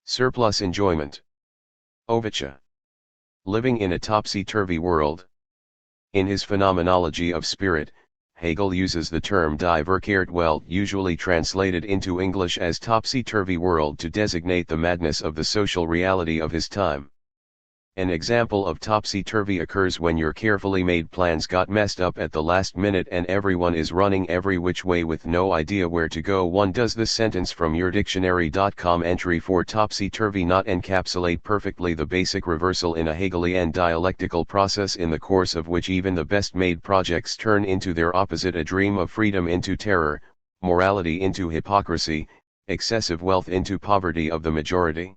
Surplus enjoyment. Ovicha. Living in a topsy-turvy world. In his Phenomenology of Spirit, Hegel uses the term Die verkehrte Welt, usually translated into English as topsy-turvy world, to designate the madness of the social reality of his time. An example of topsy-turvy occurs when your carefully made plans got messed up at the last minute and everyone is running every which way with no idea where to go. Does this sentence from your dictionary.com entry for topsy-turvy not encapsulate perfectly the basic reversal in a Hegelian dialectical process in the course of which even the best-made projects turn into their opposite, a dream of freedom into terror, morality into hypocrisy, excessive wealth into poverty of the majority?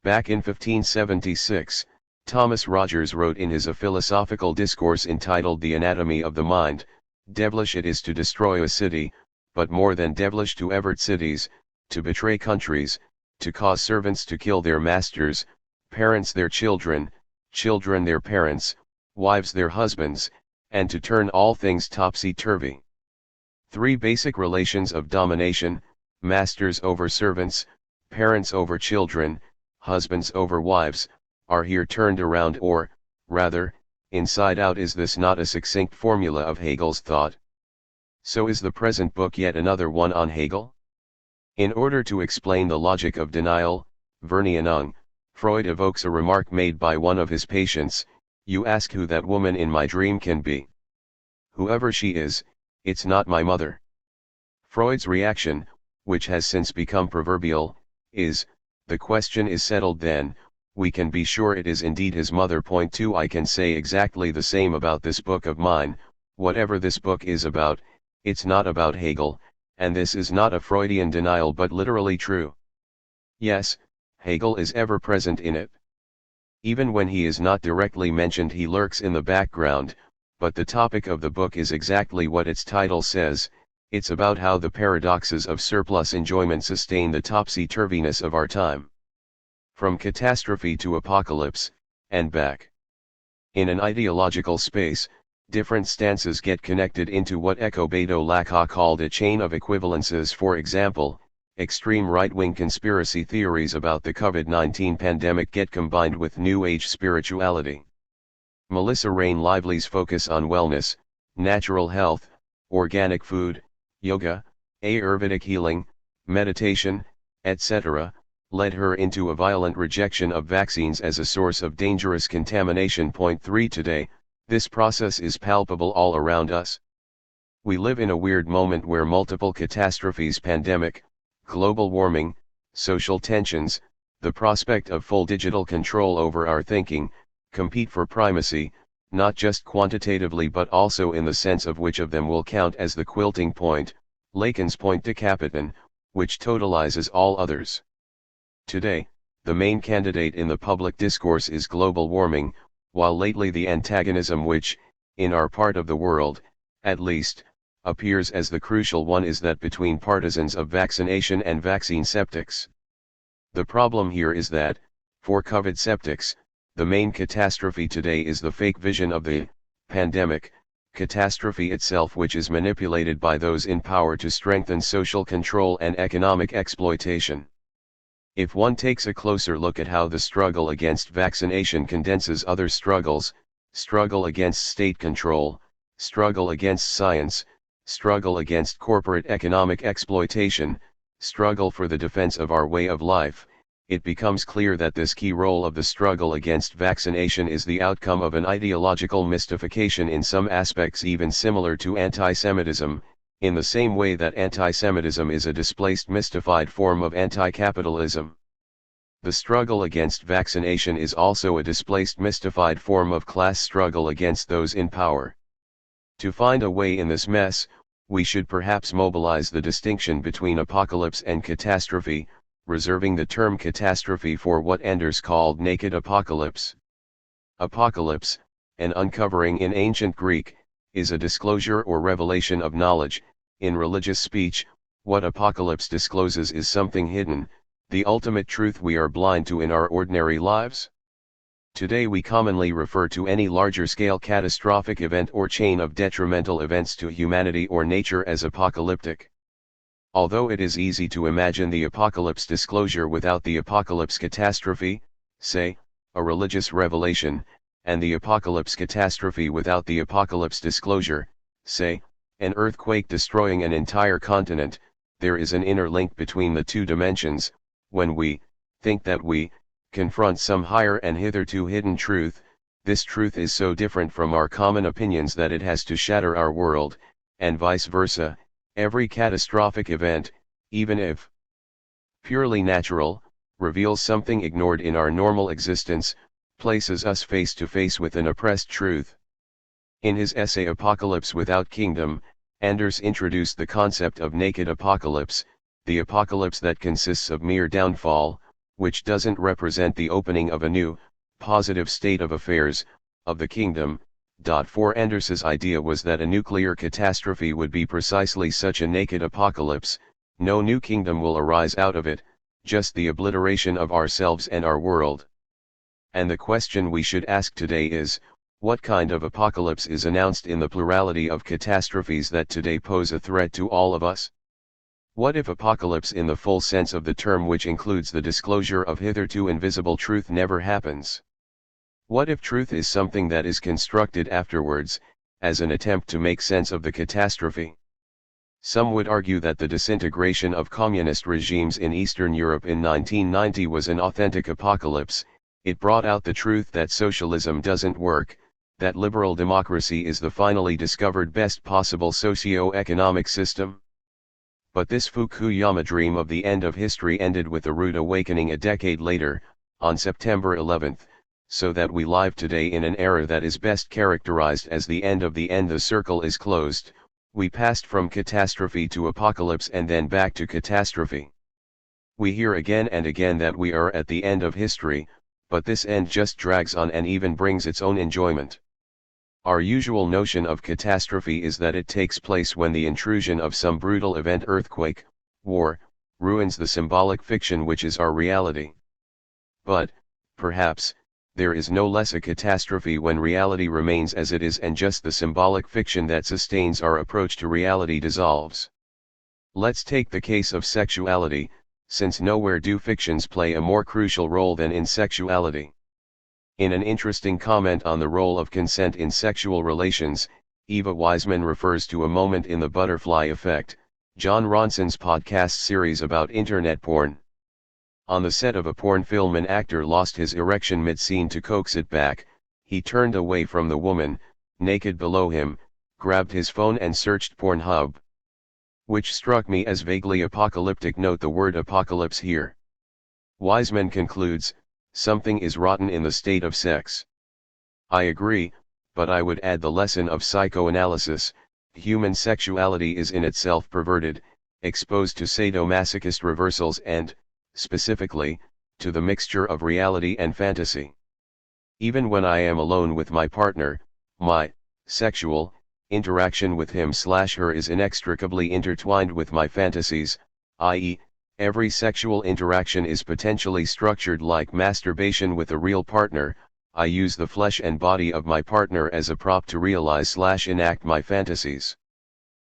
Back in 1576, Thomas Rogers wrote in his A Philosophical Discourse entitled The Anatomy of the Mind, "Devilish it is to destroy a city, but more than devilish to evert cities, to betray countries, to cause servants to kill their masters, parents their children, children their parents, wives their husbands, and to turn all things topsy-turvy." Three basic relations of domination, masters over servants, parents over children, husbands over wives, are here turned around, or, rather, inside out. Is this not a succinct formula of Hegel's thought? So is the present book yet another one on Hegel? In order to explain the logic of denial, Vernianung, Freud evokes a remark made by one of his patients: "You ask who that woman in my dream can be. Whoever she is, it's not my mother." Freud's reaction, which has since become proverbial, is, "The question is settled then, we can be sure it is indeed his mother." Point 2. I can say exactly the same about this book of mine. Whatever this book is about, it's not about Hegel, and this is not a Freudian denial but literally true. Yes, Hegel is ever present in it. Even when he is not directly mentioned, he lurks in the background, but the topic of the book is exactly what its title says. It's about how the paradoxes of surplus enjoyment sustain the topsy-turviness of our time. From catastrophe to apocalypse, and back. In an ideological space, different stances get connected into what Ecobedo Lacan called a chain of equivalences. For example, extreme right-wing conspiracy theories about the COVID-19 pandemic get combined with New Age spirituality. Melissa Rain Lively's focus on wellness, natural health, organic food, yoga, Ayurvedic healing, meditation, etc., led her into a violent rejection of vaccines as a source of dangerous contamination. Point 3. Today, this process is palpable all around us. We live in a weird moment where multiple catastrophes, pandemic, global warming, social tensions, the prospect of full digital control over our thinking, compete for primacy, not just quantitatively but also in the sense of which of them will count as the quilting point, Lacan's point de capitan, which totalizes all others. Today, the main candidate in the public discourse is global warming, while lately the antagonism which, in our part of the world, at least, appears as the crucial one is that between partisans of vaccination and vaccine septics. The problem here is that, for COVID septics, the main catastrophe today is the fake vision of the pandemic catastrophe itself, which is manipulated by those in power to strengthen social control and economic exploitation. If one takes a closer look at how the struggle against vaccination condenses other struggles, struggle against state control, struggle against science, struggle against corporate economic exploitation, struggle for the defense of our way of life, it becomes clear that this key role of the struggle against vaccination is the outcome of an ideological mystification, in some aspects even similar to anti-Semitism, in the same way that anti-Semitism is a displaced, mystified form of anti-capitalism. The struggle against vaccination is also a displaced, mystified form of class struggle against those in power. To find a way in this mess, we should perhaps mobilize the distinction between apocalypse and catastrophe, reserving the term catastrophe for what Anders called naked apocalypse. Apocalypse, an uncovering in ancient Greek, is a disclosure or revelation of knowledge. In religious speech, what apocalypse discloses is something hidden, the ultimate truth we are blind to in our ordinary lives. Today we commonly refer to any larger-scale catastrophic event or chain of detrimental events to humanity or nature as apocalyptic. Although it is easy to imagine the apocalypse disclosure without the apocalypse catastrophe, say, a religious revelation, and the apocalypse catastrophe without the apocalypse disclosure, say, an earthquake destroying an entire continent, there is an inner link between the two dimensions. When we think that we confront some higher and hitherto hidden truth, this truth is so different from our common opinions that it has to shatter our world, and vice versa. Every catastrophic event, even if purely natural, reveals something ignored in our normal existence, places us face to face with an oppressed truth. In his essay Apocalypse Without Kingdom, Anders introduced the concept of naked apocalypse, the apocalypse that consists of mere downfall, which doesn't represent the opening of a new, positive state of affairs, of the kingdom. For Anders's idea was that a nuclear catastrophe would be precisely such a naked apocalypse. No new kingdom will arise out of it, just the obliteration of ourselves and our world. And the question we should ask today is, what kind of apocalypse is announced in the plurality of catastrophes that today pose a threat to all of us? What if apocalypse in the full sense of the term, which includes the disclosure of hitherto invisible truth, never happens? What if truth is something that is constructed afterwards, as an attempt to make sense of the catastrophe? Some would argue that the disintegration of communist regimes in Eastern Europe in 1990 was an authentic apocalypse. It brought out the truth that socialism doesn't work, that liberal democracy is the finally discovered best possible socio-economic system. But this Fukuyama dream of the end of history ended with a rude awakening a decade later, on September 11. So that we live today in an era that is best characterized as the end of the end. The circle is closed. We passed from catastrophe to apocalypse and then back to catastrophe. We hear again and again that we are at the end of history, but this end just drags on and even brings its own enjoyment. Our usual notion of catastrophe is that it takes place when the intrusion of some brutal event, earthquake, war, ruins the symbolic fiction which is our reality. But, perhaps, there is no less a catastrophe when reality remains as it is and just the symbolic fiction that sustains our approach to reality dissolves. Let's take the case of sexuality, since nowhere do fictions play a more crucial role than in sexuality. In an interesting comment on the role of consent in sexual relations, Eva Wiseman refers to a moment in The Butterfly Effect, John Ronson's podcast series about internet porn. On the set of a porn film, an actor lost his erection mid-scene. To coax it back, he turned away from the woman, naked below him, grabbed his phone and searched Pornhub. Which struck me as vaguely apocalyptic. Note the word apocalypse here. Wiseman concludes, something is rotten in the state of sex. I agree, but I would add the lesson of psychoanalysis. Human sexuality is in itself perverted, exposed to sadomasochist reversals and, specifically, to the mixture of reality and fantasy. Even when I am alone with my partner, my sexual interaction with him/her is inextricably intertwined with my fantasies, i.e., every sexual interaction is potentially structured like masturbation with a real partner. I use the flesh and body of my partner as a prop to realize/enact my fantasies.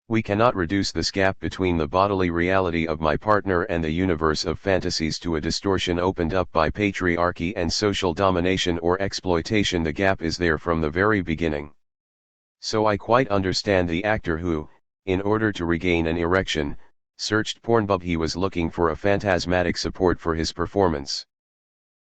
We cannot reduce this gap between the bodily reality of my partner and the universe of fantasies to a distortion opened up by patriarchy and social domination or exploitation. The gap is there from the very beginning. So I quite understand the actor who, in order to regain an erection, searched Pornhub. He was looking for a phantasmatic support for his performance.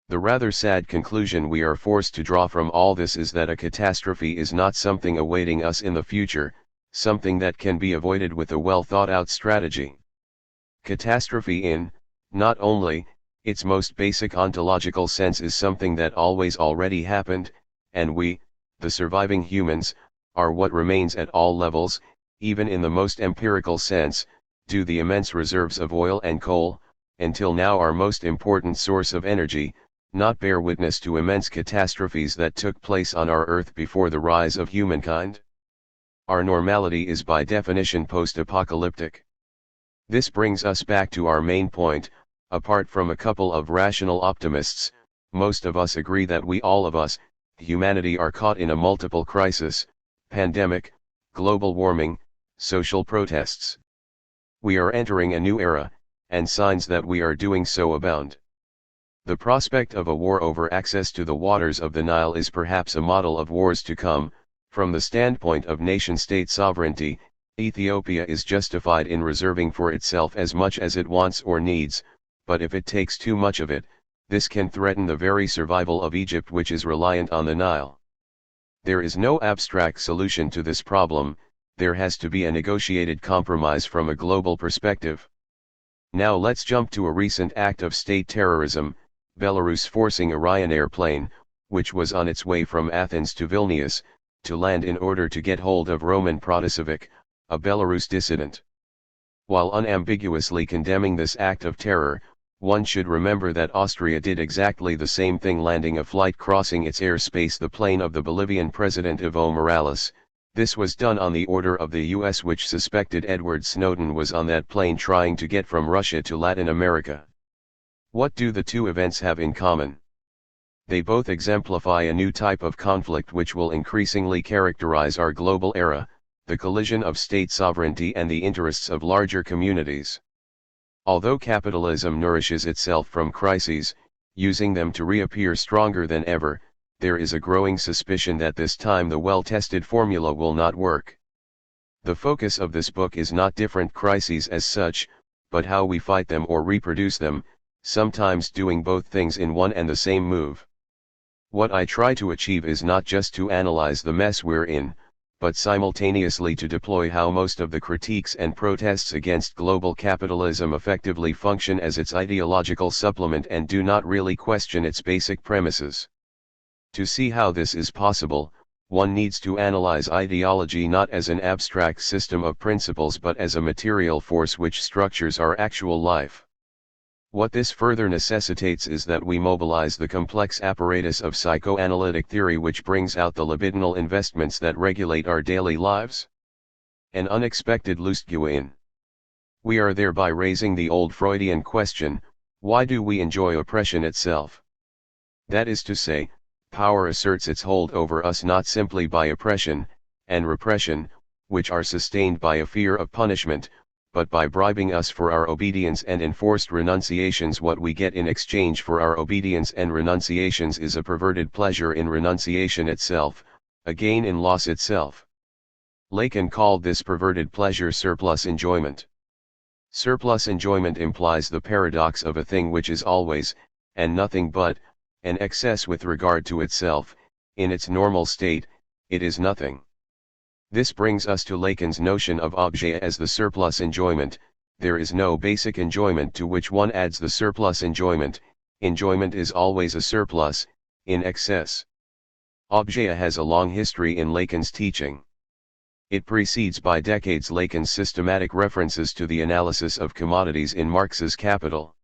The rather sad conclusion we are forced to draw from all this is that a catastrophe is not something awaiting us in the future, something that can be avoided with a well-thought-out strategy. Catastrophe in, not only, its most basic ontological sense is something that always already happened, and we, the surviving humans, are what remains at all levels, even in the most empirical sense, do the immense reserves of oil and coal, until now our most important source of energy, not bear witness to immense catastrophes that took place on our Earth before the rise of humankind? Our normality is by definition post-apocalyptic. This brings us back to our main point. Apart from a couple of rational optimists, most of us agree that we, all of us, humanity, are caught in a multiple crisis: pandemic, global warming, social protests. We are entering a new era, and signs that we are doing so abound. The prospect of a war over access to the waters of the Nile is perhaps a model of wars to come. From the standpoint of nation-state sovereignty, Ethiopia is justified in reserving for itself as much as it wants or needs, but if it takes too much of it, this can threaten the very survival of Egypt, which is reliant on the Nile. There is no abstract solution to this problem. There has to be a negotiated compromise from a global perspective. Now let's jump to a recent act of state terrorism, Belarus forcing a Ryanair plane, which was on its way from Athens to Vilnius, to land in order to get hold of Roman Protasevich, a Belarus dissident. While unambiguously condemning this act of terror, one should remember that Austria did exactly the same thing, landing a flight crossing its airspace, the plane of the Bolivian President Evo Morales. This was done on the order of the US, which suspected Edward Snowden was on that plane trying to get from Russia to Latin America. What do the two events have in common? They both exemplify a new type of conflict which will increasingly characterize our global era, the collision of state sovereignty and the interests of larger communities. Although capitalism nourishes itself from crises, using them to reappear stronger than ever, there is a growing suspicion that this time the well-tested formula will not work. The focus of this book is not different crises as such, but how we fight them or reproduce them, sometimes doing both things in one and the same move. What I try to achieve is not just to analyze the mess we're in, but simultaneously to deploy how most of the critiques and protests against global capitalism effectively function as its ideological supplement and do not really question its basic premises. To see how this is possible, one needs to analyze ideology not as an abstract system of principles but as a material force which structures our actual life. What this further necessitates is that we mobilize the complex apparatus of psychoanalytic theory which brings out the libidinal investments that regulate our daily lives. An unexpected Lustgewinn. We are thereby raising the old Freudian question, why do we enjoy oppression itself? That is to say, power asserts its hold over us not simply by oppression and repression, which are sustained by a fear of punishment, but by bribing us for our obedience and enforced renunciations. What we get in exchange for our obedience and renunciations is a perverted pleasure in renunciation itself, a gain in loss itself. Lacan called this perverted pleasure surplus enjoyment. Surplus enjoyment implies the paradox of a thing which is always, and nothing but, an excess with regard to itself. In its normal state, it is nothing. This brings us to Lacan's notion of objet as the surplus enjoyment. There is no basic enjoyment to which one adds the surplus enjoyment. Enjoyment is always a surplus, in excess. Objet has a long history in Lacan's teaching. It precedes by decades Lacan's systematic references to the analysis of commodities in Marx's Capital.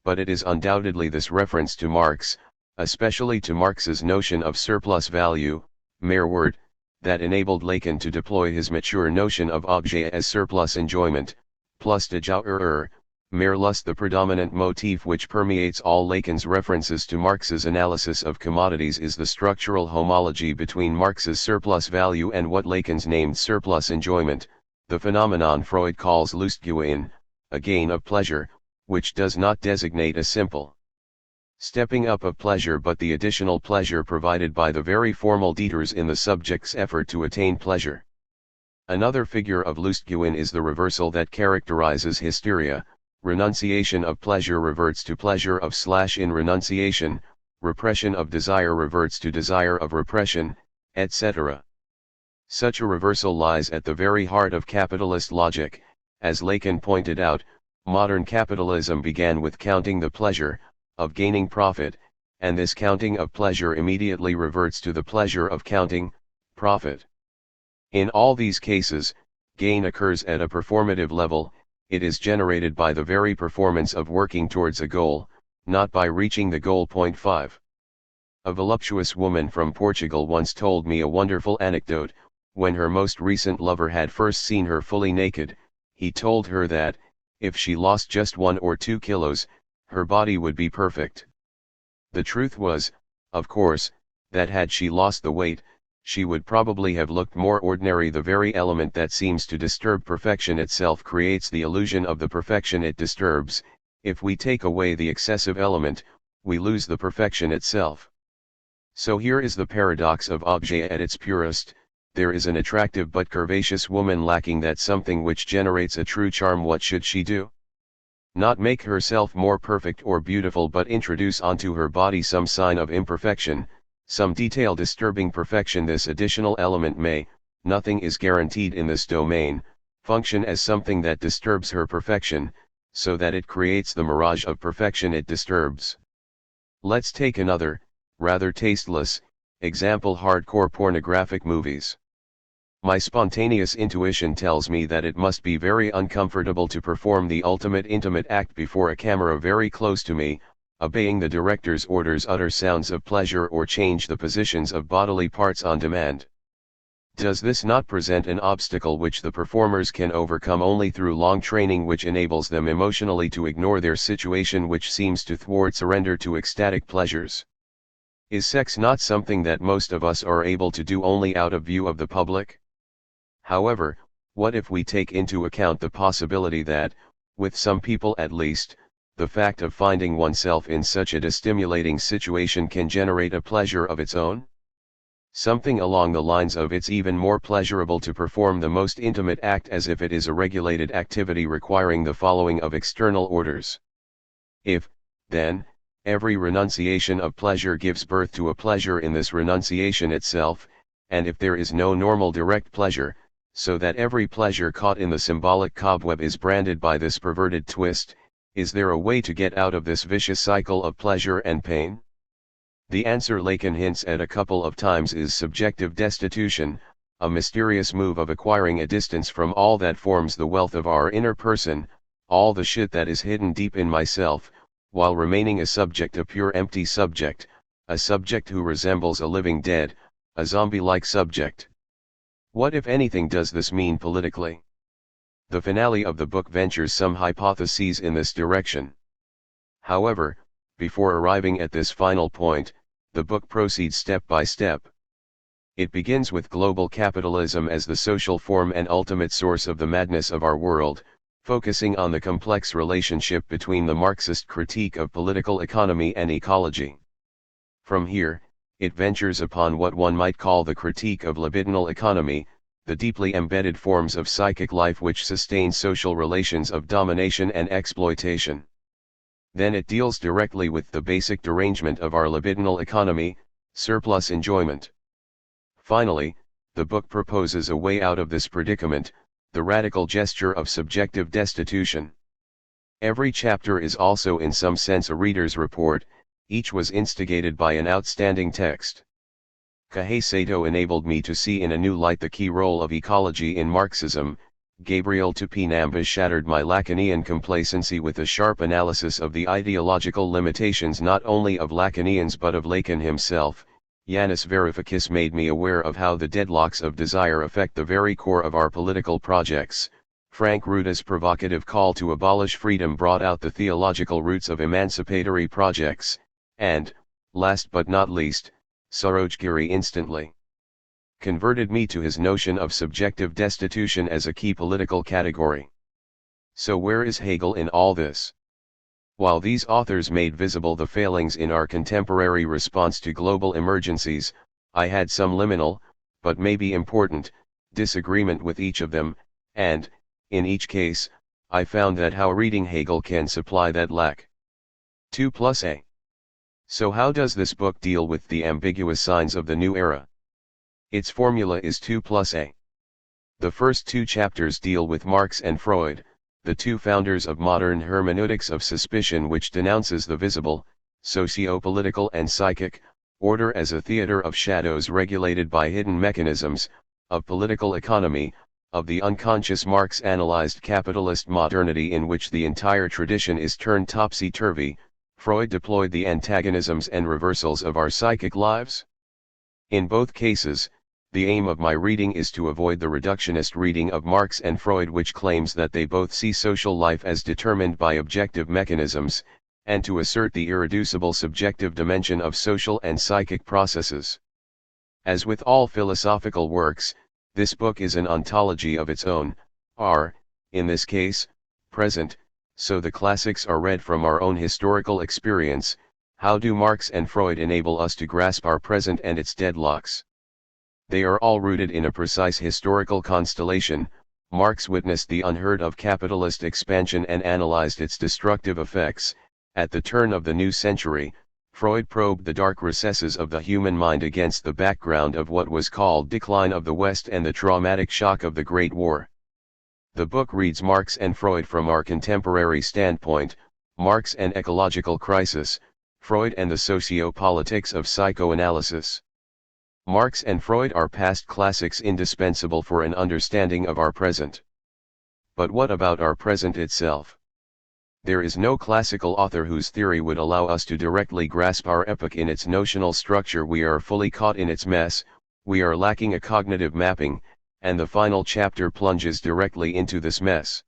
But it is undoubtedly this reference to Marx, especially to Marx's notion of surplus value, mere word, that enabled Lacan to deploy his mature notion of objet as surplus enjoyment, plus de jouer, mere lust. The predominant motif which permeates all Lacan's references to Marx's analysis of commodities is the structural homology between Marx's surplus value and what Lacan's named surplus enjoyment, the phenomenon Freud calls Lustgewinn, a gain of pleasure, which does not designate a simple stepping up of pleasure but the additional pleasure provided by the very formal detours in the subject's effort to attain pleasure. Another figure of Lustgewinn is the reversal that characterizes hysteria. Renunciation of pleasure reverts to pleasure of / in renunciation, repression of desire reverts to desire of repression, etc. Such a reversal lies at the very heart of capitalist logic. As Lacan pointed out, modern capitalism began with counting the pleasure of gaining profit, and this counting of pleasure immediately reverts to the pleasure of counting profit. In all these cases, gain occurs at a performative level. It is generated by the very performance of working towards a goal, not by reaching the goal. 5. A voluptuous woman from Portugal once told me a wonderful anecdote. When her most recent lover had first seen her fully naked, he told her that, if she lost just 1 or 2 kilos, her body would be perfect. The truth was, of course, that had she lost the weight, she would probably have looked more ordinary. The very element that seems to disturb perfection itself creates the illusion of the perfection it disturbs. If we take away the excessive element, we lose the perfection itself. So here is the paradox of objet at its purest: there is an attractive but curvaceous woman lacking that something which generates a true charm. What should she do? Not make herself more perfect or beautiful, but introduce onto her body some sign of imperfection, some detail disturbing perfection. This additional element may, nothing is guaranteed in this domain, function as something that disturbs her perfection, so that it creates the mirage of perfection it disturbs. Let's take another, rather tasteless, example: hardcore pornographic movies. My spontaneous intuition tells me that it must be very uncomfortable to perform the ultimate intimate act before a camera very close to me, obeying the director's orders, utter sounds of pleasure, or change the positions of bodily parts on demand. Does this not present an obstacle which the performers can overcome only through long training, which enables them emotionally to ignore their situation, which seems to thwart surrender to ecstatic pleasures? Is sex not something that most of us are able to do only out of view of the public? However, what if we take into account the possibility that, with some people at least, the fact of finding oneself in such a stimulating situation can generate a pleasure of its own? Something along the lines of it's even more pleasurable to perform the most intimate act as if it is a regulated activity requiring the following of external orders. If, then, every renunciation of pleasure gives birth to a pleasure in this renunciation itself, and if there is no normal direct pleasure, so that every pleasure caught in the symbolic cobweb is branded by this perverted twist, is there a way to get out of this vicious cycle of pleasure and pain? The answer Lacan hints at a couple of times is subjective destitution, a mysterious move of acquiring a distance from all that forms the wealth of our inner person, all the shit that is hidden deep in myself, while remaining a subject, a pure empty subject, a subject who resembles a living dead, a zombie-like subject. What, if anything, does this mean politically? The finale of the book ventures some hypotheses in this direction. However, before arriving at this final point, the book proceeds step by step. It begins with global capitalism as the social form and ultimate source of the madness of our world, focusing on the complex relationship between the Marxist critique of political economy and ecology. From here, it ventures upon what one might call the critique of libidinal economy, the deeply embedded forms of psychic life which sustain social relations of domination and exploitation. Then it deals directly with the basic derangement of our libidinal economy, surplus enjoyment. Finally, the book proposes a way out of this predicament, the radical gesture of subjective destitution. Every chapter is also in some sense a reader's report, each was instigated by an outstanding text. Caicedo enabled me to see in a new light the key role of ecology in Marxism. Gabriel Tupinambas shattered my Lacanian complacency with a sharp analysis of the ideological limitations not only of Lacanians but of Lacan himself. Yanis Varoufakis made me aware of how the deadlocks of desire affect the very core of our political projects. Frank Ruta's provocative call to abolish freedom brought out the theological roots of emancipatory projects, and, last but not least, Sarojgiri instantly converted me to his notion of subjective destitution as a key political category. So where is Hegel in all this? While these authors made visible the failings in our contemporary response to global emergencies, I had some liminal, but maybe important, disagreement with each of them, and, in each case, I found that how reading Hegel can supply that lack. 2+A. So how does this book deal with the ambiguous signs of the new era? Its formula is 2+A. The first two chapters deal with Marx and Freud, the two founders of modern hermeneutics of suspicion, which denounces the visible, socio-political and psychic, order as a theater of shadows regulated by hidden mechanisms, of political economy, of the unconscious Marx-analyzed capitalist modernity in which the entire tradition is turned topsy-turvy. Freud deployed the antagonisms and reversals of our psychic lives. In both cases, the aim of my reading is to avoid the reductionist reading of Marx and Freud, which claims that they both see social life as determined by objective mechanisms, and to assert the irreducible subjective dimension of social and psychic processes. As with all philosophical works, this book is an ontology of its own, in this case, present, so the classics are read from our own historical experience. How do Marx and Freud enable us to grasp our present and its deadlocks? They are all rooted in a precise historical constellation. Marx witnessed the unheard of capitalist expansion and analyzed its destructive effects. At the turn of the new century, Freud probed the dark recesses of the human mind against the background of what was called decline of the West and the traumatic shock of the Great War. The book reads Marx and Freud from our contemporary standpoint, Marx and ecological crisis, Freud and the socio-politics of psychoanalysis. Marx and Freud are past classics indispensable for an understanding of our present. But what about our present itself? There is no classical author whose theory would allow us to directly grasp our epoch in its notional structure. We are fully caught in its mess, we are lacking a cognitive mapping, and the final chapter plunges directly into this mess.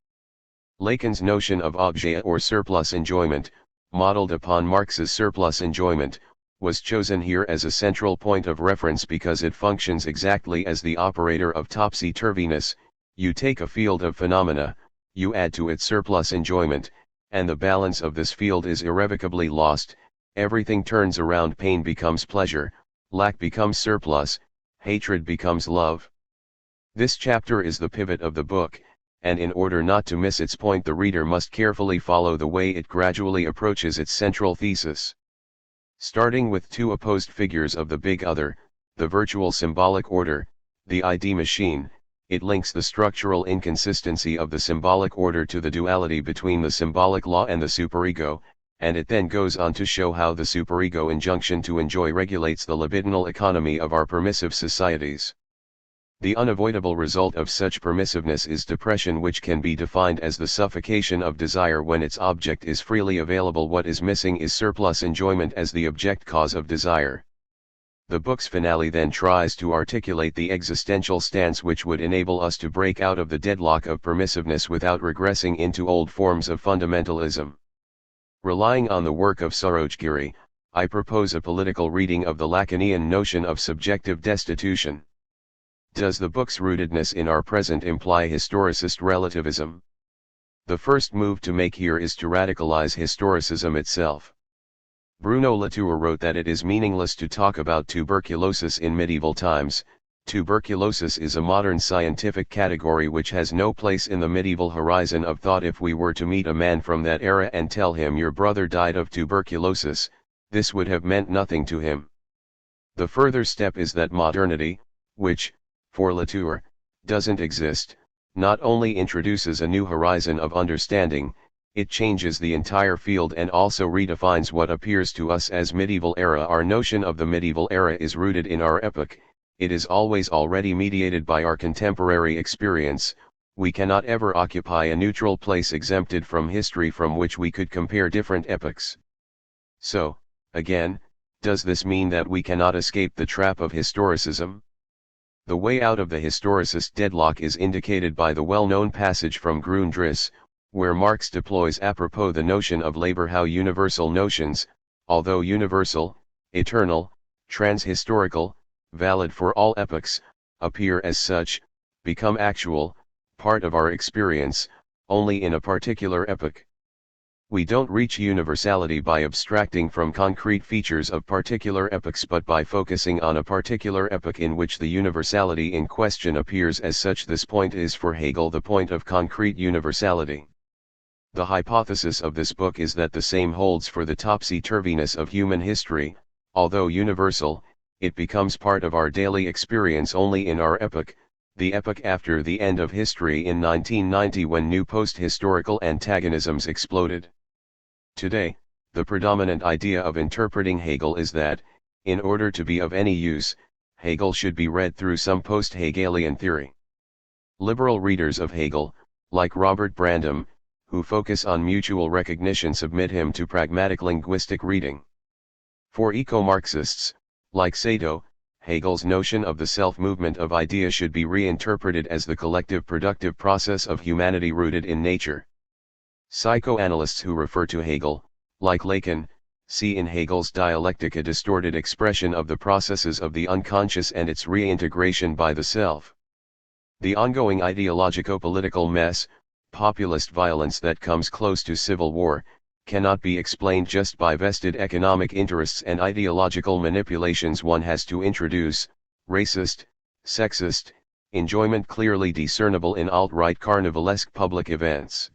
Lacan's notion of objet or surplus enjoyment, modeled upon Marx's surplus enjoyment, was chosen here as a central point of reference because it functions exactly as the operator of topsy-turviness. You take a field of phenomena, you add to it surplus enjoyment, and the balance of this field is irrevocably lost. Everything turns around, pain becomes pleasure, lack becomes surplus, hatred becomes love. This chapter is the pivot of the book, and in order not to miss its point the reader must carefully follow the way it gradually approaches its central thesis. Starting with two opposed figures of the big other, the virtual symbolic order, the ID machine, it links the structural inconsistency of the symbolic order to the duality between the symbolic law and the superego, and it then goes on to show how the superego injunction to enjoy regulates the libidinal economy of our permissive societies. The unavoidable result of such permissiveness is depression, which can be defined as the suffocation of desire when its object is freely available. What is missing is surplus enjoyment as the object cause of desire. The book's finale then tries to articulate the existential stance which would enable us to break out of the deadlock of permissiveness without regressing into old forms of fundamentalism. Relying on the work of Sarojgiri, I propose a political reading of the Lacanian notion of subjective destitution. Does the book's rootedness in our present imply historicist relativism? The first move to make here is to radicalize historicism itself. Bruno Latour wrote that it is meaningless to talk about tuberculosis in medieval times. Tuberculosis is a modern scientific category which has no place in the medieval horizon of thought. If we were to meet a man from that era and tell him your brother died of tuberculosis, this would have meant nothing to him. The further step is that modernity, which, for Latour, doesn't exist, not only introduces a new horizon of understanding, it changes the entire field and also redefines what appears to us as medieval era. Our notion of the medieval era is rooted in our epoch, it is always already mediated by our contemporary experience. We cannot ever occupy a neutral place exempted from history from which we could compare different epochs. So, again, does this mean that we cannot escape the trap of historicism? The way out of the historicist deadlock is indicated by the well-known passage from Grundrisse, where Marx deploys apropos the notion of labor how universal notions, although universal, eternal, transhistorical, valid for all epochs, appear as such, become actual, part of our experience, only in a particular epoch. We don't reach universality by abstracting from concrete features of particular epochs but by focusing on a particular epoch in which the universality in question appears as such. This point is for Hegel the point of concrete universality. The hypothesis of this book is that the same holds for the topsy-turviness of human history. Although universal, it becomes part of our daily experience only in our epoch, the epoch after the end of history in 1990 when new post-historical antagonisms exploded. Today, the predominant idea of interpreting Hegel is that, in order to be of any use, Hegel should be read through some post-Hegelian theory. Liberal readers of Hegel, like Robert Brandom, who focus on mutual recognition, submit him to pragmatic linguistic reading. For eco-Marxists, like Sato, Hegel's notion of the self-movement of ideas should be reinterpreted as the collective productive process of humanity rooted in nature. Psychoanalysts who refer to Hegel, like Lacan, see in Hegel's dialectic a distorted expression of the processes of the unconscious and its reintegration by the self. The ongoing ideologico-political mess, populist violence that comes close to civil war, cannot be explained just by vested economic interests and ideological manipulations one has to introduce, racist, sexist, enjoyment clearly discernible in alt-right carnivalesque public events.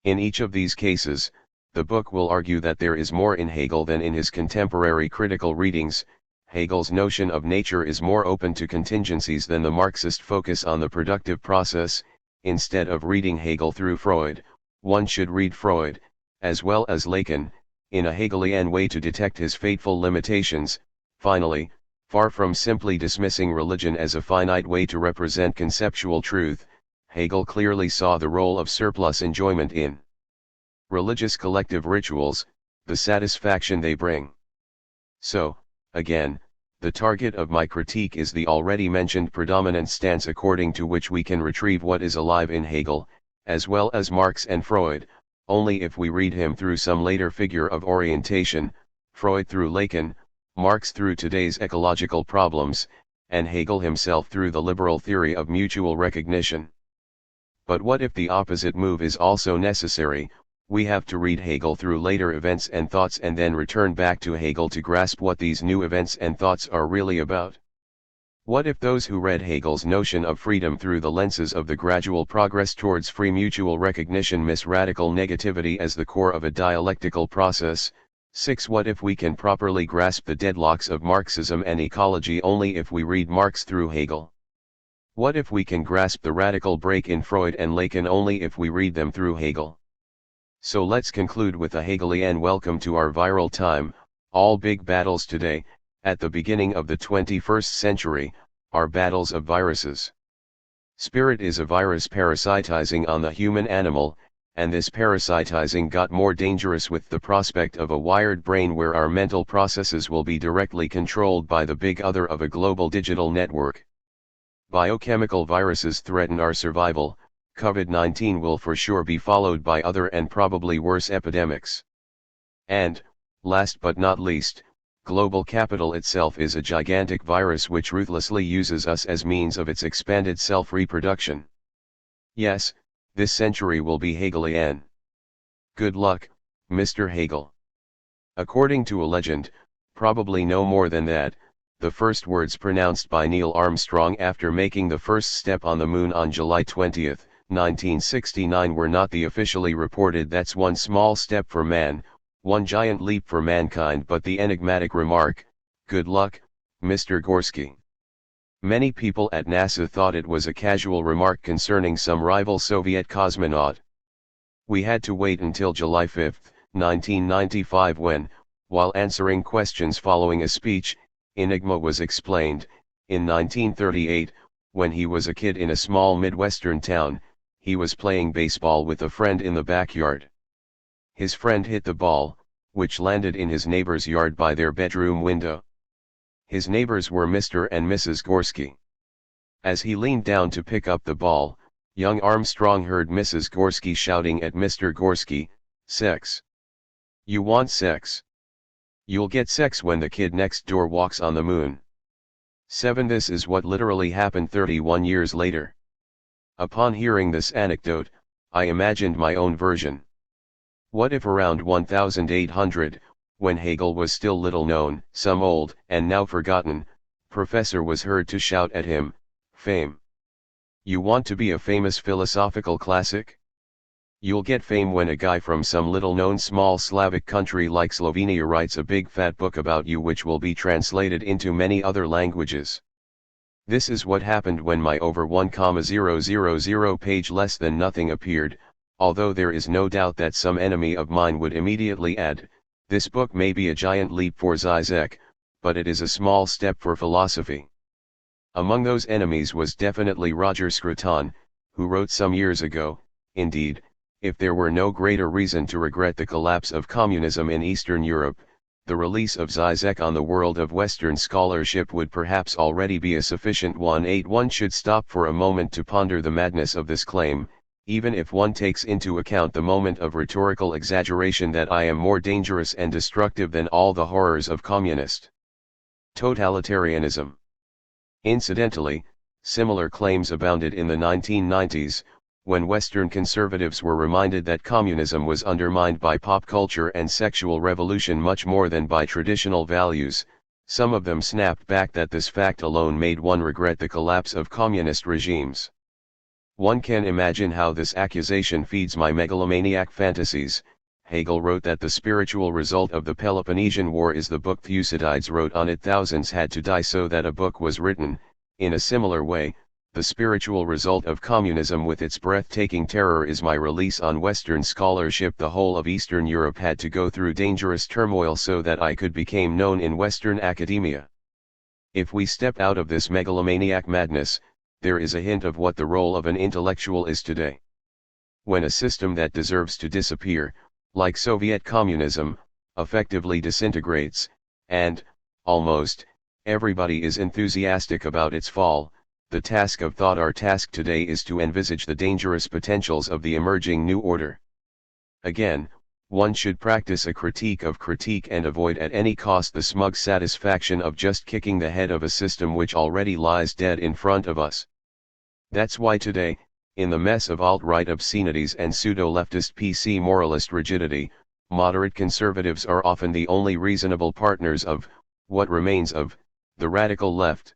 In each of these cases, the book will argue that there is more in Hegel than in his contemporary critical readings. Hegel's notion of nature is more open to contingencies than the Marxist focus on the productive process. Instead of reading Hegel through Freud, one should read Freud, as well as Lacan, in a Hegelian way to detect his fateful limitations. Finally, far from simply dismissing religion as a finite way to represent conceptual truth, Hegel clearly saw the role of surplus enjoyment in religious collective rituals, the satisfaction they bring. So, again, the target of my critique is the already mentioned predominant stance according to which we can retrieve what is alive in Hegel, as well as Marx and Freud, only if we read him through some later figure of orientation, Freud through Lacan, Marx through today's ecological problems, and Hegel himself through the liberal theory of mutual recognition. But what if the opposite move is also necessary? We have to read Hegel through later events and thoughts and then return back to Hegel to grasp what these new events and thoughts are really about. What if those who read Hegel's notion of freedom through the lenses of the gradual progress towards free mutual recognition miss radical negativity as the core of a dialectical process? 6. What if we can properly grasp the deadlocks of Marxism and ecology only if we read Marx through Hegel? What if we can grasp the radical break in Freud and Lacan only if we read them through Hegel? So let's conclude with a Hegelian welcome to our viral time. All big battles today, at the beginning of the 21st century, are battles of viruses. Spirit is a virus parasitizing on the human animal, and this parasitizing got more dangerous with the prospect of a wired brain where our mental processes will be directly controlled by the big other of a global digital network. Biochemical viruses threaten our survival. COVID-19 will for sure be followed by other and probably worse epidemics. And, last but not least, global capital itself is a gigantic virus which ruthlessly uses us as means of its expanded self-reproduction. Yes, this century will be Hegelian. Good luck, Mr. Hegel. According to a legend, probably no more than that, the first words pronounced by Neil Armstrong after making the first step on the moon on July 20, 1969 were not the officially reported "That's one small step for man, one giant leap for mankind," but the enigmatic remark, "Good luck, Mr. Gorsky." Many people at NASA thought it was a casual remark concerning some rival Soviet cosmonaut. We had to wait until July 5, 1995 when, while answering questions following a speech, Enigma was explained. In 1938, when he was a kid in a small Midwestern town, he was playing baseball with a friend in the backyard. His friend hit the ball, which landed in his neighbor's yard by their bedroom window. His neighbors were Mr. and Mrs. Gorsky. As he leaned down to pick up the ball, young Armstrong heard Mrs. Gorsky shouting at Mr. Gorsky, "Sex. You want sex? You'll get sex when the kid next door walks on the moon." 7. This is what literally happened 31 years later. Upon hearing this anecdote, I imagined my own version. What if around 1800, when Hegel was still little known, some old, and now forgotten, professor was heard to shout at him, "Fame. You want to be a famous philosophical classic? You'll get fame when a guy from some little-known small Slavic country like Slovenia writes a big fat book about you which will be translated into many other languages." This is what happened when my over 1,000 page less than nothing appeared, although there is no doubt that some enemy of mine would immediately add, "This book may be a giant leap for Žižek, but it is a small step for philosophy." Among those enemies was definitely Roger Scruton, who wrote some years ago, "Indeed, if there were no greater reason to regret the collapse of communism in Eastern Europe, the release of Žižek on the world of Western scholarship would perhaps already be a sufficient one." 8. One should stop for a moment to ponder the madness of this claim. even if one takes into account the moment of rhetorical exaggeration that I am more dangerous and destructive than all the horrors of communist totalitarianism. Incidentally, similar claims abounded in the 1990s, when Western conservatives were reminded that communism was undermined by pop culture and sexual revolution much more than by traditional values. Some of them snapped back that this fact alone made one regret the collapse of communist regimes. One can imagine how this accusation feeds my megalomaniac fantasies. Hegel wrote that the spiritual result of the Peloponnesian War is the book Thucydides wrote on it. Thousands had to die so that a book was written. In a similar way, the spiritual result of communism with its breathtaking terror is my release on Western scholarship. The whole of Eastern Europe had to go through dangerous turmoil so that I could become known in Western academia. If we step out of this megalomaniac madness, there is a hint of what the role of an intellectual is today. When a system that deserves to disappear, like Soviet communism, effectively disintegrates, and, almost, everybody is enthusiastic about its fall, the task of thought, our task today, is to envisage the dangerous potentials of the emerging new order. Again, one should practice a critique of critique and avoid at any cost the smug satisfaction of just kicking the head of a system which already lies dead in front of us. That's why today, in the mess of alt-right obscenities and pseudo-leftist PC moralist rigidity, moderate conservatives are often the only reasonable partners of, what remains of, the radical left.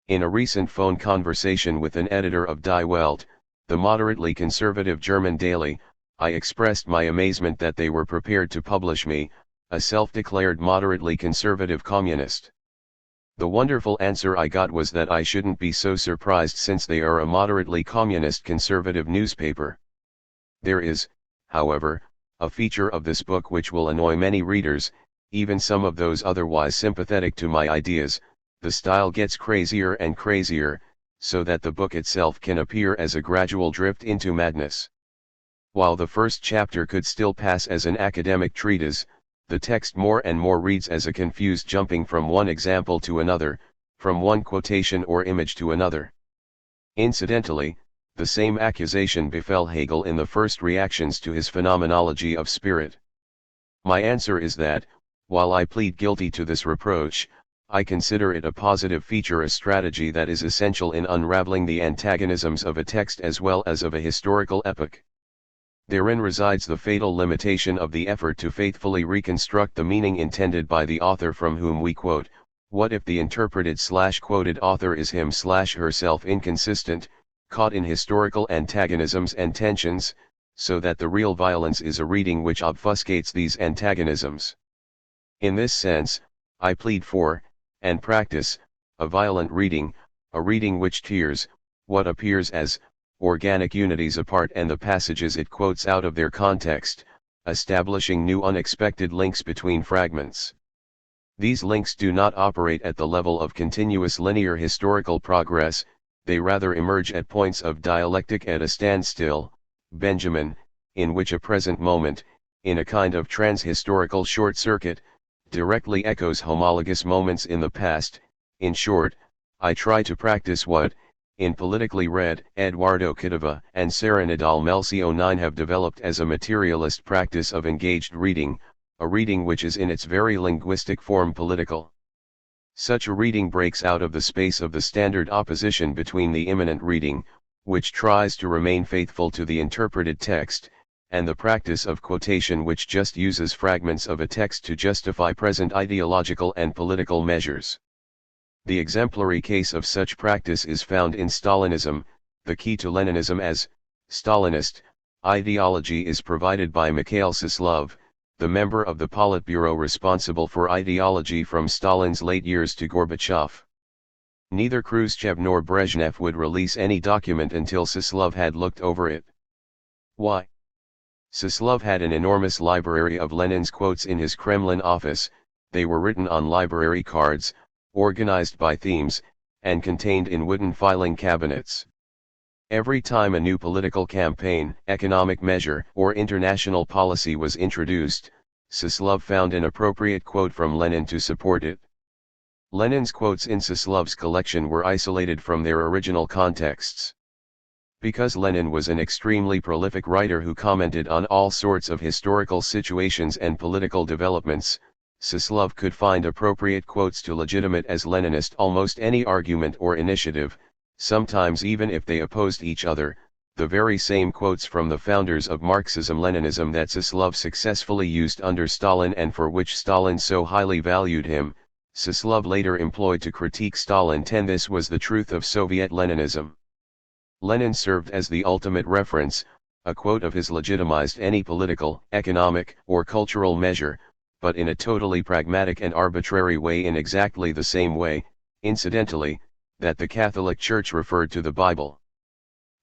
In a recent phone conversation with an editor of Die Welt, the moderately conservative German daily, I expressed my amazement that they were prepared to publish me, a self-declared moderately conservative communist. The wonderful answer I got was that I shouldn't be so surprised since they are a moderately communist conservative newspaper. There is, however, a feature of this book which will annoy many readers, even some of those otherwise sympathetic to my ideas. The style gets crazier and crazier, so that the book itself can appear as a gradual drift into madness. While the first chapter could still pass as an academic treatise, the text more and more reads as a confused jumping from one example to another, from one quotation or image to another. Incidentally, the same accusation befell Hegel in the first reactions to his phenomenology of spirit. My answer is that, while I plead guilty to this reproach, I consider it a positive feature, a strategy that is essential in unraveling the antagonisms of a text as well as of a historical epoch. Therein resides the fatal limitation of the effort to faithfully reconstruct the meaning intended by the author from whom we quote. What if the interpreted/quoted author is him/herself inconsistent, caught in historical antagonisms and tensions, so that the real violence is a reading which obfuscates these antagonisms? In this sense, I plead for, and practice, a violent reading, a reading which tears what appears as organic unities apart and the passages it quotes out of their context, establishing new unexpected links between fragments. These links do not operate at the level of continuous linear historical progress, they rather emerge at points of dialectic at a standstill, Benjamin, in which a present moment, in a kind of trans-historical short-circuit, directly echoes homologous moments in the past. In short, I try to practice what, in Politically Read, Eduardo Cadeva and Sarah Nadal Melcio 9 have developed as a materialist practice of engaged reading, a reading which is in its very linguistic form political. Such a reading breaks out of the space of the standard opposition between the immanent reading, which tries to remain faithful to the interpreted text, and the practice of quotation which just uses fragments of a text to justify present ideological and political measures. The exemplary case of such practice is found in Stalinism. The key to Leninism as Stalinist ideology is provided by Mikhail Sislov, the member of the Politburo responsible for ideology from Stalin's late years to Gorbachev. Neither Khrushchev nor Brezhnev would release any document until Sislov had looked over it. Why? Sislov had an enormous library of Lenin's quotes in his Kremlin office. They were written on library cards, organized by themes, and contained in wooden filing cabinets. Every time a new political campaign, economic measure, or international policy was introduced, Sislov found an appropriate quote from Lenin to support it. Lenin's quotes in Sislov's collection were isolated from their original contexts. Because Lenin was an extremely prolific writer who commented on all sorts of historical situations and political developments, Suslov could find appropriate quotes to legitimate as Leninist almost any argument or initiative, sometimes even if they opposed each other, the very same quotes from the founders of Marxism-Leninism that Suslov successfully used under Stalin and for which Stalin so highly valued him, Suslov later employed to critique Stalin. 10. This was the truth of Soviet Leninism. Lenin served as the ultimate reference. A quote of his legitimized any political, economic, or cultural measure, but in a totally pragmatic and arbitrary way, in exactly the same way, incidentally, that the Catholic Church referred to the Bible.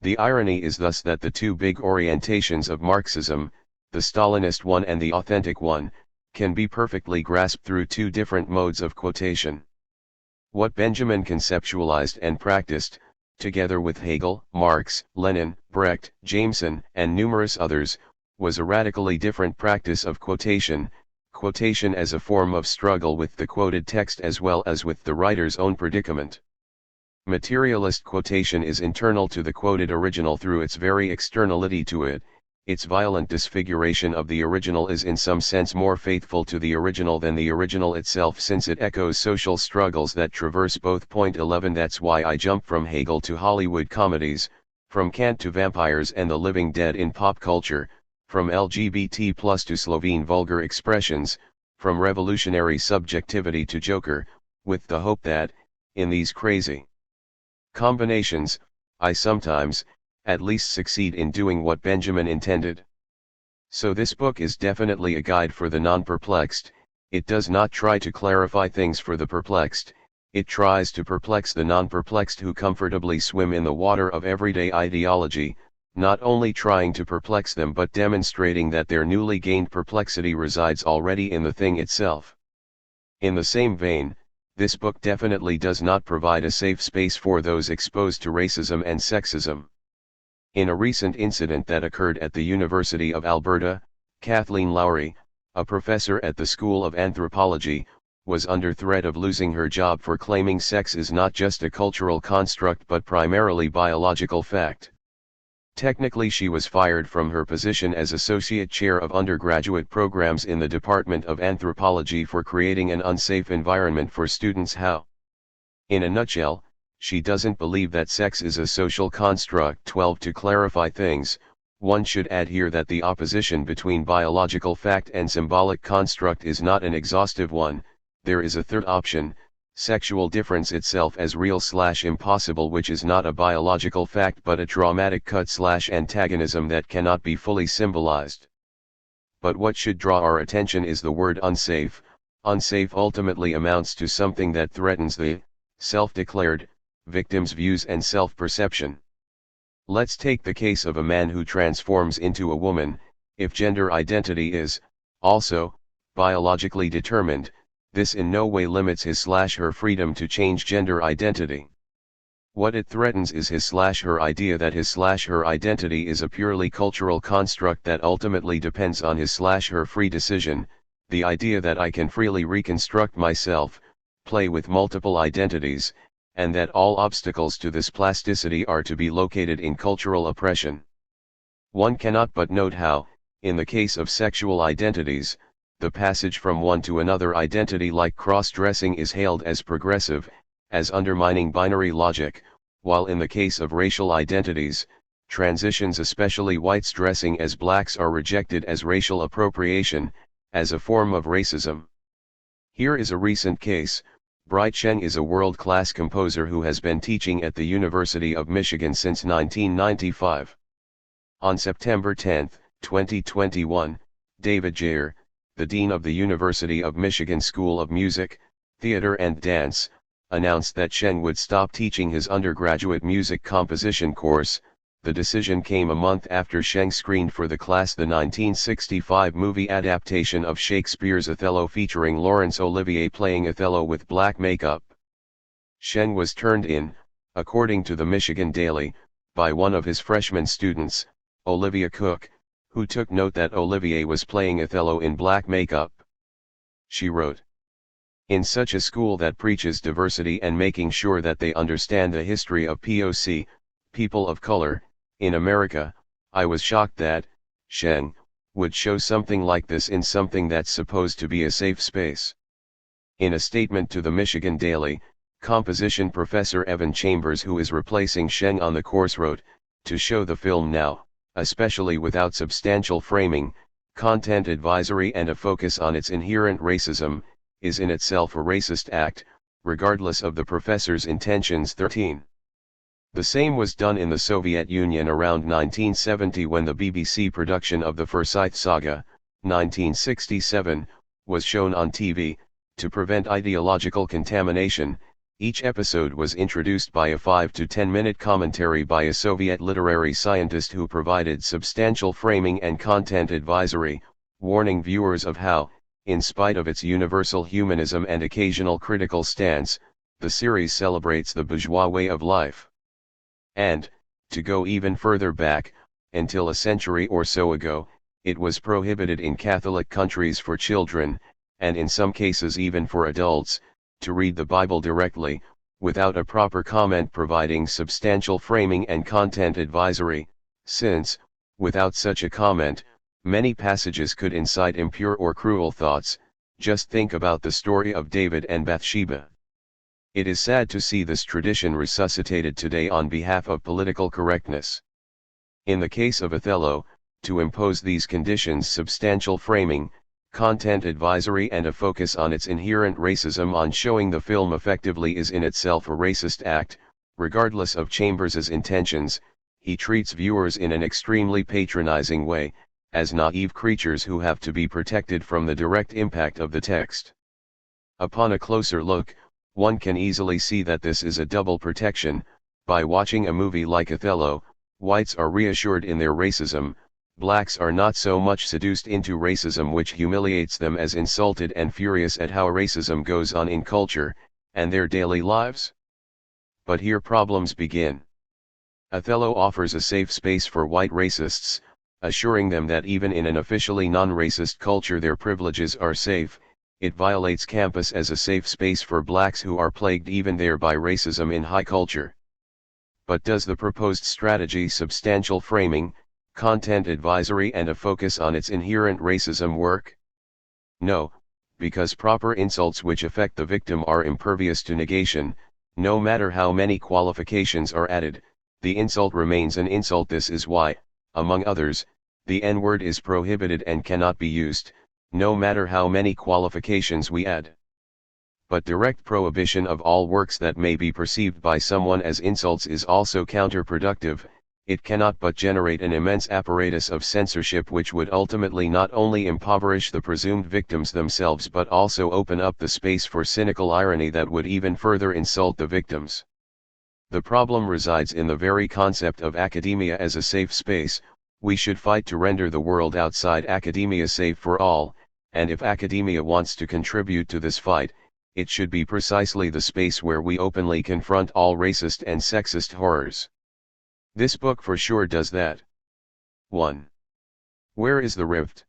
The irony is thus that the two big orientations of Marxism, the Stalinist one and the authentic one, can be perfectly grasped through two different modes of quotation. What Benjamin conceptualized and practiced, together with Hegel, Marx, Lenin, Brecht, Jameson, and numerous others, was a radically different practice of quotation as a form of struggle with the quoted text as well as with the writer's own predicament. Materialist quotation is internal to the quoted original through its very externality to it. Its violent disfiguration of the original is in some sense more faithful to the original than the original itself, since it echoes social struggles that traverse both. 11 That's why I jump from Hegel to Hollywood comedies, from Kant to vampires and the living dead in pop culture, from LGBT+ to Slovene vulgar expressions, from revolutionary subjectivity to Joker, with the hope that, in these crazy combinations, I sometimes, at least succeed in doing what Benjamin intended. So this book is definitely a guide for the non-perplexed. It does not try to clarify things for the perplexed, it tries to perplex the non-perplexed who comfortably swim in the water of everyday ideology, not only trying to perplex them but demonstrating that their newly gained perplexity resides already in the thing itself. In the same vein, this book definitely does not provide a safe space for those exposed to racism and sexism. In a recent incident that occurred at the University of Alberta, Kathleen Lowry, a professor at the School of Anthropology, was under threat of losing her job for claiming sex is not just a cultural construct but primarily biological fact. Technically, she was fired from her position as Associate Chair of Undergraduate Programs in the Department of Anthropology for creating an unsafe environment for students. How? In a nutshell, she doesn't believe that sex is a social construct. 12 To clarify things, one should add here that the opposition between biological fact and symbolic construct is not an exhaustive one. There is a third option, sexual difference itself as real/impossible, which is not a biological fact but a traumatic cut/antagonism that cannot be fully symbolized. But what should draw our attention is the word unsafe. Unsafe ultimately amounts to something that threatens the self-declared victim's views and self-perception. Let's take the case of a man who transforms into a woman. If gender identity is, also, biologically determined, this in no way limits his/her freedom to change gender identity. What it threatens is his/her idea that his/her identity is a purely cultural construct that ultimately depends on his/her free decision, the idea that I can freely reconstruct myself, play with multiple identities, and that all obstacles to this plasticity are to be located in cultural oppression. One cannot but note how, in the case of sexual identities, the passage from one to another identity like cross-dressing is hailed as progressive, as undermining binary logic, while in the case of racial identities, transitions, especially whites dressing as blacks, are rejected as racial appropriation, as a form of racism. Here is a recent case. Bright Sheng is a world-class composer who has been teaching at the University of Michigan since 1995. On September 10, 2021, David Jayer, the dean of the University of Michigan School of Music, Theater and Dance, announced that Sheng would stop teaching his undergraduate music composition course. The decision came a month after Sheng screened for the class the 1965 movie adaptation of Shakespeare's Othello featuring Laurence Olivier playing Othello with black makeup. Sheng was turned in, according to the Michigan Daily, by one of his freshman students, Olivia Cook, who took note that Olivier was playing Othello in black makeup. She wrote, "In such a school that preaches diversity and making sure that they understand the history of POC, people of color, In America, I was shocked that Sheng would show something like this in something that's supposed to be a safe space. In a statement to the Michigan Daily, composition professor Evan Chambers, who is replacing Sheng on the course, wrote, "To show the film now, especially without substantial framing, content advisory and a focus on its inherent racism, is in itself a racist act, regardless of the professor's intentions." 13. The same was done in the Soviet Union around 1970 when the BBC production of the Forsyth Saga, 1967, was shown on TV. To prevent ideological contamination, each episode was introduced by a 5 to 10 minute commentary by a Soviet literary scientist who provided substantial framing and content advisory, warning viewers of how, in spite of its universal humanism and occasional critical stance, the series celebrates the bourgeois way of life. And, to go even further back, until a century or so ago, it was prohibited in Catholic countries for children, and in some cases even for adults, to read the Bible directly, without a proper comment providing substantial framing and content advisory, since, without such a comment, many passages could incite impure or cruel thoughts. Just think about the story of David and Bathsheba. It is sad to see this tradition resuscitated today on behalf of political correctness. In the case of Othello, to impose these conditions, substantial framing, content advisory and a focus on its inherent racism on showing the film effectively, is in itself a racist act, regardless of Chambers's intentions. He treats viewers in an extremely patronizing way, as naive creatures who have to be protected from the direct impact of the text. Upon a closer look, one can easily see that this is a double protection. By watching a movie like Othello, whites are reassured in their racism, blacks are not so much seduced into racism which humiliates them as insulted and furious at how racism goes on in culture, and their daily lives. But here problems begin. Othello offers a safe space for white racists, assuring them that even in an officially non-racist culture their privileges are safe. It violates campus as a safe space for blacks who are plagued even there by racism in high culture. But does the proposed strategy, substantial framing, content advisory and a focus on its inherent racism, work? No, because proper insults which affect the victim are impervious to negation. No matter how many qualifications are added, the insult remains an insult. This is why, among others, the N-word is prohibited and cannot be used, no matter how many qualifications we add. But direct prohibition of all works that may be perceived by someone as insults is also counterproductive. It cannot but generate an immense apparatus of censorship which would ultimately not only impoverish the presumed victims themselves but also open up the space for cynical irony that would even further insult the victims. The problem resides in the very concept of academia as a safe space. We should fight to render the world outside academia safe for all, and if academia wants to contribute to this fight, it should be precisely the space where we openly confront all racist and sexist horrors. This book for sure does that. 1. Where is the rift?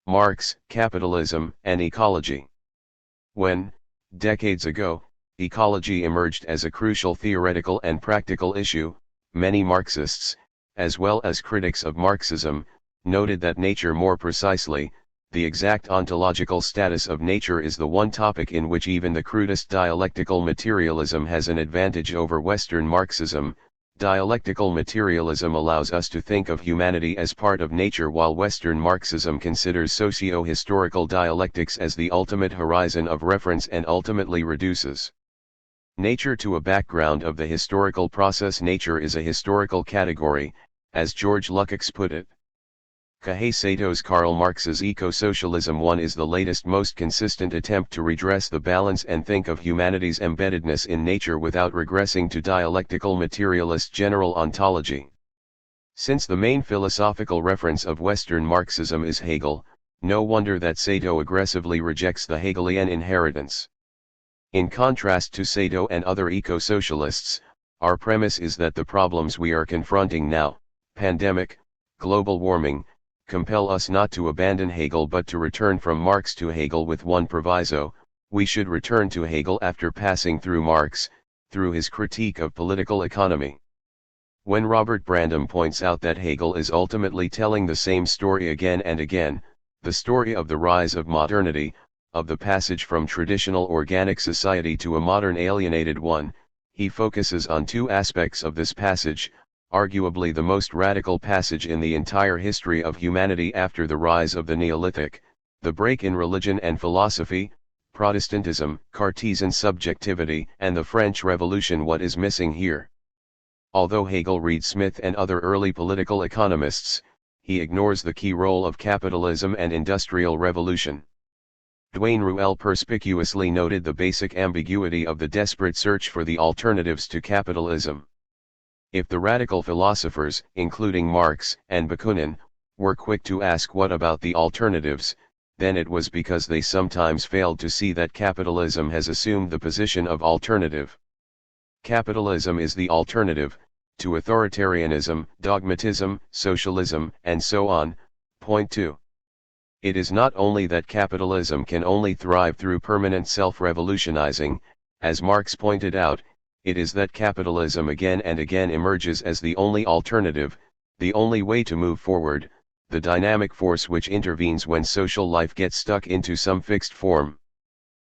Marx, Capitalism, and Ecology. When, decades ago, ecology emerged as a crucial theoretical and practical issue, many Marxists, as well as critics of Marxism, noted that nature, more precisely, the exact ontological status of nature, is the one topic in which even the crudest dialectical materialism has an advantage over Western Marxism. Dialectical materialism allows us to think of humanity as part of nature, while Western Marxism considers socio-historical dialectics as the ultimate horizon of reference and ultimately reduces nature to a background of the historical process. Nature is a historical category, as George Lukács put it. Kohei Sato's Karl Marx's Eco-Socialism 1 is the latest, most consistent attempt to redress the balance and think of humanity's embeddedness in nature without regressing to dialectical materialist general ontology. Since the main philosophical reference of Western Marxism is Hegel, no wonder that Sato aggressively rejects the Hegelian inheritance. In contrast to Sato and other eco-socialists, our premise is that the problems we are confronting now, pandemic, global warming, compel us not to abandon Hegel but to return from Marx to Hegel, with one proviso: we should return to Hegel after passing through Marx, through his critique of political economy. When Robert Brandom points out that Hegel is ultimately telling the same story again and again, the story of the rise of modernity, of the passage from traditional organic society to a modern alienated one, he focuses on two aspects of this passage, arguably the most radical passage in the entire history of humanity after the rise of the Neolithic, the break in religion and philosophy, Protestantism, Cartesian subjectivity, and the French Revolution. What is missing here? Although Hegel reads Smith and other early political economists, he ignores the key role of capitalism and industrial revolution. Duane Ruel perspicuously noted the basic ambiguity of the desperate search for the alternatives to capitalism. If the radical philosophers, including Marx and Bakunin, were quick to ask what about the alternatives, then it was because they sometimes failed to see that capitalism has assumed the position of alternative. Capitalism is the alternative to authoritarianism, dogmatism, socialism, and so on. Point 2. It is not only that capitalism can only thrive through permanent self-revolutionizing, as Marx pointed out, it is that capitalism again and again emerges as the only alternative, the only way to move forward, the dynamic force which intervenes when social life gets stuck into some fixed form.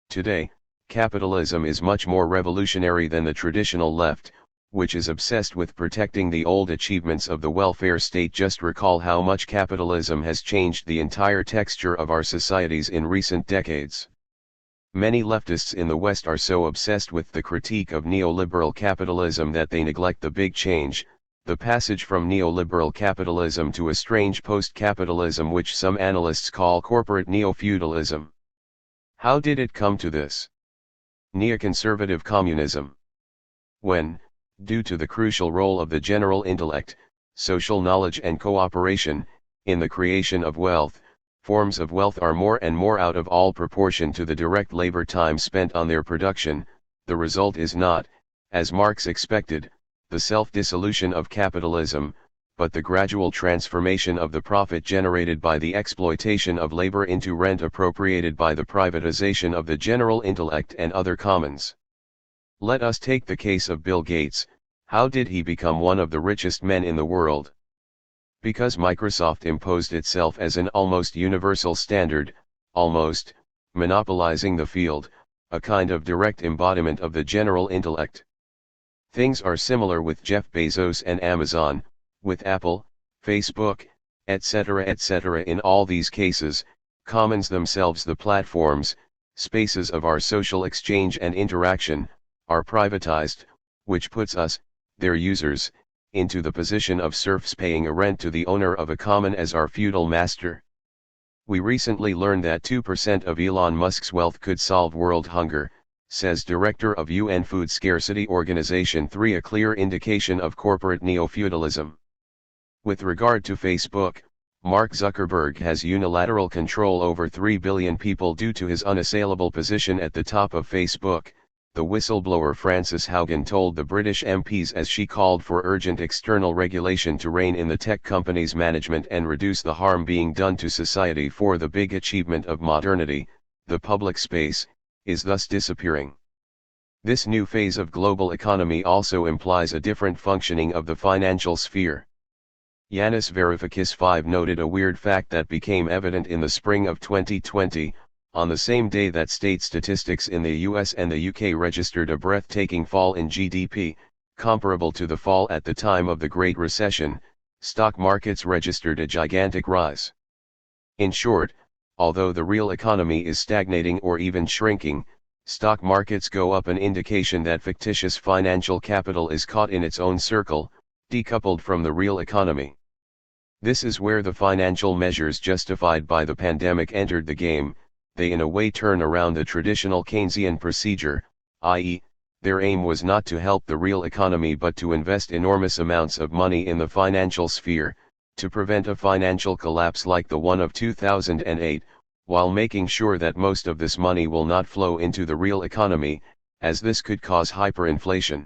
Today, capitalism is much more revolutionary than the traditional left, which is obsessed with protecting the old achievements of the welfare state. Just recall how much capitalism has changed the entire texture of our societies in recent decades. Many leftists in the West are so obsessed with the critique of neoliberal capitalism that they neglect the big change, the passage from neoliberal capitalism to a strange post-capitalism which some analysts call corporate neo-feudalism. How did it come to this? Neoconservative communism. When, due to the crucial role of the general intellect, social knowledge and cooperation, in the creation of wealth, forms of wealth are more and more out of all proportion to the direct labor time spent on their production, the result is not, as Marx expected, the self-dissolution of capitalism, but the gradual transformation of the profit generated by the exploitation of labor into rent appropriated by the privatization of the general intellect and other commons. Let us take the case of Bill Gates. How did he become one of the richest men in the world? Because Microsoft imposed itself as an almost universal standard, almost, monopolizing the field, a kind of direct embodiment of the general intellect. Things are similar with Jeff Bezos and Amazon, with Apple, Facebook, etc. etc. In all these cases, commons themselves, the platforms, spaces of our social exchange and interaction, are privatized, which puts us, their users, into the position of serfs paying a rent to the owner of a common as our feudal master. We recently learned that 2% of Elon Musk's wealth could solve world hunger, says director of UN Food Scarcity Organization 3, a clear indication of corporate neo-feudalism. With regard to Facebook, Mark Zuckerberg has unilateral control over 3 billion people due to his unassailable position at the top of Facebook, the whistleblower Frances Haugen told the British MPs as she called for urgent external regulation to rein in the tech company's management and reduce the harm being done to society. For the big achievement of modernity, the public space, is thus disappearing. This new phase of global economy also implies a different functioning of the financial sphere. Yanis Varoufakis 5 noted a weird fact that became evident in the spring of 2020, on the same day that state statistics in the US and the UK registered a breathtaking fall in GDP, comparable to the fall at the time of the Great Recession, stock markets registered a gigantic rise. In short, although the real economy is stagnating or even shrinking, stock markets go up, an indication that fictitious financial capital is caught in its own circle, decoupled from the real economy. This is where the financial measures justified by the pandemic entered the game. They in a way turn around the traditional Keynesian procedure, i.e., their aim was not to help the real economy but to invest enormous amounts of money in the financial sphere, to prevent a financial collapse like the one of 2008, while making sure that most of this money will not flow into the real economy, as this could cause hyperinflation.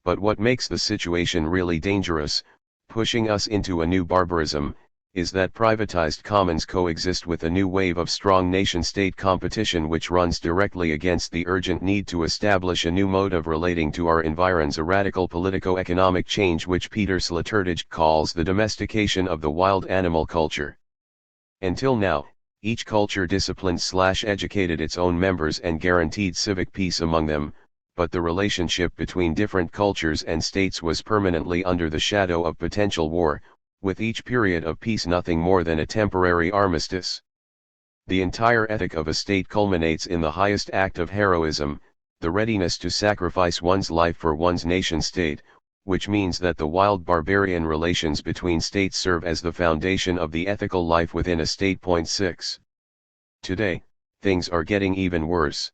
But what makes the situation really dangerous, pushing us into a new barbarism, is that privatized commons coexist with a new wave of strong nation-state competition which runs directly against the urgent need to establish a new mode of relating to our environs, a radical politico-economic change which Peter Slatteridge calls the domestication of the wild animal culture. Until now, each culture disciplined/educated its own members and guaranteed civic peace among them, but the relationship between different cultures and states was permanently under the shadow of potential war, with each period of peace nothing more than a temporary armistice. The entire ethic of a state culminates in the highest act of heroism, the readiness to sacrifice one's life for one's nation-state, which means that the wild barbarian relations between states serve as the foundation of the ethical life within a state. 6. Today, things are getting even worse.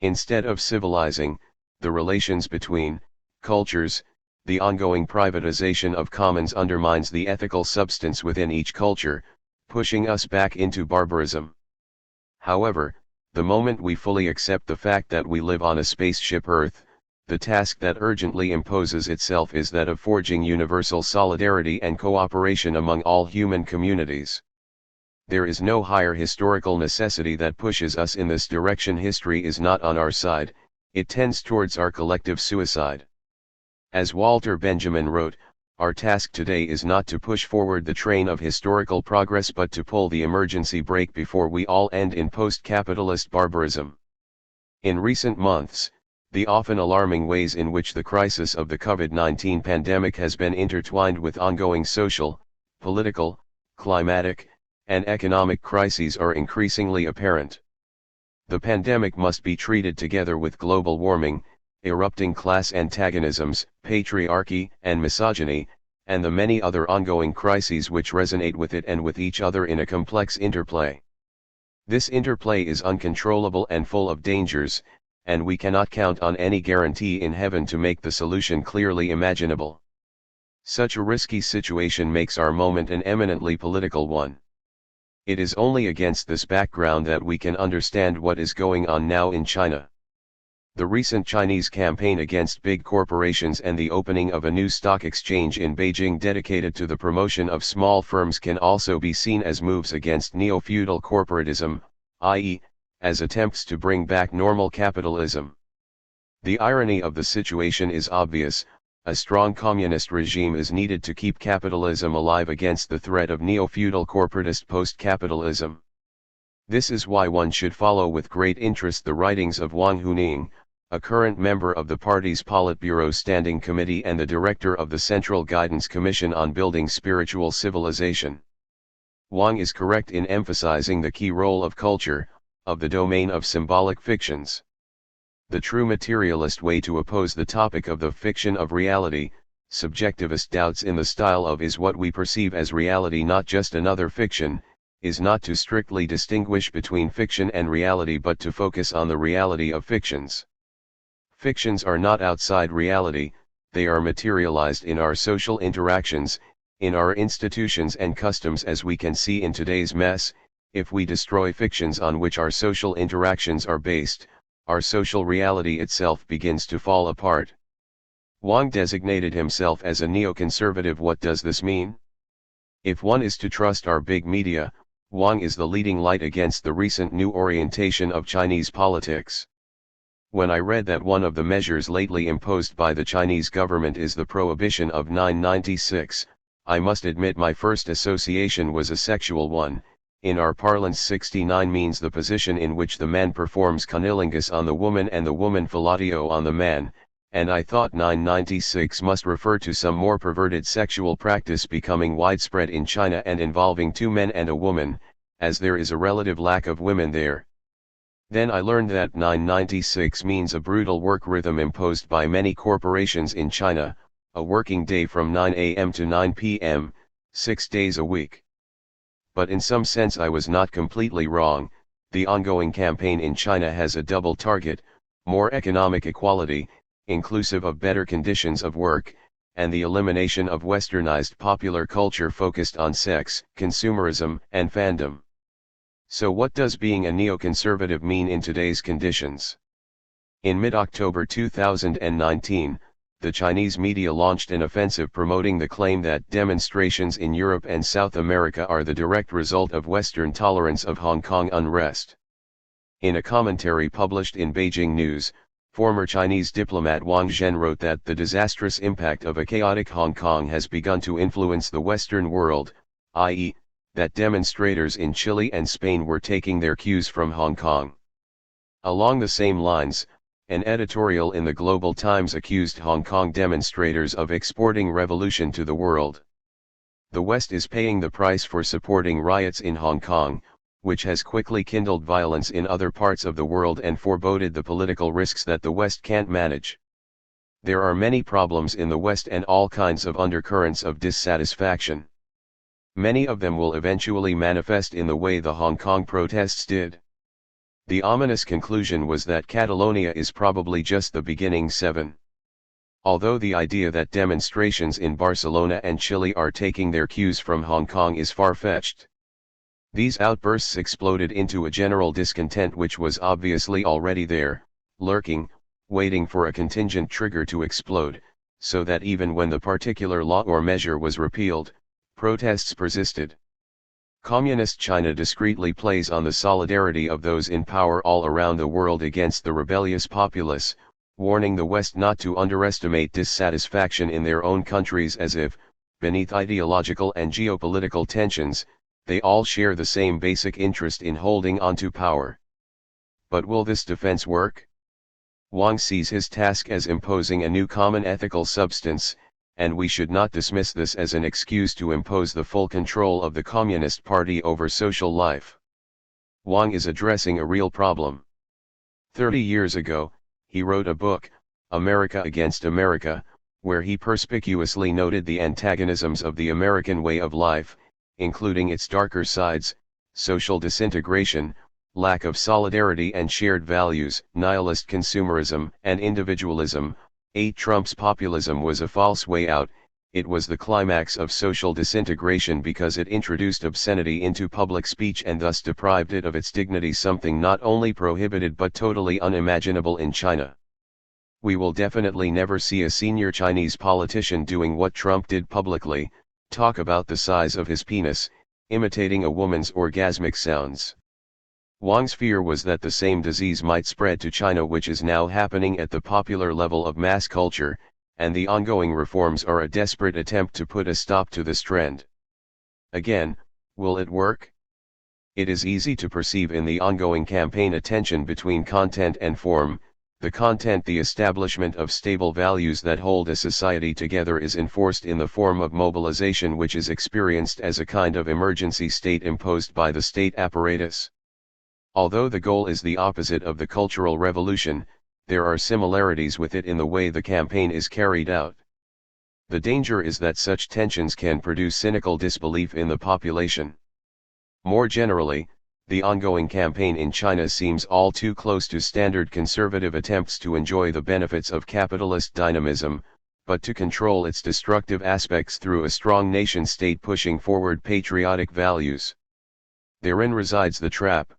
Instead of civilizing the relations between cultures, the ongoing privatization of commons undermines the ethical substance within each culture, pushing us back into barbarism. However, the moment we fully accept the fact that we live on a spaceship Earth, the task that urgently imposes itself is that of forging universal solidarity and cooperation among all human communities. There is no higher historical necessity that pushes us in this direction. History is not on our side, it tends towards our collective suicide. As Walter Benjamin wrote, our task today is not to push forward the train of historical progress but to pull the emergency brake before we all end in post-capitalist barbarism. In recent months, the often alarming ways in which the crisis of the COVID-19 pandemic has been intertwined with ongoing social, political, climatic, and economic crises are increasingly apparent. The pandemic must be treated together with global warming, erupting class antagonisms, patriarchy and misogyny, and the many other ongoing crises which resonate with it and with each other in a complex interplay. This interplay is uncontrollable and full of dangers, and we cannot count on any guarantee in heaven to make the solution clearly imaginable. Such a risky situation makes our moment an eminently political one. It is only against this background that we can understand what is going on now in China. The recent Chinese campaign against big corporations and the opening of a new stock exchange in Beijing dedicated to the promotion of small firms can also be seen as moves against neo-feudal corporatism, i.e., as attempts to bring back normal capitalism. The irony of the situation is obvious: a strong communist regime is needed to keep capitalism alive against the threat of neo-feudal corporatist post-capitalism. This is why one should follow with great interest the writings of Wang Huning, a current member of the party's Politburo Standing Committee and the director of the Central Guidance Commission on Building Spiritual Civilization. Wang is correct in emphasizing the key role of culture, of the domain of symbolic fictions. The true materialist way to oppose the topic of the fiction of reality, subjectivist doubts in the style of is what we perceive as reality, not just another fiction, is not to strictly distinguish between fiction and reality but to focus on the reality of fictions. Fictions are not outside reality, they are materialized in our social interactions, in our institutions and customs, as we can see in today's mess. If we destroy fictions on which our social interactions are based, our social reality itself begins to fall apart. Wang designated himself as a neoconservative. What does this mean? If one is to trust our big media, Wang is the leading light against the recent new orientation of Chinese politics. When I read that one of the measures lately imposed by the Chinese government is the prohibition of 996, I must admit my first association was a sexual one. In our parlance, 69 means the position in which the man performs cunnilingus on the woman and the woman fellatio on the man, and I thought 996 must refer to some more perverted sexual practice becoming widespread in China and involving two men and a woman, as there is a relative lack of women there. Then I learned that 996 means a brutal work rhythm imposed by many corporations in China, a working day from 9 a.m. to 9 p.m., 6 days a week. But in some sense I was not completely wrong. The ongoing campaign in China has a double target: more economic equality, inclusive of better conditions of work, and the elimination of westernized popular culture focused on sex, consumerism, and fandom. So what does being a neoconservative mean in today's conditions? In mid-October 2019, the Chinese media launched an offensive promoting the claim that demonstrations in Europe and South America are the direct result of Western tolerance of Hong Kong unrest. In a commentary published in Beijing News, former Chinese diplomat Wang Zhen wrote that the disastrous impact of a chaotic Hong Kong has begun to influence the Western world, i.e., that demonstrators in Chile and Spain were taking their cues from Hong Kong. Along the same lines, an editorial in the Global Times accused Hong Kong demonstrators of exporting revolution to the world. The West is paying the price for supporting riots in Hong Kong, which has quickly kindled violence in other parts of the world and foreboded the political risks that the West can't manage. There are many problems in the West and all kinds of undercurrents of dissatisfaction. Many of them will eventually manifest in the way the Hong Kong protests did. The ominous conclusion was that Catalonia is probably just the beginning. 7. Although the idea that demonstrations in Barcelona and Chile are taking their cues from Hong Kong is far-fetched. These outbursts exploded into a general discontent which was obviously already there, lurking, waiting for a contingent trigger to explode, so that even when the particular law or measure was repealed, protests persisted. Communist China discreetly plays on the solidarity of those in power all around the world against the rebellious populace, warning the West not to underestimate dissatisfaction in their own countries as if, beneath ideological and geopolitical tensions, they all share the same basic interest in holding on to power. But will this defense work? Wang sees his task as imposing a new common ethical substance, and we should not dismiss this as an excuse to impose the full control of the Communist Party over social life. Wang is addressing a real problem. 30 years ago, he wrote a book, America Against America, where he perspicuously noted the antagonisms of the American way of life, including its darker sides, social disintegration, lack of solidarity and shared values, nihilist consumerism and individualism. Trump's populism was a false way out. It was the climax of social disintegration because it introduced obscenity into public speech and thus deprived it of its dignity, something not only prohibited but totally unimaginable in China. We will definitely never see a senior Chinese politician doing what Trump did publicly, talk about the size of his penis, imitating a woman's orgasmic sounds. Wang's fear was that the same disease might spread to China, which is now happening at the popular level of mass culture, and the ongoing reforms are a desperate attempt to put a stop to this trend. Again, will it work? It is easy to perceive in the ongoing campaign a tension between content and form. The content, the establishment of stable values that hold a society together, is enforced in the form of mobilization, which is experienced as a kind of emergency state imposed by the state apparatus. Although the goal is the opposite of the Cultural Revolution, there are similarities with it in the way the campaign is carried out. The danger is that such tensions can produce cynical disbelief in the population. More generally, the ongoing campaign in China seems all too close to standard conservative attempts to enjoy the benefits of capitalist dynamism, but to control its destructive aspects through a strong nation-state pushing forward patriotic values. Therein resides the trap.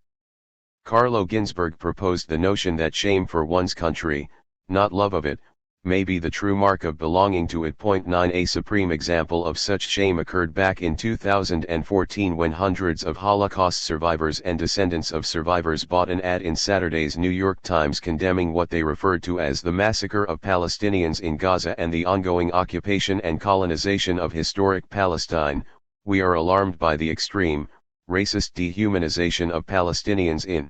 Carlo Ginzburg proposed the notion that shame for one's country, not love of it, may be the true mark of belonging to it. 9. A supreme example of such shame occurred back in 2014 when hundreds of Holocaust survivors and descendants of survivors bought an ad in Saturday's New York Times condemning what they referred to as the massacre of Palestinians in Gaza and the ongoing occupation and colonization of historic Palestine. We are alarmed by the extreme, racist dehumanization of Palestinians in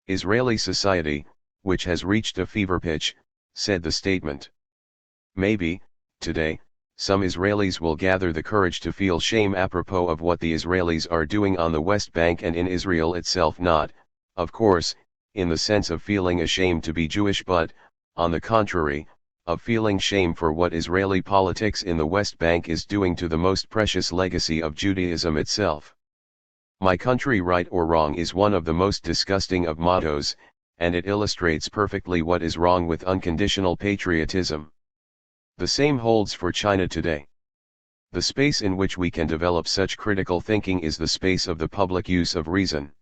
Israeli society, which has reached a fever pitch, said the statement. Maybe, today, some Israelis will gather the courage to feel shame apropos of what the Israelis are doing on the West Bank and in Israel itself, not, of course, in the sense of feeling ashamed to be Jewish, but, on the contrary, of feeling shame for what Israeli politics in the West Bank is doing to the most precious legacy of Judaism itself. My country, right or wrong, is one of the most disgusting of mottos, and it illustrates perfectly what is wrong with unconditional patriotism. The same holds for China today. The space in which we can develop such critical thinking is the space of the public use of reason.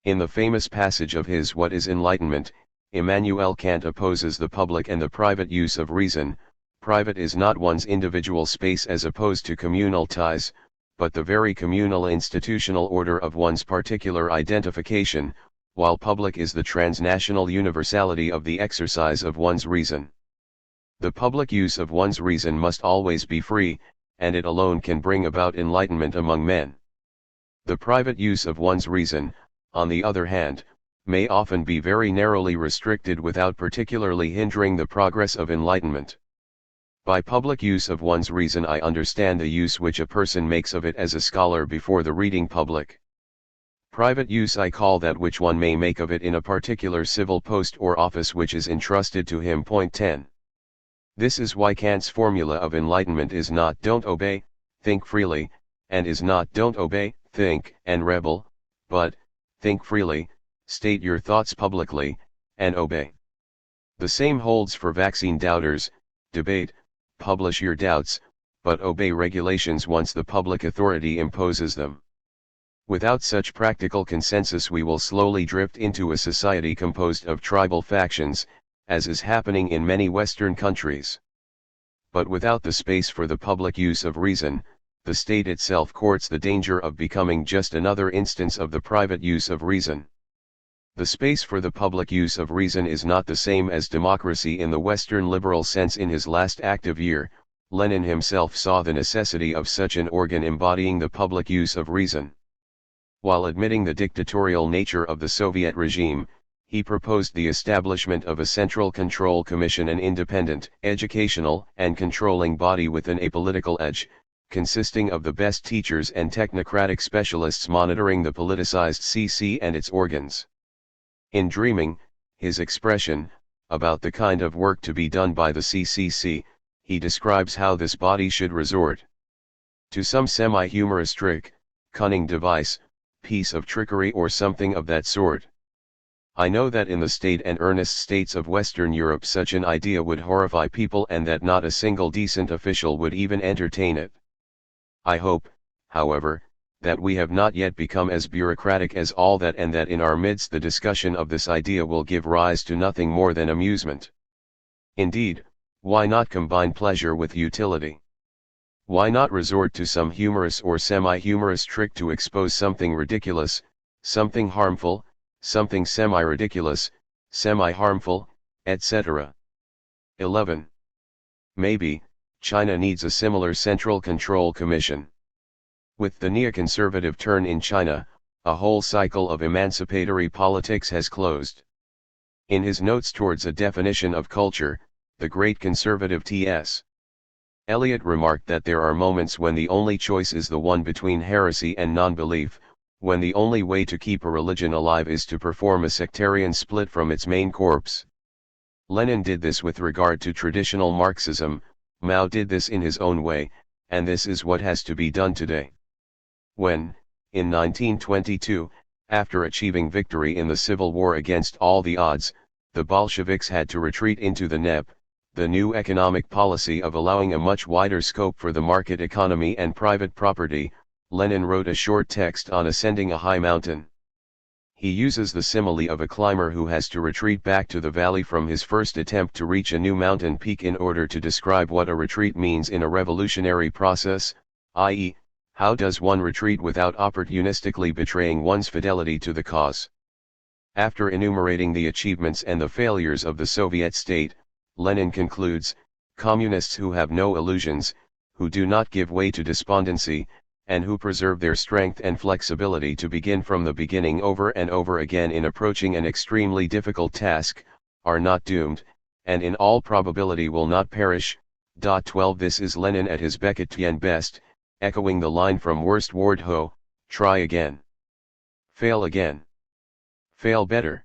In the famous passage of his What is Enlightenment, Immanuel Kant opposes the public and the private use of reason. Private is not one's individual space as opposed to communal ties, but the very communal institutional order of one's particular identification, while public is the transnational universality of the exercise of one's reason. The public use of one's reason must always be free, and it alone can bring about enlightenment among men. The private use of one's reason, on the other hand, may often be very narrowly restricted without particularly hindering the progress of enlightenment. By public use of one's reason I understand the use which a person makes of it as a scholar before the reading public. Private use I call that which one may make of it in a particular civil post or office which is entrusted to him. Point 10. This is why Kant's formula of enlightenment is not don't obey, think freely, and is not don't obey, think, and rebel, but, think freely, state your thoughts publicly, and obey. The same holds for vaccine doubters: debate, publish your doubts, but obey regulations once the public authority imposes them. Without such practical consensus we will slowly drift into a society composed of tribal factions, as is happening in many Western countries. But without the space for the public use of reason, the state itself courts the danger of becoming just another instance of the private use of reason. The space for the public use of reason is not the same as democracy in the Western liberal sense. In his last active year, Lenin himself saw the necessity of such an organ embodying the public use of reason. While admitting the dictatorial nature of the Soviet regime, he proposed the establishment of a Central Control Commission, an independent, educational, and controlling body with an apolitical edge, consisting of the best teachers and technocratic specialists monitoring the politicized CC and its organs. In Dreaming, his expression, about the kind of work to be done by the CCC, he describes how this body should resort to some semi-humorous trick, cunning device, piece of trickery or something of that sort. I know that in the state and earnest states of Western Europe such an idea would horrify people and that not a single decent official would even entertain it. I hope, however, that we have not yet become as bureaucratic as all that, and that in our midst the discussion of this idea will give rise to nothing more than amusement. Indeed, why not combine pleasure with utility? Why not resort to some humorous or semi-humorous trick to expose something ridiculous, something harmful, something semi-ridiculous, semi-harmful, etc. 11. Maybe, China needs a similar Central Control Commission. With the neoconservative turn in China, a whole cycle of emancipatory politics has closed. In his notes towards a definition of culture, the great conservative T.S. Eliot remarked that there are moments when the only choice is the one between heresy and non-belief, when the only way to keep a religion alive is to perform a sectarian split from its main corpse. Lenin did this with regard to traditional Marxism, Mao did this in his own way, and this is what has to be done today. When, in 1922, after achieving victory in the civil war against all the odds, the Bolsheviks had to retreat into the NEP, the new economic policy of allowing a much wider scope for the market economy and private property, Lenin wrote a short text on ascending a high mountain. He uses the simile of a climber who has to retreat back to the valley from his first attempt to reach a new mountain peak in order to describe what a retreat means in a revolutionary process, i.e., how does one retreat without opportunistically betraying one's fidelity to the cause. After enumerating the achievements and the failures of the Soviet state, Lenin concludes, communists who have no illusions, who do not give way to despondency, and who preserve their strength and flexibility to begin from the beginning over and over again in approaching an extremely difficult task, are not doomed, and in all probability will not perish. 12 This is Lenin at his Beckettian best, echoing the line from Worst Ward Ho, try again. Fail again. Fail better.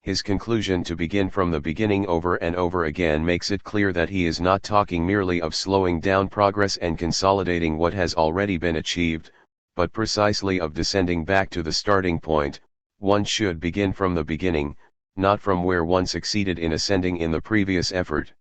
His conclusion to begin from the beginning over and over again makes it clear that he is not talking merely of slowing down progress and consolidating what has already been achieved, but precisely of descending back to the starting point. One should begin from the beginning, not from where one succeeded in ascending in the previous effort.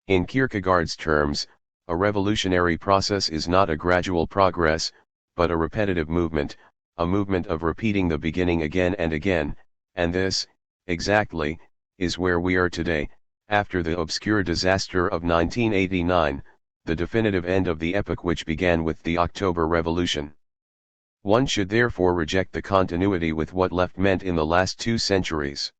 In Kierkegaard's terms, a revolutionary process is not a gradual progress, but a repetitive movement, a movement of repeating the beginning again and again, and this, exactly, is where we are today, after the obscure disaster of 1989, the definitive end of the epoch which began with the October Revolution. One should therefore reject the continuity with what left meant in the last 2 centuries.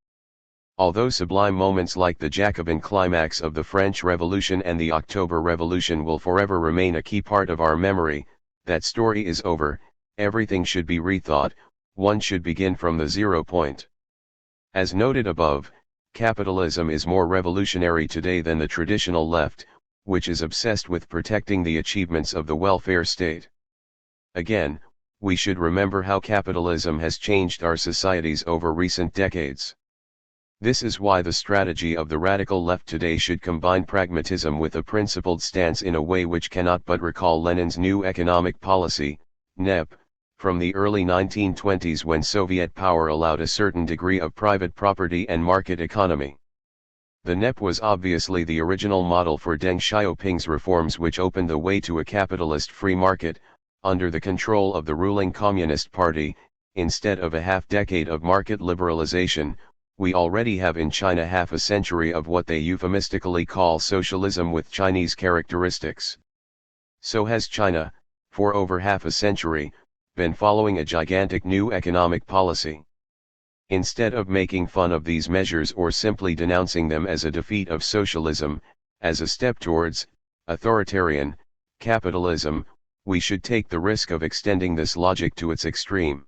Although sublime moments like the Jacobin climax of the French Revolution and the October Revolution will forever remain a key part of our memory, that story is over, everything should be rethought, one should begin from the 0 point. As noted above, capitalism is more revolutionary today than the traditional left, which is obsessed with protecting the achievements of the welfare state. Again, we should remember how capitalism has changed our societies over recent decades. This is why the strategy of the radical left today should combine pragmatism with a principled stance in a way which cannot but recall Lenin's new economic policy, NEP, from the early 1920s when Soviet power allowed a certain degree of private property and market economy. The NEP was obviously the original model for Deng Xiaoping's reforms which opened the way to a capitalist free market, under the control of the ruling Communist Party. Instead of a half-decade of market liberalization, we already have in China half a century of what they euphemistically call socialism with Chinese characteristics. So has China, for over half a century, been following a gigantic new economic policy. Instead of making fun of these measures or simply denouncing them as a defeat of socialism, as a step towards authoritarian capitalism, we should take the risk of extending this logic to its extreme.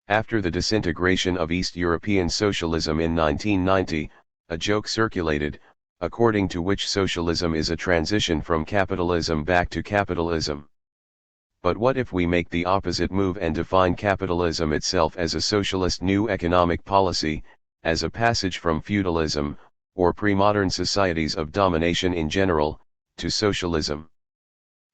After the disintegration of East European socialism in 1990, a joke circulated, according to which socialism is a transition from capitalism back to capitalism. But what if we make the opposite move and define capitalism itself as a socialist new economic policy, as a passage from feudalism, or pre-modern societies of domination in general, to socialism?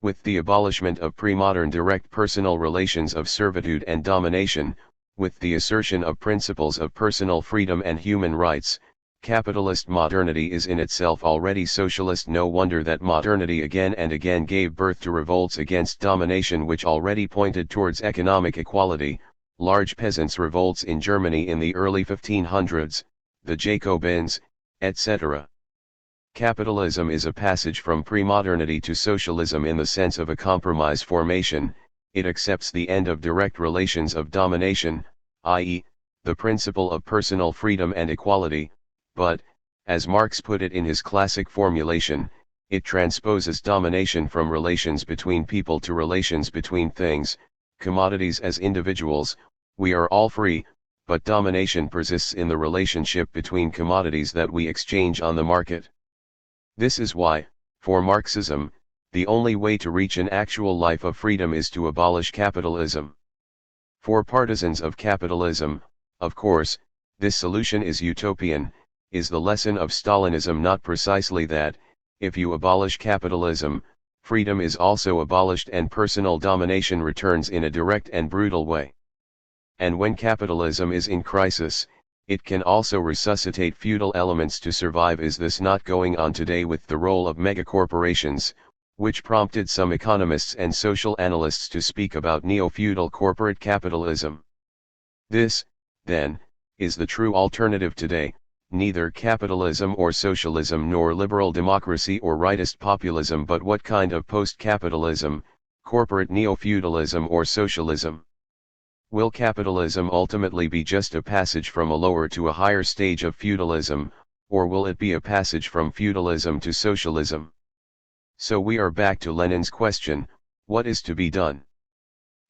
With the abolishment of pre-modern direct personal relations of servitude and domination, with the assertion of principles of personal freedom and human rights, capitalist modernity is in itself already socialist. No wonder that modernity again and again gave birth to revolts against domination which already pointed towards economic equality, large peasants' revolts in Germany in the early 1500s, the Jacobins, etc. Capitalism is a passage from pre-modernity to socialism in the sense of a compromise formation. It accepts the end of direct relations of domination, i.e., the principle of personal freedom and equality, but, as Marx put it in his classic formulation, it transposes domination from relations between people to relations between things, commodities as individuals. We are all free, but domination persists in the relationship between commodities that we exchange on the market. This is why, for Marxism, the only way to reach an actual life of freedom is to abolish capitalism. For partisans of capitalism, of course, this solution is utopian. Is the lesson of Stalinism not precisely that, if you abolish capitalism, freedom is also abolished and personal domination returns in a direct and brutal way? And when capitalism is in crisis, it can also resuscitate feudal elements to survive. Is this not going on today with the role of megacorporations, which prompted some economists and social analysts to speak about neo-feudal corporate capitalism? This, then, is the true alternative today, neither capitalism or socialism nor liberal democracy or rightist populism, but what kind of post-capitalism, corporate neo-feudalism or socialism? Will capitalism ultimately be just a passage from a lower to a higher stage of feudalism, or will it be a passage from feudalism to socialism? So we are back to Lenin's question, what is to be done?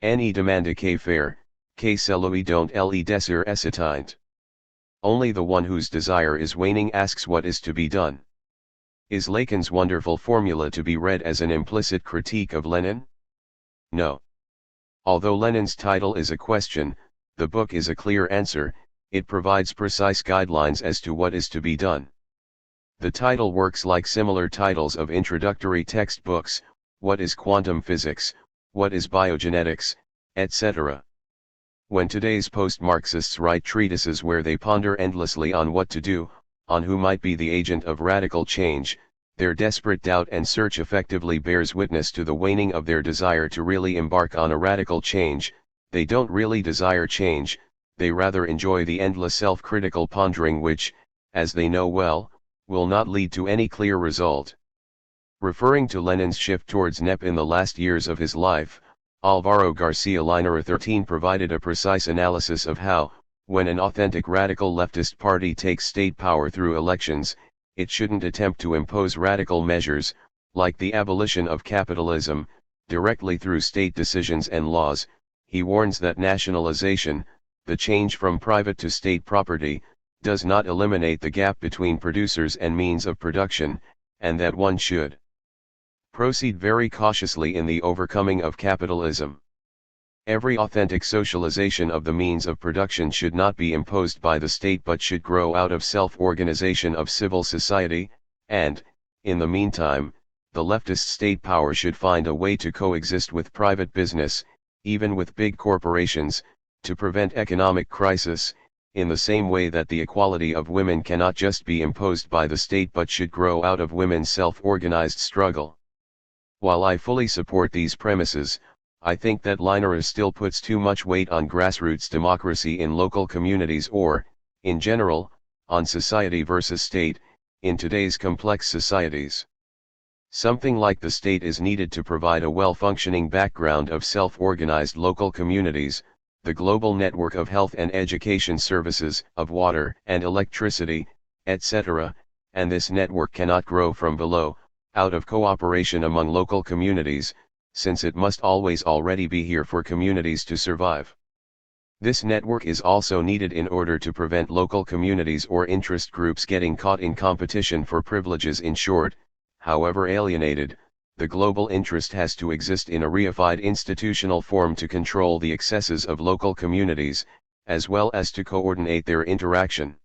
Ne demande que faire, que celui dont le désir est éteint. Only the one whose desire is waning asks what is to be done. Is Lacan's wonderful formula to be read as an implicit critique of Lenin? No. Although Lenin's title is a question, the book is a clear answer. It provides precise guidelines as to what is to be done. The title works like similar titles of introductory textbooks: what is quantum physics, what is biogenetics, etc. When today's post-Marxists write treatises where they ponder endlessly on what to do, on who might be the agent of radical change, their desperate doubt and search effectively bears witness to the waning of their desire to really embark on a radical change. They don't really desire change, they rather enjoy the endless self-critical pondering which, as they know well, will not lead to any clear result. Referring to Lenin's shift towards NEP in the last years of his life, Alvaro Garcia Linera 13 provided a precise analysis of how, when an authentic radical leftist party takes state power through elections, it shouldn't attempt to impose radical measures, like the abolition of capitalism, directly through state decisions and laws. He warns that nationalization, the change from private to state property, does not eliminate the gap between producers and means of production, and that one should proceed very cautiously in the overcoming of capitalism. Every authentic socialization of the means of production should not be imposed by the state but should grow out of self-organization of civil society, and, in the meantime, the leftist state power should find a way to coexist with private business, even with big corporations, to prevent economic crisis, in the same way that the equality of women cannot just be imposed by the state but should grow out of women's self-organized struggle. While I fully support these premises, I think that Linera still puts too much weight on grassroots democracy in local communities or, in general, on society versus state, in today's complex societies. Something like the state is needed to provide a well-functioning background of self-organized local communities, the global network of health and education services, of water and electricity, etc., and this network cannot grow from below, out of cooperation among local communities, since it must always already be here for communities to survive. This network is also needed in order to prevent local communities or interest groups getting caught in competition for privileges. In short, however alienated, the global interest has to exist in a reified institutional form to control the excesses of local communities, as well as to coordinate their interaction.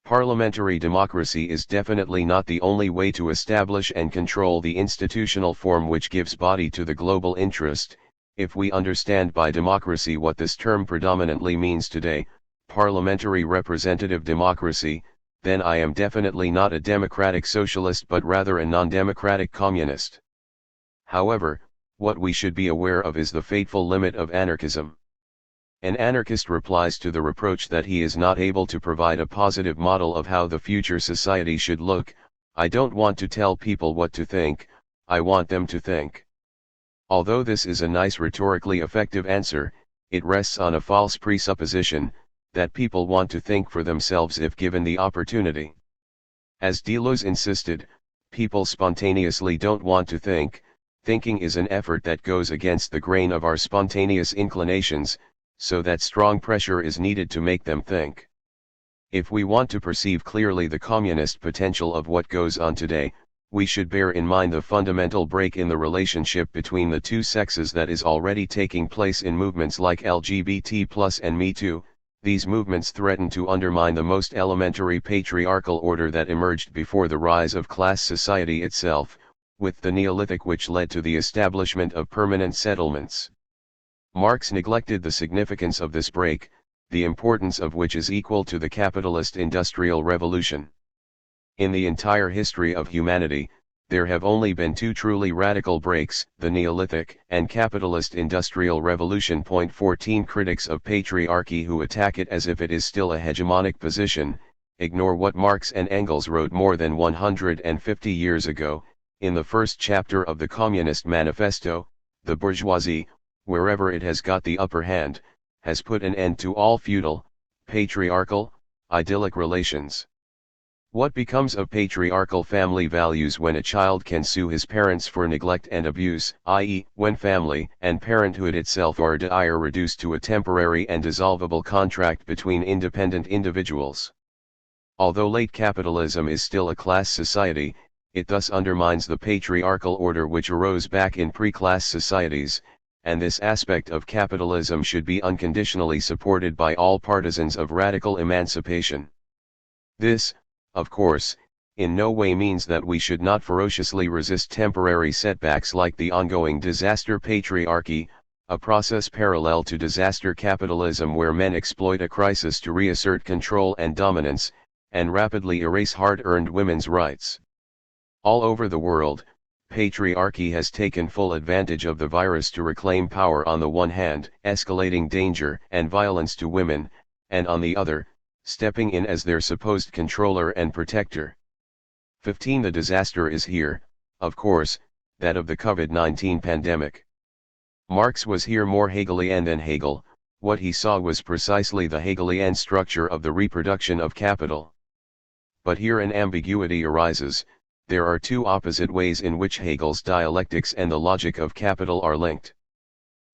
Parliamentary democracy is definitely not the only way to establish and control the institutional form which gives body to the global interest. If we understand by democracy what this term predominantly means today, parliamentary representative democracy, then I am definitely not a democratic socialist but rather a non-democratic communist. However, what we should be aware of is the fateful limit of anarchism. An anarchist replies to the reproach that he is not able to provide a positive model of how the future society should look: I don't want to tell people what to think, I want them to think. Although this is a nice rhetorically effective answer, it rests on a false presupposition, that people want to think for themselves if given the opportunity. As Deleuze insisted, people spontaneously don't want to think. Thinking is an effort that goes against the grain of our spontaneous inclinations, so that strong pressure is needed to make them think. If we want to perceive clearly the communist potential of what goes on today, we should bear in mind the fundamental break in the relationship between the two sexes that is already taking place in movements like LGBT+ and Me Too. These movements threaten to undermine the most elementary patriarchal order that emerged before the rise of class society itself, with the Neolithic, which led to the establishment of permanent settlements. Marx neglected the significance of this break, the importance of which is equal to the capitalist industrial revolution. In the entire history of humanity, there have only been two truly radical breaks, the Neolithic and capitalist industrial revolution. 14 Critics of patriarchy who attack it as if it is still a hegemonic position, ignore what Marx and Engels wrote more than 150 years ago, in the first chapter of the Communist Manifesto: the bourgeoisie, wherever it has got the upper hand, has put an end to all feudal, patriarchal, idyllic relations. What becomes of patriarchal family values when a child can sue his parents for neglect and abuse, i.e., when family and parenthood itself are reduced to a temporary and dissolvable contract between independent individuals? Although late capitalism is still a class society, it thus undermines the patriarchal order which arose back in pre-class societies, and this aspect of capitalism should be unconditionally supported by all partisans of radical emancipation. This, of course, in no way means that we should not ferociously resist temporary setbacks like the ongoing disaster patriarchy, a process parallel to disaster capitalism where men exploit a crisis to reassert control and dominance, and rapidly erase hard-earned women's rights. All over the world, patriarchy has taken full advantage of the virus to reclaim power, on the one hand, escalating danger and violence to women, and on the other, stepping in as their supposed controller and protector. 15. The disaster is here, of course, that of the COVID-19 pandemic. Marx was here more Hegelian than Hegel. What he saw was precisely the Hegelian structure of the reproduction of capital. But here an ambiguity arises. There are two opposite ways in which Hegel's dialectics and the logic of capital are linked.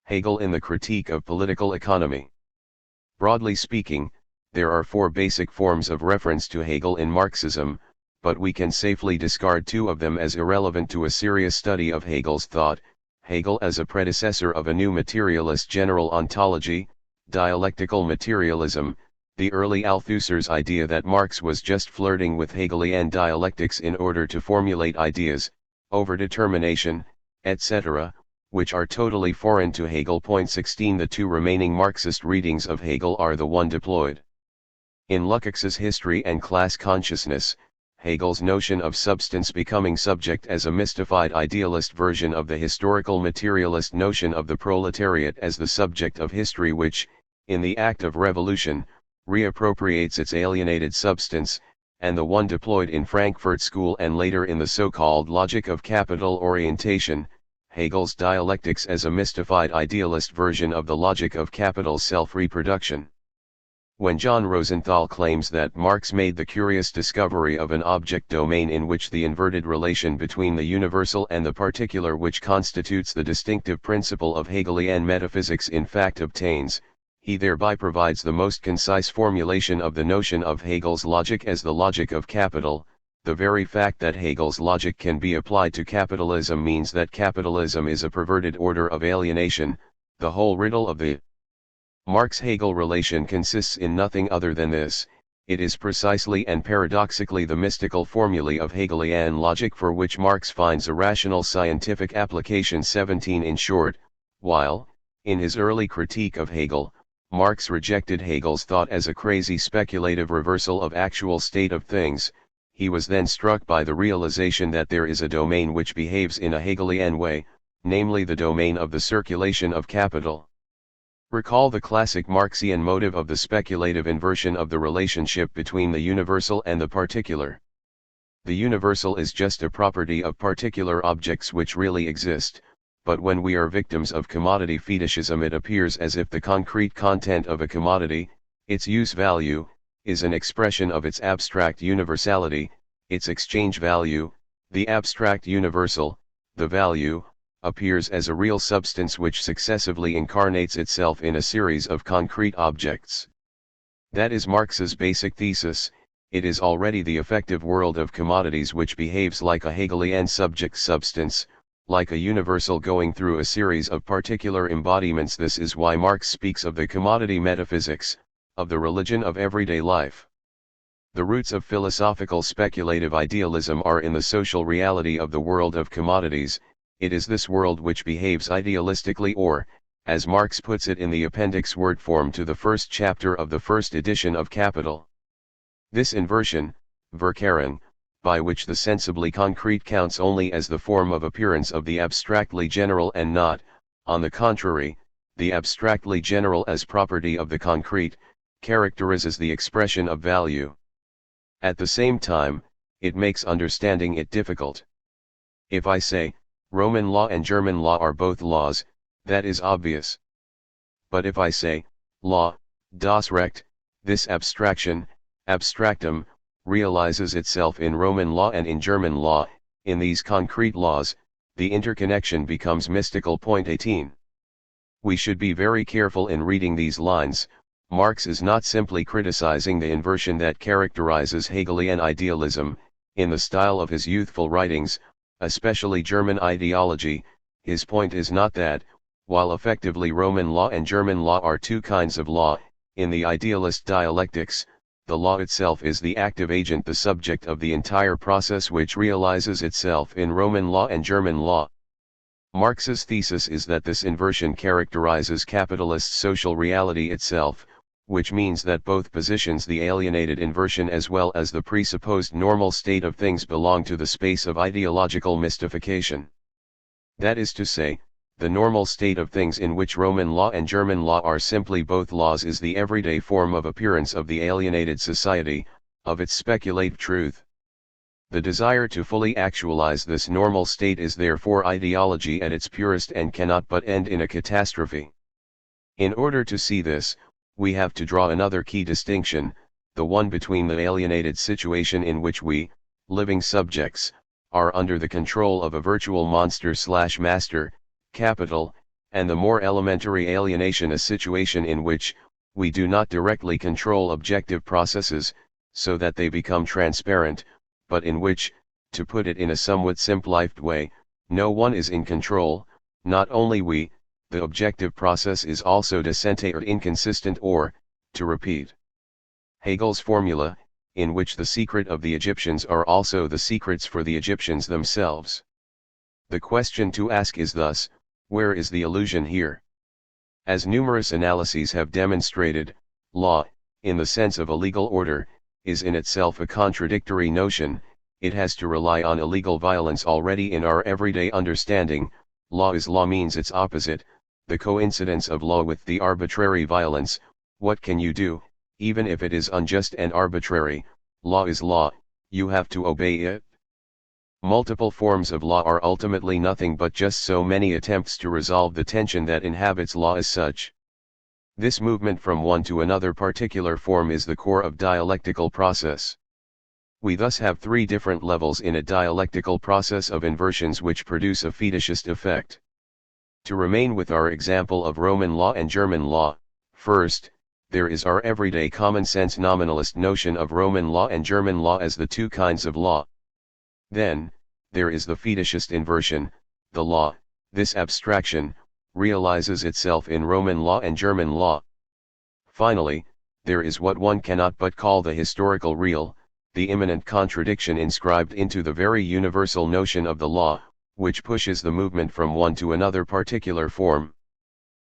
Hegel in the Critique of Political Economy. Broadly speaking, there are four basic forms of reference to Hegel in Marxism, but we can safely discard two of them as irrelevant to a serious study of Hegel's thought. Hegel as a predecessor of a new materialist general ontology, dialectical materialism, the early Althusser's idea that Marx was just flirting with Hegelian dialectics in order to formulate ideas, overdetermination, etc., which are totally foreign to Hegel. 16. The two remaining Marxist readings of Hegel are the one deployed in Lukács's History and Class Consciousness, Hegel's notion of substance becoming subject as a mystified idealist version of the historical materialist notion of the proletariat as the subject of history, which, in the act of revolution, reappropriates its alienated substance, and the one deployed in Frankfurt School and later in the so-called logic of capital orientation, Hegel's dialectics as a mystified idealist version of the logic of capital's self-reproduction. When John Rosenthal claims that Marx made the curious discovery of an object domain in which the inverted relation between the universal and the particular which constitutes the distinctive principle of Hegelian metaphysics in fact obtains, he thereby provides the most concise formulation of the notion of Hegel's logic as the logic of capital. The very fact that Hegel's logic can be applied to capitalism means that capitalism is a perverted order of alienation. The whole riddle of the Marx-Hegel relation consists in nothing other than this: it is precisely and paradoxically the mystical formulae of Hegelian logic for which Marx finds a rational scientific application. 17. In short, while, in his early critique of Hegel, Marx rejected Hegel's thought as a crazy speculative reversal of actual state of things, he was then struck by the realization that there is a domain which behaves in a Hegelian way, namely the domain of the circulation of capital. Recall the classic Marxian motive of the speculative inversion of the relationship between the universal and the particular. The universal is just a property of particular objects which really exist, but when we are victims of commodity fetishism it appears as if the concrete content of a commodity, its use value, is an expression of its abstract universality, its exchange value, the abstract universal, the value, appears as a real substance which successively incarnates itself in a series of concrete objects. That is Marx's basic thesis. It is already the effective world of commodities which behaves like a Hegelian subject substance, like a universal going through a series of particular embodiments. This is why Marx speaks of the commodity metaphysics, of the religion of everyday life. The roots of philosophical speculative idealism are in the social reality of the world of commodities. It is this world which behaves idealistically, or, as Marx puts it in the appendix word form to the first chapter of the first edition of Capital. This inversion, Verkehren, by which the sensibly concrete counts only as the form of appearance of the abstractly general and not, on the contrary, the abstractly general as property of the concrete, characterizes the expression of value. At the same time, it makes understanding it difficult. If I say, Roman law and German law are both laws, that is obvious. But if I say, law, das Recht, this abstraction, abstractum, realizes itself in Roman law and in German law, in these concrete laws, the interconnection becomes mystical. 18. We should be very careful in reading these lines. Marx is not simply criticizing the inversion that characterizes Hegelian idealism, in the style of his youthful writings, especially German ideology. His point is not that, while effectively Roman law and German law are two kinds of law, in the idealist dialectics, the law itself is the active agent, the subject of the entire process which realizes itself in Roman law and German law. Marx's thesis is that this inversion characterizes capitalist social reality itself, which means that both positions, the alienated inversion as well as the presupposed normal state of things, belong to the space of ideological mystification. That is to say, the normal state of things in which Roman law and German law are simply both laws is the everyday form of appearance of the alienated society, of its speculative truth. The desire to fully actualize this normal state is therefore ideology at its purest and cannot but end in a catastrophe. In order to see this, we have to draw another key distinction, the one between the alienated situation in which we, living subjects, are under the control of a virtual monster/master, capital, and the more elementary alienation, a situation in which we do not directly control objective processes, so that they become transparent, but in which, to put it in a somewhat simplified way, no one is in control, not only we, the objective process is also decente or inconsistent, or, to repeat Hegel's formula, in which the secret of the Egyptians are also the secrets for the Egyptians themselves. The question to ask is thus, where is the illusion here? As numerous analyses have demonstrated, law, in the sense of a legal order, is in itself a contradictory notion. It has to rely on illegal violence already in our everyday understanding. Law is law means its opposite, the coincidence of law with the arbitrary violence. What can you do, even if it is unjust and arbitrary? Law is law, you have to obey it. Multiple forms of law are ultimately nothing but just so many attempts to resolve the tension that inhabits law as such. This movement from one to another particular form is the core of dialectical process. We thus have three different levels in a dialectical process of inversions which produce a fetishist effect. To remain with our example of Roman law and German law, first, there is our everyday common sense nominalist notion of Roman law and German law as the two kinds of law. Then, there is the fetishist inversion. The law, this abstraction, realizes itself in Roman law and German law. Finally, there is what one cannot but call the historical real, the immanent contradiction inscribed into the very universal notion of the law, which pushes the movement from one to another particular form.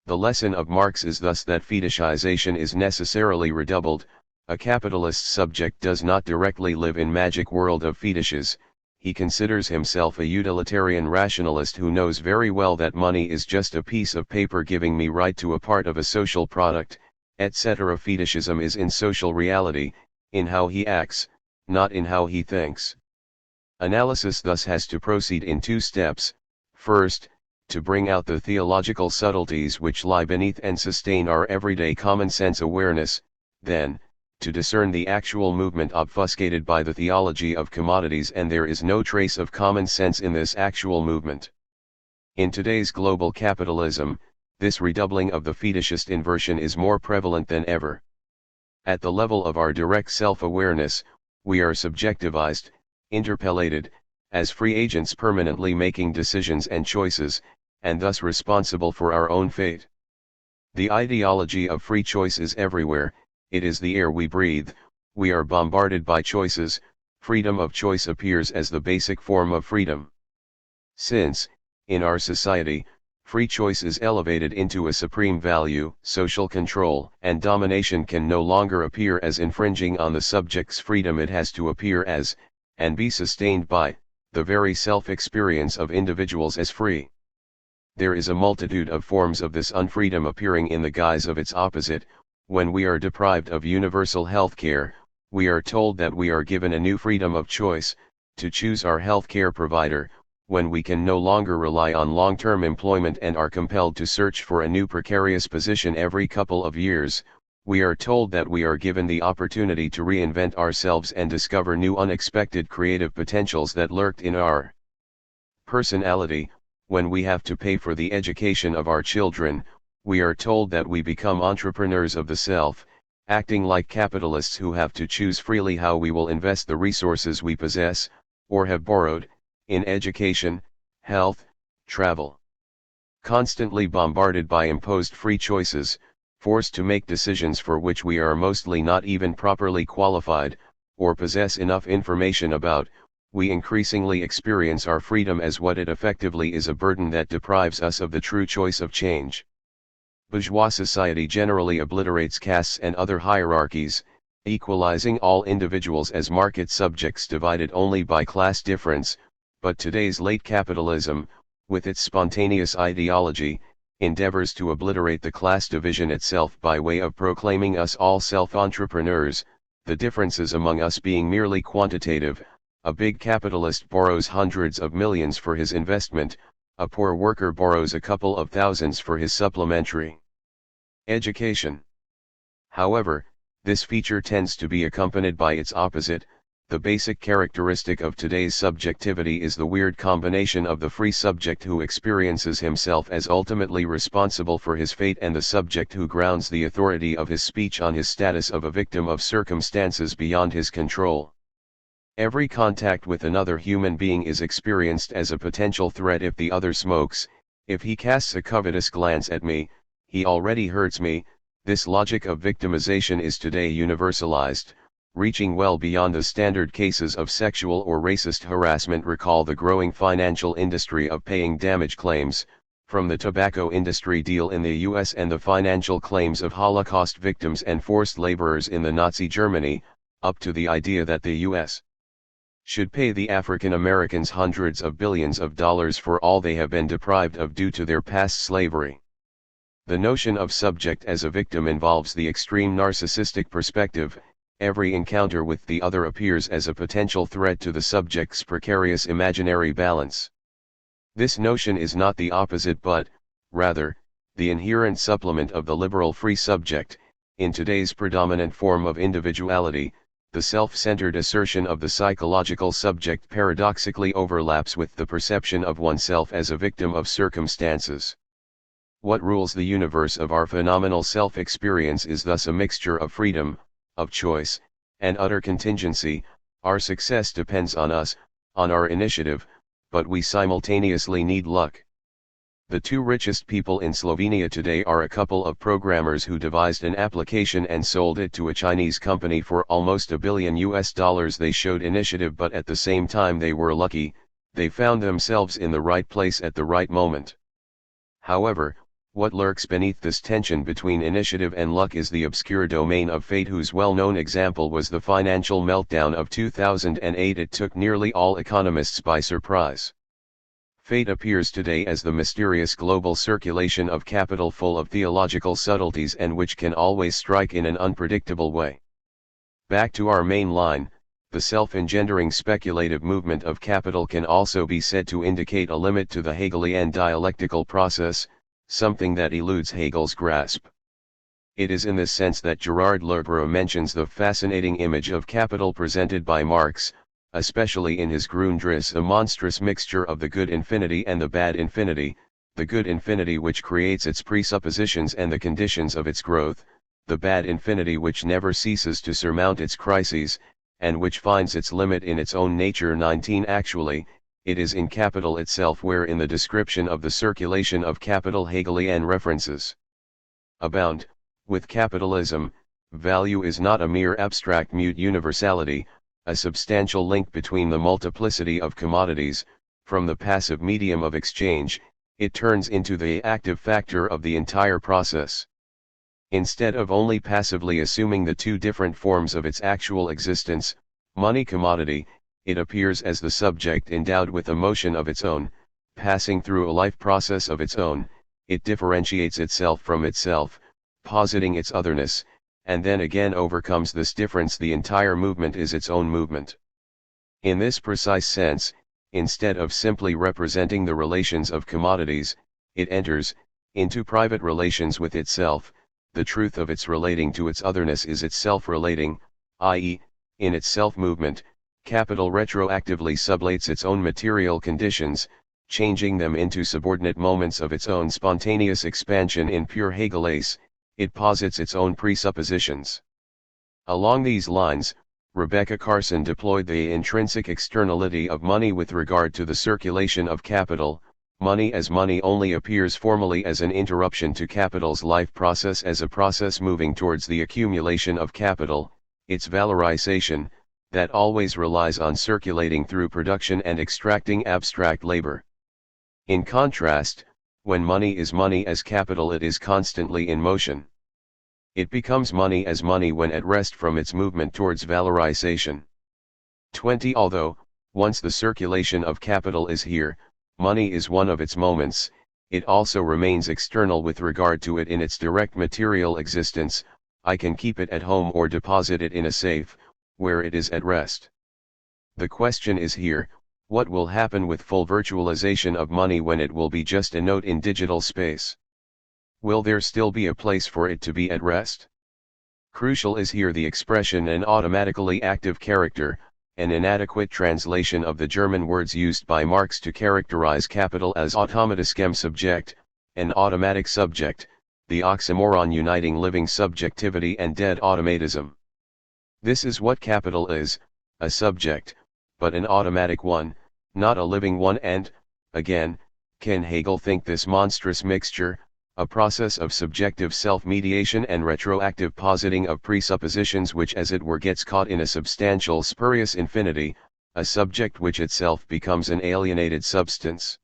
The lesson of Marx is thus that fetishization is necessarily redoubled. A capitalist subject does not directly live in magic world of fetishes. He considers himself a utilitarian rationalist who knows very well that money is just a piece of paper giving me right to a part of a social product, etc. Fetishism is in social reality, in how he acts, not in how he thinks. Analysis thus has to proceed in two steps. First, to bring out the theological subtleties which lie beneath and sustain our everyday common sense awareness, then, to discern the actual movement obfuscated by the theology of commodities, and there is no trace of common sense in this actual movement. In today's global capitalism, this redoubling of the fetishist inversion is more prevalent than ever. At the level of our direct self-awareness, we are subjectivized, interpellated, as free agents permanently making decisions and choices, and thus responsible for our own fate. The ideology of free choice is everywhere. It is the air we breathe. We are bombarded by choices. Freedom of choice appears as the basic form of freedom. Since, in our society, free choice is elevated into a supreme value, social control and domination can no longer appear as infringing on the subject's freedom. It has to appear as, and be sustained by, the very self-experience of individuals as free. There is a multitude of forms of this unfreedom appearing in the guise of its opposite. When we are deprived of universal health care, we are told that we are given a new freedom of choice, to choose our health care provider. When we can no longer rely on long-term employment and are compelled to search for a new precarious position every couple of years, we are told that we are given the opportunity to reinvent ourselves and discover new unexpected creative potentials that lurked in our personality. When we have to pay for the education of our children, we are told that we become entrepreneurs of the self, acting like capitalists who have to choose freely how we will invest the resources we possess, or have borrowed, in education, health, travel. Constantly bombarded by imposed free choices, forced to make decisions for which we are mostly not even properly qualified, or possess enough information about, we increasingly experience our freedom as what it effectively is, a burden that deprives us of the true choice of change. Bourgeois society generally obliterates castes and other hierarchies, equalizing all individuals as market subjects divided only by class difference, but today's late capitalism, with its spontaneous ideology, endeavors to obliterate the class division itself by way of proclaiming us all self-entrepreneurs, the differences among us being merely quantitative. A big capitalist borrows hundreds of millions for his investment, a poor worker borrows a couple of thousands for his supplementary education. However, this feature tends to be accompanied by its opposite. The basic characteristic of today's subjectivity is the weird combination of the free subject who experiences himself as ultimately responsible for his fate and the subject who grounds the authority of his speech on his status of a victim of circumstances beyond his control. Every contact with another human being is experienced as a potential threat. If the other smokes, if he casts a covetous glance at me, he already hurts me. This logic of victimization is today universalized, reaching well beyond the standard cases of sexual or racist harassment. Recall the growing financial industry of paying damage claims, from the tobacco industry deal in the US and the financial claims of Holocaust victims and forced laborers in the Nazi Germany, up to the idea that the US should pay the African Americans hundreds of billions of dollars for all they have been deprived of due to their past slavery. The notion of subject as a victim involves the extreme narcissistic perspective. Every encounter with the other appears as a potential threat to the subject's precarious imaginary balance. This notion is not the opposite but, rather, the inherent supplement of the liberal free subject. In today's predominant form of individuality, the self-centered assertion of the psychological subject paradoxically overlaps with the perception of oneself as a victim of circumstances. What rules the universe of our phenomenal self-experience is thus a mixture of freedom, of choice, and utter contingency. Our success depends on us, on our initiative, but we simultaneously need luck. The two richest people in Slovenia today are a couple of programmers who devised an application and sold it to a Chinese company for almost $1 billion. They showed initiative, but at the same time they were lucky. They found themselves in the right place at the right moment. However, what lurks beneath this tension between initiative and luck is the obscure domain of fate, whose well-known example was the financial meltdown of 2008. It took nearly all economists by surprise. Fate appears today as the mysterious global circulation of capital, full of theological subtleties and which can always strike in an unpredictable way. Back to our main line, the self-engendering speculative movement of capital can also be said to indicate a limit to the Hegelian dialectical process, something that eludes Hegel's grasp. It is in this sense that Gerard Lerbre mentions the fascinating image of capital presented by Marx, especially in his Grundriss, a monstrous mixture of the good infinity and the bad infinity, the good infinity which creates its presuppositions and the conditions of its growth, the bad infinity which never ceases to surmount its crises, and which finds its limit in its own nature. 19 Actually, it is in capital itself where in the description of the circulation of capital Hegelian references abound. With capitalism, value is not a mere abstract mute universality, a substantial link between the multiplicity of commodities. From the passive medium of exchange, it turns into the active factor of the entire process. Instead of only passively assuming the two different forms of its actual existence, money commodity, it appears as the subject endowed with a motion of its own, passing through a life process of its own. It differentiates itself from itself, positing its otherness, and then again overcomes this difference. The entire movement is its own movement. In this precise sense, instead of simply representing the relations of commodities, it enters into private relations with itself. The truth of its relating to its otherness is itself relating, i.e., in its self-movement, capital retroactively sublates its own material conditions, changing them into subordinate moments of its own spontaneous expansion. In pure Hegelese, it posits its own presuppositions. Along these lines, Rebecca Carson deployed the intrinsic externality of money with regard to the circulation of capital. Money as money only appears formally as an interruption to capital's life process, as a process moving towards the accumulation of capital, its valorization, that always relies on circulating through production and extracting abstract labor. In contrast, when money is money as capital, it is constantly in motion. It becomes money as money when at rest from its movement towards valorization. 20 Although, once the circulation of capital is here, Money is one of its moments, it also remains external with regard to it in its direct material existence. I can keep it at home or deposit it in a safe, where it is at rest. The question is here, what will happen with full virtualization of money when it will be just a note in digital space? Will there still be a place for it to be at rest? Crucial is here the expression an automatically active character, an inadequate translation of the German words used by Marx to characterize capital as automatischem subject, an automatic subject, the oxymoron uniting living subjectivity and dead automatism. This is what capital is, a subject, but an automatic one, not a living one, and, again, can Hegel think this monstrous mixture, a process of subjective self-mediation and retroactive positing of presuppositions which as it were gets caught in a substantial spurious infinity, a subject which itself becomes an alienated substance?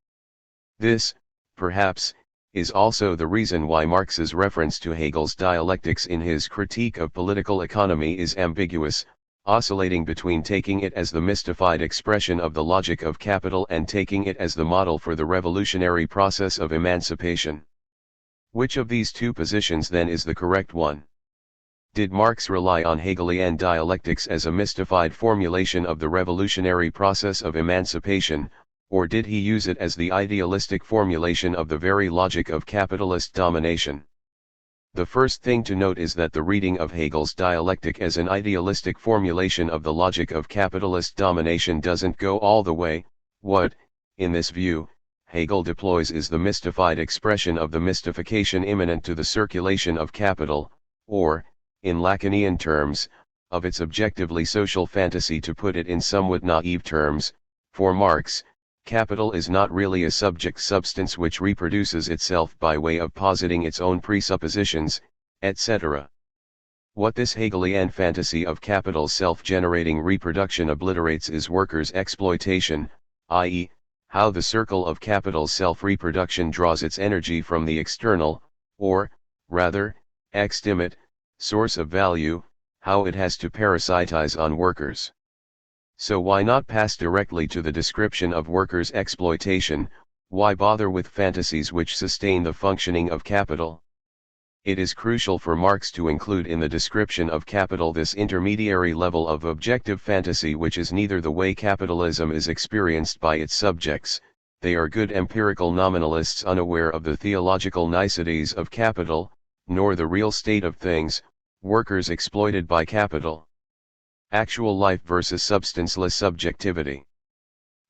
This, perhaps, is also the reason why Marx's reference to Hegel's dialectics in his Critique of Political Economy is ambiguous, oscillating between taking it as the mystified expression of the logic of capital and taking it as the model for the revolutionary process of emancipation. Which of these two positions then is the correct one? Did Marx rely on Hegelian dialectics as a mystified formulation of the revolutionary process of emancipation, or did he use it as the idealistic formulation of the very logic of capitalist domination? The first thing to note is that the reading of Hegel's dialectic as an idealistic formulation of the logic of capitalist domination doesn't go all the way. What, in this view, Hegel deploys is the mystified expression of the mystification immanent to the circulation of capital, or, in Lacanian terms, of its objectively social fantasy. To put it in somewhat naive terms, for Marx, capital is not really a subject substance which reproduces itself by way of positing its own presuppositions, etc. What this Hegelian fantasy of capital's self-generating reproduction obliterates is workers' exploitation, i.e., how the circle of capital's self-reproduction draws its energy from the external, or, rather, extimate, source of value, how it has to parasitize on workers. So why not pass directly to the description of workers' exploitation? Why bother with fantasies which sustain the functioning of capital? It is crucial for Marx to include in the description of capital this intermediary level of objective fantasy which is neither the way capitalism is experienced by its subjects, they are good empirical nominalists unaware of the theological niceties of capital, nor the real state of things, workers exploited by capital. Actual life versus substanceless subjectivity.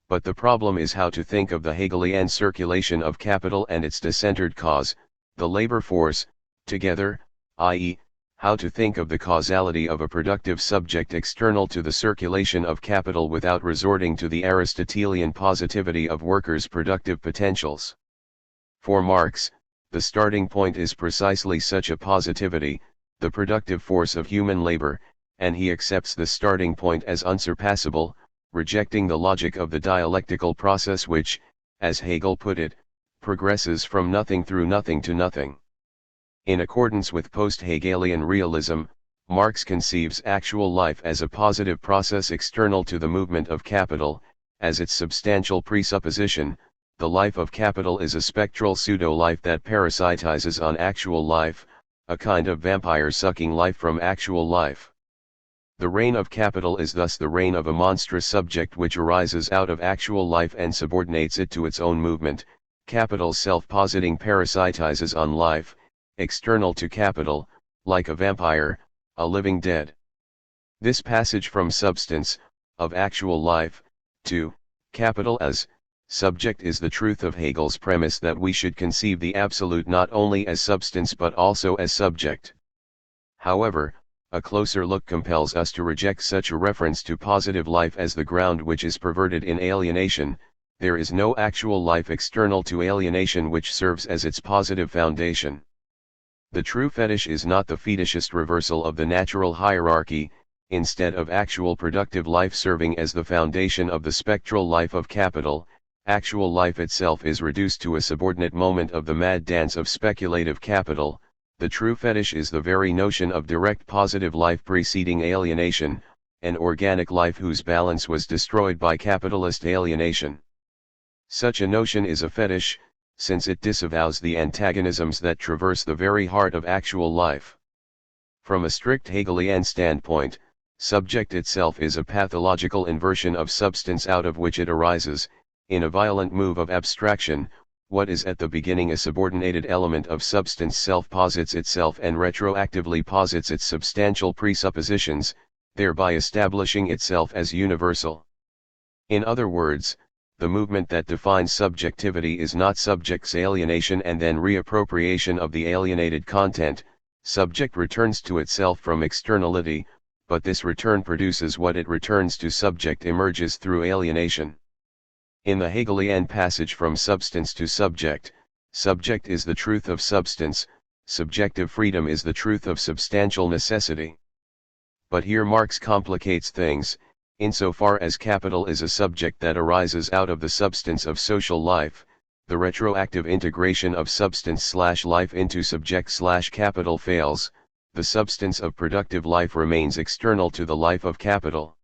But the problem is how to think of the Hegelian circulation of capital and its decentered cause, the labor force, together, i.e., how to think of the causality of a productive subject external to the circulation of capital without resorting to the Aristotelian positivity of workers' productive potentials. For Marx, the starting point is precisely such a positivity, the productive force of human labor, and he accepts the starting point as unsurpassable, rejecting the logic of the dialectical process which, as Hegel put it, progresses from nothing through nothing to nothing. In accordance with post-Hegelian realism, Marx conceives actual life as a positive process external to the movement of capital, as its substantial presupposition. The life of capital is a spectral pseudo-life that parasitizes on actual life, a kind of vampire sucking life from actual life. The reign of capital is thus the reign of a monstrous subject which arises out of actual life and subordinates it to its own movement. Capital's self-positing parasitizes on life, external to capital, like a vampire, a living dead. This passage from substance, of actual life, to capital as subject is the truth of Hegel's premise that we should conceive the absolute not only as substance but also as subject. However, a closer look compels us to reject such a reference to positive life as the ground which is perverted in alienation. There is no actual life external to alienation which serves as its positive foundation. The true fetish is not the fetishist reversal of the natural hierarchy, instead of actual productive life serving as the foundation of the spectral life of capital, actual life itself is reduced to a subordinate moment of the mad dance of speculative capital. The true fetish is the very notion of direct positive life preceding alienation, an organic life whose balance was destroyed by capitalist alienation. Such a notion is a fetish, since it disavows the antagonisms that traverse the very heart of actual life. From a strict Hegelian standpoint, subject itself is a pathological inversion of substance out of which it arises. In a violent move of abstraction, what is at the beginning a subordinated element of substance self-posits itself and retroactively posits its substantial presuppositions, thereby establishing itself as universal. In other words, the movement that defines subjectivity is not subject's alienation and then reappropriation of the alienated content. Subject returns to itself from externality, but this return produces what it returns to. Subject emerges through alienation. In the Hegelian passage from substance to subject, subject is the truth of substance, subjective freedom is the truth of substantial necessity. But here Marx complicates things. Insofar as capital is a subject that arises out of the substance of social life, the retroactive integration of substance/life into subject/capital fails. The substance of productive life remains external to the life of capital.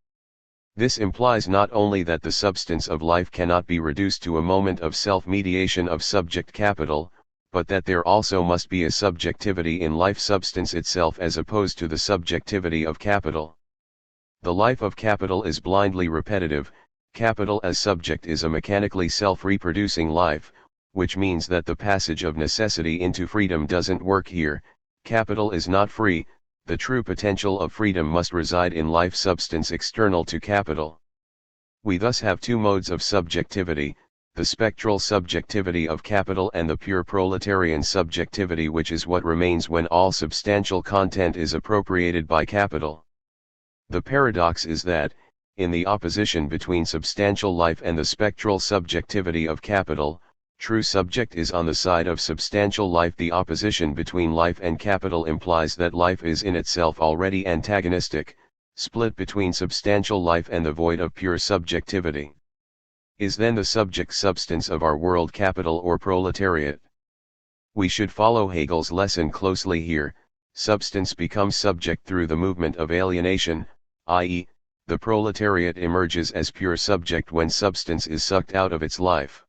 This implies not only that the substance of life cannot be reduced to a moment of self-mediation of subject capital, but that there also must be a subjectivity in life substance itself as opposed to the subjectivity of capital. The life of capital is blindly repetitive. Capital as subject is a mechanically self-reproducing life, which means that the passage of necessity into freedom doesn't work here. Capital is not free. The true potential of freedom must reside in life substance external to capital. We thus have two modes of subjectivity, the spectral subjectivity of capital and the pure proletarian subjectivity, which is what remains when all substantial content is appropriated by capital. The paradox is that, in the opposition between substantial life and the spectral subjectivity of capital, true subject is on the side of substantial life. The opposition between life and capital implies that life is in itself already antagonistic, split between substantial life and the void of pure subjectivity. Is then the subject substance of our world capital or proletariat? We should follow Hegel's lesson closely here. Substance becomes subject through the movement of alienation, i.e., the proletariat emerges as pure subject when substance is sucked out of its life.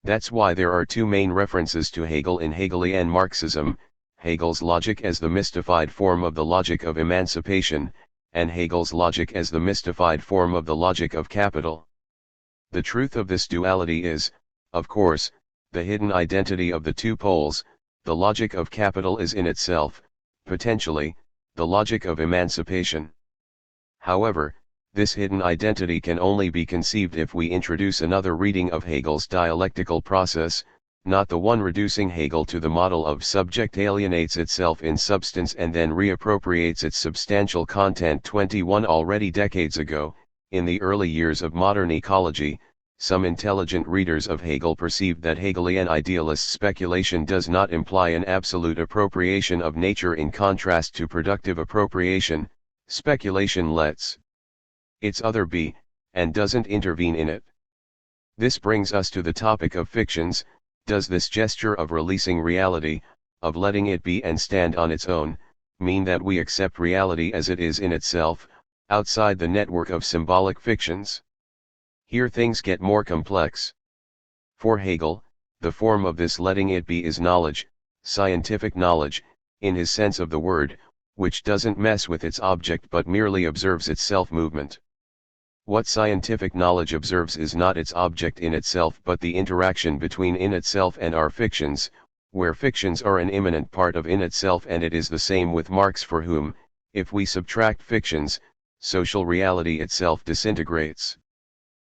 That's why there are two main references to Hegel in Hegelian Marxism: Hegel's logic as the mystified form of the logic of emancipation, and Hegel's logic as the mystified form of the logic of capital. The truth of this duality is, of course, the hidden identity of the two poles. The logic of capital is in itself, potentially, the logic of emancipation. However, this hidden identity can only be conceived if we introduce another reading of Hegel's dialectical process, not the one reducing Hegel to the model of subject alienates itself in substance and then reappropriates its substantial content. 21 Already decades ago, in the early years of modern ecology, some intelligent readers of Hegel perceived that Hegelian idealist speculation does not imply an absolute appropriation of nature in contrast to productive appropriation. Speculation lets its other be, and doesn't intervene in it. This brings us to the topic of fictions. Does this gesture of releasing reality, of letting it be and stand on its own, mean that we accept reality as it is in itself, outside the network of symbolic fictions? Here things get more complex. For Hegel, the form of this letting it be is knowledge, scientific knowledge, in his sense of the word, which doesn't mess with its object but merely observes its self-movement. What scientific knowledge observes is not its object in itself but the interaction between in itself and our fictions, where fictions are an immanent part of in itself. And it is the same with Marx, for whom, if we subtract fictions, social reality itself disintegrates.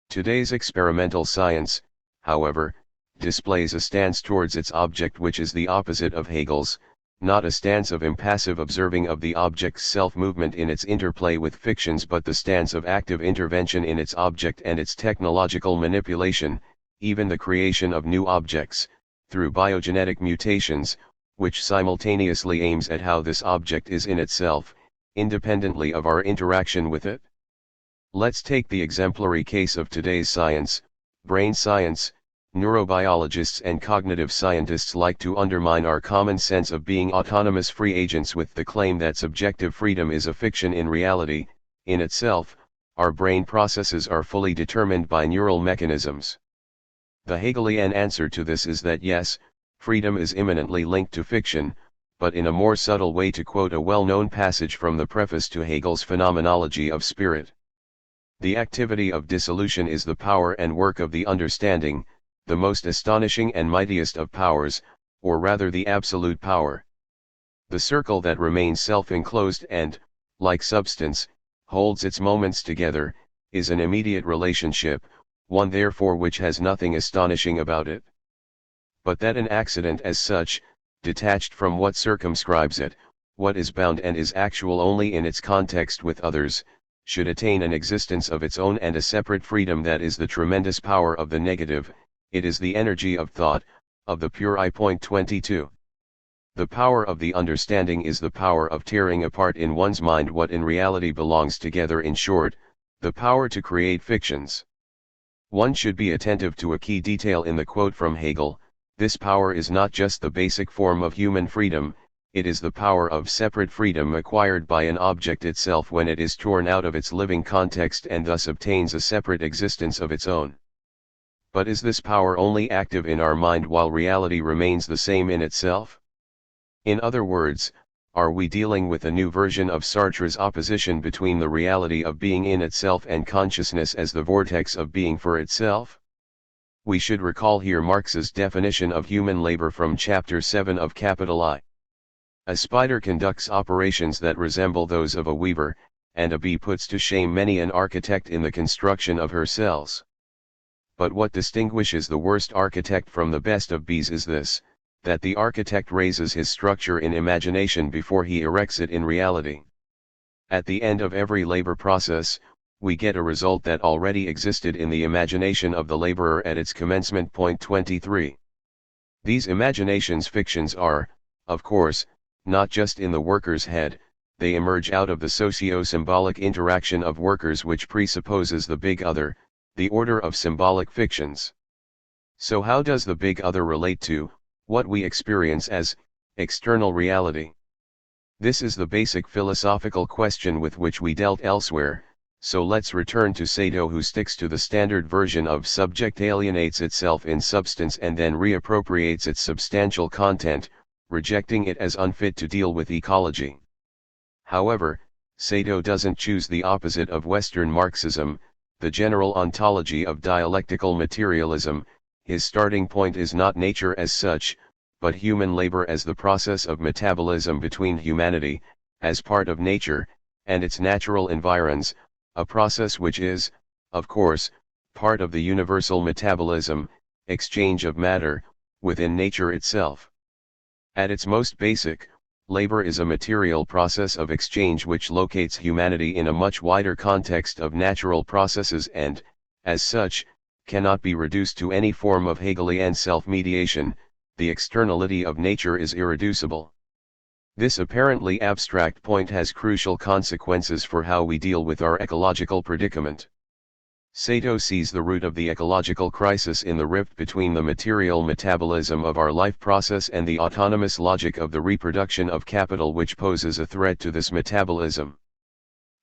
Today's experimental science, however, displays a stance towards its object which is the opposite of Hegel's, not a stance of impassive observing of the object's self-movement in its interplay with fictions, but the stance of active intervention in its object and its technological manipulation, even the creation of new objects, through biogenetic mutations, which simultaneously aims at how this object is in itself, independently of our interaction with it. Let's take the exemplary case of today's science, brain science. Neurobiologists and cognitive scientists like to undermine our common sense of being autonomous free agents with the claim that subjective freedom is a fiction. In reality, in itself, our brain processes are fully determined by neural mechanisms. The Hegelian answer to this is that yes, freedom is immanently linked to fiction, but in a more subtle way, to quote a well-known passage from the preface to Hegel's Phenomenology of Spirit. The activity of dissolution is the power and work of the understanding, the most astonishing and mightiest of powers, or rather the absolute power. The circle that remains self-enclosed and, like substance, holds its moments together, is an immediate relationship, one therefore which has nothing astonishing about it. But that an accident as such, detached from what circumscribes it, what is bound and is actual only in its context with others, should attain an existence of its own and a separate freedom, that is the tremendous power of the negative, it is the energy of thought, of the pure I. 22. The power of the understanding is the power of tearing apart in one's mind what in reality belongs together, in short, the power to create fictions. One should be attentive to a key detail in the quote from Hegel: this power is not just the basic form of human freedom, it is the power of separate freedom acquired by an object itself when it is torn out of its living context and thus obtains a separate existence of its own. But is this power only active in our mind while reality remains the same in itself? In other words, are we dealing with a new version of Sartre's opposition between the reality of being in itself and consciousness as the vortex of being for itself? We should recall here Marx's definition of human labor from Chapter 7 of Capital I. A spider conducts operations that resemble those of a weaver, and a bee puts to shame many an architect in the construction of her cells. But what distinguishes the worst architect from the best of bees is this, that the architect raises his structure in imagination before he erects it in reality. At the end of every labor process, we get a result that already existed in the imagination of the laborer at its commencement. Point 23. These imaginations fictions are, of course, not just in the worker's head, they emerge out of the socio-symbolic interaction of workers, which presupposes the big other, the order of symbolic fictions. So how does the big other relate to what we experience as external reality? This is the basic philosophical question with which we dealt elsewhere, so let's return to Sado, who sticks to the standard version of subject alienates itself in substance and then reappropriates its substantial content, rejecting it as unfit to deal with ecology. However, Sado doesn't choose the opposite of Western Marxism, the general ontology of dialectical materialism. His starting point is not nature as such, but human labor as the process of metabolism between humanity, as part of nature, and its natural environs, a process which is, of course, part of the universal metabolism, exchange of matter, within nature itself. At its most basic, labor is a material process of exchange which locates humanity in a much wider context of natural processes and, as such, cannot be reduced to any form of Hegelian self-mediation. The externality of nature is irreducible. This apparently abstract point has crucial consequences for how we deal with our ecological predicament. Sado sees the root of the ecological crisis in the rift between the material metabolism of our life process and the autonomous logic of the reproduction of capital, which poses a threat to this metabolism.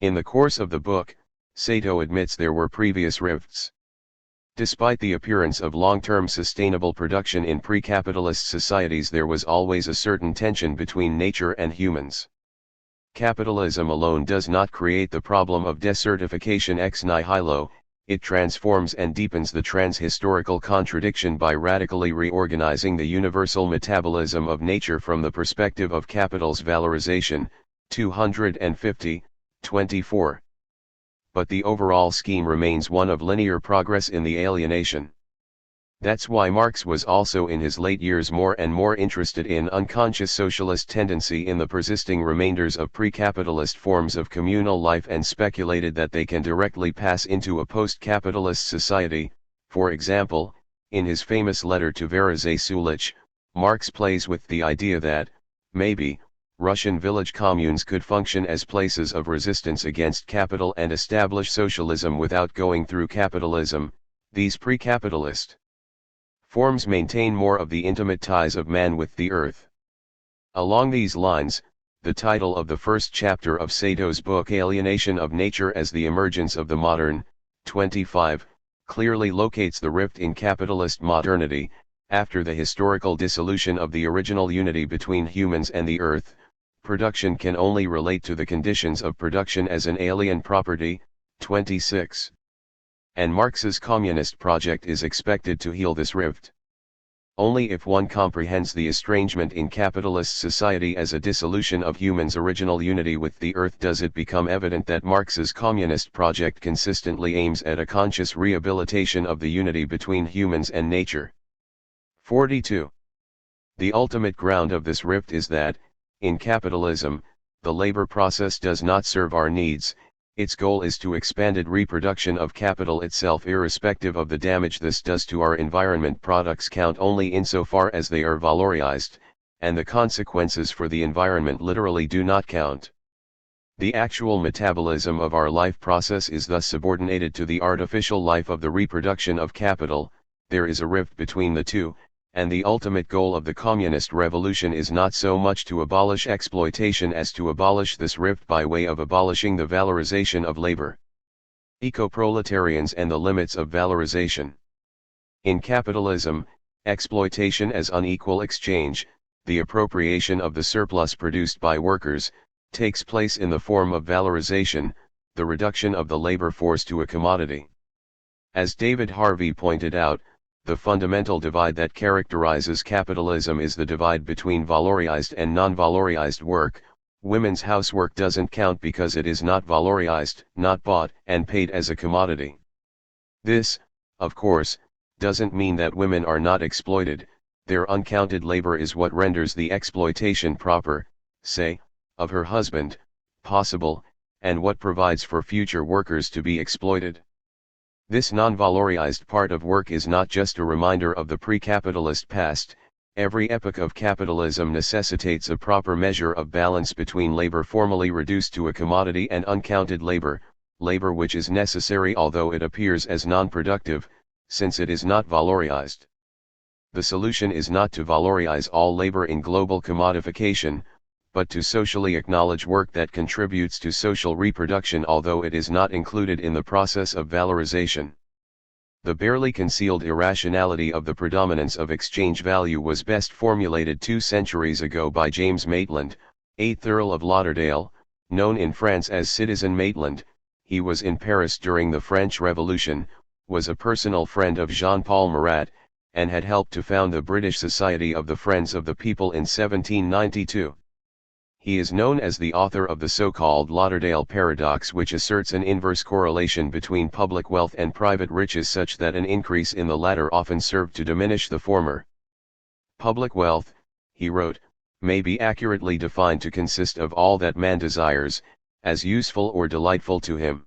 In the course of the book, Sado admits there were previous rifts. Despite the appearance of long-term sustainable production in pre-capitalist societies, there was always a certain tension between nature and humans. Capitalism alone does not create the problem of desertification ex nihilo, it transforms and deepens the transhistorical contradiction by radically reorganizing the universal metabolism of nature from the perspective of capital's valorization. 250, 24. But the overall scheme remains one of linear progress in the alienation. That's why Marx was also in his late years more and more interested in unconscious socialist tendency in the persisting remainders of pre-capitalist forms of communal life, and speculated that they can directly pass into a post-capitalist society. For example, in his famous letter to Varazhe Sulich, Marx plays with the idea that, maybe, Russian village communes could function as places of resistance against capital and establish socialism without going through capitalism. These pre-capitalist forms maintain more of the intimate ties of man with the earth. Along these lines, the title of the first chapter of Sado's book Alienation of Nature as the Emergence of the Modern, 25, clearly locates the rift in capitalist modernity. After the historical dissolution of the original unity between humans and the earth, production can only relate to the conditions of production as an alien property. 26. And Marx's communist project is expected to heal this rift. Only if one comprehends the estrangement in capitalist society as a dissolution of humans' original unity with the earth does it become evident that Marx's communist project consistently aims at a conscious rehabilitation of the unity between humans and nature. 42. The ultimate ground of this rift is that, in capitalism, the labor process does not serve our needs. Its goal is to expanded reproduction of capital itself irrespective of the damage this does to our environment. Products count only insofar as they are valorized, and the consequences for the environment literally do not count. The actual metabolism of our life process is thus subordinated to the artificial life of the reproduction of capital. There is a rift between the two, and the ultimate goal of the communist revolution is not so much to abolish exploitation as to abolish this rift by way of abolishing the valorization of labor. Eco-proletarians and the limits of valorization. In capitalism, exploitation as unequal exchange, the appropriation of the surplus produced by workers, takes place in the form of valorization, the reduction of the labor force to a commodity. As David Harvey pointed out, the fundamental divide that characterizes capitalism is the divide between valorized and non-valorized work. Women's housework doesn't count because it is not valorized, not bought and paid as a commodity. This, of course, doesn't mean that women are not exploited. Their uncounted labor is what renders the exploitation proper, say, of her husband, possible, and what provides for future workers to be exploited. This non-valorized part of work is not just a reminder of the pre-capitalist past. Every epoch of capitalism necessitates a proper measure of balance between labor formally reduced to a commodity and uncounted labor, labor which is necessary although it appears as non-productive, since it is not valorized. The solution is not to valorize all labor in global commodification, but to socially acknowledge work that contributes to social reproduction although it is not included in the process of valorization. The barely concealed irrationality of the predominance of exchange value was best formulated 2 centuries ago by James Maitland, 8th Earl of Lauderdale, known in France as Citizen Maitland. He was in Paris during the French Revolution, was a personal friend of Jean-Paul Marat, and had helped to found the British Society of the Friends of the People in 1792. He is known as the author of the so-called Lauderdale paradox, which asserts an inverse correlation between public wealth and private riches such that an increase in the latter often served to diminish the former. Public wealth, he wrote, may be accurately defined to consist of all that man desires, as useful or delightful to him.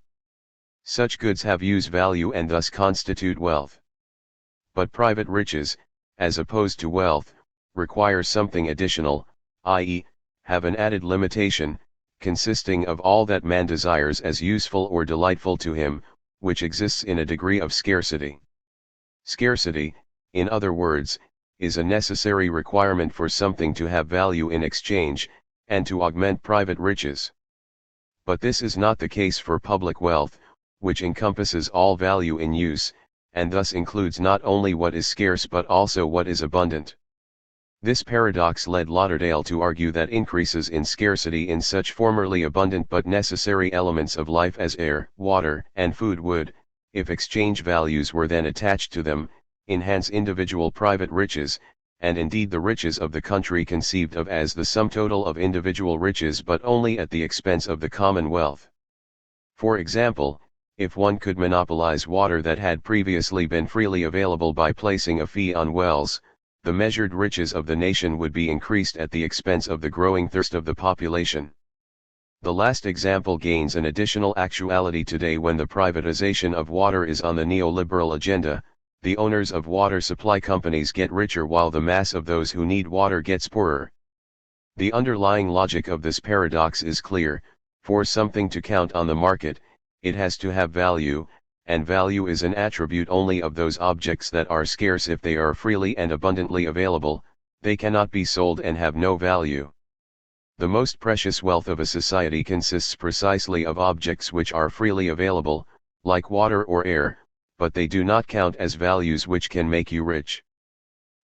Such goods have use value and thus constitute wealth. But private riches, as opposed to wealth, require something additional, i.e., have an added limitation, consisting of all that man desires as useful or delightful to him, which exists in a degree of scarcity. Scarcity, in other words, is a necessary requirement for something to have value in exchange, and to augment private riches. But this is not the case for public wealth, which encompasses all value in use, and thus includes not only what is scarce but also what is abundant. This paradox led Lauderdale to argue that increases in scarcity in such formerly abundant but necessary elements of life as air, water, and food would, if exchange values were then attached to them, enhance individual private riches, and indeed the riches of the country conceived of as the sum total of individual riches but only at the expense of the commonwealth. For example, if one could monopolize water that had previously been freely available by placing a fee on wells, the measured riches of the nation would be increased at the expense of the growing thirst of the population. The last example gains an additional actuality today when the privatization of water is on the neoliberal agenda. The owners of water supply companies get richer while the mass of those who need water gets poorer. The underlying logic of this paradox is clear: for something to count on the market, it has to have value, and value is an attribute only of those objects that are scarce. If they are freely and abundantly available, they cannot be sold and have no value. The most precious wealth of a society consists precisely of objects which are freely available, like water or air, but they do not count as values which can make you rich.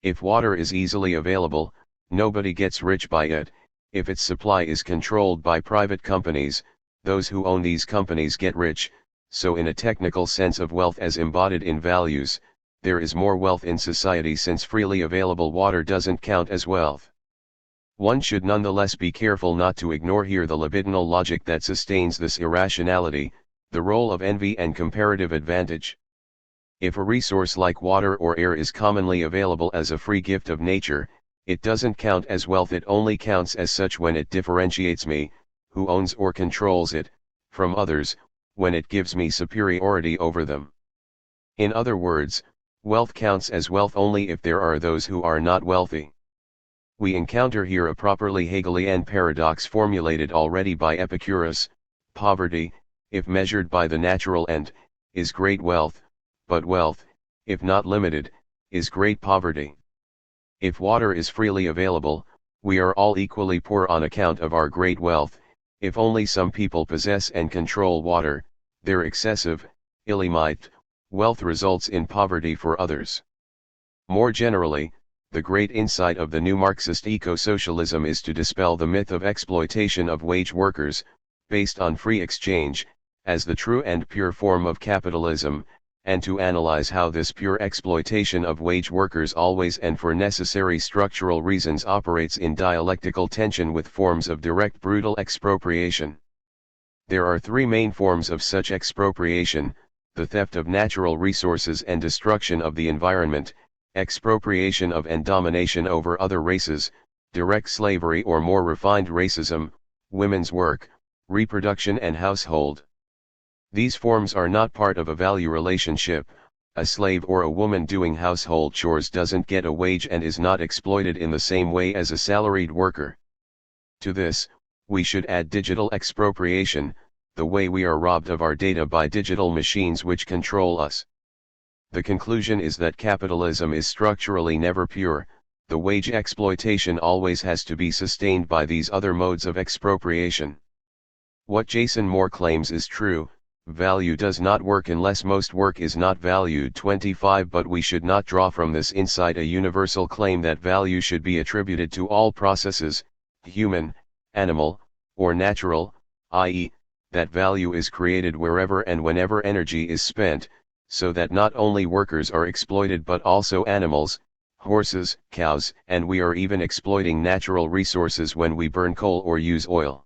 If water is easily available, nobody gets rich by it. If its supply is controlled by private companies, those who own these companies get rich. So in a technical sense of wealth as embodied in values, there is more wealth in society since freely available water doesn't count as wealth. One should nonetheless be careful not to ignore here the libidinal logic that sustains this irrationality, the role of envy and comparative advantage. If a resource like water or air is commonly available as a free gift of nature, it doesn't count as wealth, it only counts as such when it differentiates me, who owns or controls it, from others, when it gives me superiority over them. In other words, wealth counts as wealth only if there are those who are not wealthy. We encounter here a properly Hegelian paradox formulated already by Epicurus. Poverty, if measured by the natural end, is great wealth, but wealth, if not limited, is great poverty. If water is freely available, we are all equally poor on account of our great wealth. If only some people possess and control water, their excessive, illimite, wealth results in poverty for others. More generally, the great insight of the new Marxist eco-socialism is to dispel the myth of exploitation of wage workers, based on free exchange, as the true and pure form of capitalism, and to analyze how this pure exploitation of wage workers always and for necessary structural reasons operates in dialectical tension with forms of direct brutal expropriation. There are three main forms of such expropriation: the theft of natural resources and destruction of the environment, expropriation of and domination over other races, direct slavery or more refined racism, women's work, reproduction and household. These forms are not part of a value relationship. A slave or a woman doing household chores doesn't get a wage and is not exploited in the same way as a salaried worker. To this, we should add digital expropriation, the way we are robbed of our data by digital machines which control us. The conclusion is that capitalism is structurally never pure. The wage exploitation always has to be sustained by these other modes of expropriation. What Jason Moore claims is true: value does not work unless most work is not valued. 25 But we should not draw from this insight a universal claim that value should be attributed to all processes, human, animal, or natural, i.e., that value is created wherever and whenever energy is spent, so that not only workers are exploited but also animals, horses, cows, and we are even exploiting natural resources when we burn coal or use oil.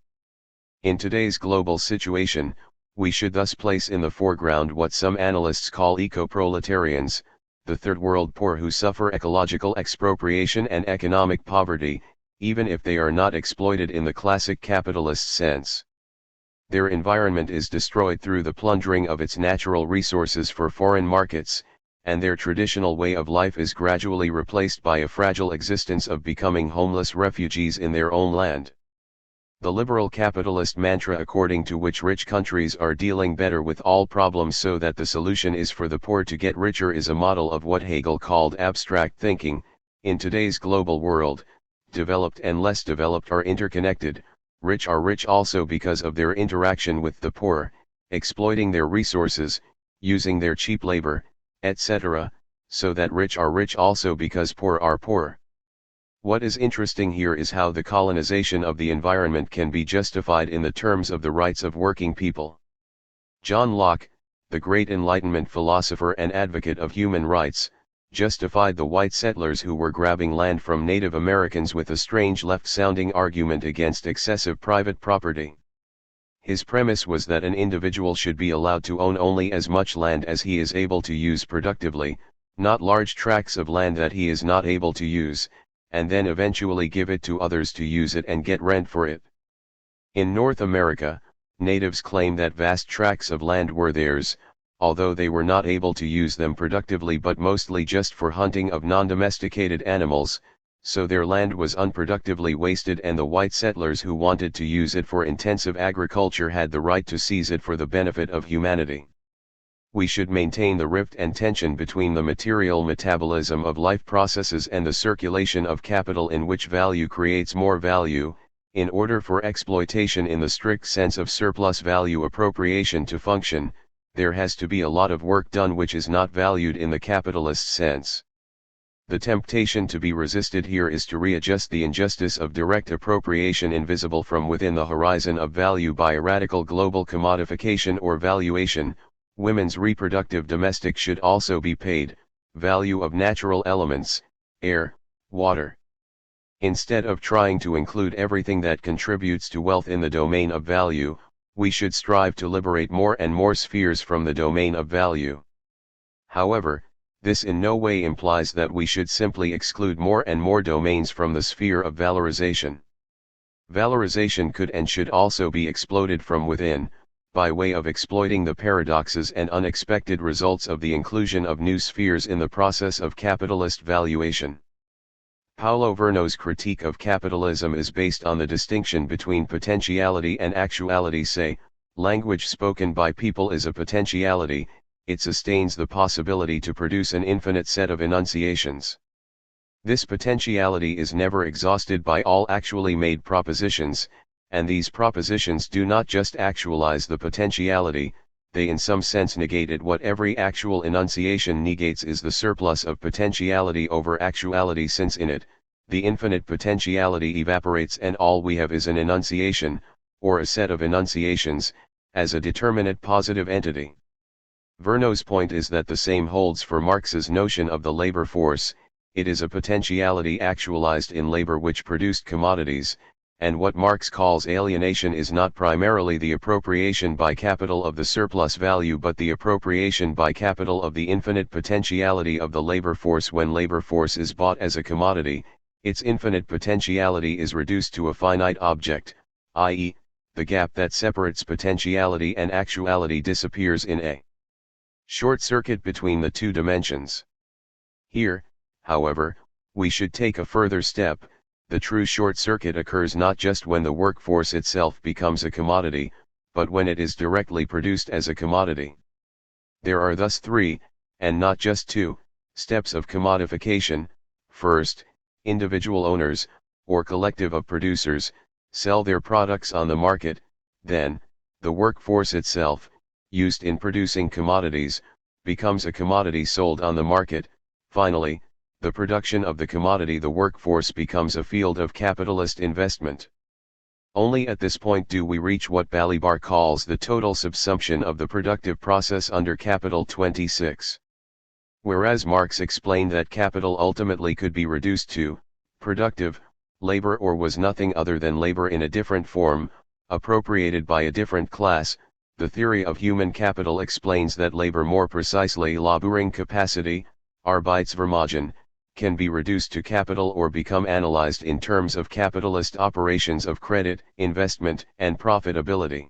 In today's global situation, we should thus place in the foreground what some analysts call eco-proletarians, the third world poor who suffer ecological expropriation and economic poverty, even if they are not exploited in the classic capitalist sense. Their environment is destroyed through the plundering of its natural resources for foreign markets, and their traditional way of life is gradually replaced by a fragile existence of becoming homeless refugees in their own land. The liberal capitalist mantra according to which rich countries are dealing better with all problems so that the solution is for the poor to get richer is a model of what Hegel called abstract thinking. In today's global world, developed and less developed are interconnected. Rich are rich also because of their interaction with the poor, exploiting their resources, using their cheap labor, etc., so that rich are rich also because poor are poor. What is interesting here is how the colonization of the environment can be justified in the terms of the rights of working people. John Locke, the great Enlightenment philosopher and advocate of human rights, justified the white settlers who were grabbing land from Native Americans with a strange left-sounding argument against excessive private property. His premise was that an individual should be allowed to own only as much land as he is able to use productively, not large tracts of land that he is not able to use, and then eventually give it to others to use it and get rent for it. In North America, natives claim that vast tracts of land were theirs, although they were not able to use them productively but mostly just for hunting of non-domesticated animals, so their land was unproductively wasted and the white settlers who wanted to use it for intensive agriculture had the right to seize it for the benefit of humanity. We should maintain the rift and tension between the material metabolism of life processes and the circulation of capital in which value creates more value, in order for exploitation in the strict sense of surplus value appropriation to function. there has to be a lot of work done which is not valued in the capitalist sense. The temptation to be resisted here is to readjust the injustice of direct appropriation invisible from within the horizon of value by a radical global commodification or valuation. Women's reproductive domestic should also be paid, value of natural elements, air, water. Instead of trying to include everything that contributes to wealth in the domain of value, we should strive to liberate more and more spheres from the domain of value. However, this in no way implies that we should simply exclude more and more domains from the sphere of valorization. Valorization could and should also be exploded from within, by way of exploiting the paradoxes and unexpected results of the inclusion of new spheres in the process of capitalist valuation. Paulo Verno's critique of capitalism is based on the distinction between potentiality and actuality. Say, language spoken by people is a potentiality, it sustains the possibility to produce an infinite set of enunciations. This potentiality is never exhausted by all actually made propositions, and these propositions do not just actualize the potentiality, they in some sense negate it. What every actual enunciation negates is the surplus of potentiality over actuality, since in it, the infinite potentiality evaporates and all we have is an enunciation, or a set of enunciations, as a determinate positive entity. Verno's point is that the same holds for Marx's notion of the labor force. It is a potentiality actualized in labor which produced commodities, and what Marx calls alienation is not primarily the appropriation by capital of the surplus value but the appropriation by capital of the infinite potentiality of the labor force. When labor force is bought as a commodity, its infinite potentiality is reduced to a finite object, i.e., the gap that separates potentiality and actuality disappears in a short circuit between the two dimensions. Here, however, we should take a further step. The true short circuit occurs not just when the workforce itself becomes a commodity, but when it is directly produced as a commodity. There are thus three, and not just two, steps of commodification. First, individual owners, or collective of producers, sell their products on the market. Then, the workforce itself, used in producing commodities, becomes a commodity sold on the market. Finally, the production of the commodity, the workforce, becomes a field of capitalist investment. Only at this point do we reach what Balibar calls the total subsumption of the productive process under Capital 26. Whereas Marx explained that capital ultimately could be reduced to productive labor, or was nothing other than labor in a different form, appropriated by a different class, the theory of human capital explains that labor, more precisely laboring capacity, Arbeitsvermögen, can be reduced to capital or become analyzed in terms of capitalist operations of credit, investment, and profitability.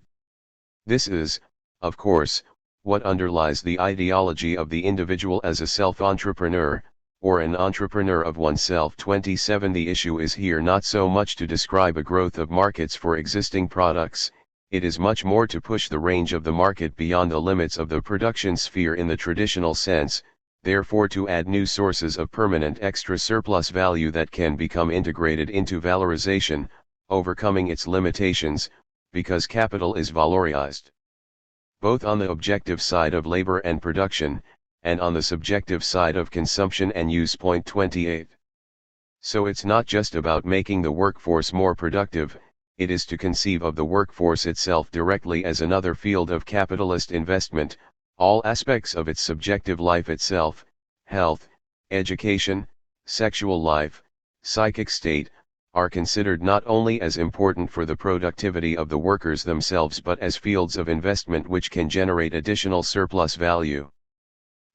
This is, of course, what underlies the ideology of the individual as a self-entrepreneur, or an entrepreneur of oneself. 27. The issue is here not so much to describe a growth of markets for existing products, it is much more to push the range of the market beyond the limits of the production sphere in the traditional sense, therefore to add new sources of permanent extra surplus value that can become integrated into valorization, overcoming its limitations, because capital is valorized both on the objective side of labor and production, and on the subjective side of consumption and use. Point 28. So it's not just about making the workforce more productive, it is to conceive of the workforce itself directly as another field of capitalist investment. All aspects of its subjective life itself, health, education, sexual life, psychic state, are considered not only as important for the productivity of the workers themselves but as fields of investment which can generate additional surplus value.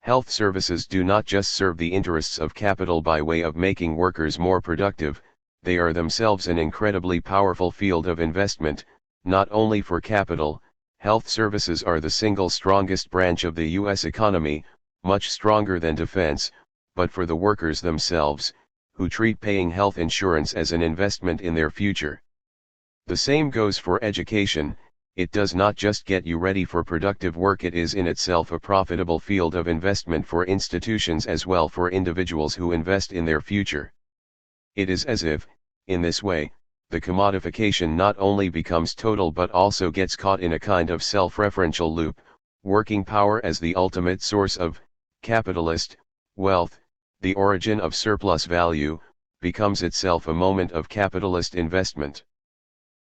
Health services do not just serve the interests of capital by way of making workers more productive, they are themselves an incredibly powerful field of investment. Not only for capital, health services are the single strongest branch of the U.S. economy, much stronger than defense, but for the workers themselves, who treat paying health insurance as an investment in their future. The same goes for education. It does not just get you ready for productive work, it is in itself a profitable field of investment for institutions as well for individuals who invest in their future. It is as if, in this way, the commodification not only becomes total but also gets caught in a kind of self-referential loop, working power as the ultimate source of capitalist wealth, the origin of surplus value, becomes itself a moment of capitalist investment.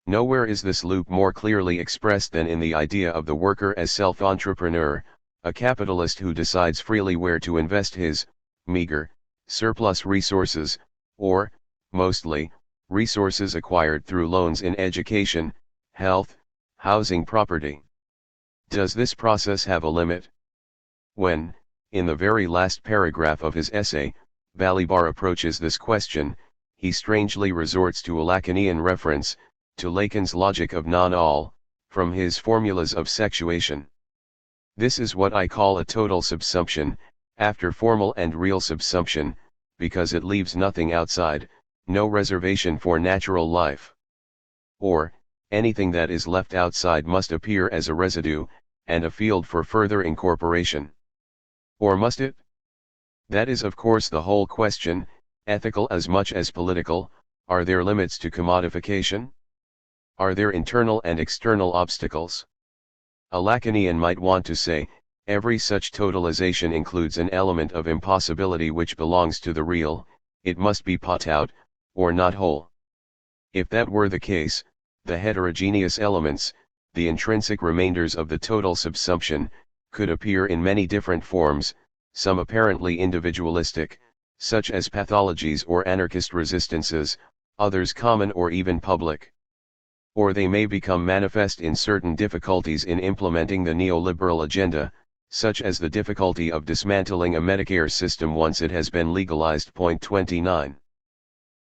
Nowhere is this loop more clearly expressed than in the idea of the worker as self-entrepreneur, a capitalist who decides freely where to invest his meager surplus resources, or, mostly, resources acquired through loans in education, health, housing, property. Does this process have a limit? When, in the very last paragraph of his essay, Balibar approaches this question, he strangely resorts to a Lacanian reference, to Lacan's logic of non-all, from his formulas of sexuation. This is what I call a total subsumption, after formal and real subsumption, because it leaves nothing outside, no reservation for natural life. Or, anything that is left outside must appear as a residue, and a field for further incorporation. Or must it? That is of course the whole question, ethical as much as political. Are there limits to commodification? Are there internal and external obstacles? A Lacanian might want to say, every such totalization includes an element of impossibility which belongs to the real, it must be put out, or not whole. If that were the case, the heterogeneous elements, the intrinsic remainders of the total subsumption, could appear in many different forms, some apparently individualistic, such as pathologies or anarchist resistances, others common or even public. Or they may become manifest in certain difficulties in implementing the neoliberal agenda, such as the difficulty of dismantling a Medicare system once it has been legalized. 29.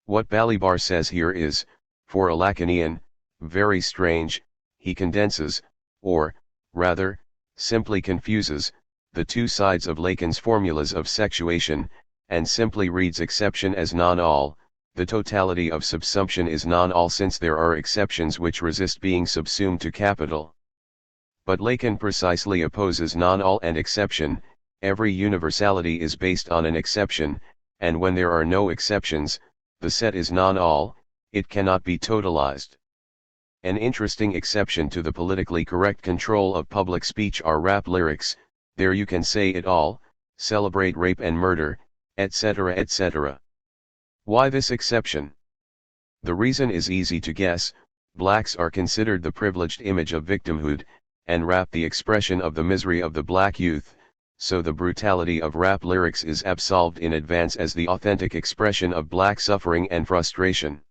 What Balibar says here is, for a Lacanian, very strange. He condenses, or, rather, simply confuses, the two sides of Lacan's formulas of sexuation, and simply reads exception as non-all. The totality of subsumption is non-all since there are exceptions which resist being subsumed to capital. But Lacan precisely opposes non-all and exception. Every universality is based on an exception, and when there are no exceptions, the set is non-all, it cannot be totalized. An interesting exception to the politically correct control of public speech are rap lyrics. There you can say it all, celebrate rape and murder, etc., etc. Why this exception? The reason is easy to guess. Blacks are considered the privileged image of victimhood, and rap the expression of the misery of the black youth, so the brutality of rap lyrics is absolved in advance as the authentic expression of black suffering and frustration.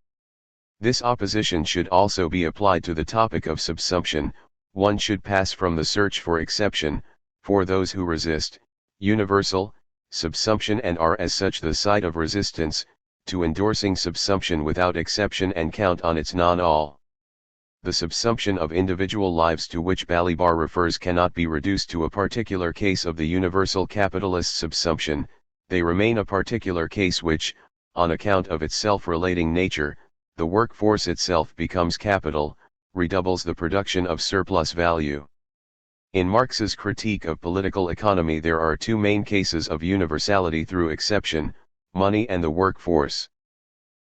This opposition should also be applied to the topic of subsumption. One should pass from the search for exception, for those who resist, universal, subsumption and are as such the side of resistance, to endorsing subsumption without exception and count on its non-all. The subsumption of individual lives to which Balibar refers cannot be reduced to a particular case of the universal capitalist subsumption. They remain a particular case which, on account of its self-relating nature, the workforce itself becomes capital, redoubles the production of surplus value. In Marx's critique of political economy there are two main cases of universality through exception, money and the workforce.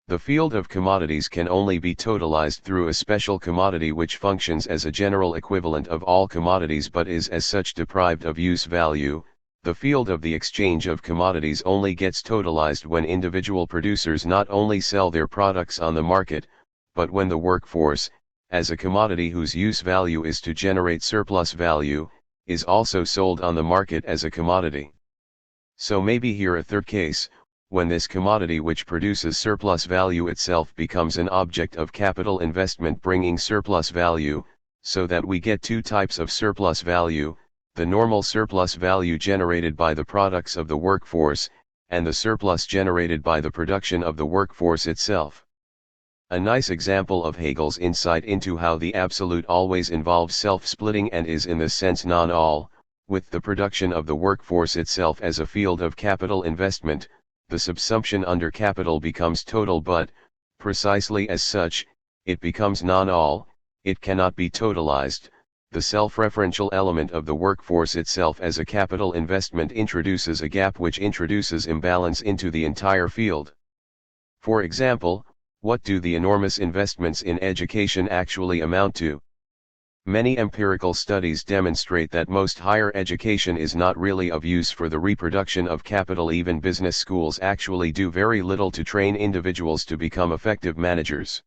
The field of commodities can only be totalized through a special commodity which functions as a general equivalent of all commodities but is as such deprived of use value. The field of the exchange of commodities only gets totalized when individual producers not only sell their products on the market, but when the workforce, as a commodity whose use value is to generate surplus value, is also sold on the market as a commodity. So maybe here a third case, when this commodity which produces surplus value itself becomes an object of capital investment bringing surplus value, so that we get two types of surplus value, the normal surplus value generated by the products of the workforce, and the surplus generated by the production of the workforce itself. A nice example of Hegel's insight into how the absolute always involves self-splitting and is in this sense non-all, with the production of the workforce itself as a field of capital investment, the subsumption under capital becomes total but, precisely as such, it becomes non-all, it cannot be totalized. The self-referential element of the workforce itself as a capital investment introduces a gap which introduces imbalance into the entire field. For example, what do the enormous investments in education actually amount to? Many empirical studies demonstrate that most higher education is not really of use for the reproduction of capital. Even business schools actually do very little to train individuals to become effective managers.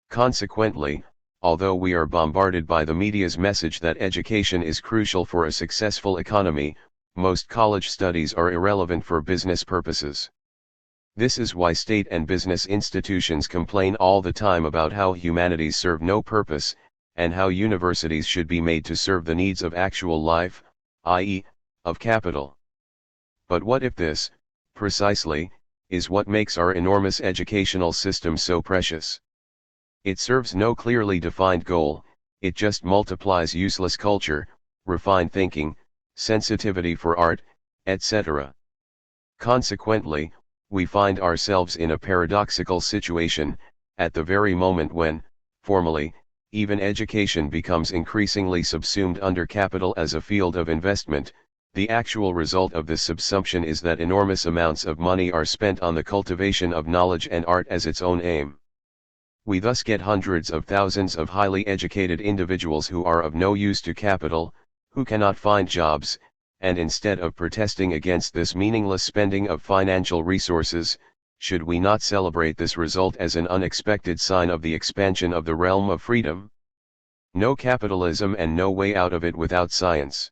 Consequently, although we are bombarded by the media's message that education is crucial for a successful economy, most college studies are irrelevant for business purposes. This is why state and business institutions complain all the time about how humanities serve no purpose, and how universities should be made to serve the needs of actual life, i.e., of capital. But what if this, precisely, is what makes our enormous educational system so precious? It serves no clearly defined goal, it just multiplies useless culture, refined thinking, sensitivity for art, etc. Consequently, we find ourselves in a paradoxical situation, at the very moment when, formally, even education becomes increasingly subsumed under capital as a field of investment. The actual result of this subsumption is that enormous amounts of money are spent on the cultivation of knowledge and art as its own aim. We thus get hundreds of thousands of highly educated individuals who are of no use to capital, who cannot find jobs, and instead of protesting against this meaningless spending of financial resources, should we not celebrate this result as an unexpected sign of the expansion of the realm of freedom? No capitalism and no way out of it without science.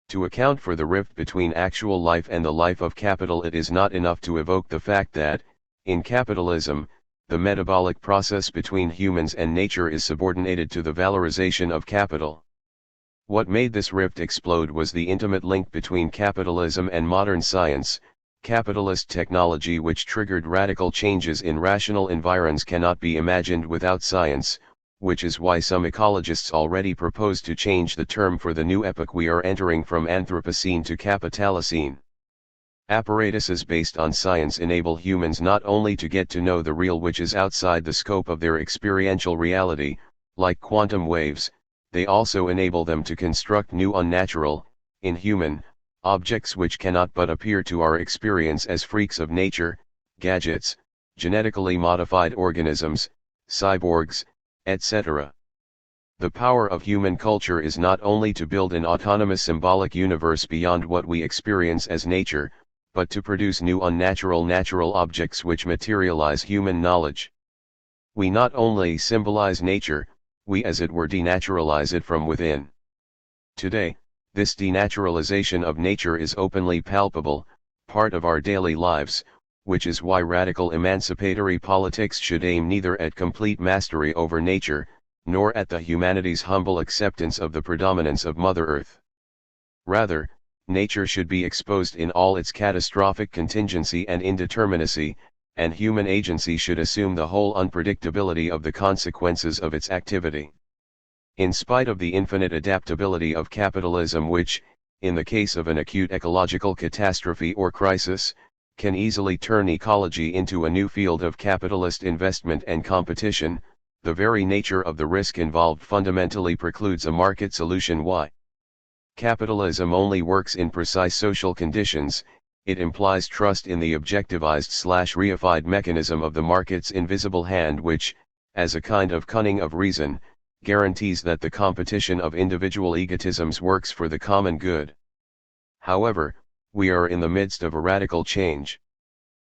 To account for the rift between actual life and the life of capital, it is not enough to evoke the fact that, in capitalism, the metabolic process between humans and nature is subordinated to the valorization of capital. What made this rift explode was the intimate link between capitalism and modern science. Capitalist technology, which triggered radical changes in rational environs, cannot be imagined without science, which is why some ecologists already propose to change the term for the new epoch we are entering from Anthropocene to Capitalocene. Apparatuses based on science enable humans not only to get to know the real which is outside the scope of their experiential reality, like quantum waves, they also enable them to construct new unnatural, inhuman, objects which cannot but appear to our experience as freaks of nature, gadgets, genetically modified organisms, cyborgs, etc. The power of human culture is not only to build an autonomous symbolic universe beyond what we experience as nature, but to produce new unnatural natural objects which materialize human knowledge. We not only symbolize nature, we as it were denaturalize it from within. Today, this denaturalization of nature is openly palpable, part of our daily lives, which is why radical emancipatory politics should aim neither at complete mastery over nature, nor at the humanity's humble acceptance of the predominance of Mother Earth. Rather, nature should be exposed in all its catastrophic contingency and indeterminacy, and human agency should assume the whole unpredictability of the consequences of its activity. In spite of the infinite adaptability of capitalism, which, in the case of an acute ecological catastrophe or crisis, can easily turn ecology into a new field of capitalist investment and competition, the very nature of the risk involved fundamentally precludes a market solution. Why? Capitalism only works in precise social conditions. It implies trust in the objectivized/reified mechanism of the market's invisible hand, which, as a kind of cunning of reason, guarantees that the competition of individual egotisms works for the common good. However, we are in the midst of a radical change.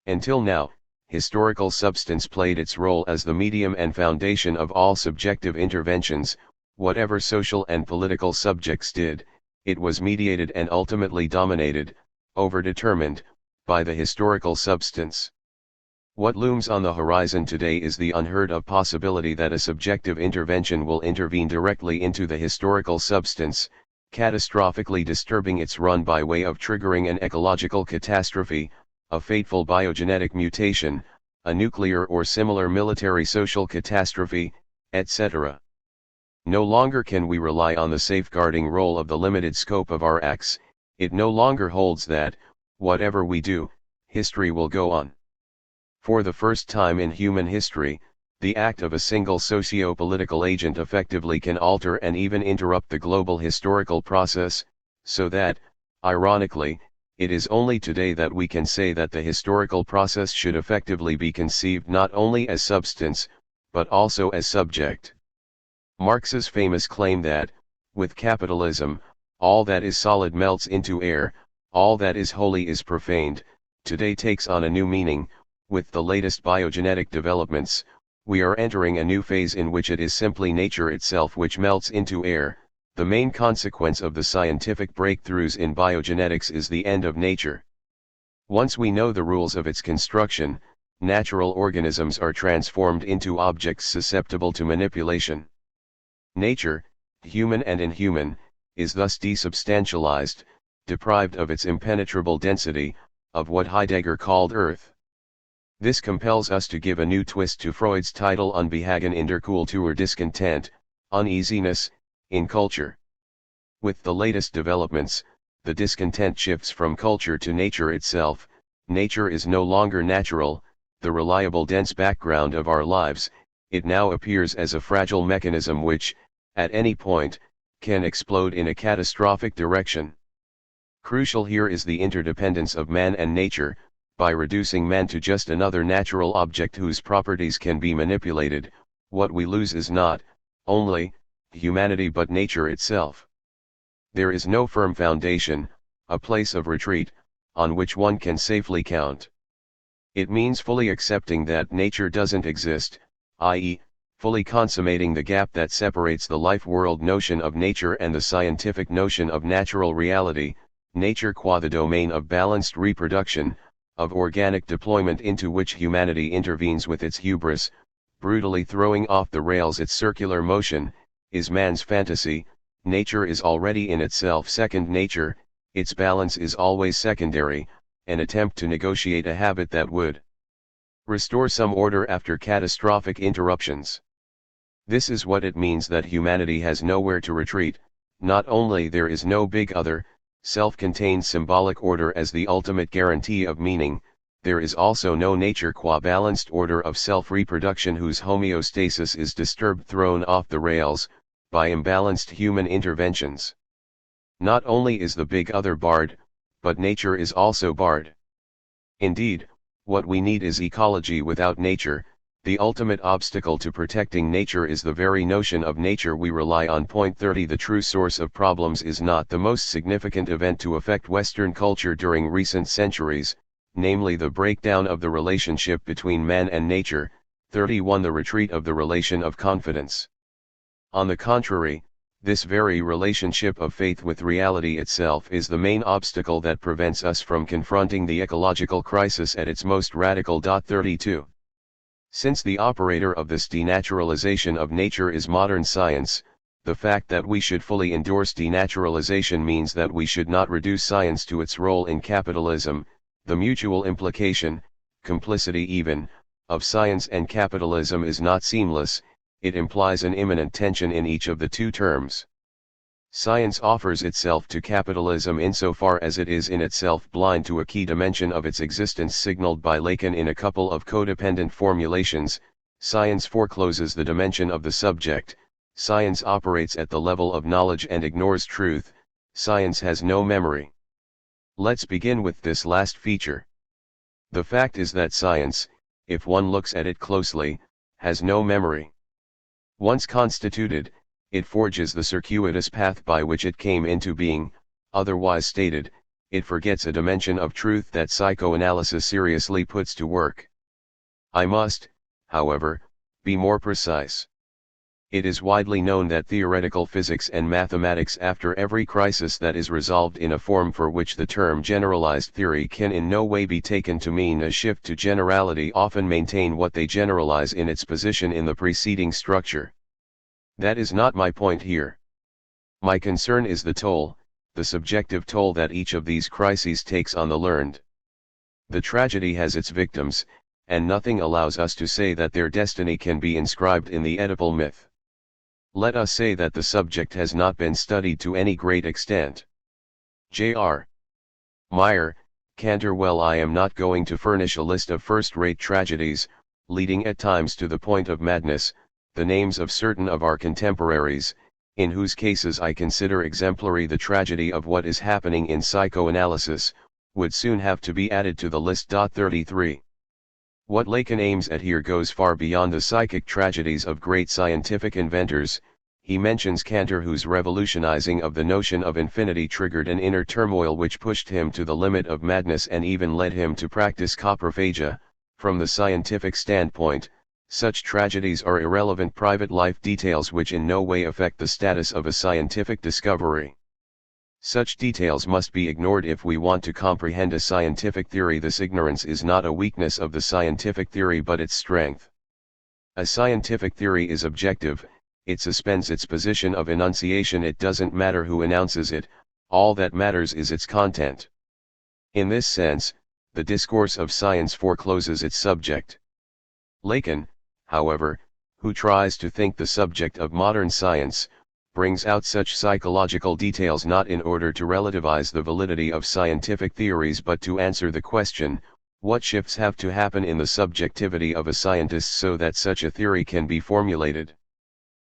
Until now, historical substance played its role as the medium and foundation of all subjective interventions. Whatever social and political subjects did, it was mediated and ultimately dominated, overdetermined, by the historical substance. What looms on the horizon today is the unheard of possibility that a subjective intervention will intervene directly into the historical substance, catastrophically disturbing its run by way of triggering an ecological catastrophe, a fateful biogenetic mutation, a nuclear or similar military social catastrophe, etc. No longer can we rely on the safeguarding role of the limited scope of our acts. It no longer holds that, whatever we do, history will go on. For the first time in human history, the act of a single socio-political agent effectively can alter and even interrupt the global historical process, so that, ironically, it is only today that we can say that the historical process should effectively be conceived not only as substance, but also as subject. Marx's famous claim that, with capitalism, all that is solid melts into air, all that is holy is profaned, today takes on a new meaning. With the latest biogenetic developments, we are entering a new phase in which it is simply nature itself which melts into air. The main consequence of the scientific breakthroughs in biogenetics is the end of nature. Once we know the rules of its construction, natural organisms are transformed into objects susceptible to manipulation. Nature, human and inhuman, is thus desubstantialized, deprived of its impenetrable density, of what Heidegger called earth. This compels us to give a new twist to Freud's title Unbehagen in der Kultur discontent, uneasiness, in culture. With the latest developments, the discontent shifts from culture to nature itself. Nature is no longer natural, the reliable dense background of our lives. It now appears as a fragile mechanism which, at any point, can explode in a catastrophic direction. Crucial here is the interdependence of man and nature. By reducing man to just another natural object whose properties can be manipulated, what we lose is not only humanity but nature itself. There is no firm foundation, a place of retreat, on which one can safely count. It means fully accepting that nature doesn't exist, i.e., fully consummating the gap that separates the life-world notion of nature and the scientific notion of natural reality, nature qua the domain of balanced reproduction, of organic deployment into which humanity intervenes with its hubris, brutally throwing off the rails its circular motion, is man's fantasy. Nature is already in itself second nature, its balance is always secondary, an attempt to negotiate a habit that would restore some order after catastrophic interruptions. This is what it means that humanity has nowhere to retreat. Not only there is no big other, self-contained symbolic order as the ultimate guarantee of meaning, there is also no nature qua balanced order of self-reproduction whose homeostasis is disturbed, thrown off the rails, by imbalanced human interventions. Not only is the big other barred, but nature is also barred. Indeed, what we need is ecology without nature. The ultimate obstacle to protecting nature is the very notion of nature we rely on. Point 30. The true source of problems is not the most significant event to affect Western culture during recent centuries, namely the breakdown of the relationship between man and nature. 31. The retreat of the relation of confidence. On the contrary, this very relationship of faith with reality itself is the main obstacle that prevents us from confronting the ecological crisis at its most radical. 32. Since the operator of this denaturalization of nature is modern science, the fact that we should fully endorse denaturalization means that we should not reduce science to its role in capitalism. The mutual implication, complicity even, of science and capitalism is not seamless, it implies an imminent tension in each of the two terms. Science offers itself to capitalism insofar as it is in itself blind to a key dimension of its existence signaled by Lacan in a couple of codependent formulations. Science forecloses the dimension of the subject, science operates at the level of knowledge and ignores truth, science has no memory. Let's begin with this last feature. The fact is that science, if one looks at it closely, has no memory. Once constituted, it forges the circuitous path by which it came into being. Otherwise stated, it forgets a dimension of truth that psychoanalysis seriously puts to work. I must, however, be more precise. It is widely known that theoretical physics and mathematics, after every crisis that is resolved in a form for which the term generalized theory can in no way be taken to mean a shift to generality, often maintain what they generalize in its position in the preceding structure. That is not my point here. My concern is the toll, the subjective toll that each of these crises takes on the learned. The tragedy has its victims, and nothing allows us to say that their destiny can be inscribed in the Oedipal myth. Let us say that the subject has not been studied to any great extent. J.R. Meyer, Canterwell. I am not going to furnish a list of first-rate tragedies, leading at times to the point of madness, the names of certain of our contemporaries, in whose cases I consider exemplary the tragedy of what is happening in psychoanalysis, would soon have to be added to the list. 33. What Lacan aims at here goes far beyond the psychic tragedies of great scientific inventors. he mentions Cantor, whose revolutionizing of the notion of infinity triggered an inner turmoil which pushed him to the limit of madness and even led him to practice coprophagia. From the scientific standpoint, such tragedies are irrelevant private life details which in no way affect the status of a scientific discovery. Such details must be ignored if we want to comprehend a scientific theory. This ignorance is not a weakness of the scientific theory but its strength. A scientific theory is objective, it suspends its position of enunciation. It doesn't matter who announces it, all that matters is its content. In this sense, the discourse of science forecloses its subject. Lacan, however, who tries to think the subject of modern science, brings out such psychological details not in order to relativize the validity of scientific theories but to answer the question, what shifts have to happen in the subjectivity of a scientist so that such a theory can be formulated?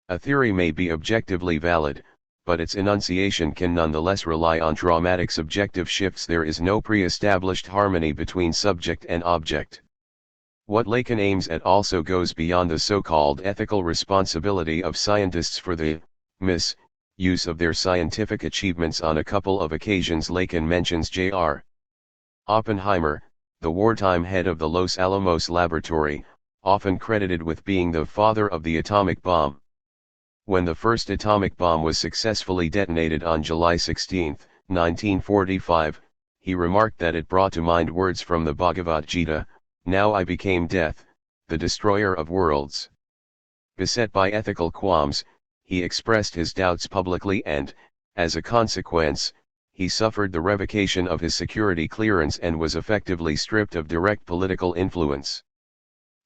A theory may be objectively valid, but its enunciation can nonetheless rely on dramatic subjective shifts. There is no pre-established harmony between subject and object. What Lacan aims at also goes beyond the so-called ethical responsibility of scientists for the misuse of their scientific achievements. On a couple of occasions Lacan mentions J.R. Oppenheimer, the wartime head of the Los Alamos laboratory, often credited with being the father of the atomic bomb. When the first atomic bomb was successfully detonated on July 16, 1945, he remarked that it brought to mind words from the Bhagavad Gita, "Now I became death, the destroyer of worlds." Beset by ethical qualms, he expressed his doubts publicly and, as a consequence, he suffered the revocation of his security clearance and was effectively stripped of direct political influence.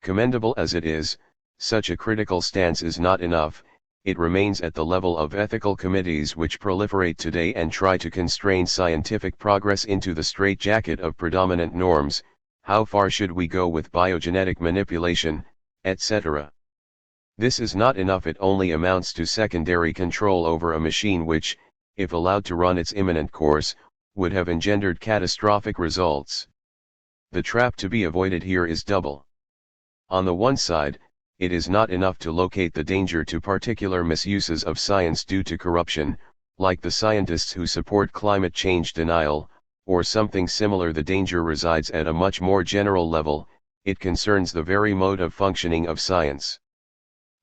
Commendable as it is, such a critical stance is not enough. It remains at the level of ethical committees which proliferate today and try to constrain scientific progress into the straitjacket of predominant norms. How far should we go with biogenetic manipulation, etc.? This is not enough. It only amounts to secondary control over a machine which, if allowed to run its imminent course, would have engendered catastrophic results. The trap to be avoided here is double. On the one side, it is not enough to locate the danger to particular misuses of science due to corruption, like the scientists who support climate change denial, or something similar. The danger resides at a much more general level, it concerns the very mode of functioning of science.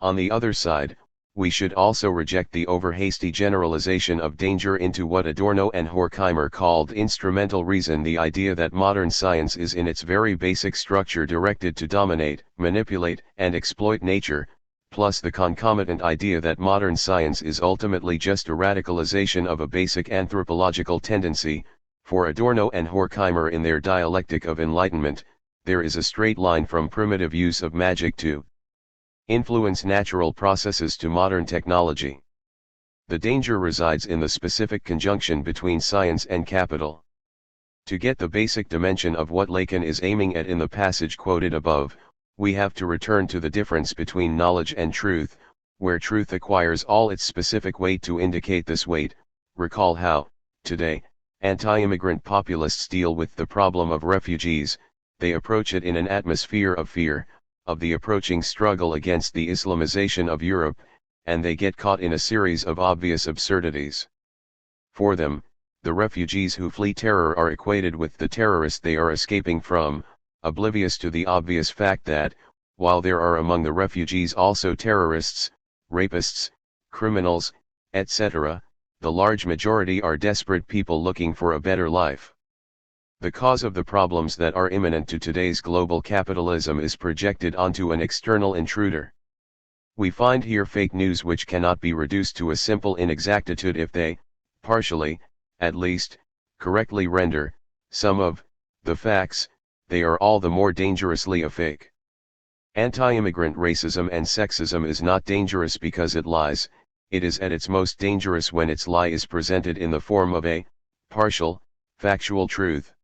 On the other side, we should also reject the over-hasty generalization of danger into what Adorno and Horkheimer called instrumental reason, the idea that modern science is in its very basic structure directed to dominate, manipulate, and exploit nature, plus the concomitant idea that modern science is ultimately just a radicalization of a basic anthropological tendency. For Adorno and Horkheimer in their dialectic of enlightenment, there is a straight line from primitive use of magic to influence natural processes to modern technology. The danger resides in the specific conjunction between science and capital. To get the basic dimension of what Lacan is aiming at in the passage quoted above, we have to return to the difference between knowledge and truth, where truth acquires all its specific weight. To indicate this weight, recall how, today, anti-immigrant populists deal with the problem of refugees. They approach it in an atmosphere of fear, of the approaching struggle against the Islamization of Europe, and they get caught in a series of obvious absurdities. For them, the refugees who flee terror are equated with the terrorists they are escaping from, oblivious to the obvious fact that, while there are among the refugees also terrorists, rapists, criminals, etc., the large majority are desperate people looking for a better life. The cause of the problems that are imminent to today's global capitalism is projected onto an external intruder. We find here fake news which cannot be reduced to a simple inexactitude if they, partially, at least, correctly render some of the facts. They are all the more dangerously a fake. Anti-immigrant racism and sexism is not dangerous because it lies. It is at its most dangerous when its lie is presented in the form of a partial, factual truth.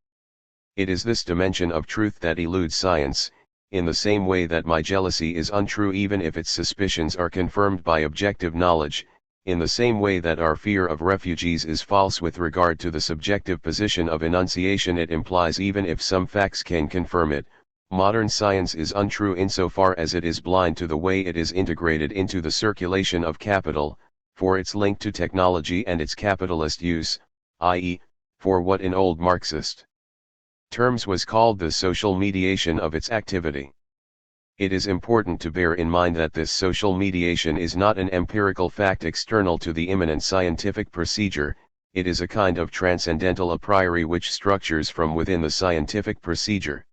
It is this dimension of truth that eludes science, in the same way that my jealousy is untrue even if its suspicions are confirmed by objective knowledge, in the same way that our fear of refugees is false with regard to the subjective position of enunciation it implies even if some facts can confirm it. Modern science is untrue insofar as it is blind to the way it is integrated into the circulation of capital, for its link to technology and its capitalist use, i.e., for what in old Marxist terms was called the social mediation of its activity. It is important to bear in mind that this social mediation is not an empirical fact external to the immanent scientific procedure, it is a kind of transcendental a priori which structures from within the scientific procedure.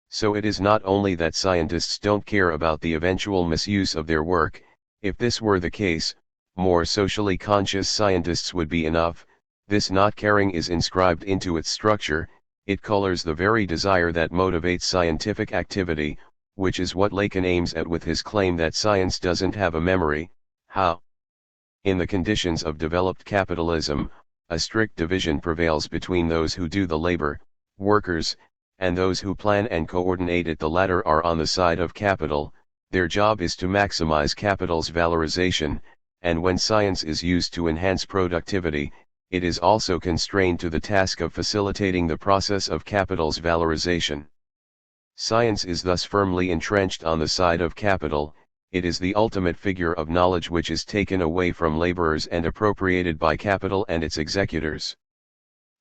So it is not only that scientists don't care about the eventual misuse of their work, if this were the case, more socially conscious scientists would be enough. This not caring is inscribed into its structure, it colors the very desire that motivates scientific activity, which is what Lacan aims at with his claim that science doesn't have a memory. How? In the conditions of developed capitalism, a strict division prevails between those who do the labor, workers, and those who plan and coordinate it. The latter are on the side of capital, their job is to maximize capital's valorization, and when science is used to enhance productivity, it is also constrained to the task of facilitating the process of capital's valorization. Science is thus firmly entrenched on the side of capital, it is the ultimate figure of knowledge which is taken away from laborers and appropriated by capital and its executors.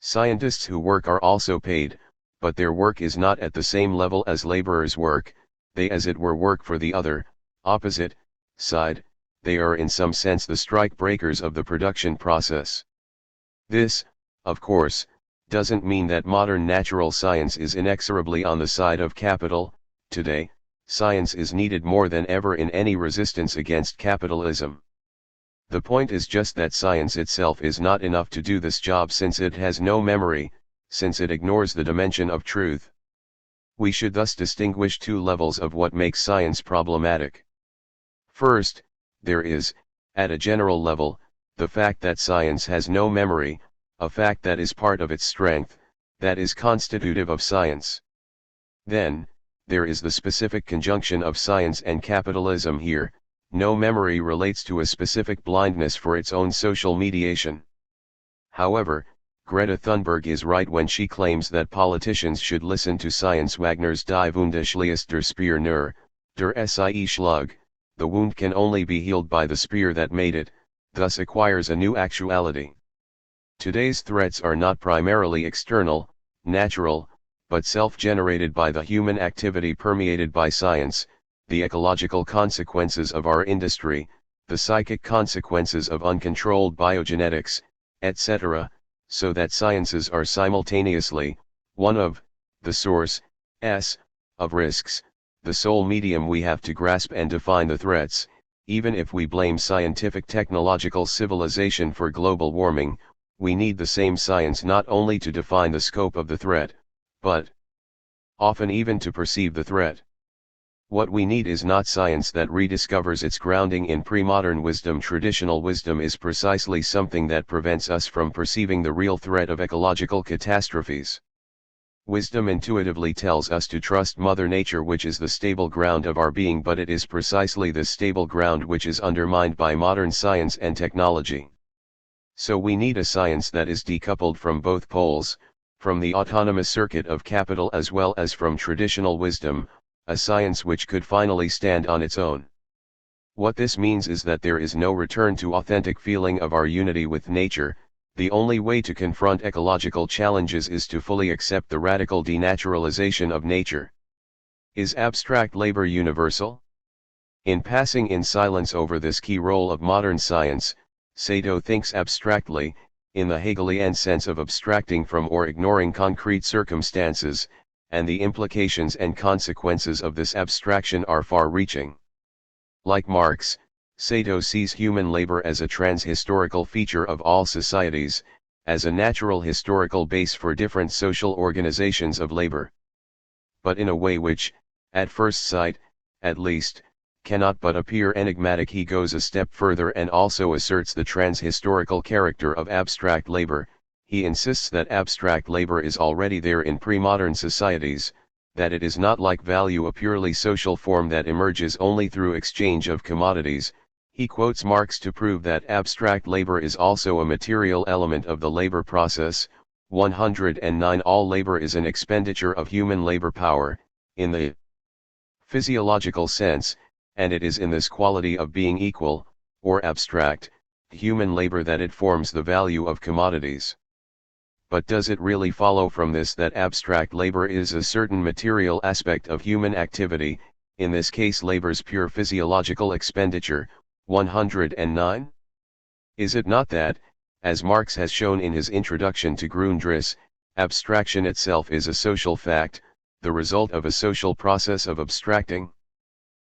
Scientists who work are also paid, but their work is not at the same level as laborers' work, they as it were work for the other, opposite, side, they are in some sense the strike breakers of the production process. This, of course, doesn't mean that modern natural science is inexorably on the side of capital. Today, science is needed more than ever in any resistance against capitalism. The point is just that science itself is not enough to do this job since it has no memory, since it ignores the dimension of truth. We should thus distinguish two levels of what makes science problematic. First, there is, at a general level, the fact that science has no memory, a fact that is part of its strength, that is constitutive of science. Then, there is the specific conjunction of science and capitalism here. No memory relates to a specific blindness for its own social mediation. However, Greta Thunberg is right when she claims that politicians should listen to science. Wagner's Die Wunde schließt der Speer nur, der sie schlug, the wound can only be healed by the spear that made it, thus acquires a new actuality. Today's threats are not primarily external, natural, but self-generated by the human activity permeated by science, the ecological consequences of our industry, the psychic consequences of uncontrolled biogenetics, etc., so that sciences are simultaneously, one of, the source, of risks, the sole medium we have to grasp and define the threats. Even if we blame scientific technological civilization for global warming, we need the same science not only to define the scope of the threat, but often even to perceive the threat. What we need is not science that rediscovers its grounding in pre-modern wisdom. Traditional wisdom is precisely something that prevents us from perceiving the real threat of ecological catastrophes. Wisdom intuitively tells us to trust Mother Nature, which is the stable ground of our being, but it is precisely this stable ground which is undermined by modern science and technology. So we need a science that is decoupled from both poles, from the autonomous circuit of capital as well as from traditional wisdom, a science which could finally stand on its own. What this means is that there is no return to authentic feeling of our unity with nature. The only way to confront ecological challenges is to fully accept the radical denaturalization of nature. Is abstract labor universal? In passing in silence over this key role of modern science, Sado thinks abstractly, in the Hegelian sense of abstracting from or ignoring concrete circumstances, and the implications and consequences of this abstraction are far-reaching. Like Marx, Sado sees human labor as a trans-historical feature of all societies, as a natural historical base for different social organizations of labor. But in a way which, at first sight, at least, cannot but appear enigmatic, he goes a step further and also asserts the trans-historical character of abstract labor. He insists that abstract labor is already there in pre-modern societies, that it is not like value a purely social form that emerges only through exchange of commodities. He quotes Marx to prove that abstract labor is also a material element of the labor process. 109 All labor is an expenditure of human labor power, in the physiological sense, and it is in this quality of being equal, or abstract, human labor that it forms the value of commodities. But does it really follow from this that abstract labor is a certain material aspect of human activity, in this case labor's pure physiological expenditure? 109. Is it not that, as Marx has shown in his introduction to Grundriss, abstraction itself is a social fact, the result of a social process of abstracting?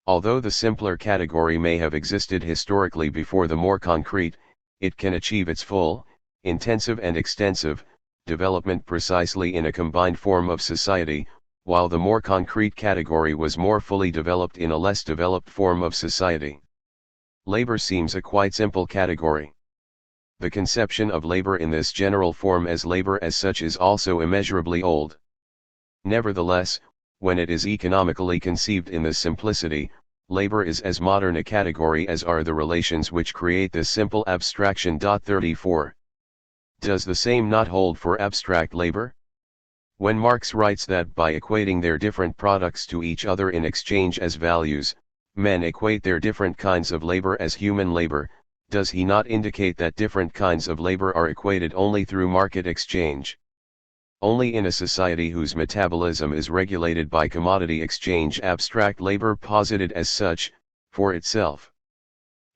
Although the simpler category may have existed historically before the more concrete, it can achieve its full, intensive and extensive, development precisely in a combined form of society, while the more concrete category was more fully developed in a less developed form of society. Labor seems a quite simple category. The conception of labor in this general form as labor as such is also immeasurably old. Nevertheless, when it is economically conceived in this simplicity, labor is as modern a category as are the relations which create this simple abstraction. 34. Does the same not hold for abstract labor? When Marx writes that by equating their different products to each other in exchange as values, men equate their different kinds of labor as human labor, does he not indicate that different kinds of labor are equated only through market exchange? Only in a society whose metabolism is regulated by commodity exchange abstract labor posited as such, for itself.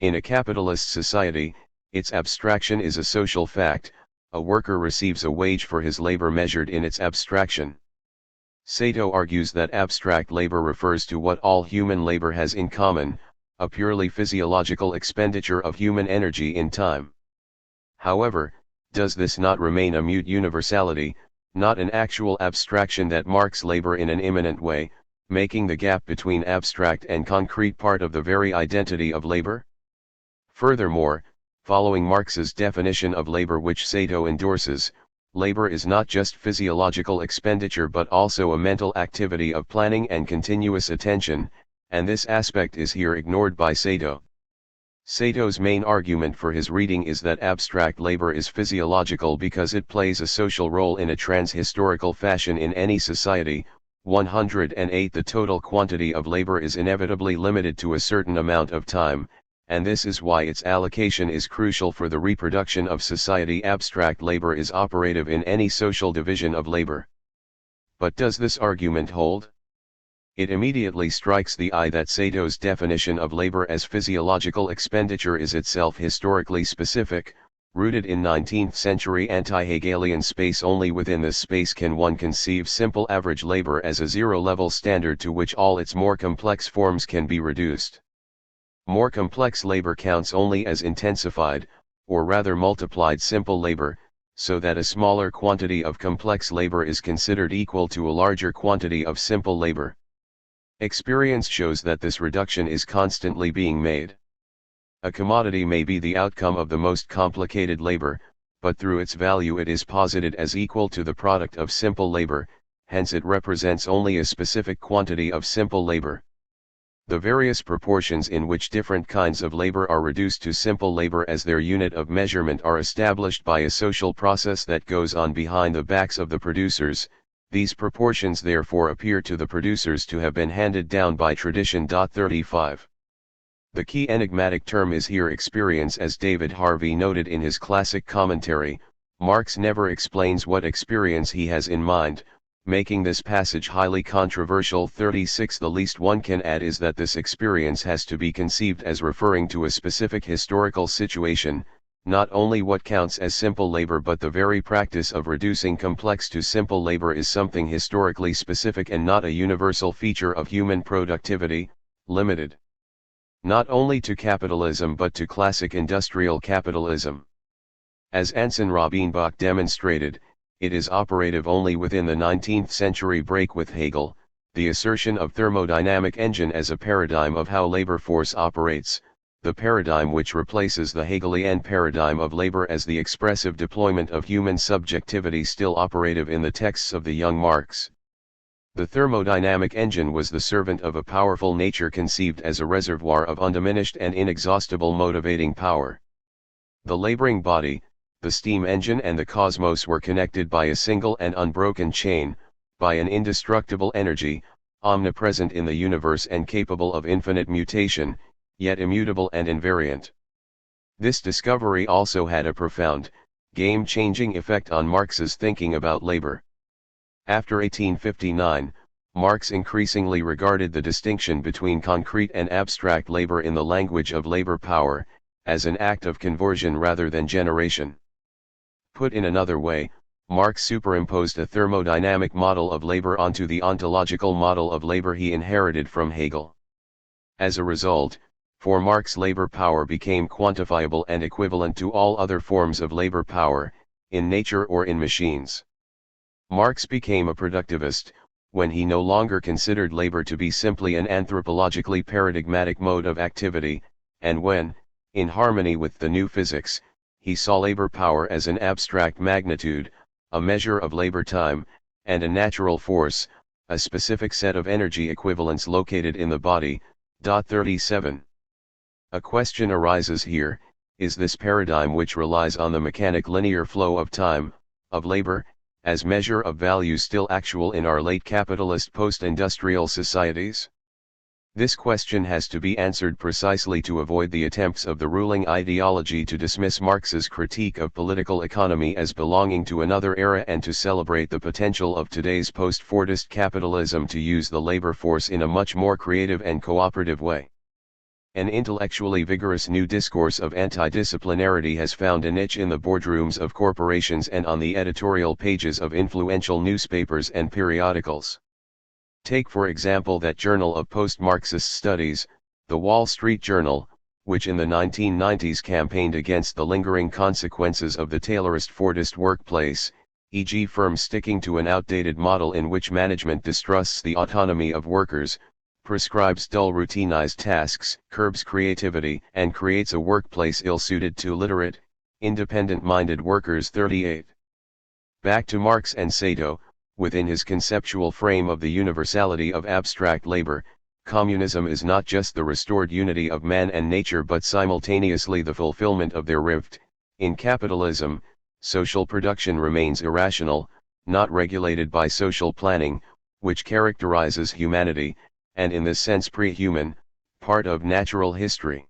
In a capitalist society, its abstraction is a social fact, a worker receives a wage for his labor measured in its abstraction. Sato argues that abstract labor refers to what all human labor has in common, a purely physiological expenditure of human energy in time. However, does this not remain a mute universality, not an actual abstraction that marks labor in an immanent way, making the gap between abstract and concrete part of the very identity of labor? Furthermore, following Marx's definition of labor which Sato endorses, labor is not just physiological expenditure but also a mental activity of planning and continuous attention, and this aspect is here ignored by Sato. Sato's main argument for his reading is that abstract labor is physiological because it plays a social role in a trans-historical fashion in any society. 108. The total quantity of labor is inevitably limited to a certain amount of time, and this is why its allocation is crucial for the reproduction of society. Abstract labor is operative in any social division of labor. But does this argument hold? It immediately strikes the eye that Sato's definition of labor as physiological expenditure is itself historically specific, rooted in 19th-century anti-Hegelian space. Only within this space can one conceive simple average labor as a zero-level standard to which all its more complex forms can be reduced. More complex labor counts only as intensified, or rather multiplied simple labor, so that a smaller quantity of complex labor is considered equal to a larger quantity of simple labor. Experience shows that this reduction is constantly being made. A commodity may be the outcome of the most complicated labor, but through its value it is posited as equal to the product of simple labor, hence it represents only a specific quantity of simple labor. The various proportions in which different kinds of labor are reduced to simple labor as their unit of measurement are established by a social process that goes on behind the backs of the producers. These proportions therefore appear to the producers to have been handed down by tradition. 35. The key enigmatic term is here experience. As David Harvey noted in his classic commentary, Marx never explains what experience he has in mind, making this passage highly controversial. 36. The least one can add is that this experience has to be conceived as referring to a specific historical situation, not only what counts as simple labor but the very practice of reducing complex to simple labor is something historically specific and not a universal feature of human productivity, limited not only to capitalism but to classic industrial capitalism. As Anson Robinbach demonstrated, it is operative only within the 19th century break with Hegel, the assertion of thermodynamic engine as a paradigm of how labor force operates, the paradigm which replaces the Hegelian paradigm of labor as the expressive deployment of human subjectivity still operative in the texts of the young Marx. The thermodynamic engine was the servant of a powerful nature conceived as a reservoir of undiminished and inexhaustible motivating power. The laboring body, the steam engine and the cosmos were connected by a single and unbroken chain, by an indestructible energy, omnipresent in the universe and capable of infinite mutation, yet immutable and invariant. This discovery also had a profound, game-changing effect on Marx's thinking about labor. After 1859, Marx increasingly regarded the distinction between concrete and abstract labor in the language of labor power, as an act of conversion rather than generation. Put in another way, Marx superimposed a thermodynamic model of labor onto the ontological model of labor he inherited from Hegel. As a result, for Marx labor power became quantifiable and equivalent to all other forms of labor power, in nature or in machines. Marx became a productivist, when he no longer considered labor to be simply an anthropologically paradigmatic mode of activity, and when, in harmony with the new physics, he saw labor power as an abstract magnitude, a measure of labor time, and a natural force, a specific set of energy equivalents located in the body. 37. A question arises here: is this paradigm, which relies on the mechanic linear flow of time, of labor, as measure of value, still actual in our late capitalist post-industrial societies? This question has to be answered precisely to avoid the attempts of the ruling ideology to dismiss Marx's critique of political economy as belonging to another era and to celebrate the potential of today's post-Fordist capitalism to use the labor force in a much more creative and cooperative way. An intellectually vigorous new discourse of anti-disciplinarity has found a niche in the boardrooms of corporations and on the editorial pages of influential newspapers and periodicals. Take for example that journal of post-Marxist studies, the Wall Street Journal, which in the 1990s campaigned against the lingering consequences of the Taylorist Fordist workplace, e.g. firms sticking to an outdated model in which management distrusts the autonomy of workers, prescribes dull routinized tasks, curbs creativity, and creates a workplace ill-suited to literate, independent-minded workers. 38. Back to Marx and Sato. Within his conceptual frame of the universality of abstract labor, communism is not just the restored unity of man and nature but simultaneously the fulfillment of their rift. In capitalism, social production remains irrational, not regulated by social planning, which characterizes humanity, and in this sense pre-human, part of natural history.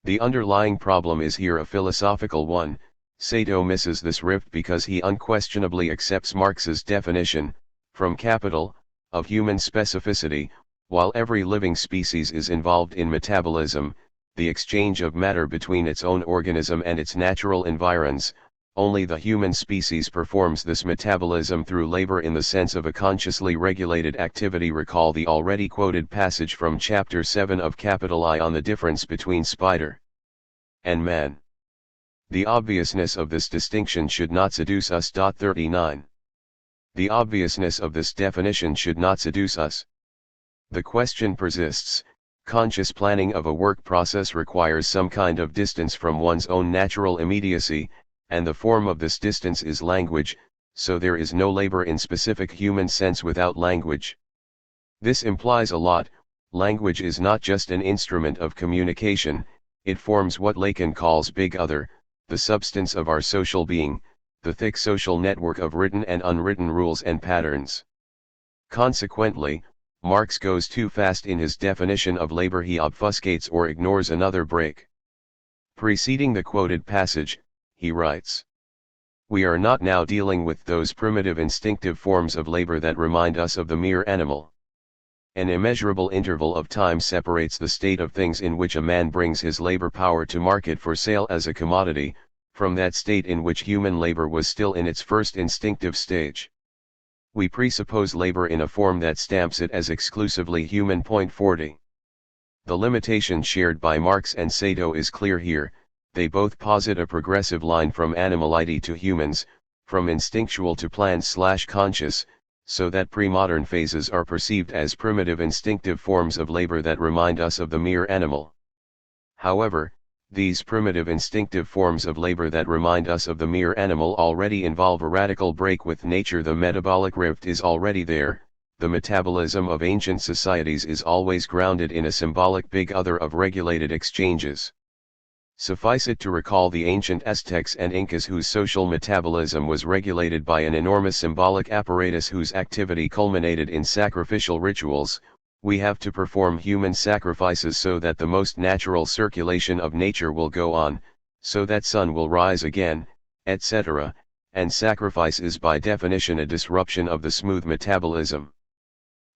The underlying problem is here a philosophical one. Sato misses this rift because he unquestionably accepts Marx's definition, from capital, of human specificity. While every living species is involved in metabolism, the exchange of matter between its own organism and its natural environs, only the human species performs this metabolism through labor in the sense of a consciously regulated activity. Recall the already quoted passage from Chapter 7 of I on the difference between spider and man. The obviousness of this distinction should not seduce us. 39. The obviousness of this definition should not seduce us. The question persists: conscious planning of a work process requires some kind of distance from one's own natural immediacy, and the form of this distance is language, so there is no labor in specific human sense without language. This implies a lot. Language is not just an instrument of communication, it forms what Lacan calls big other, the substance of our social being, the thick social network of written and unwritten rules and patterns. Consequently, Marx goes too fast in his definition of labor. He obfuscates or ignores another break. Preceding the quoted passage, he writes: "We are not now dealing with those primitive instinctive forms of labor that remind us of the mere animal. An immeasurable interval of time separates the state of things in which a man brings his labor power to market for sale as a commodity, from that state in which human labor was still in its first instinctive stage. We presuppose labor in a form that stamps it as exclusively human. 40. The limitation shared by Marx and Sato is clear here. They both posit a progressive line from animality to humans, from instinctual to planned/conscious, so that pre-modern phases are perceived as primitive instinctive forms of labor that remind us of the mere animal. However, these primitive instinctive forms of labor that remind us of the mere animal already involve a radical break with nature. The metabolic rift is already there. The metabolism of ancient societies is always grounded in a symbolic big other of regulated exchanges. Suffice it to recall the ancient Aztecs and Incas whose social metabolism was regulated by an enormous symbolic apparatus whose activity culminated in sacrificial rituals. We have to perform human sacrifices so that the most natural circulation of nature will go on, so that sun will rise again, etc., and sacrifice is by definition a disruption of the smooth metabolism.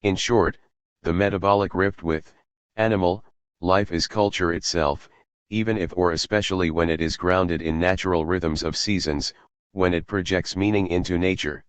In short, the metabolic rift with animal life is culture itself, even if or especially when it is grounded in natural rhythms of seasons, when it projects meaning into nature.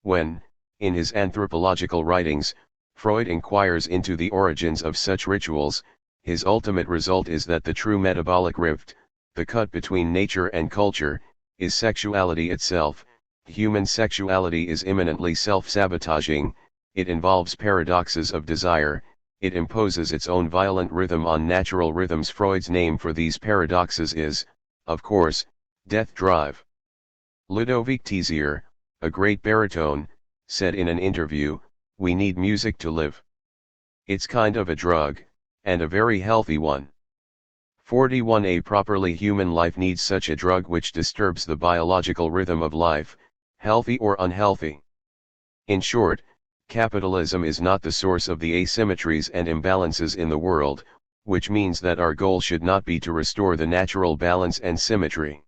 When, in his anthropological writings, Freud inquires into the origins of such rituals, his ultimate result is that the true metabolic rift, the cut between nature and culture, is sexuality itself. Human sexuality is imminently self-sabotaging, it involves paradoxes of desire, it imposes its own violent rhythm on natural rhythms. Freud's name for these paradoxes is, of course, death drive. Ludovic Tézier, a great baritone, said in an interview, "We need music to live. It's kind of a drug, and a very healthy one." 41. A properly human life needs such a drug which disturbs the biological rhythm of life, healthy or unhealthy. In short, capitalism is not the source of the asymmetries and imbalances in the world, which means that our goal should not be to restore the natural balance and symmetry.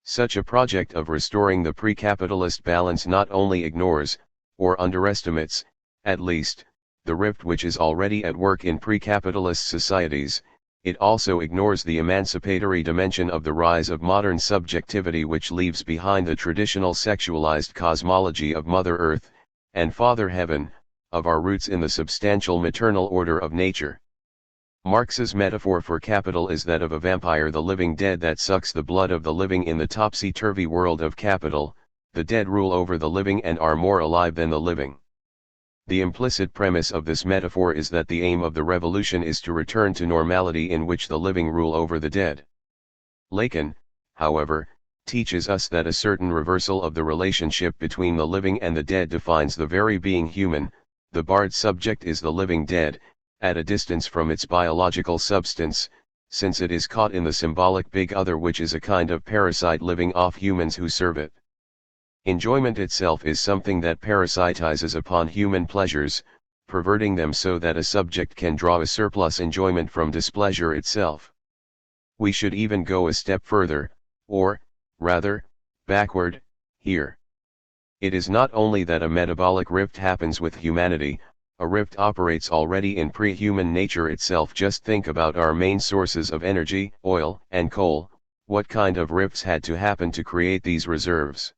Such a project of restoring the pre-capitalist balance not only ignores, or underestimates, at least, the rift which is already at work in pre-capitalist societies, it also ignores the emancipatory dimension of the rise of modern subjectivity which leaves behind the traditional sexualized cosmology of Mother Earth, and Father Heaven, of our roots in the substantial maternal order of nature. Marx's metaphor for capital is that of a vampire, the living dead that sucks the blood of the living. In the topsy-turvy world of capital, the dead rule over the living and are more alive than the living. The implicit premise of this metaphor is that the aim of the revolution is to return to normality in which the living rule over the dead. Lacan, however, teaches us that a certain reversal of the relationship between the living and the dead defines the very being human. The barred subject is the living dead, at a distance from its biological substance, since it is caught in the symbolic big other which is a kind of parasite living off humans who serve it. Enjoyment itself is something that parasitizes upon human pleasures, perverting them so that a subject can draw a surplus enjoyment from displeasure itself. We should even go a step further, or, rather, backward, here. It is not only that a metabolic rift happens with humanity, a rift operates already in pre-human nature itself. Just think about our main sources of energy, oil and coal, what kind of rifts had to happen to create these reserves?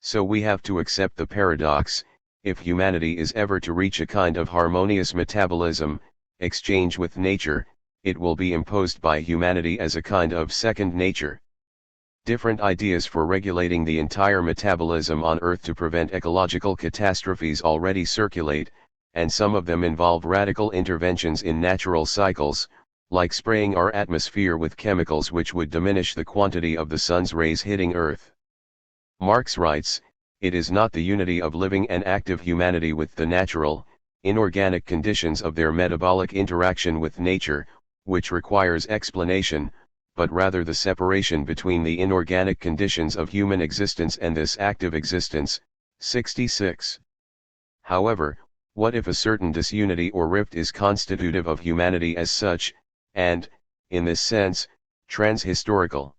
So we have to accept the paradox: if humanity is ever to reach a kind of harmonious metabolism, exchange with nature, it will be imposed by humanity as a kind of second nature. Different ideas for regulating the entire metabolism on Earth to prevent ecological catastrophes already circulate, and some of them involve radical interventions in natural cycles, like spraying our atmosphere with chemicals which would diminish the quantity of the sun's rays hitting Earth. Marx writes, "It is not the unity of living and active humanity with the natural, inorganic conditions of their metabolic interaction with nature, which requires explanation, but rather the separation between the inorganic conditions of human existence and this active existence." 66. However, what if a certain disunity or rift is constitutive of humanity as such, and, in this sense, trans-historical?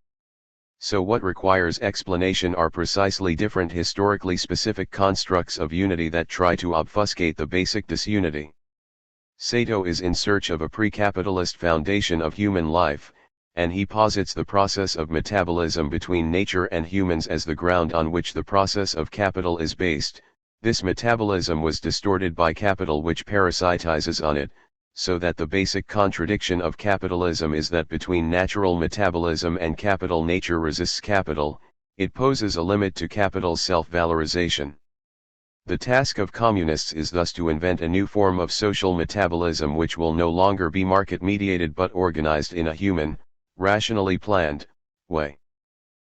So what requires explanation are precisely different historically specific constructs of unity that try to obfuscate the basic disunity. Sato is in search of a pre-capitalist foundation of human life, and he posits the process of metabolism between nature and humans as the ground on which the process of capital is based. This metabolism was distorted by capital which parasitizes on it, so that the basic contradiction of capitalism is that between natural metabolism and capital, nature resists capital, it poses a limit to capital's self-valorization. The task of communists is thus to invent a new form of social metabolism which will no longer be market-mediated but organized in a human, rationally planned, way.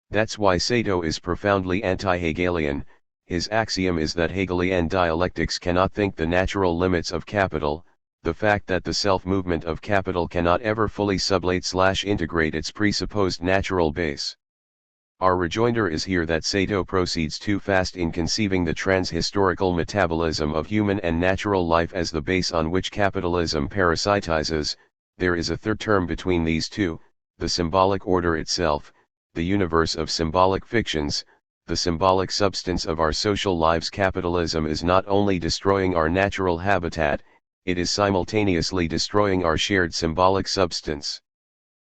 That's why Sato is profoundly anti-Hegelian. His axiom is that Hegelian dialectics cannot think the natural limits of capital, the fact that the self-movement of capital cannot ever fully sublate/integrate its presupposed natural base. Our rejoinder is here that Sato proceeds too fast in conceiving the trans-historical metabolism of human and natural life as the base on which capitalism parasitizes. There is a third term between these two, the symbolic order itself, the universe of symbolic fictions, the symbolic substance of our social lives. Capitalism is not only destroying our natural habitat, it is simultaneously destroying our shared symbolic substance.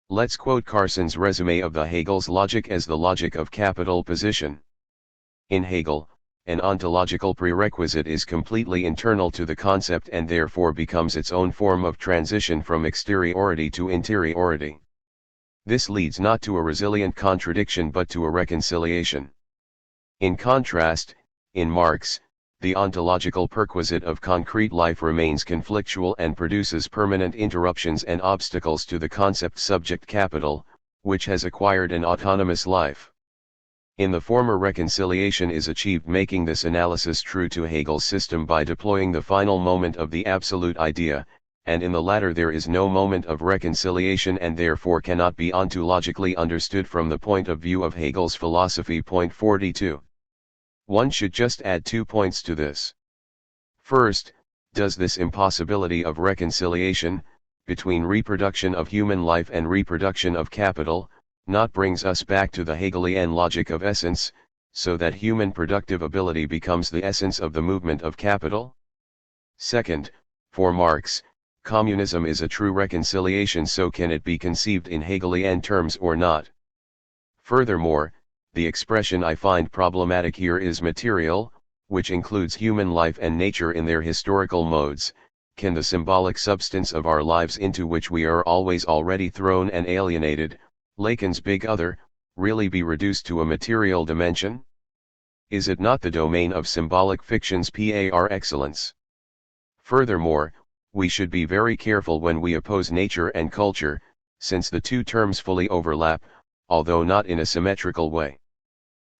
Let's quote Carson's resume of the Hegel's logic as the logic of capital position. In Hegel, an ontological prerequisite is completely internal to the concept and therefore becomes its own form of transition from exteriority to interiority. This leads not to a resilient contradiction but to a reconciliation. In contrast, in Marx, the ontological perquisite of concrete life remains conflictual and produces permanent interruptions and obstacles to the concept subject capital, which has acquired an autonomous life. In the former, reconciliation is achieved making this analysis true to Hegel's system by deploying the final moment of the absolute idea, and in the latter there is no moment of reconciliation and therefore cannot be ontologically understood from the point of view of Hegel's philosophy. Point 42. One should just add 2 points to this. First, does this impossibility of reconciliation, between reproduction of human life and reproduction of capital, not brings us back to the Hegelian logic of essence, so that human productive ability becomes the essence of the movement of capital? Second, for Marx, communism is a true reconciliation, so can it be conceived in Hegelian terms or not? Furthermore, the expression I find problematic here is material, which includes human life and nature in their historical modes. Can the symbolic substance of our lives, into which we are always already thrown and alienated, Lacan's big other, really be reduced to a material dimension? Is it not the domain of symbolic fictions par excellence? Furthermore, we should be very careful when we oppose nature and culture, since the two terms fully overlap, although not in a symmetrical way.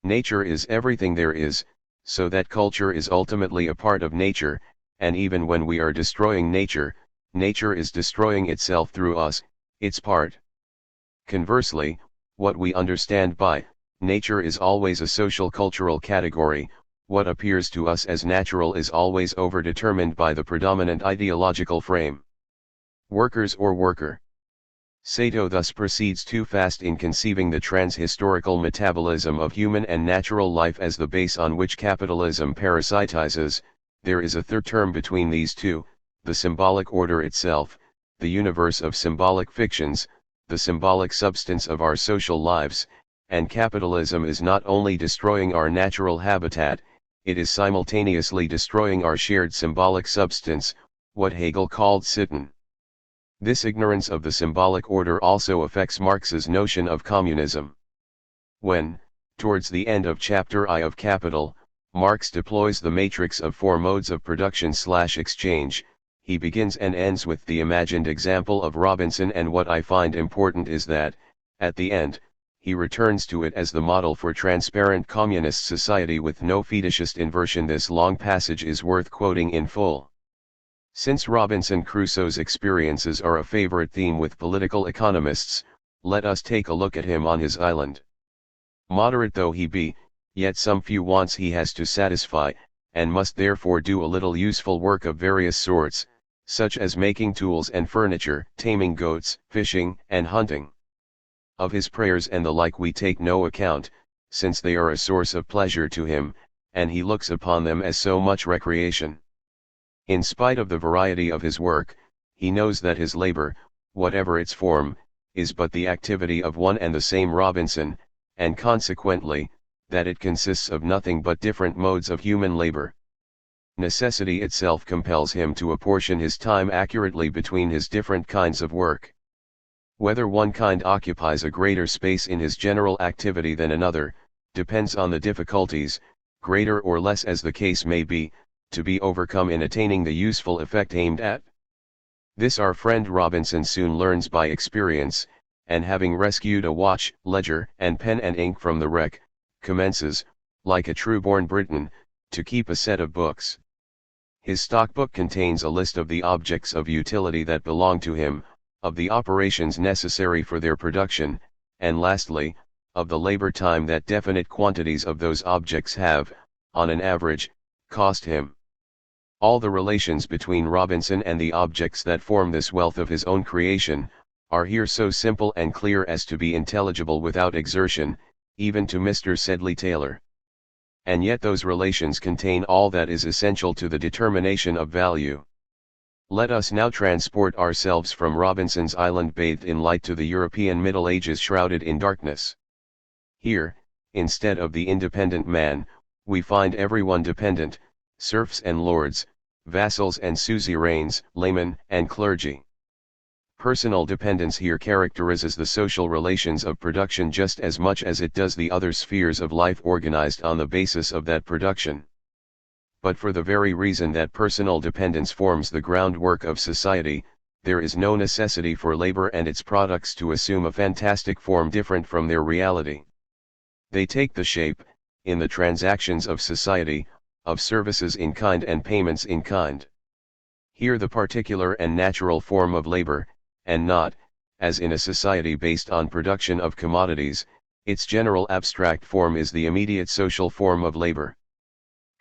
Nature is everything there is, so that culture is ultimately a part of nature, and even when we are destroying nature, nature is destroying itself through us, its part. Conversely, what we understand by nature is always a social cultural category. What appears to us as natural is always overdetermined by the predominant ideological frame. Workers or worker. Sato thus proceeds too fast in conceiving the trans-historical metabolism of human and natural life as the base on which capitalism parasitizes. There is a third term between these two, the symbolic order itself, the universe of symbolic fictions, the symbolic substance of our social lives, and capitalism is not only destroying our natural habitat, it is simultaneously destroying our shared symbolic substance, what Hegel called Sitten. This ignorance of the symbolic order also affects Marx's notion of communism. When, towards the end of Chapter I of Capital, Marx deploys the matrix of four modes of production/exchange, he begins and ends with the imagined example of Robinson, and what I find important is that, at the end, he returns to it as the model for transparent communist society with no fetishist inversion. This long passage is worth quoting in full. Since Robinson Crusoe's experiences are a favorite theme with political economists, let us take a look at him on his island. Moderate though he be, yet some few wants he has to satisfy, and must therefore do a little useful work of various sorts, such as making tools and furniture, taming goats, fishing, and hunting. Of his prayers and the like we take no account, since they are a source of pleasure to him, and he looks upon them as so much recreation. In spite of the variety of his work, he knows that his labor, whatever its form, is but the activity of one and the same Robinson, and consequently, that it consists of nothing but different modes of human labor. Necessity itself compels him to apportion his time accurately between his different kinds of work. Whether one kind occupies a greater space in his general activity than another, depends on the difficulties, greater or less as the case may be, to be overcome in attaining the useful effect aimed at. This our friend Robinson soon learns by experience, and having rescued a watch, ledger, and pen and ink from the wreck, commences, like a true-born Briton, to keep a set of books. His stockbook contains a list of the objects of utility that belong to him, of the operations necessary for their production, and lastly, of the labor time that definite quantities of those objects have, on an average, cost him. All the relations between Robinson and the objects that form this wealth of his own creation, are here so simple and clear as to be intelligible without exertion, even to Mr. Sedley Taylor. And yet those relations contain all that is essential to the determination of value. Let us now transport ourselves from Robinson's island bathed in light to the European Middle Ages shrouded in darkness. Here, instead of the independent man, we find everyone dependent, serfs and lords, vassals and suzerains, laymen and clergy. Personal dependence here characterizes the social relations of production just as much as it does the other spheres of life organized on the basis of that production. But for the very reason that personal dependence forms the groundwork of society, there is no necessity for labor and its products to assume a fantastic form different from their reality. They take the shape, in the transactions of society, of services in kind and payments in kind. Here the particular and natural form of labor, and not, as in a society based on production of commodities, its general abstract form is the immediate social form of labor.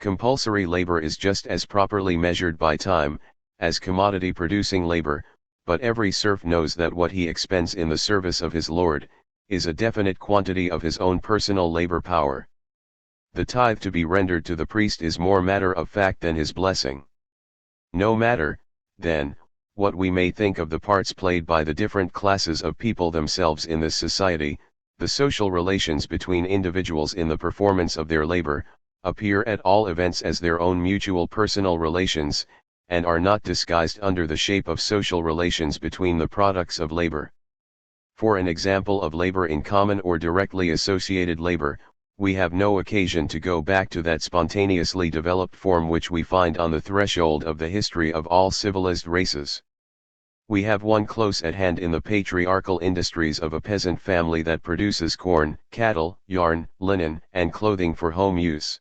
Compulsory labor is just as properly measured by time, as commodity-producing labor, but every serf knows that what he expends in the service of his lord, is a definite quantity of his own personal labor power. The tithe to be rendered to the priest is more matter of fact than his blessing. No matter, then, what we may think of the parts played by the different classes of people themselves in this society, the social relations between individuals in the performance of their labor, appear at all events as their own mutual personal relations, and are not disguised under the shape of social relations between the products of labor. For an example of labor in common or directly associated labor, we have no occasion to go back to that spontaneously developed form which we find on the threshold of the history of all civilized races. We have one close at hand in the patriarchal industries of a peasant family that produces corn, cattle, yarn, linen, and clothing for home use.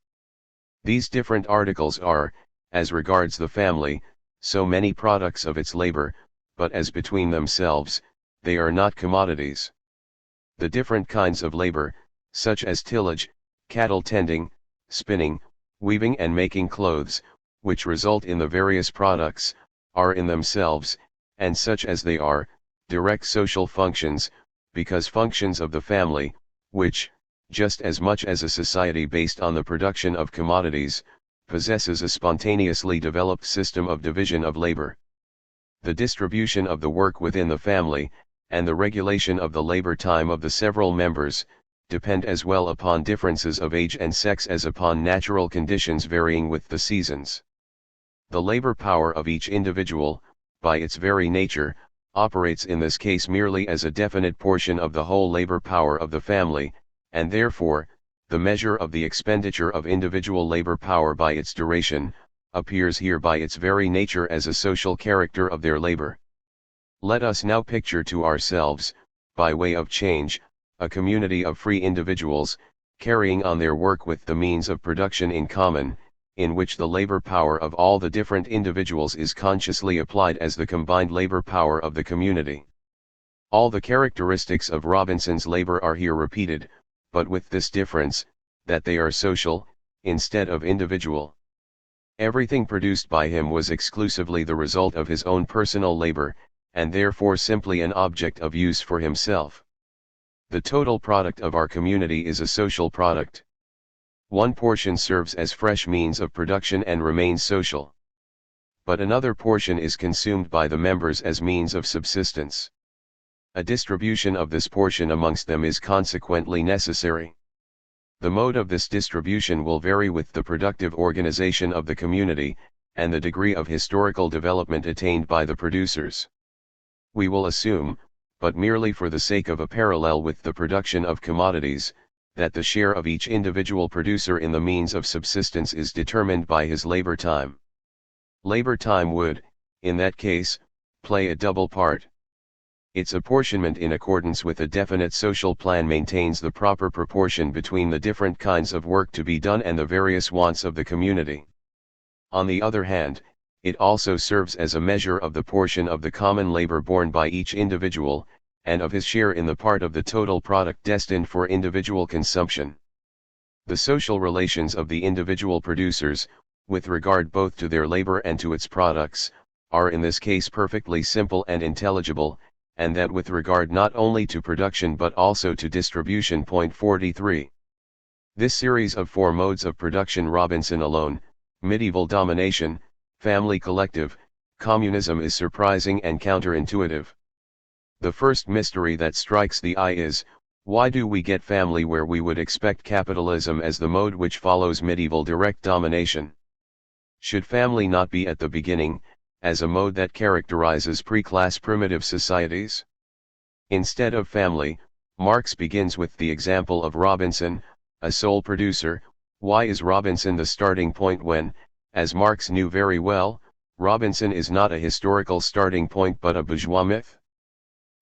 These different articles are, as regards the family, so many products of its labor, but as between themselves, they are not commodities. The different kinds of labor, such as tillage, cattle tending, spinning, weaving and making clothes, which result in the various products, are in themselves, and such as they are, direct social functions, because functions of the family, which, just as much as a society based on the production of commodities, possesses a spontaneously developed system of division of labor. The distribution of the work within the family, and the regulation of the labor time of the several members, depend as well upon differences of age and sex as upon natural conditions varying with the seasons. The labor power of each individual, by its very nature, operates in this case merely as a definite portion of the whole labor power of the family, and therefore, the measure of the expenditure of individual labor power by its duration, appears here by its very nature as a social character of their labor. Let us now picture to ourselves, by way of change, a community of free individuals, carrying on their work with the means of production in common, in which the labor power of all the different individuals is consciously applied as the combined labor power of the community. All the characteristics of Robinson's labor are here repeated, but with this difference, that they are social, instead of individual. Everything produced by him was exclusively the result of his own personal labor, and therefore simply an object of use for himself. The total product of our community is a social product. One portion serves as fresh means of production and remains social. But another portion is consumed by the members as means of subsistence. A distribution of this portion amongst them is consequently necessary. The mode of this distribution will vary with the productive organization of the community, and the degree of historical development attained by the producers. We will assume, but merely for the sake of a parallel with the production of commodities, that the share of each individual producer in the means of subsistence is determined by his labor time. Labor time would, in that case, play a double part. Its apportionment in accordance with a definite social plan maintains the proper proportion between the different kinds of work to be done and the various wants of the community. On the other hand, it also serves as a measure of the portion of the common labor borne by each individual, and of his share in the part of the total product destined for individual consumption. The social relations of the individual producers, with regard both to their labor and to its products, are in this case perfectly simple and intelligible, and that with regard not only to production but also to distribution. 43. This series of four modes of production: Robinson alone, medieval domination, family collective, communism, is surprising and counterintuitive. The first mystery that strikes the eye is, why do we get family where we would expect capitalism as the mode which follows medieval direct domination? Should family not be at the beginning, as a mode that characterizes pre-class primitive societies? Instead of family, Marx begins with the example of Robinson, a sole producer. Why is Robinson the starting point when, as Marx knew very well, Robinson is not a historical starting point but a bourgeois myth?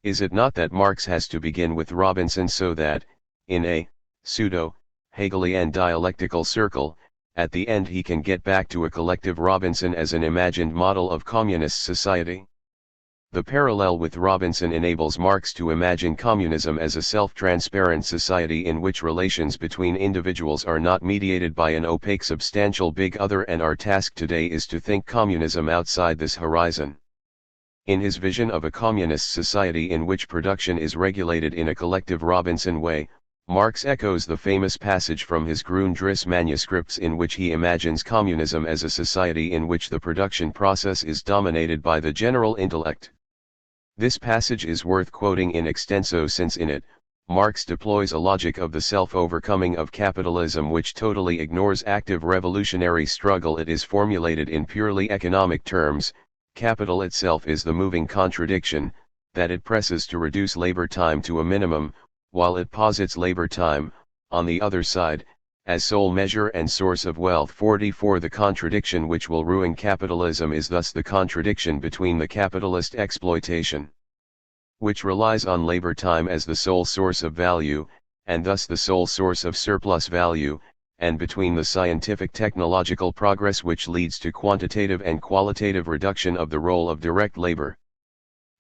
Is it not that Marx has to begin with Robinson so that, in a pseudo-Hegelian dialectical circle, at the end he can get back to a collective Robinson as an imagined model of communist society? The parallel with Robinson enables Marx to imagine communism as a self-transparent society in which relations between individuals are not mediated by an opaque substantial big other, and our task today is to think communism outside this horizon. In his vision of a communist society in which production is regulated in a collective Robinson way, Marx echoes the famous passage from his Grundrisse manuscripts in which he imagines communism as a society in which the production process is dominated by the general intellect. This passage is worth quoting in extenso, since in it, Marx deploys a logic of the self-overcoming of capitalism which totally ignores active revolutionary struggle. It is formulated in purely economic terms: capital itself is the moving contradiction, that it presses to reduce labor time to a minimum, while it posits labor time, on the other side, as sole measure and source of wealth. 44. The contradiction which will ruin capitalism is thus the contradiction between the capitalist exploitation, which relies on labor time as the sole source of value, and thus the sole source of surplus value, and between the scientific technological progress which leads to quantitative and qualitative reduction of the role of direct labor.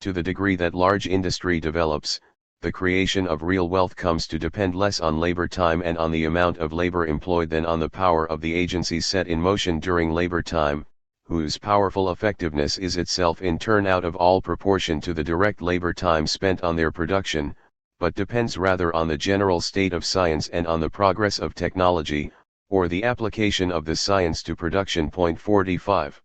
To the degree that large industry develops, the creation of real wealth comes to depend less on labor time and on the amount of labor employed than on the power of the agencies set in motion during labor time, whose powerful effectiveness is itself in turn out of all proportion to the direct labor time spent on their production, but depends rather on the general state of science and on the progress of technology, or the application of the science to production. 45.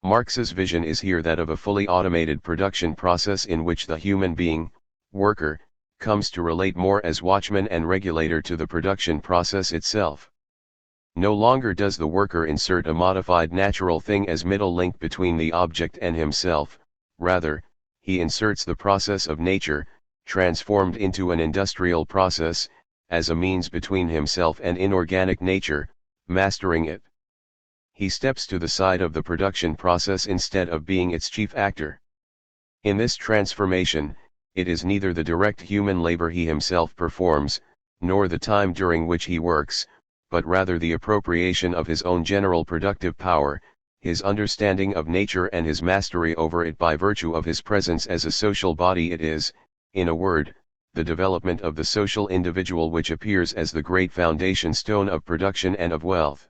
Marx's vision is here that of a fully automated production process in which the human being, worker, comes to relate more as watchman and regulator to the production process itself. No longer does the worker insert a modified natural thing as middle link between the object and himself, rather, he inserts the process of nature, transformed into an industrial process, as a means between himself and inorganic nature, mastering it. He steps to the side of the production process instead of being its chief actor. In this transformation, it is neither the direct human labor he himself performs, nor the time during which he works, but rather the appropriation of his own general productive power, his understanding of nature and his mastery over it by virtue of his presence as a social body. It is, in a word, the development of the social individual which appears as the great foundation stone of production and of wealth.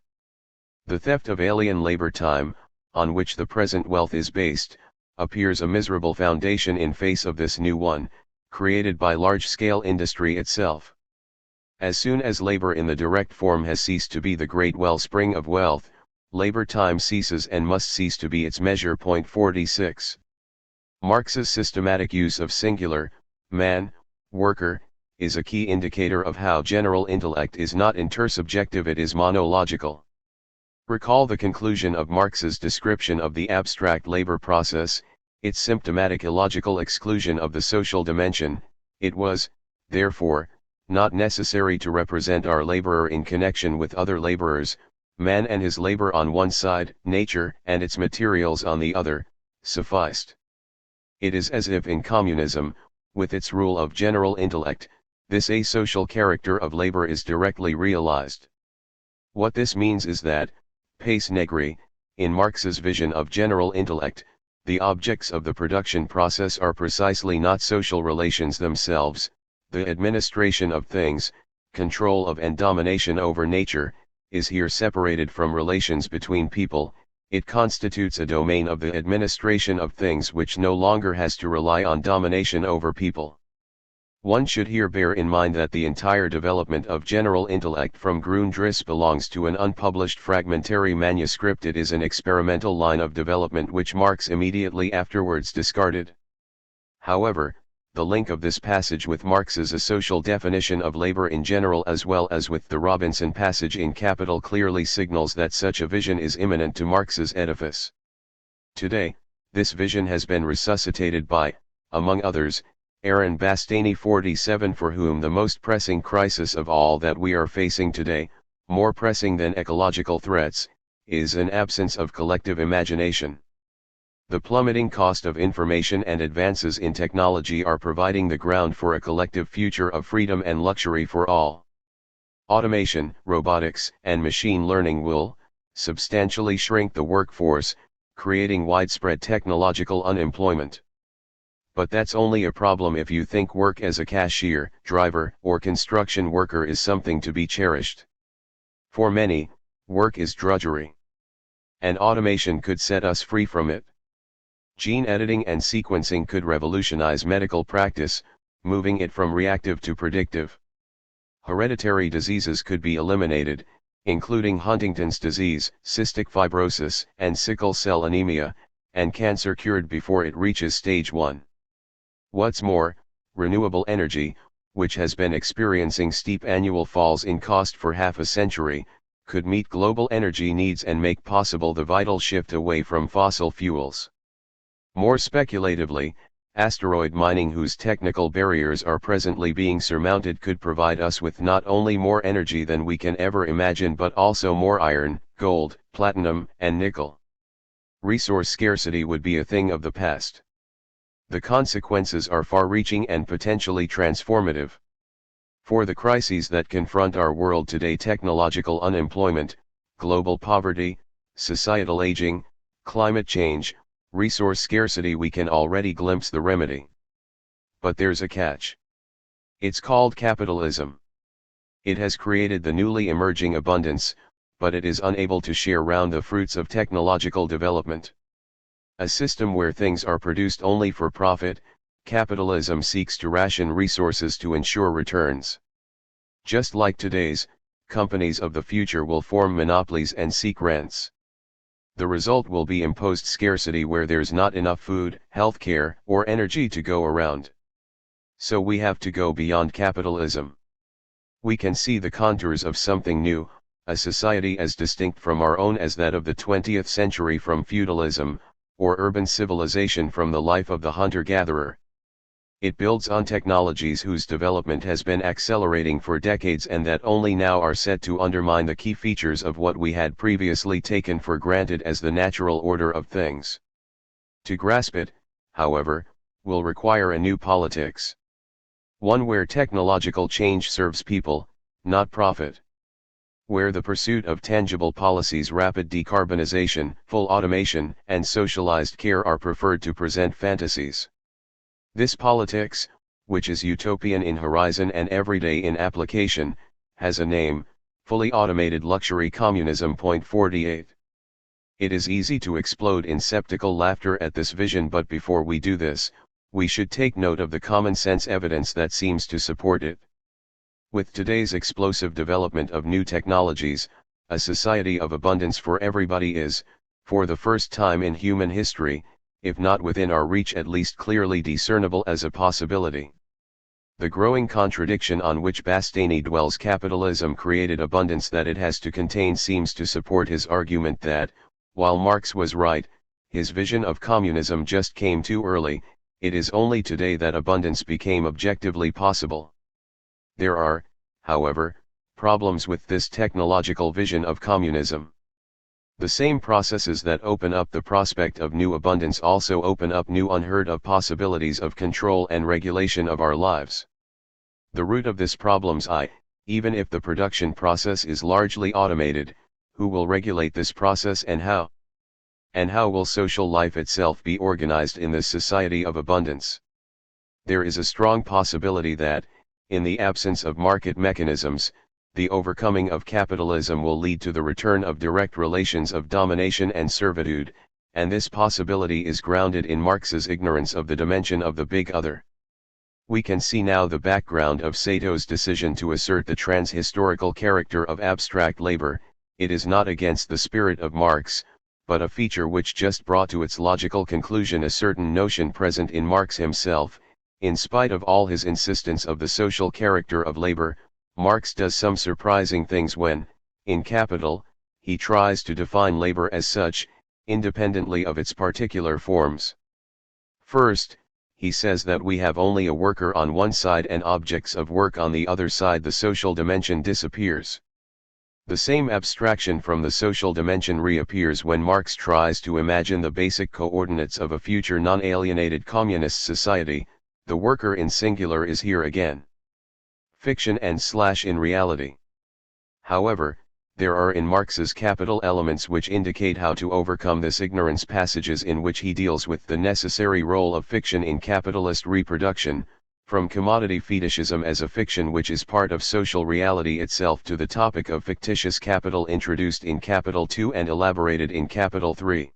The theft of alien labor time, on which the present wealth is based, appears a miserable foundation in face of this new one, created by large-scale industry itself. As soon as labor in the direct form has ceased to be the great wellspring of wealth, labor time ceases and must cease to be its measure. 46. Marx's systematic use of singular, man, worker, is a key indicator of how general intellect is not intersubjective, it is monological. Recall the conclusion of Marx's description of the abstract labor process, its symptomatic illogical exclusion of the social dimension. It was, therefore, not necessary to represent our laborer in connection with other laborers, man and his labor on one side, nature and its materials on the other, sufficed. It is as if in communism, with its rule of general intellect, this asocial character of labor is directly realized. What this means is that, pace negri, in Marx's vision of general intellect, the objects of the production process are precisely not social relations themselves. The administration of things, control of and domination over nature, is here separated from relations between people, It constitutes a domain of the administration of things which no longer has to rely on domination over people. One should here bear in mind that the entire development of general intellect from Grundriss belongs to an unpublished fragmentary manuscript. It is an experimental line of development which Marx immediately afterwards discarded. However, the link of this passage with Marx's A Social Definition of Labor in general as well as with the Robinson passage in Capital clearly signals that such a vision is imminent to Marx's edifice. Today, this vision has been resuscitated by, among others, Aaron Bastani 47, for whom the most pressing crisis of all that we are facing today, more pressing than ecological threats, is an absence of collective imagination. The plummeting cost of information and advances in technology are providing the ground for a collective future of freedom and luxury for all. Automation, robotics, and machine learning will substantially shrink the workforce, creating widespread technological unemployment. But that's only a problem if you think work as a cashier, driver, or construction worker is something to be cherished. For many, work is drudgery. And automation could set us free from it. Gene editing and sequencing could revolutionize medical practice, moving it from reactive to predictive. Hereditary diseases could be eliminated, including Huntington's disease, cystic fibrosis, and sickle cell anemia, and cancer cured before it reaches stage 1. What's more, renewable energy, which has been experiencing steep annual falls in cost for half a century, could meet global energy needs and make possible the vital shift away from fossil fuels. More speculatively, asteroid mining, whose technical barriers are presently being surmounted, could provide us with not only more energy than we can ever imagine but also more iron, gold, platinum, and nickel. Resource scarcity would be a thing of the past. The consequences are far-reaching and potentially transformative. For the crises that confront our world today, technological unemployment, global poverty, societal aging, climate change, resource scarcity, we can already glimpse the remedy. But there's a catch. It's called capitalism. It has created the newly emerging abundance, but it is unable to share round the fruits of technological development. A system where things are produced only for profit, capitalism seeks to ration resources to ensure returns. Just like today's, companies of the future will form monopolies and seek rents. The result will be imposed scarcity where there's not enough food, healthcare, or energy to go around. So we have to go beyond capitalism. We can see the contours of something new, a society as distinct from our own as that of the 20th century from feudalism, or urban civilization from the life of the hunter-gatherer. It builds on technologies whose development has been accelerating for decades and that only now are set to undermine the key features of what we had previously taken for granted as the natural order of things. To grasp it, however, will require a new politics. One where technological change serves people, not profit. Where the pursuit of tangible policies, rapid decarbonization, full automation, and socialized care are preferred to present fantasies. This politics, which is utopian in horizon and everyday in application, has a name: fully automated luxury communism. 48. It is easy to explode in skeptical laughter at this vision, but before we do this, we should take note of the common sense evidence that seems to support it. With today's explosive development of new technologies, a society of abundance for everybody is, for the first time in human history, if not within our reach, at least clearly discernible as a possibility. The growing contradiction on which Bastani dwells, capitalism created abundance that it has to contain, seems to support his argument that, while Marx was right, his vision of communism just came too early. It is only today that abundance became objectively possible. There are, however, problems with this technological vision of communism. The same processes that open up the prospect of new abundance also open up new unheard of possibilities of control and regulation of our lives. The root of this problem's even if the production process is largely automated, who will regulate this process and how? And how will social life itself be organized in this society of abundance? There is a strong possibility that, in the absence of market mechanisms, the overcoming of capitalism will lead to the return of direct relations of domination and servitude, and this possibility is grounded in Marx's ignorance of the dimension of the big other. We can see now the background of Sato's decision to assert the trans-historical character of abstract labor. It is not against the spirit of Marx, but a feature which just brought to its logical conclusion a certain notion present in Marx himself. In spite of all his insistence of the social character of labor, Marx does some surprising things when, in Capital, he tries to define labor as such, independently of its particular forms. First, he says that we have only a worker on one side and objects of work on the other side. The social dimension disappears. The same abstraction from the social dimension reappears when Marx tries to imagine the basic coordinates of a future non-alienated communist society. The worker in singular is here again. Fiction and / in reality. However, there are in Marx's Capital elements which indicate how to overcome this ignorance. Passages in which he deals with the necessary role of fiction in capitalist reproduction, from commodity fetishism as a fiction which is part of social reality itself to the topic of fictitious capital introduced in Capital 2 and elaborated in Capital 3.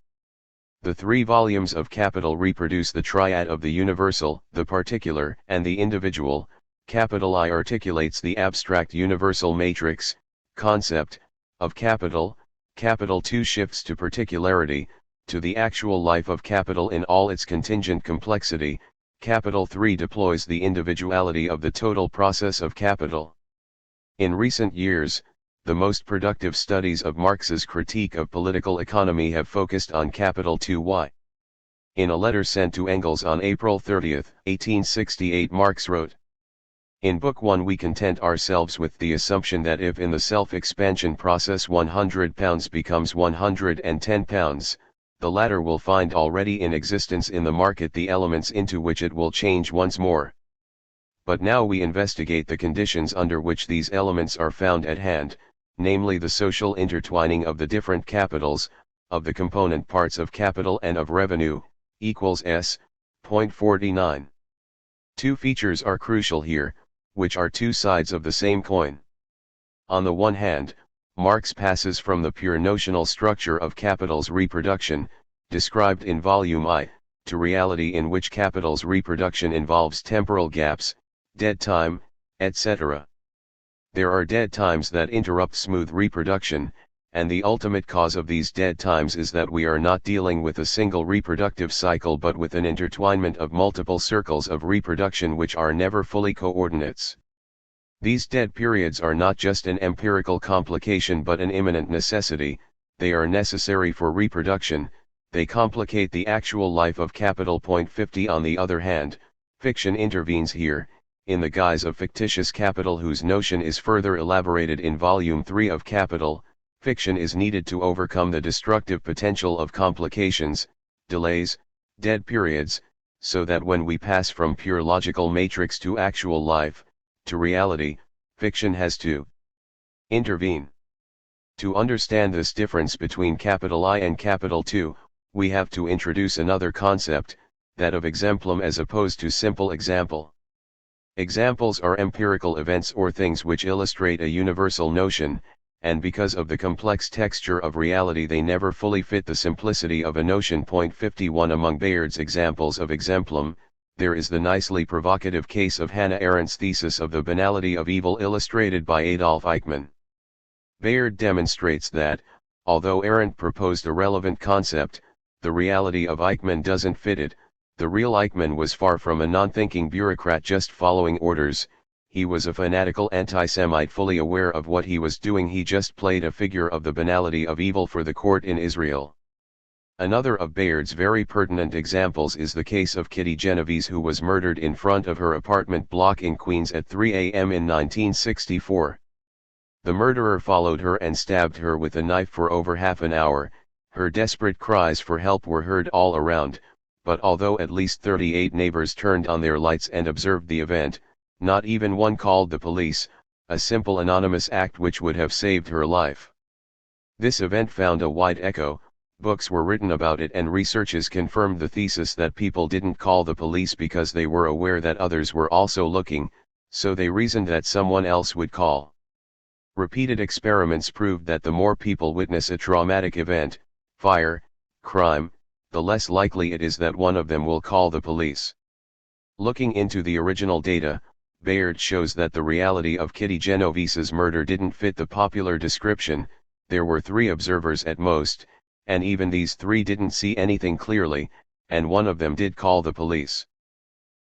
The 3 volumes of Capital reproduce the triad of the universal, the particular, and the individual. Capital I articulates the abstract universal matrix, concept, of capital. Capital 2 shifts to particularity, to the actual life of capital in all its contingent complexity. Capital 3 deploys the individuality of the total process of capital. In recent years, the most productive studies of Marx's critique of political economy have focused on Capital 2y. In a letter sent to Engels on April 30, 1868, Marx wrote, "In Book 1 we content ourselves with the assumption that if in the self-expansion process £100 becomes £110, the latter will find already in existence in the market the elements into which it will change once more. But now we investigate the conditions under which these elements are found at hand, namely the social intertwining of the different capitals, of the component parts of capital and of revenue, equals s. Point 49. Two features are crucial here, which are two sides of the same coin. On the one hand, Marx passes from the pure notional structure of capital's reproduction, described in Volume I, to reality in which capital's reproduction involves temporal gaps, dead time, etc. There are dead times that interrupt smooth reproduction, and the ultimate cause of these dead times is that we are not dealing with a single reproductive cycle but with an intertwinement of multiple circles of reproduction which are never fully coordinates. These dead periods are not just an empirical complication but an imminent necessity. They are necessary for reproduction, they complicate the actual life of capital. Point 50. On the other hand, fiction intervenes here, in the guise of fictitious capital whose notion is further elaborated in Volume 3 of Capital. Fiction is needed to overcome the destructive potential of complications, delays, dead periods, so that when we pass from pure logical matrix to actual life, to reality, fiction has to intervene. To understand this difference between Capital I and Capital II, we have to introduce another concept, that of exemplum as opposed to simple example. Examples are empirical events or things which illustrate a universal notion, and because of the complex texture of reality they never fully fit the simplicity of a notion. Point 51. Among Bayard's examples of exemplum, there is the nicely provocative case of Hannah Arendt's thesis of the banality of evil illustrated by Adolf Eichmann. Bayard demonstrates that, although Arendt proposed a relevant concept, the reality of Eichmann doesn't fit it. The real Eichmann was far from a non-thinking bureaucrat just following orders. He was a fanatical anti-Semite fully aware of what he was doing. He just played a figure of the banality of evil for the court in Israel. Another of Bayard's very pertinent examples is the case of Kitty Genovese, who was murdered in front of her apartment block in Queens at 3 a.m. in 1964. The murderer followed her and stabbed her with a knife for over half an hour. Her desperate cries for help were heard all around, but although at least 38 neighbors turned on their lights and observed the event, not even one called the police, a simple anonymous act which would have saved her life. This event found a wide echo, books were written about it and researches confirmed the thesis that people didn't call the police because they were aware that others were also looking, so they reasoned that someone else would call. Repeated experiments proved that the more people witness a traumatic event, fire, crime, the less likely it is that one of them will call the police. Looking into the original data, Bayard shows that the reality of Kitty Genovese's murder didn't fit the popular description. There were 3 observers at most, and even these 3 didn't see anything clearly, and one of them did call the police.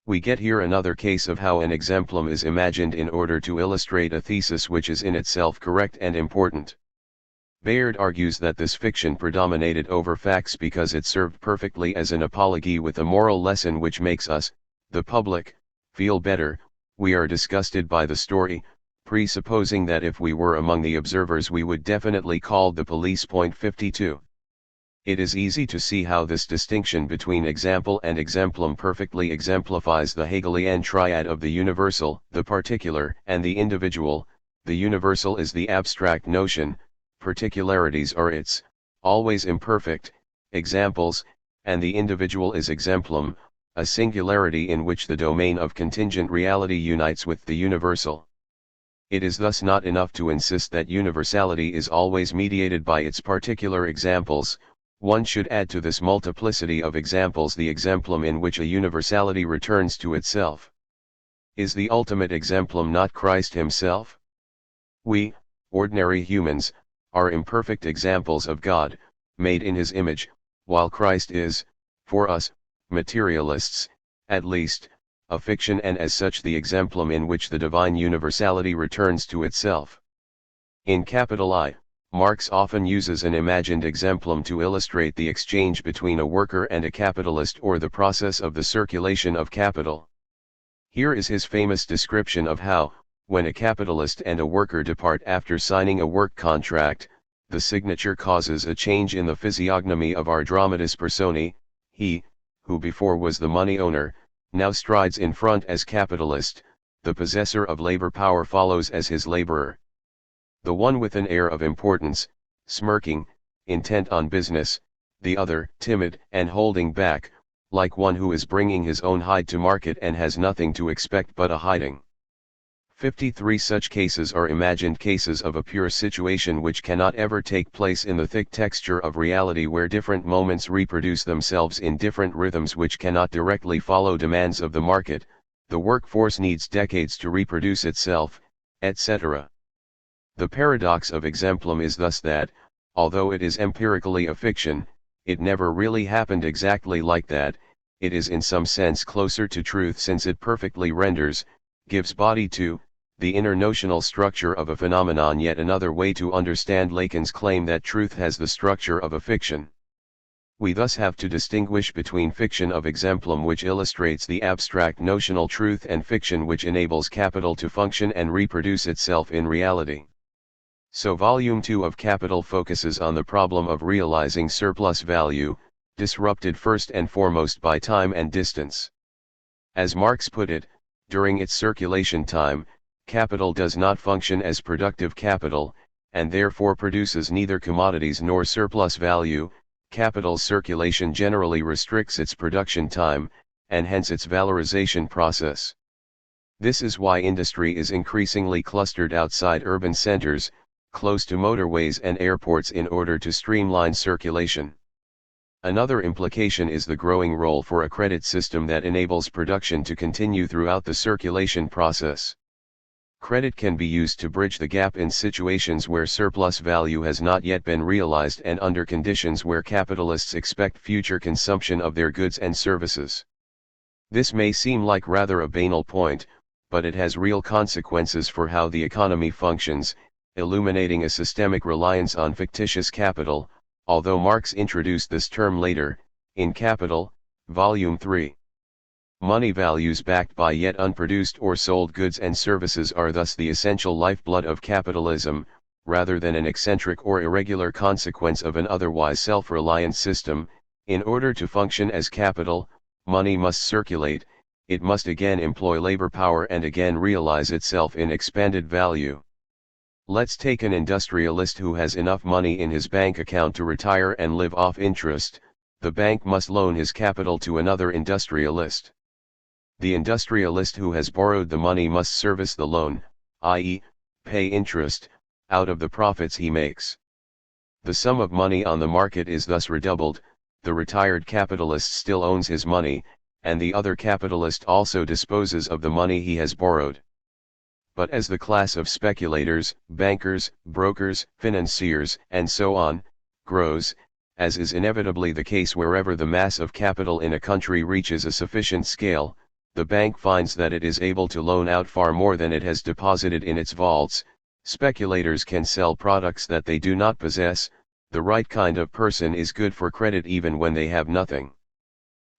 We get here another case of how an exemplum is imagined in order to illustrate a thesis which is in itself correct and important. Bayard argues that this fiction predominated over facts because it served perfectly as an apology with a moral lesson which makes us, the public, feel better. We are disgusted by the story, presupposing that if we were among the observers we would definitely call the police. Point 52. It is easy to see how this distinction between example and exemplum perfectly exemplifies the Hegelian triad of the universal, the particular, and the individual. The universal is the abstract notion, particularities are its, always imperfect, examples, and the individual is exemplum, a singularity in which the domain of contingent reality unites with the universal. It is thus not enough to insist that universality is always mediated by its particular examples. One should add to this multiplicity of examples the exemplum in which a universality returns to itself. Is the ultimate exemplum not Christ himself? We, ordinary humans, are imperfect examples of God, made in his image, while Christ is, for us, materialists, at least, a fiction and as such the exemplum in which the divine universality returns to itself. In capital I, Marx often uses an imagined exemplum to illustrate the exchange between a worker and a capitalist or the process of the circulation of capital. Here is his famous description of how, when a capitalist and a worker depart after signing a work contract, the signature causes a change in the physiognomy of our dramatis personae. He, who before was the money owner, now strides in front as capitalist, the possessor of labor power follows as his laborer. The one with an air of importance, smirking, intent on business, the other timid and holding back, like one who is bringing his own hide to market and has nothing to expect but a hiding. 53 such cases are imagined cases of a pure situation which cannot ever take place in the thick texture of reality, where different moments reproduce themselves in different rhythms which cannot directly follow demands of the market. The workforce needs decades to reproduce itself, etc. The paradox of exemplum is thus that, although it is empirically a fiction, it never really happened exactly like that. It is in some sense closer to truth since it perfectly renders, gives body to, the inner notional structure of a phenomenon. Yet another way to understand Lacan's claim that truth has the structure of a fiction. We thus have to distinguish between fiction of exemplum which illustrates the abstract notional truth and fiction which enables capital to function and reproduce itself in reality. So Volume 2 of Capital focuses on the problem of realizing surplus value, disrupted first and foremost by time and distance. As Marx put it, during its circulation time, capital does not function as productive capital, and therefore produces neither commodities nor surplus value. Capital's circulation generally restricts its production time, and hence its valorization process. This is why industry is increasingly clustered outside urban centers, close to motorways and airports in order to streamline circulation. Another implication is the growing role for a credit system that enables production to continue throughout the circulation process. Credit can be used to bridge the gap in situations where surplus value has not yet been realized and under conditions where capitalists expect future consumption of their goods and services. This may seem like rather a banal point, but it has real consequences for how the economy functions, illuminating a systemic reliance on fictitious capital, although Marx introduced this term later, in Capital, Volume 3. Money values backed by yet unproduced or sold goods and services are thus the essential lifeblood of capitalism, rather than an eccentric or irregular consequence of an otherwise self-reliant system. In order to function as capital, money must circulate, it must again employ labor power and again realize itself in expanded value. Let's take an industrialist who has enough money in his bank account to retire and live off interest. The bank must loan his capital to another industrialist. The industrialist who has borrowed the money must service the loan, i.e., pay interest, out of the profits he makes. The sum of money on the market is thus redoubled. The retired capitalist still owns his money, and the other capitalist also disposes of the money he has borrowed. But as the class of speculators, bankers, brokers, financiers, and so on, grows, as is inevitably the case wherever the mass of capital in a country reaches a sufficient scale, the bank finds that it is able to loan out far more than it has deposited in its vaults. Speculators can sell products that they do not possess. The right kind of person is good for credit even when they have nothing.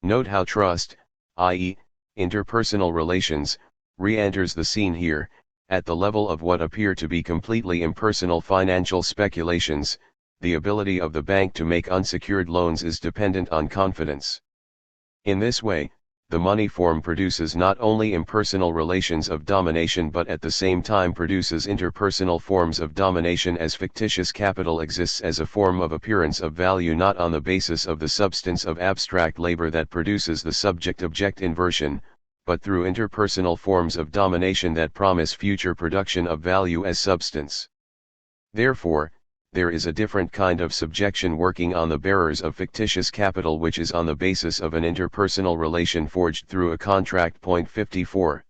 Note how trust, i.e., interpersonal relations, re-enters the scene here. At the level of what appear to be completely impersonal financial speculations, the ability of the bank to make unsecured loans is dependent on confidence. In this way, the money form produces not only impersonal relations of domination but at the same time produces interpersonal forms of domination, as fictitious capital exists as a form of appearance of value not on the basis of the substance of abstract labor that produces the subject-object inversion, but through interpersonal forms of domination that promise future production of value as substance. Therefore, there is a different kind of subjection working on the bearers of fictitious capital, which is on the basis of an interpersonal relation forged through a contract. 54.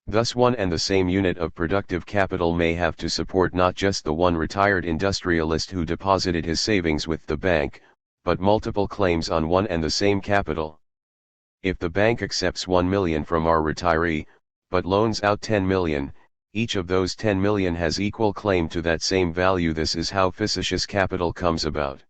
Thus one and the same unit of productive capital may have to support not just the one retired industrialist who deposited his savings with the bank, but multiple claims on one and the same capital. If the bank accepts 1 million from our retiree, but loans out 10 million, each of those 10 million has equal claim to that same value. This is how fictitious capital comes about.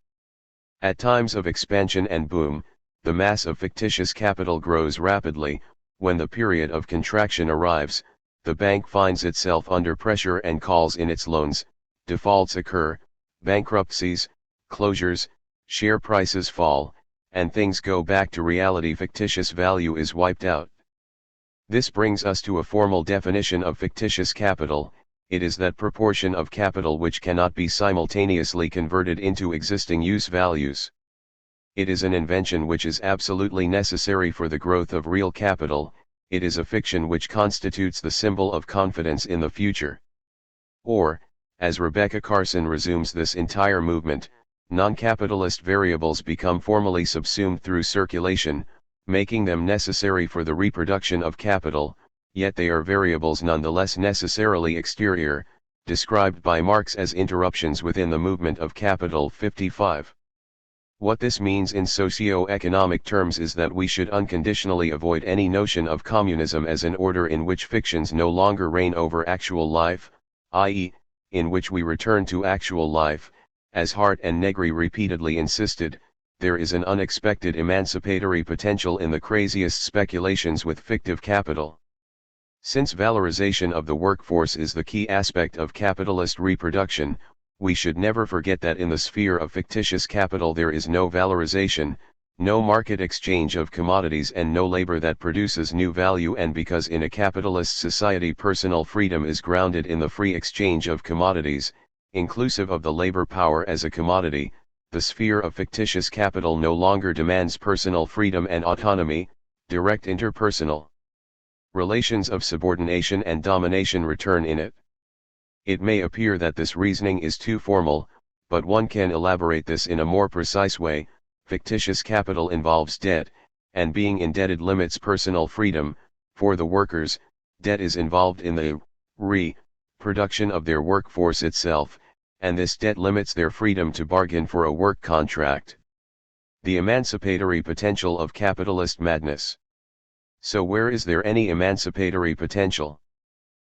At times of expansion and boom, the mass of fictitious capital grows rapidly. When the period of contraction arrives, the bank finds itself under pressure and calls in its loans, defaults occur, bankruptcies, closures, share prices fall, and things go back to reality. Fictitious value is wiped out. This brings us to a formal definition of fictitious capital. It is that proportion of capital which cannot be simultaneously converted into existing use values. It is an invention which is absolutely necessary for the growth of real capital. It is a fiction which constitutes the symbol of confidence in the future. Or, as Rebecca Carson resumes this entire movement, non-capitalist variables become formally subsumed through circulation, making them necessary for the reproduction of capital, yet they are variables nonetheless necessarily exterior, described by Marx as interruptions within the movement of capital. 55. What this means in socio-economic terms is that we should unconditionally avoid any notion of communism as an order in which fictions no longer reign over actual life, i.e., in which we return to actual life. As Hart and Negri repeatedly insisted, there is an unexpected emancipatory potential in the craziest speculations with fictive capital. Since valorization of the workforce is the key aspect of capitalist reproduction, we should never forget that in the sphere of fictitious capital there is no valorization, no market exchange of commodities, and no labor that produces new value. And because in a capitalist society personal freedom is grounded in the free exchange of commodities, inclusive of the labor power as a commodity, the sphere of fictitious capital no longer demands personal freedom and autonomy. Direct interpersonal relations of subordination and domination return in it. It may appear that this reasoning is too formal, but one can elaborate this in a more precise way. Fictitious capital involves debt, and being indebted limits personal freedom. For the workers, debt is involved in the reproduction of their workforce itself, and this debt limits their freedom to bargain for a work contract. The emancipatory potential of capitalist madness. So where is there any emancipatory potential?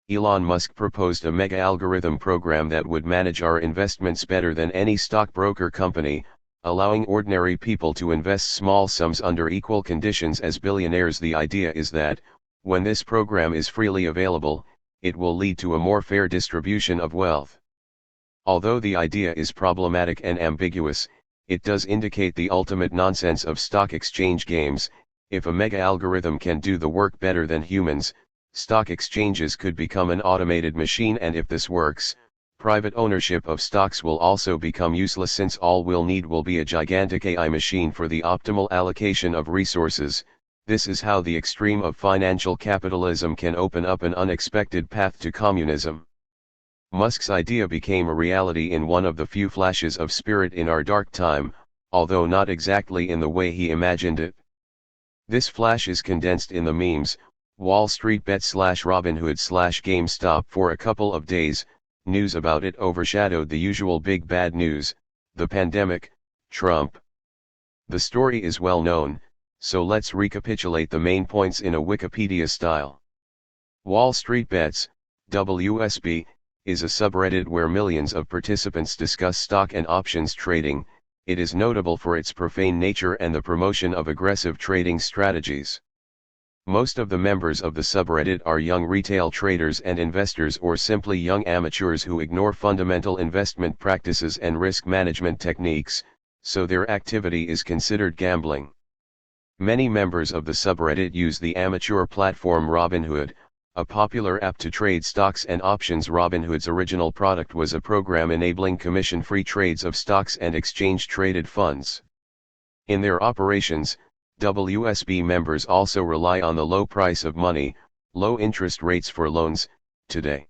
Elon Musk proposed a mega-algorithm program that would manage our investments better than any stockbroker company, allowing ordinary people to invest small sums under equal conditions as billionaires. The idea is that, when this program is freely available, it will lead to a more fair distribution of wealth. Although the idea is problematic and ambiguous, it does indicate the ultimate nonsense of stock exchange games. If a mega-algorithm can do the work better than humans, stock exchanges could become an automated machine, and if this works, private ownership of stocks will also become useless, since all we'll need will be a gigantic AI machine for the optimal allocation of resources. This is how the extreme of financial capitalism can open up an unexpected path to communism. Musk's idea became a reality in one of the few flashes of spirit in our dark time, although not exactly in the way he imagined it. This flash is condensed in the memes, Wall Street bet / Robinhood / GameStop for a couple of days. News about it overshadowed the usual big bad news, the pandemic, Trump. The story is well known, so let's recapitulate the main points in a Wikipedia style. Wall Street Bets, WSB, is a subreddit where millions of participants discuss stock and options trading. It is notable for its profane nature and the promotion of aggressive trading strategies. Most of the members of the subreddit are young retail traders and investors or simply young amateurs who ignore fundamental investment practices and risk management techniques, so their activity is considered gambling. Many members of the subreddit use the amateur platform Robinhood, a popular app to trade stocks and options. Robinhood's original product was a program enabling commission-free trades of stocks and exchange-traded funds. In their operations, WSB members also rely on the low price of money, low interest rates for loans, today.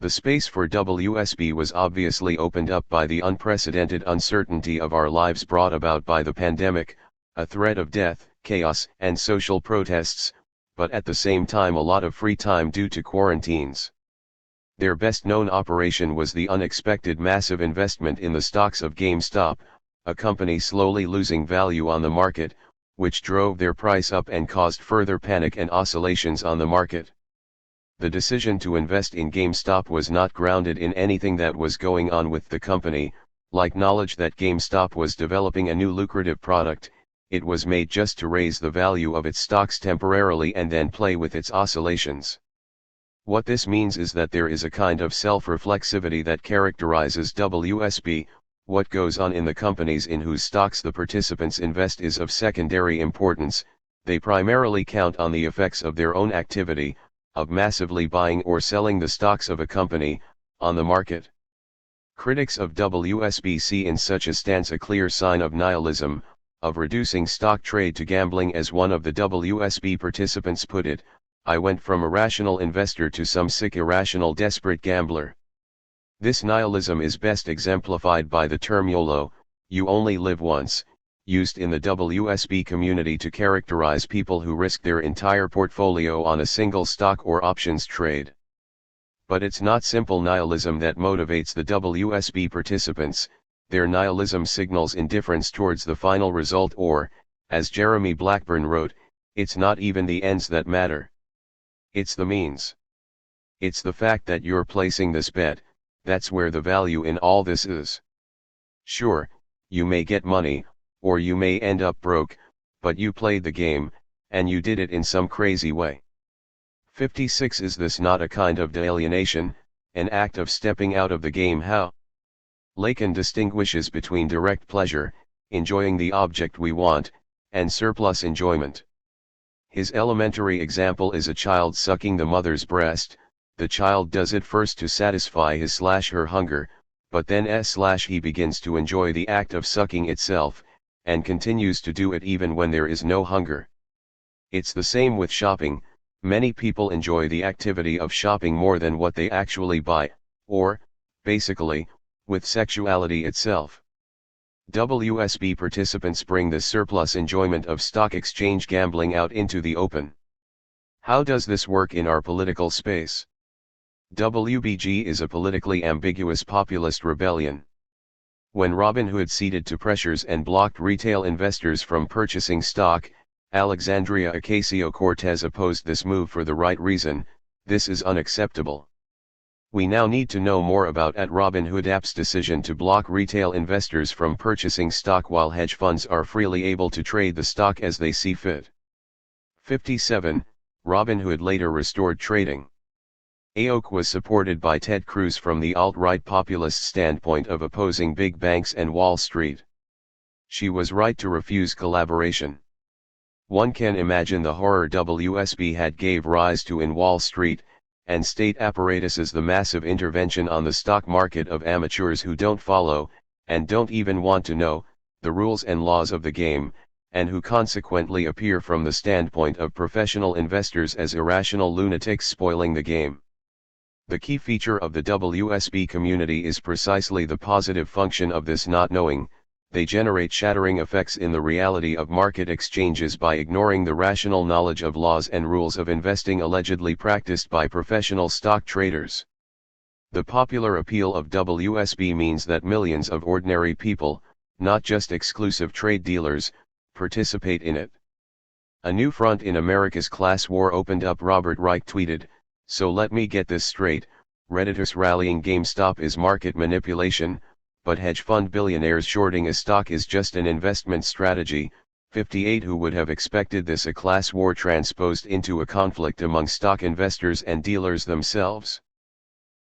The space for WSB was obviously opened up by the unprecedented uncertainty of our lives brought about by the pandemic, a threat of death, chaos, and social protests, but at the same time a lot of free time due to quarantines. Their best-known operation was the unexpected massive investment in the stocks of GameStop, a company slowly losing value on the market, which drove their price up and caused further panic and oscillations on the market. The decision to invest in GameStop was not grounded in anything that was going on with the company, like knowledge that GameStop was developing a new lucrative product. It was made just to raise the value of its stocks temporarily and then play with its oscillations. What this means is that there is a kind of self-reflexivity that characterizes WSB. What goes on in the companies in whose stocks the participants invest is of secondary importance. They primarily count on the effects of their own activity, of massively buying or selling the stocks of a company, on the market. Critics of WSB see in such a stance a clear sign of nihilism, of reducing stock trade to gambling. As one of the WSB participants put it, "I went from a rational investor to some sick irrational desperate gambler." This nihilism is best exemplified by the term YOLO, you only live once, used in the WSB community to characterize people who risk their entire portfolio on a single stock or options trade. But it's not simple nihilism that motivates the WSB participants. Their nihilism signals indifference towards the final result, or, as Jeremy Blackburn wrote, it's not even the ends that matter. It's the means. It's the fact that you're placing this bet, that's where the value in all this is. Sure, you may get money, or you may end up broke, but you played the game, and you did it in some crazy way. 56. Is this not a kind of alienation, an act of stepping out of the game? How? Lacan distinguishes between direct pleasure, enjoying the object we want, and surplus enjoyment. His elementary example is a child sucking the mother's breast. The child does it first to satisfy his/her hunger, but then he begins to enjoy the act of sucking itself, and continues to do it even when there is no hunger. It's the same with shopping. Many people enjoy the activity of shopping more than what they actually buy, or, basically, with sexuality itself. WSB participants bring this surplus enjoyment of stock exchange gambling out into the open. How does this work in our political space? WBG is a politically ambiguous populist rebellion. When Robinhood ceded to pressures and blocked retail investors from purchasing stock, Alexandria Ocasio-Cortez opposed this move for the right reason. This is unacceptable. We now need to know more about Robinhood app's decision to block retail investors from purchasing stock while hedge funds are freely able to trade the stock as they see fit. 57. Robinhood later restored trading. AOC was supported by Ted Cruz from the alt-right populist standpoint of opposing big banks and Wall Street. She was right to refuse collaboration. One can imagine the horror WSB had gave rise to in Wall Street and state apparatuses, the massive intervention on the stock market of amateurs who don't follow, and don't even want to know, the rules and laws of the game, and who consequently appear from the standpoint of professional investors as irrational lunatics spoiling the game. The key feature of the WSB community is precisely the positive function of this not knowing. They generate shattering effects in the reality of market exchanges by ignoring the rational knowledge of laws and rules of investing allegedly practiced by professional stock traders. The popular appeal of WSB means that millions of ordinary people, not just exclusive trade dealers, participate in it. A new front in America's class war opened up. Robert Reich tweeted, "So let me get this straight, Redditors rallying GameStop is market manipulation, but hedge fund billionaires shorting a stock is just an investment strategy." 58 Who would have expected this? A class war transposed into a conflict among stock investors and dealers themselves.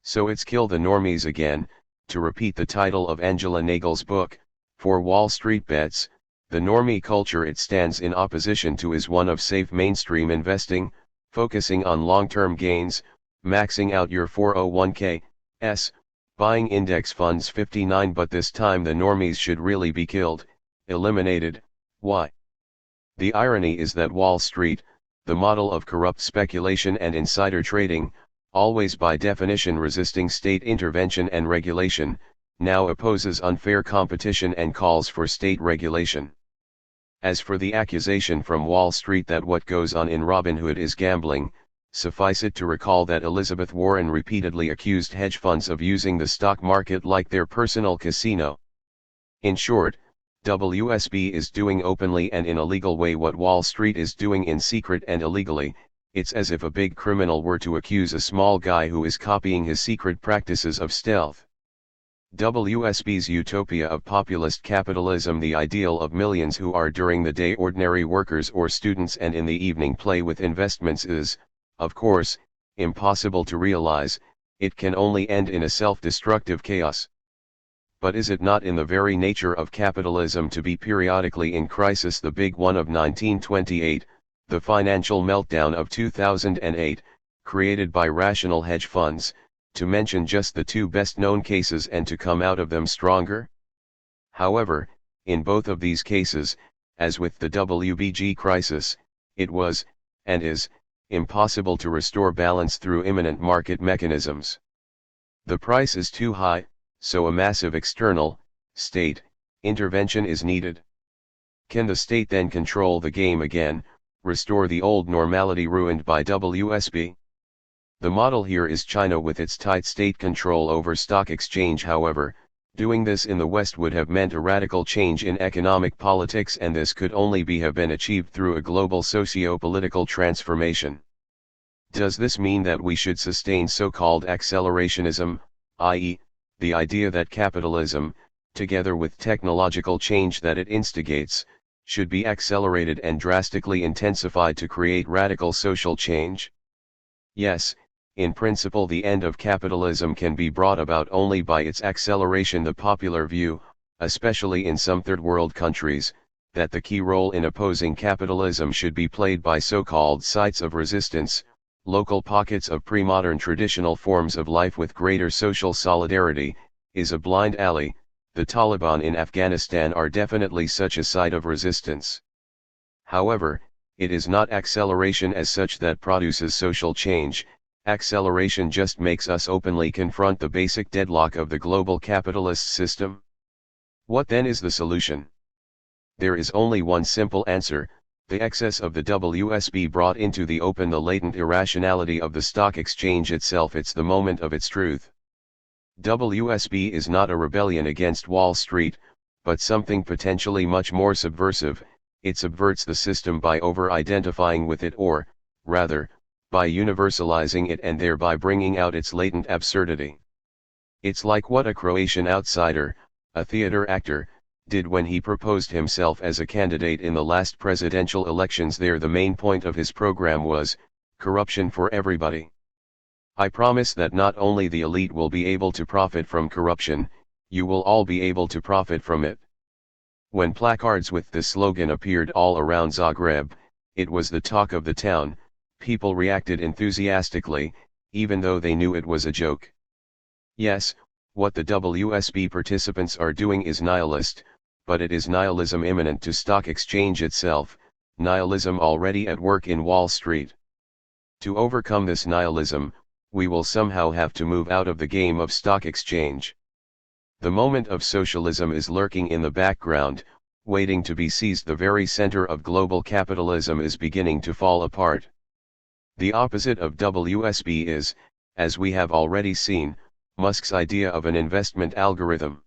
So it's kill the normies again, to repeat the title of Angela Nagle's book, For Wall Street Bets. The normie culture it stands in opposition to is one of safe mainstream investing, focusing on long-term gains, maxing out your 401k, buying index funds. 59 But this time the normies should really be killed, eliminated. Why? The irony is that Wall Street, the model of corrupt speculation and insider trading, always by definition resisting state intervention and regulation, now opposes unfair competition and calls for state regulation. As for the accusation from Wall Street that what goes on in Robinhood is gambling, suffice it to recall that Elizabeth Warren repeatedly accused hedge funds of using the stock market like their personal casino. In short, WSB is doing openly and in a legal way what Wall Street is doing in secret and illegally. It's as if a big criminal were to accuse a small guy who is copying his secret practices of stealth. WSB's utopia of populist capitalism, the ideal of millions who are during the day ordinary workers or students and in the evening play with investments, is, of course, impossible to realize. It can only end in a self-destructive chaos. But is it not in the very nature of capitalism to be periodically in crisis? The big one of 1928, the financial meltdown of 2008, created by rational hedge funds, to mention just the two best-known cases, and to come out of them stronger? However, in both of these cases, as with the WBG crisis, it was, and is, impossible to restore balance through imminent market mechanisms. The price is too high, so a massive external, state, intervention is needed. Can the state then control the game again, restore the old normality ruined by WSB? The model here is China with its tight state control over stock exchange. However, doing this in the West would have meant a radical change in economic politics, and this could only have been achieved through a global socio-political transformation. Does this mean that we should sustain so-called accelerationism, i.e., the idea that capitalism, together with technological change that it instigates, should be accelerated and drastically intensified to create radical social change? Yes, in principle the end of capitalism can be brought about only by its acceleration. The popular view, especially in some third world countries, that the key role in opposing capitalism should be played by so-called sites of resistance, local pockets of pre-modern traditional forms of life with greater social solidarity, is a blind alley. The Taliban in Afghanistan are definitely such a site of resistance. However, it is not acceleration as such that produces social change. Acceleration just makes us openly confront the basic deadlock of the global capitalist system. What then is the solution? There is only one simple answer: the excess of the WSB brought into the open the latent irrationality of the stock exchange itself. It's the moment of its truth. WSB is not a rebellion against Wall Street, but something potentially much more subversive. It subverts the system by over-identifying with it, or, rather, by universalizing it and thereby bringing out its latent absurdity. It's like what a Croatian outsider, a theater actor, did when he proposed himself as a candidate in the last presidential elections. There the main point of his program was, corruption for everybody. I promise that not only the elite will be able to profit from corruption, you will all be able to profit from it. When placards with this slogan appeared all around Zagreb, it was the talk of the town. People reacted enthusiastically, even though they knew it was a joke. Yes, what the WSB participants are doing is nihilist, but it is nihilism imminent to stock exchange itself, nihilism already at work in Wall Street. To overcome this nihilism, we will somehow have to move out of the game of stock exchange. The moment of socialism is lurking in the background, waiting to be seized. The very center of global capitalism is beginning to fall apart. The opposite of WSB is, as we have already seen, Musk's idea of an investment algorithm.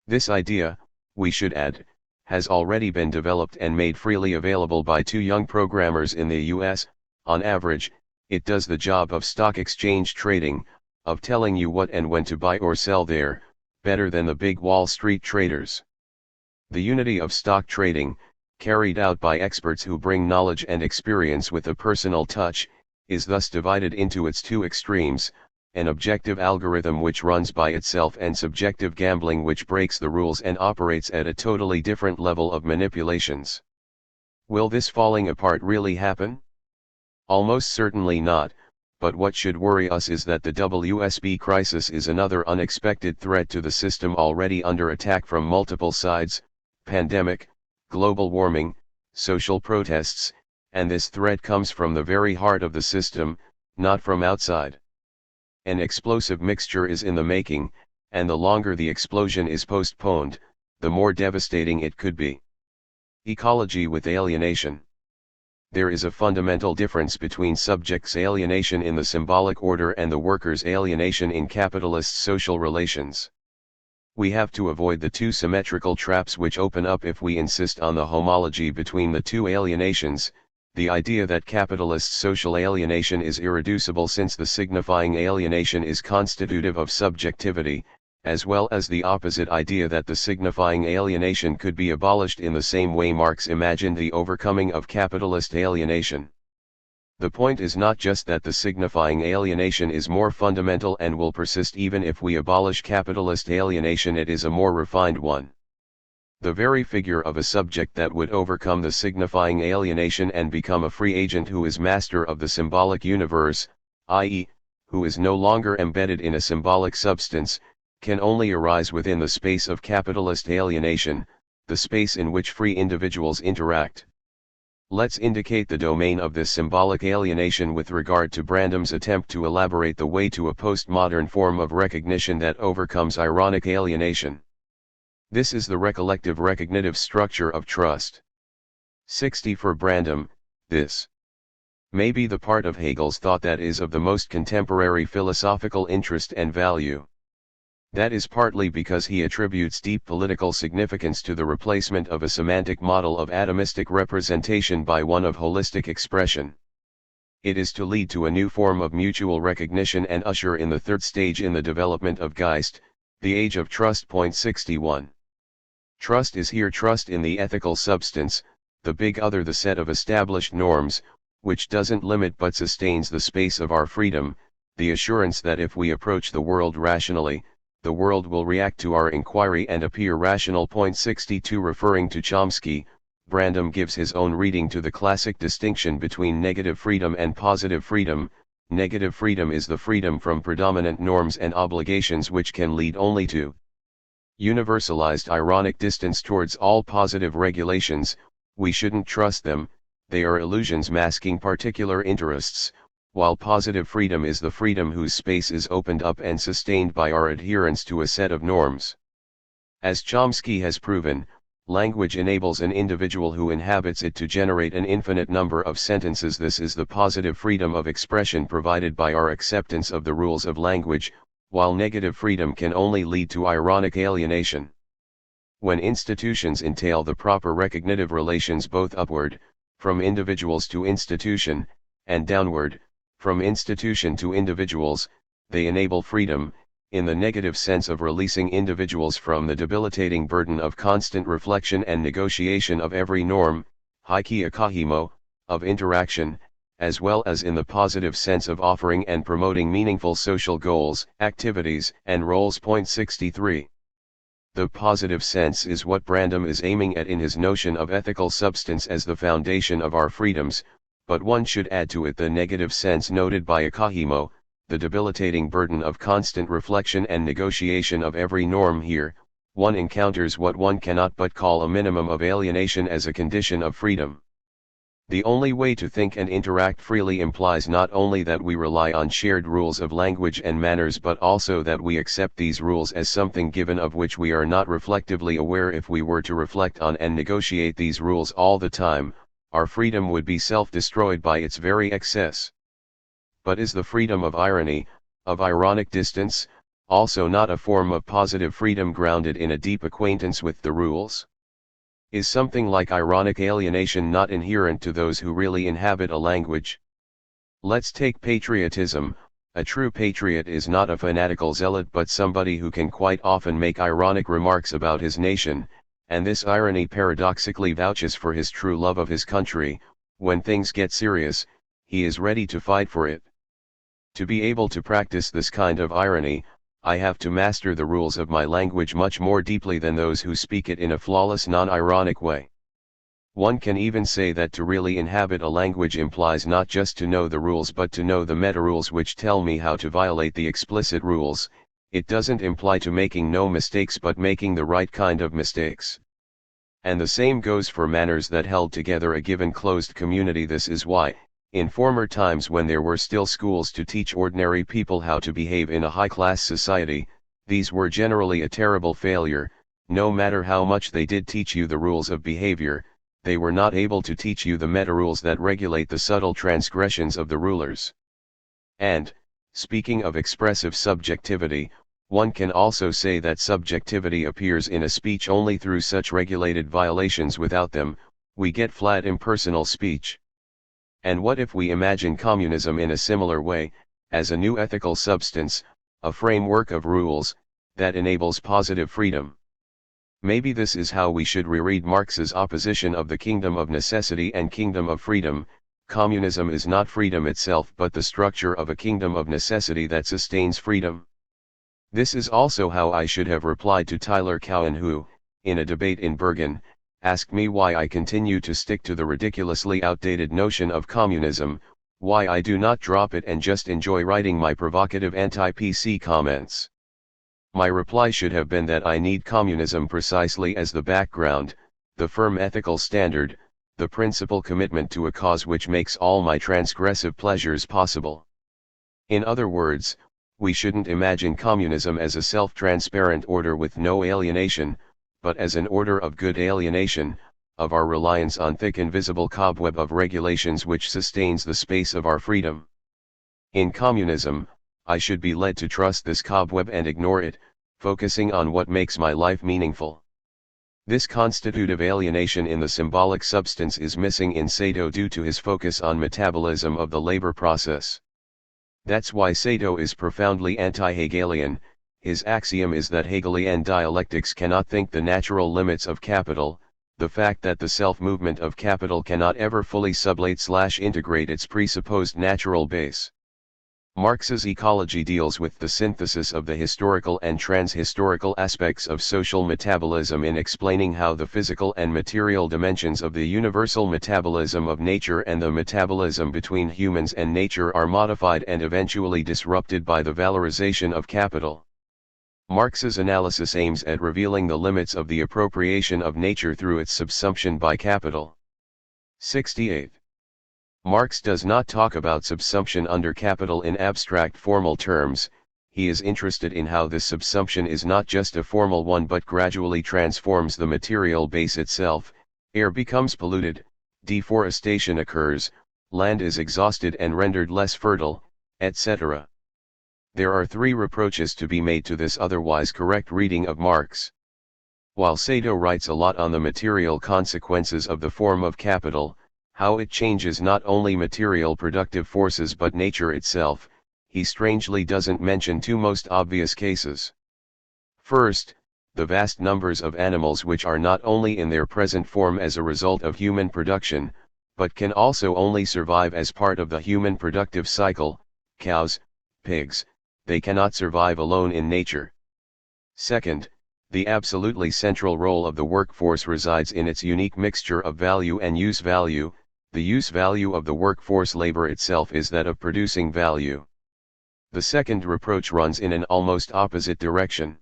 This idea, we should add, has already been developed and made freely available by two young programmers in the US. On average, it does the job of stock exchange trading, of telling you what and when to buy or sell there, better than the big Wall Street traders. The unity of stock trading, carried out by experts who bring knowledge and experience with a personal touch, is thus divided into its two extremes, an objective algorithm which runs by itself and subjective gambling which breaks the rules and operates at a totally different level of manipulations. Will this falling apart really happen? Almost certainly not, but what should worry us is that the WSB crisis is another unexpected threat to the system already under attack from multiple sides: pandemic, global warming, social protests, and this threat comes from the very heart of the system, not from outside. An explosive mixture is in the making, and the longer the explosion is postponed, the more devastating it could be. Ecology with alienation. There is a fundamental difference between subjects' alienation in the symbolic order and the workers' alienation in capitalist social relations. We have to avoid the two symmetrical traps which open up if we insist on the homology between the two alienations, the idea that capitalist social alienation is irreducible since the signifying alienation is constitutive of subjectivity, as well as the opposite idea that the signifying alienation could be abolished in the same way Marx imagined the overcoming of capitalist alienation. The point is not just that the signifying alienation is more fundamental and will persist even if we abolish capitalist alienation, it is a more refined one. The very figure of a subject that would overcome the signifying alienation and become a free agent who is master of the symbolic universe, i.e., who is no longer embedded in a symbolic substance, can only arise within the space of capitalist alienation, the space in which free individuals interact. Let's indicate the domain of this symbolic alienation with regard to Brandam's attempt to elaborate the way to a postmodern form of recognition that overcomes ironic alienation. This is the recollective recognitive structure of trust. 60 For Brandam, this may be the part of Hegel's thought that is of the most contemporary philosophical interest and value. That is partly because he attributes deep political significance to the replacement of a semantic model of atomistic representation by one of holistic expression. It is to lead to a new form of mutual recognition and usher in the third stage in the development of Geist, the age of trust. 61. Trust is here trust in the ethical substance, the big other, the set of established norms, which doesn't limit but sustains the space of our freedom, the assurance that if we approach the world rationally, the world will react to our inquiry and appear rational. 62 Referring to Chomsky, Brandam gives his own reading to the classic distinction between negative freedom and positive freedom. Negative freedom is the freedom from predominant norms and obligations which can lead only to universalized ironic distance towards all positive regulations. We shouldn't trust them, they are illusions masking particular interests, while positive freedom is the freedom whose space is opened up and sustained by our adherence to a set of norms. As Chomsky has proven, language enables an individual who inhabits it to generate an infinite number of sentences. This is the positive freedom of expression provided by our acceptance of the rules of language, while negative freedom can only lead to ironic alienation. When institutions entail the proper recognitive relations both upward, from individuals to institution, and downward, from institution to individuals, they enable freedom, in the negative sense of releasing individuals from the debilitating burden of constant reflection and negotiation of every norm, hiki akahimo, of interaction, as well as in the positive sense of offering and promoting meaningful social goals, activities, and roles. 63. The positive sense is what Brandam is aiming at in his notion of ethical substance as the foundation of our freedoms, but one should add to it the negative sense noted by Akahimo, the debilitating burden of constant reflection and negotiation of every norm. Here, one encounters what one cannot but call a minimum of alienation as a condition of freedom. The only way to think and interact freely implies not only that we rely on shared rules of language and manners but also that we accept these rules as something given of which we are not reflectively aware. If we were to reflect on and negotiate these rules all the time, our freedom would be self-destroyed by its very excess. But is the freedom of irony, of ironic distance, also not a form of positive freedom grounded in a deep acquaintance with the rules? Is something like ironic alienation not inherent to those who really inhabit a language? Let's take patriotism. A true patriot is not a fanatical zealot but somebody who can quite often make ironic remarks about his nation, and this irony paradoxically vouches for his true love of his country. When things get serious, he is ready to fight for it. To be able to practice this kind of irony, I have to master the rules of my language much more deeply than those who speak it in a flawless non-ironic way. One can even say that to really inhabit a language implies not just to know the rules but to know the meta-rules which tell me how to violate the explicit rules. It doesn't imply to making no mistakes but making the right kind of mistakes. And the same goes for manners that held together a given closed community. This is why, in former times when there were still schools to teach ordinary people how to behave in a high-class society, these were generally a terrible failure. No matter how much they did teach you the rules of behavior, they were not able to teach you the meta-rules that regulate the subtle transgressions of the rulers. And, speaking of expressive subjectivity, one can also say that subjectivity appears in a speech only through such regulated violations. Without them, we get flat impersonal speech. And what if we imagine communism in a similar way, as a new ethical substance, a framework of rules, that enables positive freedom? Maybe this is how we should reread Marx's opposition of the kingdom of necessity and kingdom of freedom. Communism is not freedom itself but the structure of a kingdom of necessity that sustains freedom. This is also how I should have replied to Tyler Cowen who, in a debate in Bergen, asked me why I continue to stick to the ridiculously outdated notion of communism, why I do not drop it and just enjoy writing my provocative anti-PC comments. My reply should have been that I need communism precisely as the background, the firm ethical standard, the principal commitment to a cause which makes all my transgressive pleasures possible. In other words, we shouldn't imagine communism as a self-transparent order with no alienation, but as an order of good alienation, of our reliance on thick invisible cobweb of regulations which sustains the space of our freedom. In communism, I should be led to trust this cobweb and ignore it, focusing on what makes my life meaningful. This constitutive alienation in the symbolic substance is missing in Sado due to his focus on metabolism of the labor process. That's why Sado is profoundly anti-Hegelian. His axiom is that Hegelian dialectics cannot think the natural limits of capital, the fact that the self-movement of capital cannot ever fully sublate/integrate its presupposed natural base. Marx's ecology deals with the synthesis of the historical and trans-historical aspects of social metabolism in explaining how the physical and material dimensions of the universal metabolism of nature and the metabolism between humans and nature are modified and eventually disrupted by the valorization of capital. Marx's analysis aims at revealing the limits of the appropriation of nature through its subsumption by capital. 68. Marx does not talk about subsumption under capital in abstract formal terms. He is interested in how this subsumption is not just a formal one but gradually transforms the material base itself. Air becomes polluted, deforestation occurs, land is exhausted and rendered less fertile, etc. There are three reproaches to be made to this otherwise correct reading of Marx. While Sado writes a lot on the material consequences of the form of capital, how it changes not only material productive forces but nature itself, he strangely doesn't mention two most obvious cases. First, the vast numbers of animals which are not only in their present form as a result of human production, but can also only survive as part of the human productive cycle, cows, pigs. They cannot survive alone in nature. Second, the absolutely central role of the workforce resides in its unique mixture of value and use value. The use value of the workforce labor itself is that of producing value. The second reproach runs in an almost opposite direction.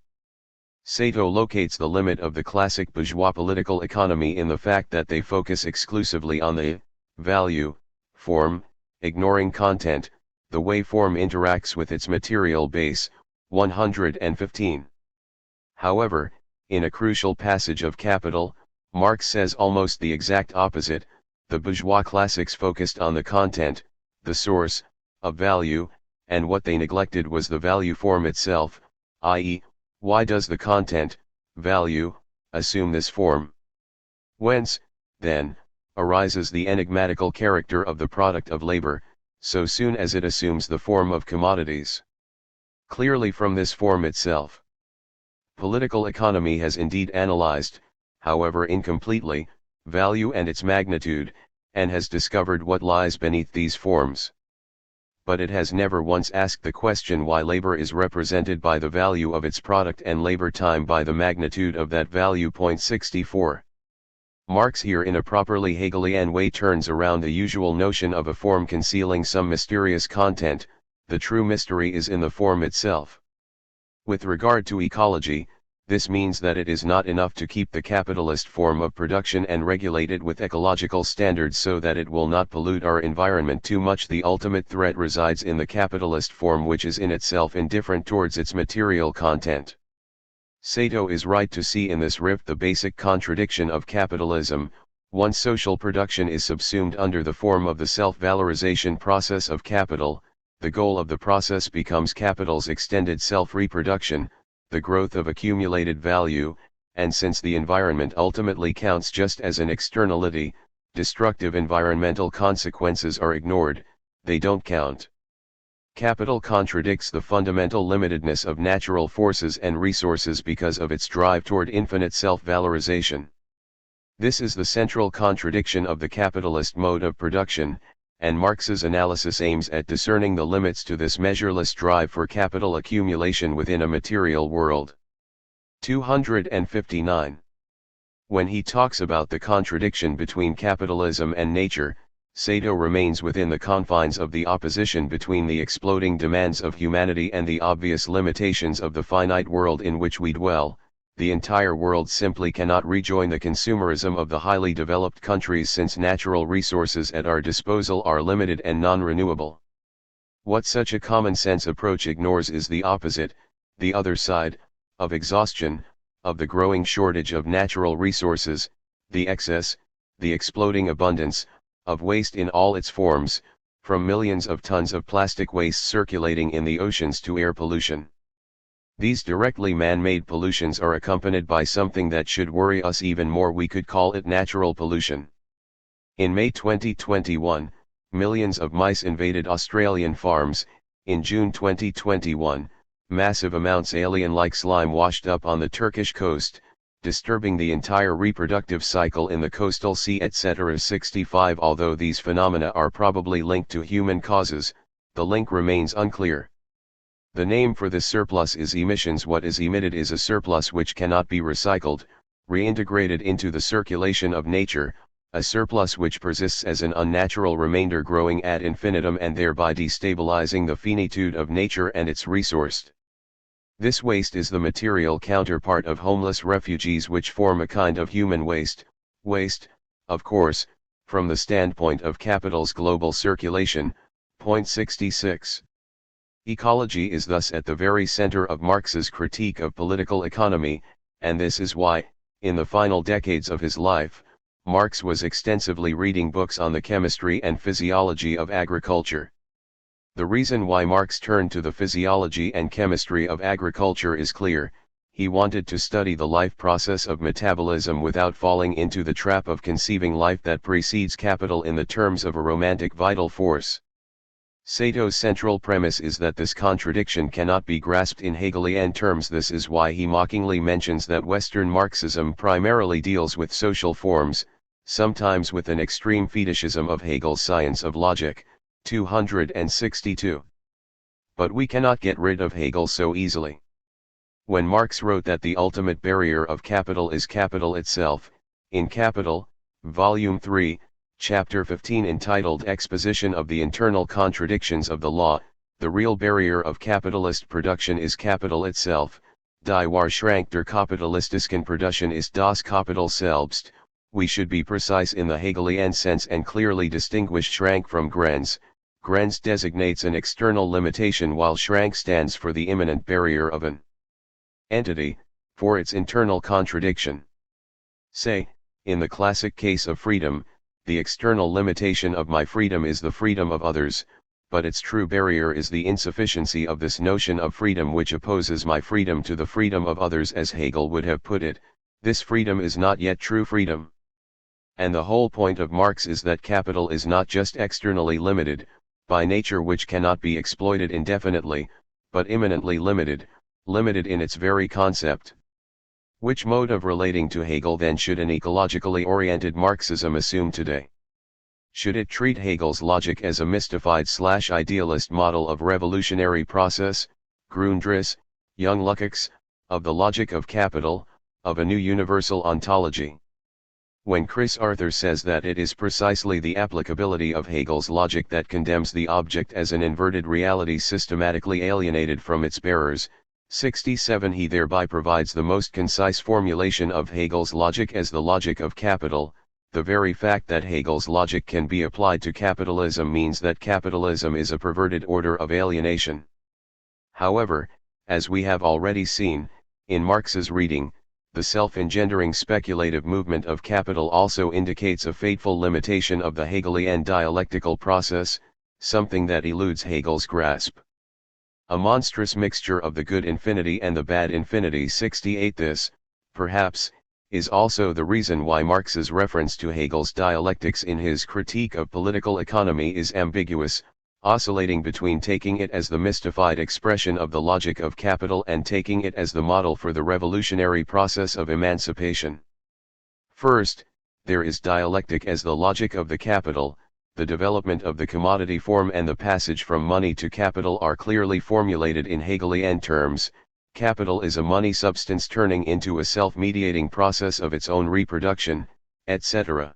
Sado locates the limit of the classic bourgeois political economy in the fact that they focus exclusively on the value, form, ignoring content, the way form interacts with its material base, 115. However, in a crucial passage of Capital, Marx says almost the exact opposite. The bourgeois classics focused on the content, the source, of value, and what they neglected was the value form itself, i.e., why does the content, value, assume this form? Whence, then, arises the enigmatical character of the product of labor, so soon as it assumes the form of commodities. Clearly from this form itself. Political economy has indeed analyzed, however incompletely, value and its magnitude, and has discovered what lies beneath these forms. But it has never once asked the question why labor is represented by the value of its product and labor time by the magnitude of that value. 64. Marx here in a properly Hegelian way turns around the usual notion of a form concealing some mysterious content. The true mystery is in the form itself. With regard to ecology, this means that it is not enough to keep the capitalist form of production and regulate it with ecological standards so that it will not pollute our environment too much. The ultimate threat resides in the capitalist form, which is in itself indifferent towards its material content. Sato is right to see in this rift the basic contradiction of capitalism. Once social production is subsumed under the form of the self-valorization process of capital, the goal of the process becomes capital's extended self-reproduction, the growth of accumulated value, and since the environment ultimately counts just as an externality, destructive environmental consequences are ignored, they don't count. Capital contradicts the fundamental limitedness of natural forces and resources because of its drive toward infinite self-valorization. This is the central contradiction of the capitalist mode of production, and Marx's analysis aims at discerning the limits to this measureless drive for capital accumulation within a material world. 259. When he talks about the contradiction between capitalism and nature, Sato remains within the confines of the opposition between the exploding demands of humanity and the obvious limitations of the finite world in which we dwell. The entire world simply cannot rejoin the consumerism of the highly developed countries since natural resources at our disposal are limited and non-renewable. What such a common-sense approach ignores is the opposite, the other side, of exhaustion, of the growing shortage of natural resources, the excess, the exploding abundance, of waste in all its forms, from millions of tons of plastic waste circulating in the oceans to air pollution. These directly man-made pollutions are accompanied by something that should worry us even more. We could call it natural pollution. In May 2021, millions of mice invaded Australian farms. In June 2021, massive amounts alien-like slime washed up on the Turkish coast, disturbing the entire reproductive cycle in the coastal sea, etc. 65. Although these phenomena are probably linked to human causes, the link remains unclear. The name for this surplus is emissions. What is emitted is a surplus which cannot be recycled, reintegrated into the circulation of nature, a surplus which persists as an unnatural remainder growing ad infinitum and thereby destabilizing the finitude of nature and its resource. This waste is the material counterpart of homeless refugees, which form a kind of human waste, of course, from the standpoint of capital's global circulation. 66. Ecology is thus at the very center of Marx's critique of political economy, and this is why, in the final decades of his life, Marx was extensively reading books on the chemistry and physiology of agriculture. The reason why Marx turned to the physiology and chemistry of agriculture is clear: he wanted to study the life process of metabolism without falling into the trap of conceiving life that precedes capital in the terms of a romantic vital force. Sato's central premise is that this contradiction cannot be grasped in Hegelian terms. This is why he mockingly mentions that Western Marxism primarily deals with social forms, sometimes with an extreme fetishism of Hegel's science of logic. 262. But we cannot get rid of Hegel so easily. When Marx wrote that the ultimate barrier of capital is capital itself, in Capital, Volume 3, Chapter 15 entitled Exposition of the Internal Contradictions of the Law, the real barrier of capitalist production is capital itself. Die Warschrank der kapitalistischen Production ist das Kapital selbst, we should be precise in the Hegelian sense and clearly distinguish Schrank from Grenz. Grenz designates an external limitation while Schrank stands for the immanent barrier of an entity, for its internal contradiction. Say, in the classic case of freedom, the external limitation of my freedom is the freedom of others, but its true barrier is the insufficiency of this notion of freedom which opposes my freedom to the freedom of others, as Hegel would have put it. This freedom is not yet true freedom. And the whole point of Marx is that capital is not just externally limited, by nature which cannot be exploited indefinitely, but immanently limited, limited in its very concept. Which mode of relating to Hegel then should an ecologically oriented Marxism assume today? Should it treat Hegel's logic as a mystified/idealist model of revolutionary process, Grundriss, young Lukács, of the logic of capital, of a new universal ontology? When Chris Arthur says that it is precisely the applicability of Hegel's logic that condemns the object as an inverted reality systematically alienated from its bearers, 67, he thereby provides the most concise formulation of Hegel's logic as the logic of capital. The very fact that Hegel's logic can be applied to capitalism means that capitalism is a perverted order of alienation. However, as we have already seen, in Marx's reading, the self-engendering speculative movement of capital also indicates a fateful limitation of the Hegelian dialectical process, something that eludes Hegel's grasp. A monstrous mixture of the good infinity and the bad infinity. 68. This, perhaps, is also the reason why Marx's reference to Hegel's dialectics in his Critique of Political Economy is ambiguous, oscillating between taking it as the mystified expression of the logic of capital and taking it as the model for the revolutionary process of emancipation. First, there is dialectic as the logic of the capital. The development of the commodity form and the passage from money to capital are clearly formulated in Hegelian terms. Capital is a money substance turning into a self-mediating process of its own reproduction, etc.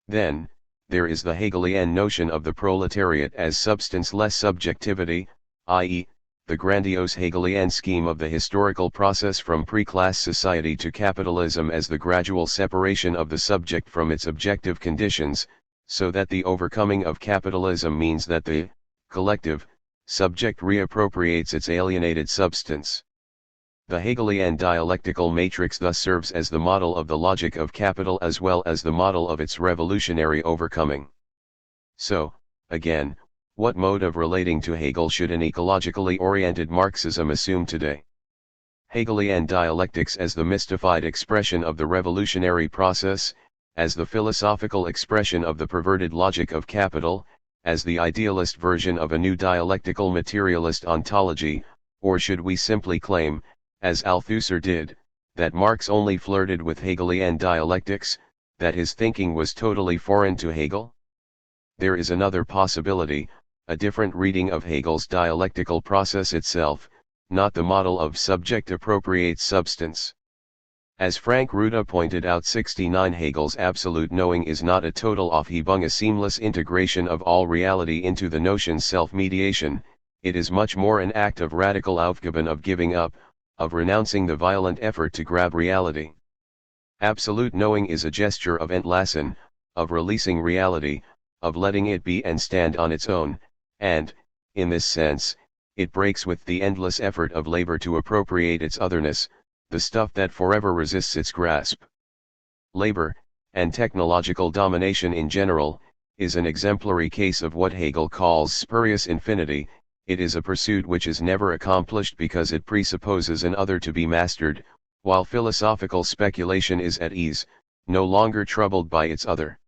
Then, there is the Hegelian notion of the proletariat as substance-less subjectivity, i.e., the grandiose Hegelian scheme of the historical process from pre-class society to capitalism as the gradual separation of the subject from its objective conditions, so that the overcoming of capitalism means that the collective subject reappropriates its alienated substance. The Hegelian dialectical matrix thus serves as the model of the logic of capital as well as the model of its revolutionary overcoming. So, again, what mode of relating to Hegel should an ecologically oriented Marxism assume today? Hegelian dialectics as the mystified expression of the revolutionary process, as the philosophical expression of the perverted logic of capital, as the idealist version of a new dialectical materialist ontology, or should we simply claim, as Althusser did, that Marx only flirted with Hegelian dialectics, that his thinking was totally foreign to Hegel? There is another possibility, a different reading of Hegel's dialectical process itself, not the model of subject appropriates substance. As Frank Ruda pointed out 69, Hegel's absolute knowing is not a total Aufhebung, a seamless integration of all reality into the notion's self-mediation, it is much more an act of radical Aufgeben, of giving up, of renouncing the violent effort to grab reality. Absolute knowing is a gesture of Entlassen, of releasing reality, of letting it be and stand on its own, and, in this sense, it breaks with the endless effort of labor to appropriate its otherness, the stuff that forever resists its grasp. Labor, and technological domination in general, is an exemplary case of what Hegel calls spurious infinity. It is a pursuit which is never accomplished because it presupposes an other to be mastered, while philosophical speculation is at ease, no longer troubled by its other.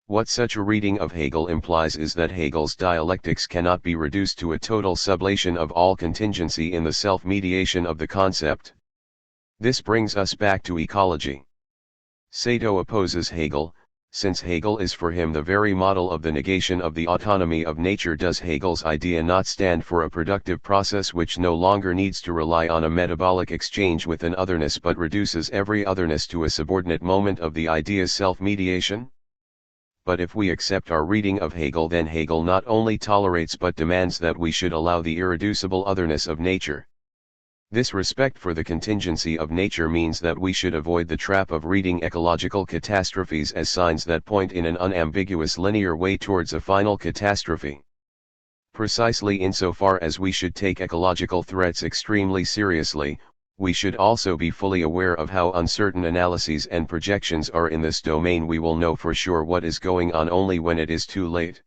What such a reading of Hegel implies is that Hegel's dialectics cannot be reduced to a total sublation of all contingency in the self-mediation of the concept. This brings us back to ecology. Sato opposes Hegel, since Hegel is for him the very model of the negation of the autonomy of nature. Does Hegel's idea not stand for a productive process which no longer needs to rely on a metabolic exchange with an otherness but reduces every otherness to a subordinate moment of the idea's self-mediation? But if we accept our reading of Hegel, then Hegel not only tolerates but demands that we should allow the irreducible otherness of nature. This respect for the contingency of nature means that we should avoid the trap of reading ecological catastrophes as signs that point in an unambiguous linear way towards a final catastrophe. Precisely insofar as we should take ecological threats extremely seriously, we should also be fully aware of how uncertain analyses and projections are in this domain. We will know for sure what is going on only when it is too late.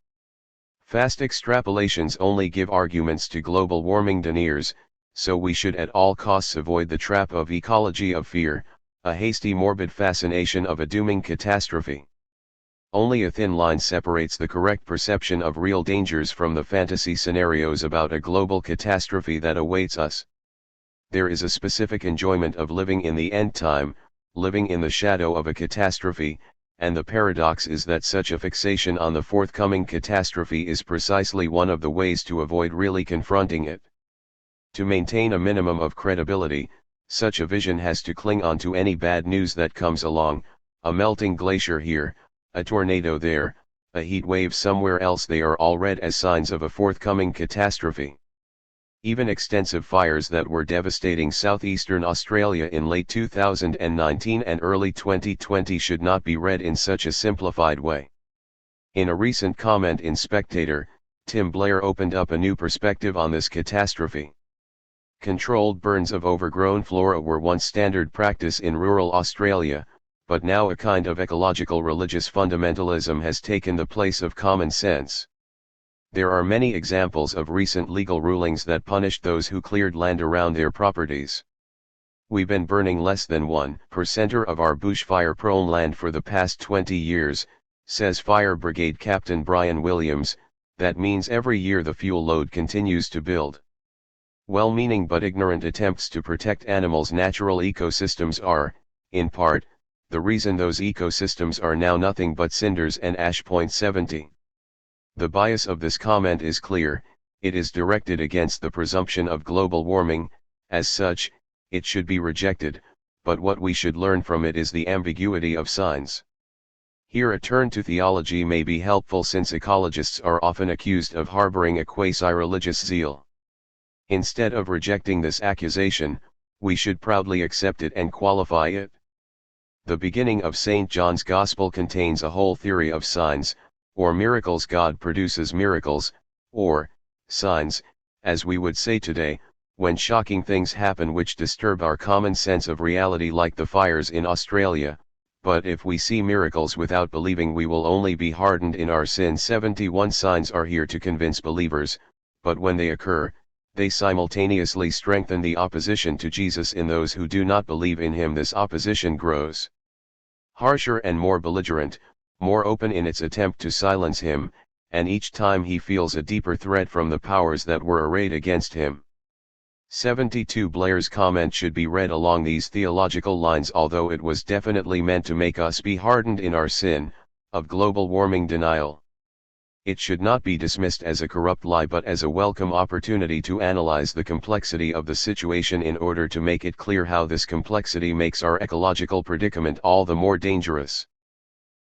Fast extrapolations only give arguments to global warming deniers, so we should at all costs avoid the trap of ecology of fear, a hasty morbid fascination of a dooming catastrophe. Only a thin line separates the correct perception of real dangers from the fantasy scenarios about a global catastrophe that awaits us. There is a specific enjoyment of living in the end time, living in the shadow of a catastrophe, and the paradox is that such a fixation on the forthcoming catastrophe is precisely one of the ways to avoid really confronting it. To maintain a minimum of credibility, such a vision has to cling on to any bad news that comes along, a melting glacier here, a tornado there, a heat wave somewhere else. They are all read as signs of a forthcoming catastrophe. Even extensive fires that were devastating southeastern Australia in late 2019 and early 2020 should not be read in such a simplified way. In a recent comment in Spectator, Tim Blair opened up a new perspective on this catastrophe. Controlled burns of overgrown flora were once standard practice in rural Australia, but now a kind of ecological religious fundamentalism has taken the place of common sense. There are many examples of recent legal rulings that punished those who cleared land around their properties. We've been burning less than 1% of our bushfire-prone land for the past 20 years, says Fire Brigade Captain Brian Williams. That means every year the fuel load continues to build. Well-meaning but ignorant attempts to protect animals' natural ecosystems are, in part, the reason those ecosystems are now nothing but cinders and ash. 70. The bias of this comment is clear. It is directed against the presumption of global warming. As such, it should be rejected, but what we should learn from it is the ambiguity of signs. Here a turn to theology may be helpful, since ecologists are often accused of harboring a quasi-religious zeal. Instead of rejecting this accusation, we should proudly accept it and qualify it. The beginning of St. John's Gospel contains a whole theory of signs, or miracles. God produces miracles, or signs, as we would say today, when shocking things happen which disturb our common sense of reality, like the fires in Australia. But if we see miracles without believing, we will only be hardened in our sin. 71 Signs are here to convince believers, but when they occur, they simultaneously strengthen the opposition to Jesus in those who do not believe in him. This opposition grows harsher and more belligerent, more open in its attempt to silence him, and each time he feels a deeper threat from the powers that were arrayed against him. 72 Blair's comment should be read along these theological lines. Although it was definitely meant to make us be hardened in our sin of global warming denial, it should not be dismissed as a corrupt lie, but as a welcome opportunity to analyze the complexity of the situation in order to make it clear how this complexity makes our ecological predicament all the more dangerous.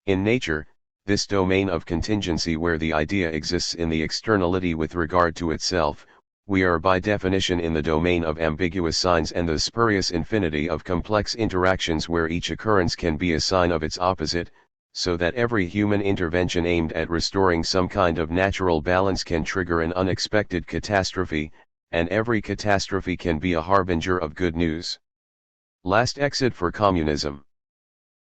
In nature, this domain of contingency where the idea exists in the externality with regard to itself, we are by definition in the domain of ambiguous signs and the spurious infinity of complex interactions where each occurrence can be a sign of its opposite, so that every human intervention aimed at restoring some kind of natural balance can trigger an unexpected catastrophe, and every catastrophe can be a harbinger of good news. Last exit for communism.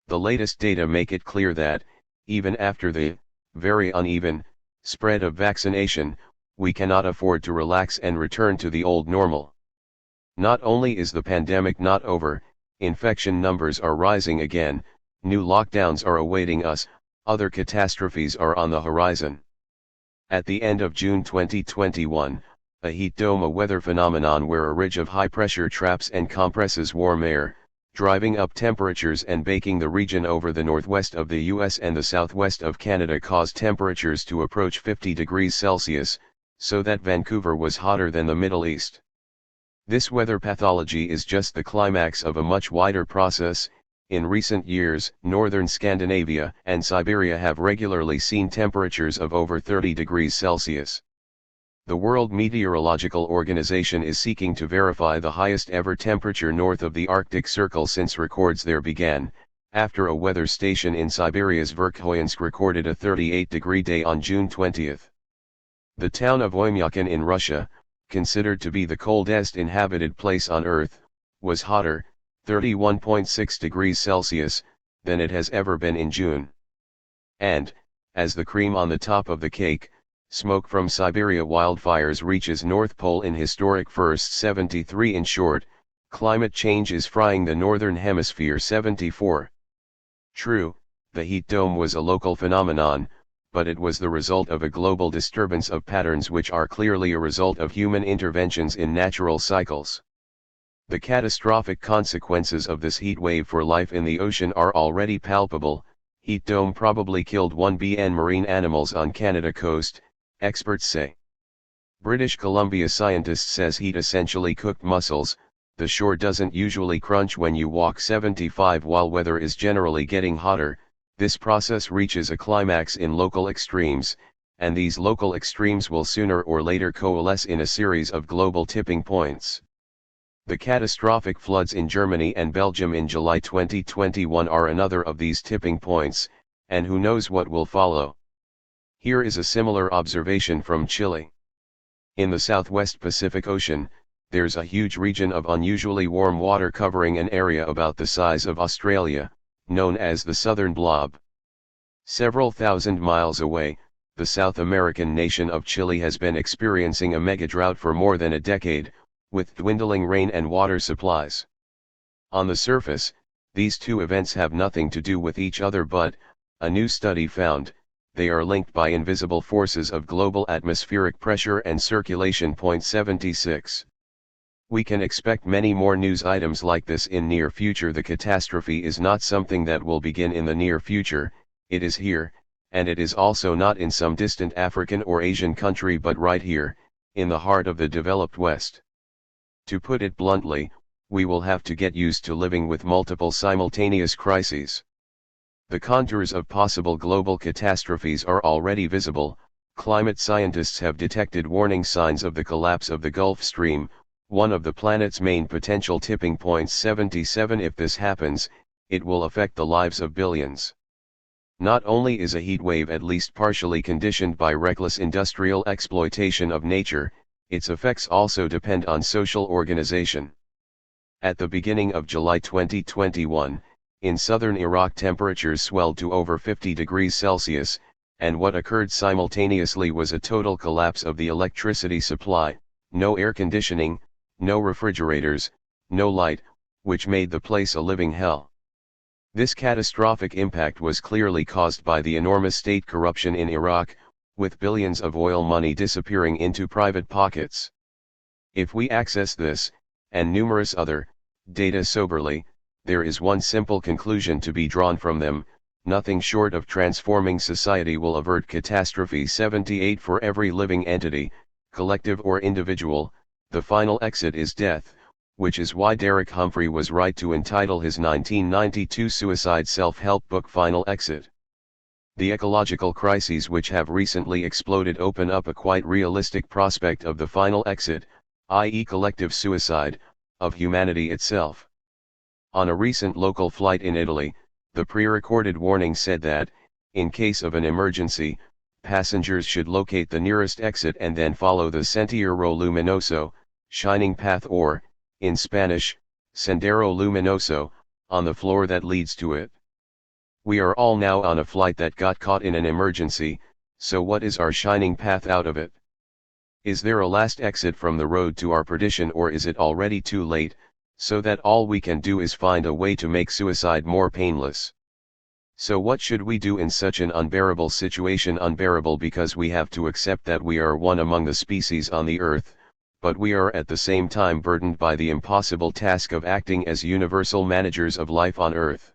The latest data make it clear that, even after the very uneven spread of vaccination, we cannot afford to relax and return to the old normal. Not only is the pandemic not over, infection numbers are rising again, new lockdowns are awaiting us, other catastrophes are on the horizon. At the end of June 2021, a heat dome, a weather phenomenon where a ridge of high pressure traps and compresses warm air, driving up temperatures and baking the region over the northwest of the US and the southwest of Canada, caused temperatures to approach 50 degrees Celsius, so that Vancouver was hotter than the Middle East. This weather pathology is just the climax of a much wider process. In recent years, northern Scandinavia and Siberia have regularly seen temperatures of over 30 degrees Celsius. The World Meteorological Organization is seeking to verify the highest ever temperature north of the Arctic Circle since records there began, after a weather station in Siberia's Verkhoyansk recorded a 38-degree day on June 20. The town of Oymyakon in Russia, considered to be the coldest inhabited place on Earth, was hotter, 31.6 degrees Celsius, than it has ever been in June. And, as the cream on the top of the cake, smoke from Siberia wildfires reaches North Pole in historic first. 73. In short, climate change is frying the Northern Hemisphere. 74. True, the heat dome was a local phenomenon, but it was the result of a global disturbance of patterns which are clearly a result of human interventions in natural cycles. The catastrophic consequences of this heat wave for life in the ocean are already palpable. Heat dome probably killed 1 billion marine animals on Canada coast, experts say. British Columbia scientist says heat essentially cooked mussels. The shore doesn't usually crunch when you walk. 75. While weather is generally getting hotter, this process reaches a climax in local extremes, and these local extremes will sooner or later coalesce in a series of global tipping points. The catastrophic floods in Germany and Belgium in July 2021 are another of these tipping points, and who knows what will follow. Here is a similar observation from Chile. In the southwest Pacific Ocean, there's a huge region of unusually warm water covering an area about the size of Australia, known as the Southern Blob. Several thousand miles away, the South American nation of Chile has been experiencing a mega drought for more than a decade, with dwindling rain and water supplies. On the surface, these two events have nothing to do with each other, but, a new study found, they are linked by invisible forces of global atmospheric pressure and circulation. 76. We can expect many more news items like this in near future. The catastrophe is not something that will begin in the near future, it is here, and it is also not in some distant African or Asian country but right here, in the heart of the developed West. To put it bluntly, we will have to get used to living with multiple simultaneous crises. The contours of possible global catastrophes are already visible. Climate scientists have detected warning signs of the collapse of the Gulf Stream, one of the planet's main potential tipping points. 77. If this happens, it will affect the lives of billions. Not only is a heat wave at least partially conditioned by reckless industrial exploitation of nature, its effects also depend on social organization. At the beginning of July 2021, in southern Iraq temperatures swelled to over 50 degrees Celsius, and what occurred simultaneously was a total collapse of the electricity supply. No air conditioning, no refrigerators, no light, which made the place a living hell. This catastrophic impact was clearly caused by the enormous state corruption in Iraq, with billions of oil money disappearing into private pockets. If we access this, and numerous other, data soberly, there is one simple conclusion to be drawn from them: nothing short of transforming society will avert catastrophe. 78. For every living entity, collective or individual, the final exit is death, which is why Derek Humphrey was right to entitle his 1992 suicide self-help book Final Exit. The ecological crises which have recently exploded open up a quite realistic prospect of the final exit, i.e. collective suicide, of humanity itself. On a recent local flight in Italy, the pre-recorded warning said that, in case of an emergency, passengers should locate the nearest exit and then follow the Sentiero Luminoso, shining path, or, in Spanish, Sendero Luminoso, on the floor that leads to it. We are all now on a flight that got caught in an emergency, so what is our shining path out of it? Is there a last exit from the road to our perdition, or is it already too late, so that all we can do is find a way to make suicide more painless? So what should we do in such an unbearable situation? Unbearable because we have to accept that we are one among the species on the earth, but we are at the same time burdened by the impossible task of acting as universal managers of life on earth.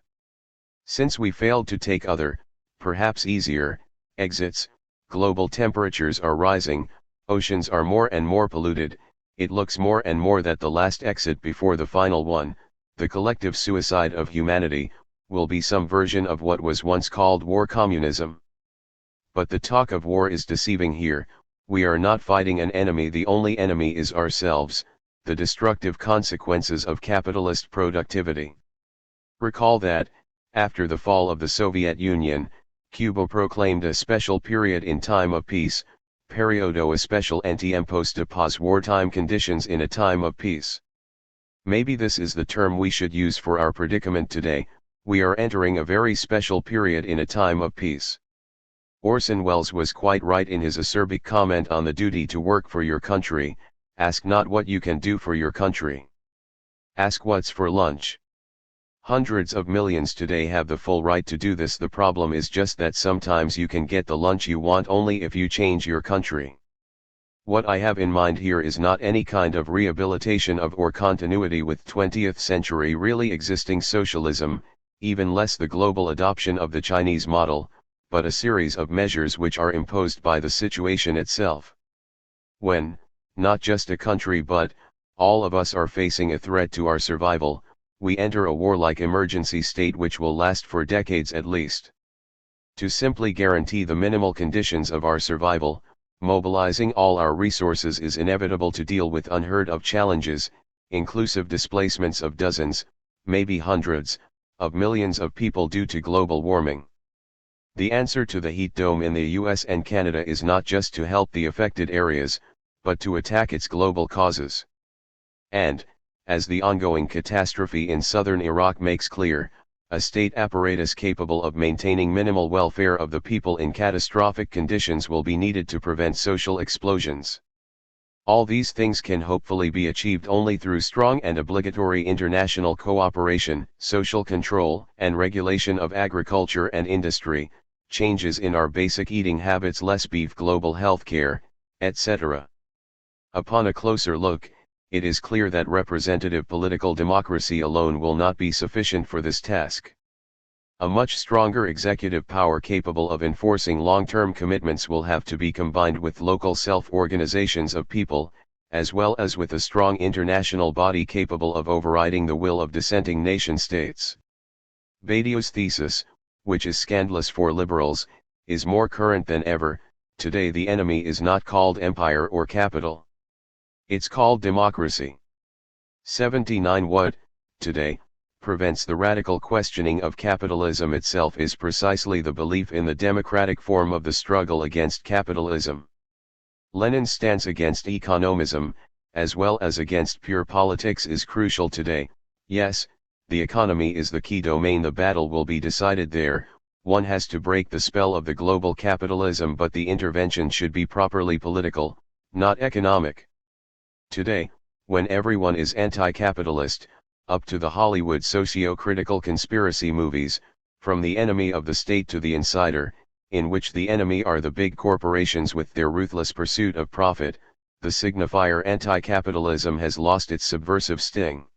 Since we failed to take other, perhaps easier, exits, global temperatures are rising, oceans are more and more polluted, it looks more and more that the last exit before the final one, the collective suicide of humanity, will be some version of what was once called war communism. But the talk of war is deceiving here. We are not fighting an enemy, the only enemy is ourselves, the destructive consequences of capitalist productivity. Recall that, after the fall of the Soviet Union, Cuba proclaimed a special period in time of peace, periodo especial en tiempos de paz, wartime conditions in a time of peace. Maybe this is the term we should use for our predicament today. We are entering a very special period in a time of peace. Orson Welles was quite right in his acerbic comment on the duty to work for your country. Ask not what you can do for your country. Ask what's for lunch. Hundreds of millions today have the full right to do this. The problem is just that sometimes you can get the lunch you want only if you change your country. What I have in mind here is not any kind of rehabilitation of or continuity with 20th century really existing socialism, even less the global adoption of the Chinese model, but a series of measures which are imposed by the situation itself. When, not just a country but, all of us are facing a threat to our survival, we enter a warlike emergency state which will last for decades at least. To simply guarantee the minimal conditions of our survival, mobilizing all our resources is inevitable to deal with unheard of challenges, inclusive displacements of dozens, maybe hundreds, of millions of people due to global warming. The answer to the heat dome in the US and Canada is not just to help the affected areas, but to attack its global causes. And, as the ongoing catastrophe in southern Iraq makes clear, a state apparatus capable of maintaining minimal welfare of the people in catastrophic conditions will be needed to prevent social explosions. All these things can hopefully be achieved only through strong and obligatory international cooperation, social control and regulation of agriculture and industry, changes in our basic eating habits, less beef, global healthcare, etc. Upon a closer look, it is clear that representative political democracy alone will not be sufficient for this task. A much stronger executive power capable of enforcing long-term commitments will have to be combined with local self-organizations of people, as well as with a strong international body capable of overriding the will of dissenting nation-states. Badiou's thesis, which is scandalous for liberals, is more current than ever. Today the enemy is not called empire or capital. It's called democracy. 79 What, today, prevents the radical questioning of capitalism itself is precisely the belief in the democratic form of the struggle against capitalism. Lenin's stance against economism, as well as against pure politics, is crucial today. Yes, the economy is the key domain. The battle will be decided there. One has to break the spell of the global capitalism, but the intervention should be properly political, not economic. Today, when everyone is anti-capitalist, up to the Hollywood socio-critical conspiracy movies, from The Enemy of the State to The Insider, in which the enemy are the big corporations with their ruthless pursuit of profit, the signifier anti-capitalism has lost its subversive sting.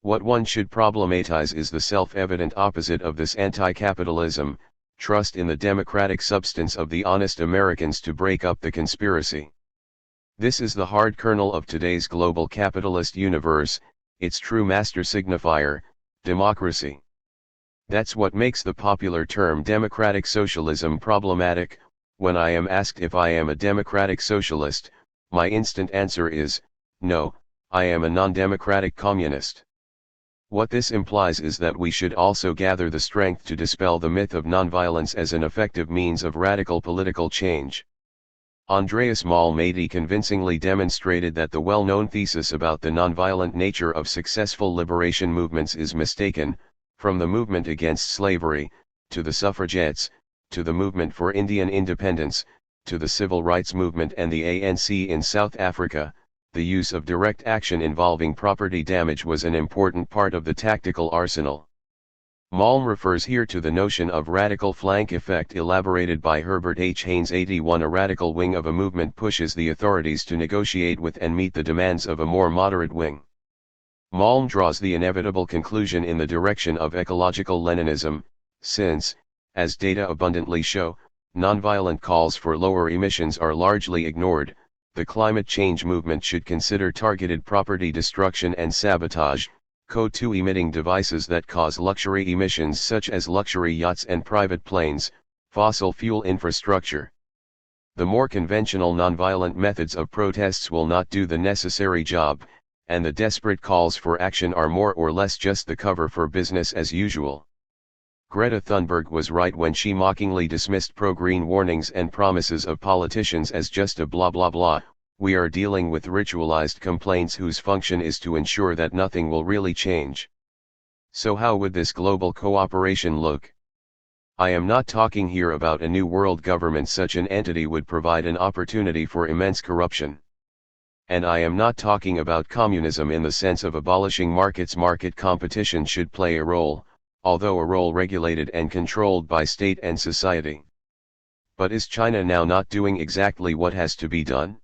What one should problematize is the self-evident opposite of this anti-capitalism, trust in the democratic substance of the honest Americans to break up the conspiracy. This is the hard kernel of today's global capitalist universe, its true master signifier, democracy. That's what makes the popular term democratic socialism problematic. When I am asked if I am a democratic socialist, my instant answer is, no, I am a non-democratic communist. What this implies is that we should also gather the strength to dispel the myth of nonviolence as an effective means of radical political change. Andreas Malmedy convincingly demonstrated that the well-known thesis about the nonviolent nature of successful liberation movements is mistaken. From the movement against slavery, to the suffragettes, to the movement for Indian independence, to the civil rights movement and the ANC in South Africa, the use of direct action involving property damage was an important part of the tactical arsenal. Malm refers here to the notion of radical flank effect elaborated by Herbert H. Haynes. 81 A radical wing of a movement pushes the authorities to negotiate with and meet the demands of a more moderate wing. Malm draws the inevitable conclusion in the direction of ecological Leninism, since, as data abundantly show, nonviolent calls for lower emissions are largely ignored. The climate change movement should consider targeted property destruction and sabotage, CO2 emitting devices that cause luxury emissions such as luxury yachts and private planes, fossil fuel infrastructure. The more conventional nonviolent methods of protests will not do the necessary job, and the desperate calls for action are more or less just the cover for business as usual. Greta Thunberg was right when she mockingly dismissed pro-green warnings and promises of politicians as just a blah blah blah. We are dealing with ritualized complaints whose function is to ensure that nothing will really change. So how would this global cooperation look? I am not talking here about a new world government. Such an entity would provide an opportunity for immense corruption. And I am not talking about communism in the sense of abolishing markets. Market competition should play a role, although a role regulated and controlled by state and society. But is China now not doing exactly what has to be done?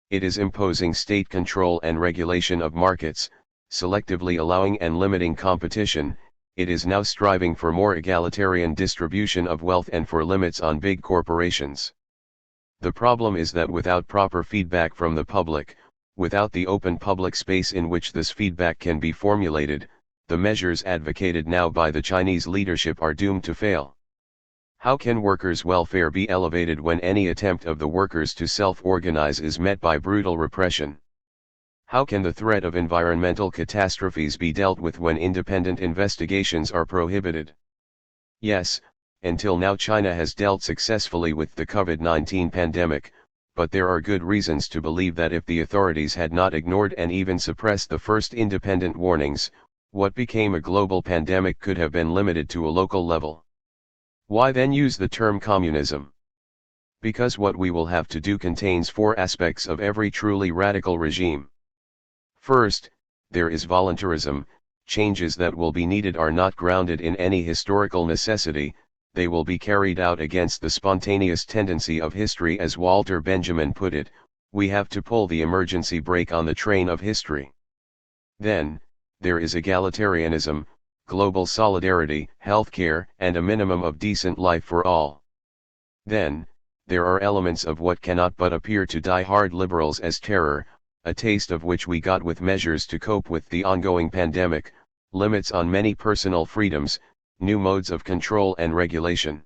It is imposing state control and regulation of markets, selectively allowing and limiting competition. It is now striving for more egalitarian distribution of wealth and for limits on big corporations. The problem is that without proper feedback from the public, without the open public space in which this feedback can be formulated, the measures advocated now by the Chinese leadership are doomed to fail. How can workers' welfare be elevated when any attempt of the workers to self-organize is met by brutal repression? How can the threat of environmental catastrophes be dealt with when independent investigations are prohibited? Yes, until now China has dealt successfully with the COVID-19 pandemic, but there are good reasons to believe that if the authorities had not ignored and even suppressed the first independent warnings, what became a global pandemic could have been limited to a local level. Why then use the term communism? Because what we will have to do contains four aspects of every truly radical regime. First, there is voluntarism. Changes that will be needed are not grounded in any historical necessity, they will be carried out against the spontaneous tendency of history. As Walter Benjamin put it, we have to pull the emergency brake on the train of history. Then, there is egalitarianism, global solidarity, healthcare, and a minimum of decent life for all. Then, there are elements of what cannot but appear to die-hard liberals as terror, a taste of which we got with measures to cope with the ongoing pandemic, limits on many personal freedoms, new modes of control and regulation.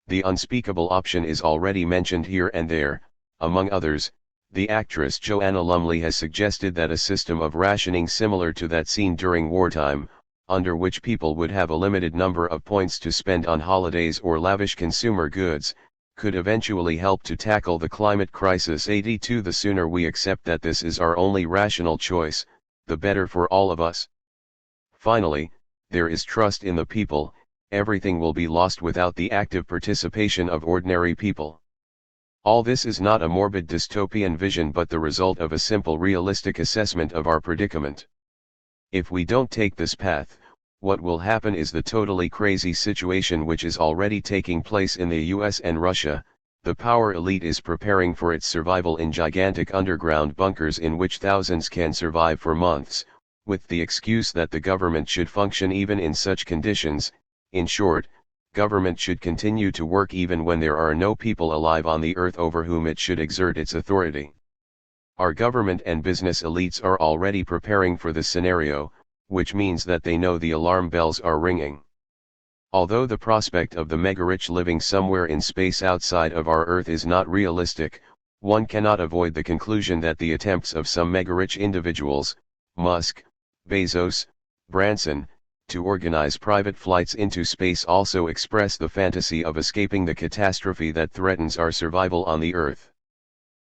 The unspeakable option is already mentioned here and there. Among others, the actress Joanna Lumley has suggested that a system of rationing similar to that seen during wartime, under which people would have a limited number of points to spend on holidays or lavish consumer goods, could eventually help to tackle the climate crisis. 82 The sooner we accept that this is our only rational choice, the better for all of us. Finally, there is trust in the people. Everything will be lost without the active participation of ordinary people. All this is not a morbid dystopian vision but the result of a simple realistic assessment of our predicament. If we don't take this path, what will happen is the totally crazy situation which is already taking place in the US and Russia. The power elite is preparing for its survival in gigantic underground bunkers in which thousands can survive for months, with the excuse that the government should function even in such conditions. In short, government should continue to work even when there are no people alive on the earth over whom it should exert its authority. Our government and business elites are already preparing for this scenario, which means that they know the alarm bells are ringing. Although the prospect of the mega-rich living somewhere in space outside of our Earth is not realistic, one cannot avoid the conclusion that the attempts of some mega-rich individuals, Musk, Bezos, Branson, to organize private flights into space also express the fantasy of escaping the catastrophe that threatens our survival on the Earth.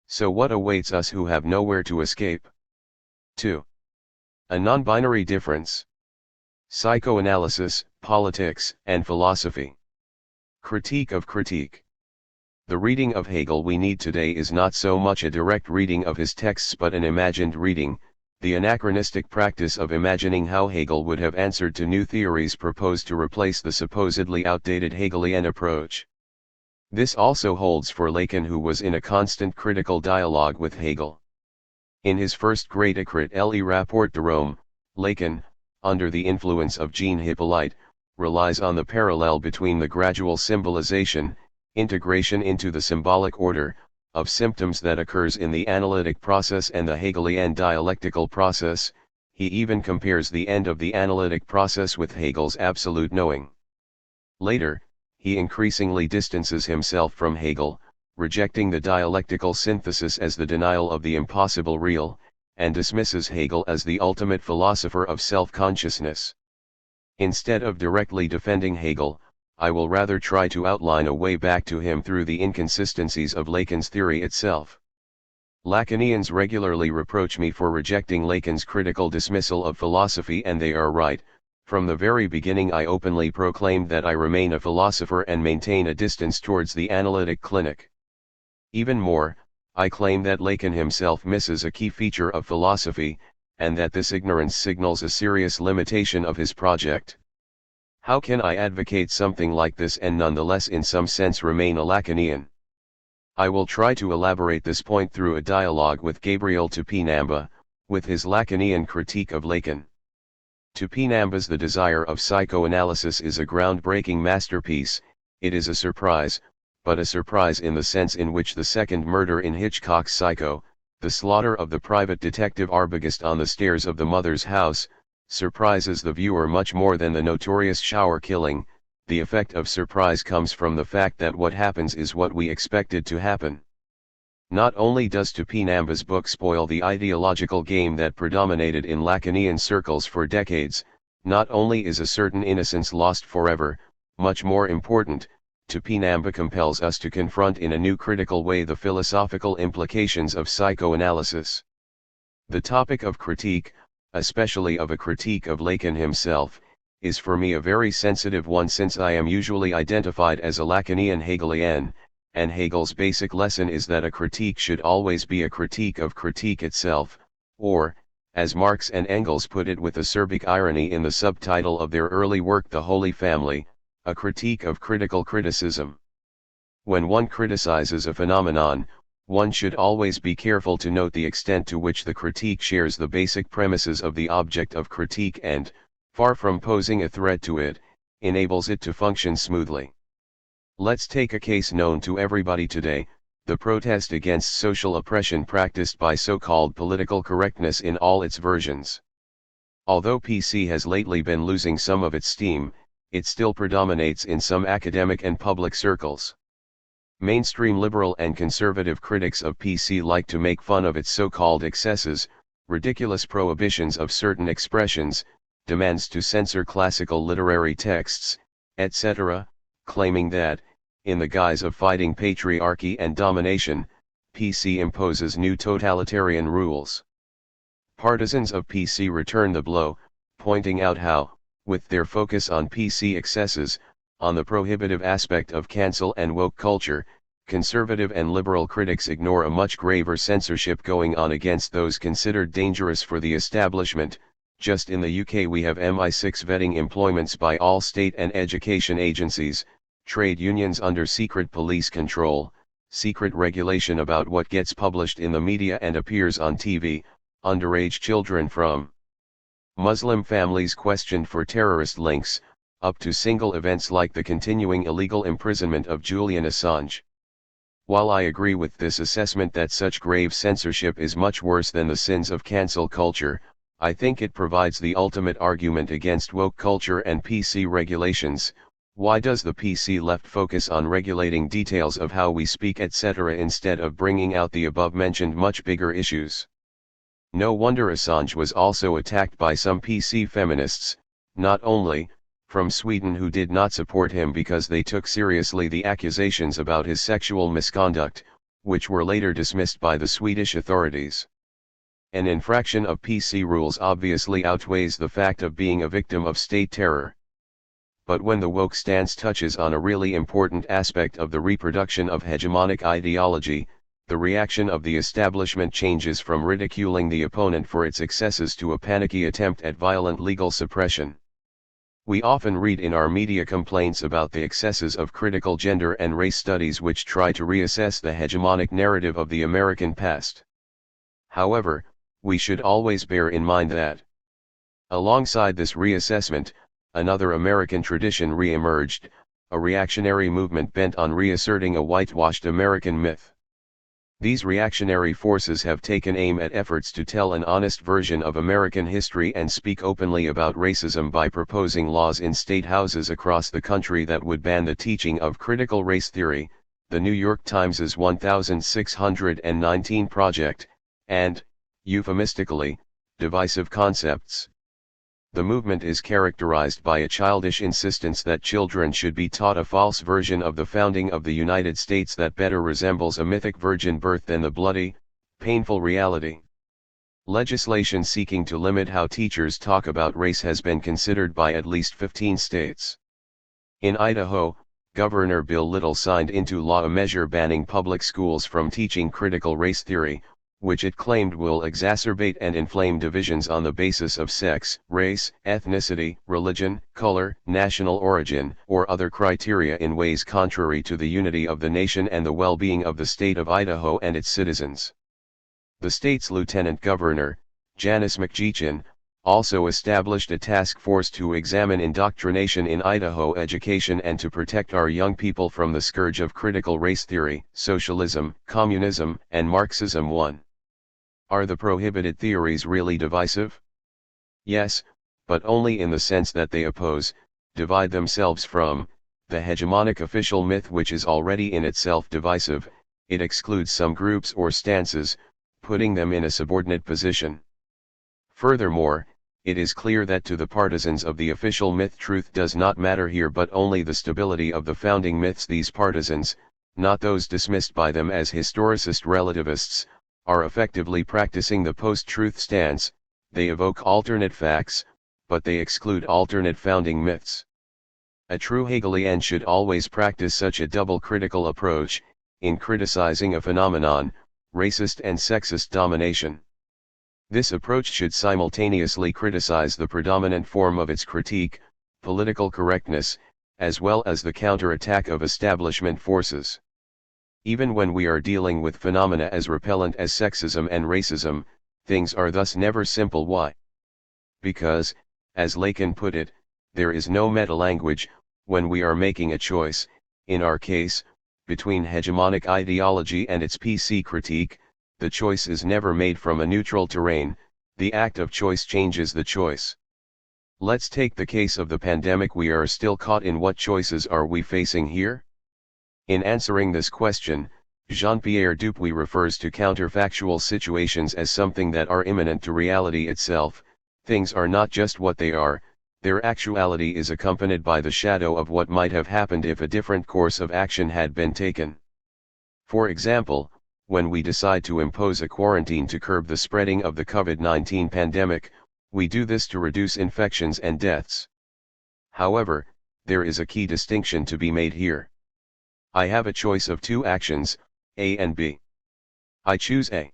So what awaits us who have nowhere to escape? 2. A non-binary difference. Psychoanalysis, politics, and philosophy. Critique of critique. The reading of Hegel we need today is not so much a direct reading of his texts but an imagined reading, the anachronistic practice of imagining how Hegel would have answered to new theories proposed to replace the supposedly outdated Hegelian approach. This also holds for Lacan, who was in a constant critical dialogue with Hegel. In his first great écrit Le Rapport de Rome, Lacan, under the influence of Jean Hippolyte, relies on the parallel between the gradual symbolization, integration into the symbolic order, of symptoms that occurs in the analytic process and the Hegelian dialectical process. He even compares the end of the analytic process with Hegel's absolute knowing. Later, he increasingly distances himself from Hegel, rejecting the dialectical synthesis as the denial of the impossible real, and dismisses Hegel as the ultimate philosopher of self-consciousness. Instead of directly defending Hegel, I will rather try to outline a way back to him through the inconsistencies of Lacan's theory itself. Lacanians regularly reproach me for rejecting Lacan's critical dismissal of philosophy, and they are right. From the very beginning I openly proclaimed that I remain a philosopher and maintain a distance towards the analytic clinic. Even more, I claim that Lacan himself misses a key feature of philosophy, and that this ignorance signals a serious limitation of his project. How can I advocate something like this and nonetheless in some sense remain a Lacanian? I will try to elaborate this point through a dialogue with Gabriel Tupinamba, with his Lacanian critique of Lacan. Tupinamba's The Desire of Psychoanalysis is a groundbreaking masterpiece. It is a surprise, but a surprise in the sense in which the second murder in Hitchcock's Psycho, the slaughter of the private detective Arbogast on the stairs of the mother's house, surprises the viewer much more than the notorious shower killing. The effect of surprise comes from the fact that what happens is what we expected to happen. Not only does Tupinamba's book spoil the ideological game that predominated in Lacanian circles for decades, not only is a certain innocence lost forever, much more important, Tupinamba compels us to confront in a new critical way the philosophical implications of psychoanalysis. The topic of critique, especially of a critique of Lacan himself, is for me a very sensitive one, since I am usually identified as a Lacanian Hegelian, and Hegel's basic lesson is that a critique should always be a critique of critique itself, or, as Marx and Engels put it with acerbic irony in the subtitle of their early work The Holy Family, a critique of critical criticism. When one criticizes a phenomenon, one should always be careful to note the extent to which the critique shares the basic premises of the object of critique and, far from posing a threat to it, enables it to function smoothly. Let's take a case known to everybody today, the protest against social oppression practiced by so-called political correctness in all its versions. Although PC has lately been losing some of its steam, it still predominates in some academic and public circles. Mainstream liberal and conservative critics of PC like to make fun of its so-called excesses, ridiculous prohibitions of certain expressions, demands to censor classical literary texts, etc., claiming that, in the guise of fighting patriarchy and domination, PC imposes new totalitarian rules. Partisans of PC return the blow, pointing out how, with their focus on PC excesses, on the prohibitive aspect of cancel and woke culture, conservative and liberal critics ignore a much graver censorship going on against those considered dangerous for the establishment. Just in the UK we have MI6 vetting employments by all state and education agencies, trade unions under secret police control, secret regulation about what gets published in the media and appears on TV, underage children from Muslim families questioned for terrorist links, up to single events like the continuing illegal imprisonment of Julian Assange. While I agree with this assessment that such grave censorship is much worse than the sins of cancel culture, I think it provides the ultimate argument against woke culture and PC regulations. Why does the PC left focus on regulating details of how we speak, etc., instead of bringing out the above-mentioned much bigger issues? No wonder Assange was also attacked by some PC feminists, not only from Sweden, who did not support him because they took seriously the accusations about his sexual misconduct, which were later dismissed by the Swedish authorities. An infraction of PC rules obviously outweighs the fact of being a victim of state terror. But when the woke stance touches on a really important aspect of the reproduction of hegemonic ideology, the reaction of the establishment changes from ridiculing the opponent for its excesses to a panicky attempt at violent legal suppression. We often read in our media complaints about the excesses of critical gender and race studies which try to reassess the hegemonic narrative of the American past. However, we should always bear in mind that, alongside this reassessment, another American tradition re-emerged, a reactionary movement bent on reasserting a whitewashed American myth. These reactionary forces have taken aim at efforts to tell an honest version of American history and speak openly about racism by proposing laws in state houses across the country that would ban the teaching of critical race theory, The New York Times' 1619 Project, and, euphemistically, divisive concepts. The movement is characterized by a childish insistence that children should be taught a false version of the founding of the United States that better resembles a mythic virgin birth than the bloody, painful reality. Legislation seeking to limit how teachers talk about race has been considered by at least 15 states. In Idaho, Governor Bill Little signed into law a measure banning public schools from teaching critical race theory, which it claimed will exacerbate and inflame divisions on the basis of sex, race, ethnicity, religion, color, national origin, or other criteria in ways contrary to the unity of the nation and the well-being of the state of Idaho and its citizens. The state's lieutenant governor, Janice McGeachin, also established a task force to examine indoctrination in Idaho education and to protect our young people from the scourge of critical race theory, socialism, communism, and Marxism. 1. Are the prohibited theories really divisive? Yes, but only in the sense that they divide themselves from, the hegemonic official myth, which is already in itself divisive. It excludes some groups or stances, putting them in a subordinate position. Furthermore, it is clear that to the partisans of the official myth truth does not matter here but only the stability of the founding myths. These partisans, not those dismissed by them as historicist relativists, are effectively practicing the post-truth stance. They evoke alternate facts, but they exclude alternate founding myths. A true Hegelian should always practice such a double critical approach, in criticizing a phenomenon, racist and sexist domination. This approach should simultaneously criticize the predominant form of its critique, political correctness, as well as the counterattack of establishment forces. Even when we are dealing with phenomena as repellent as sexism and racism, things are thus never simple. Why? Because, as Lacan put it, there is no meta-language, when we are making a choice, in our case, between hegemonic ideology and its PC critique. The choice is never made from a neutral terrain, the act of choice changes the choice. Let's take the case of the pandemic. We are still caught in what choices are we facing here? In answering this question, Jean-Pierre Dupuy refers to counterfactual situations as something that are immanent to reality itself. Things are not just what they are, their actuality is accompanied by the shadow of what might have happened if a different course of action had been taken. For example, when we decide to impose a quarantine to curb the spreading of the COVID-19 pandemic, we do this to reduce infections and deaths. However, there is a key distinction to be made here. I have a choice of two actions, A and B. I choose A.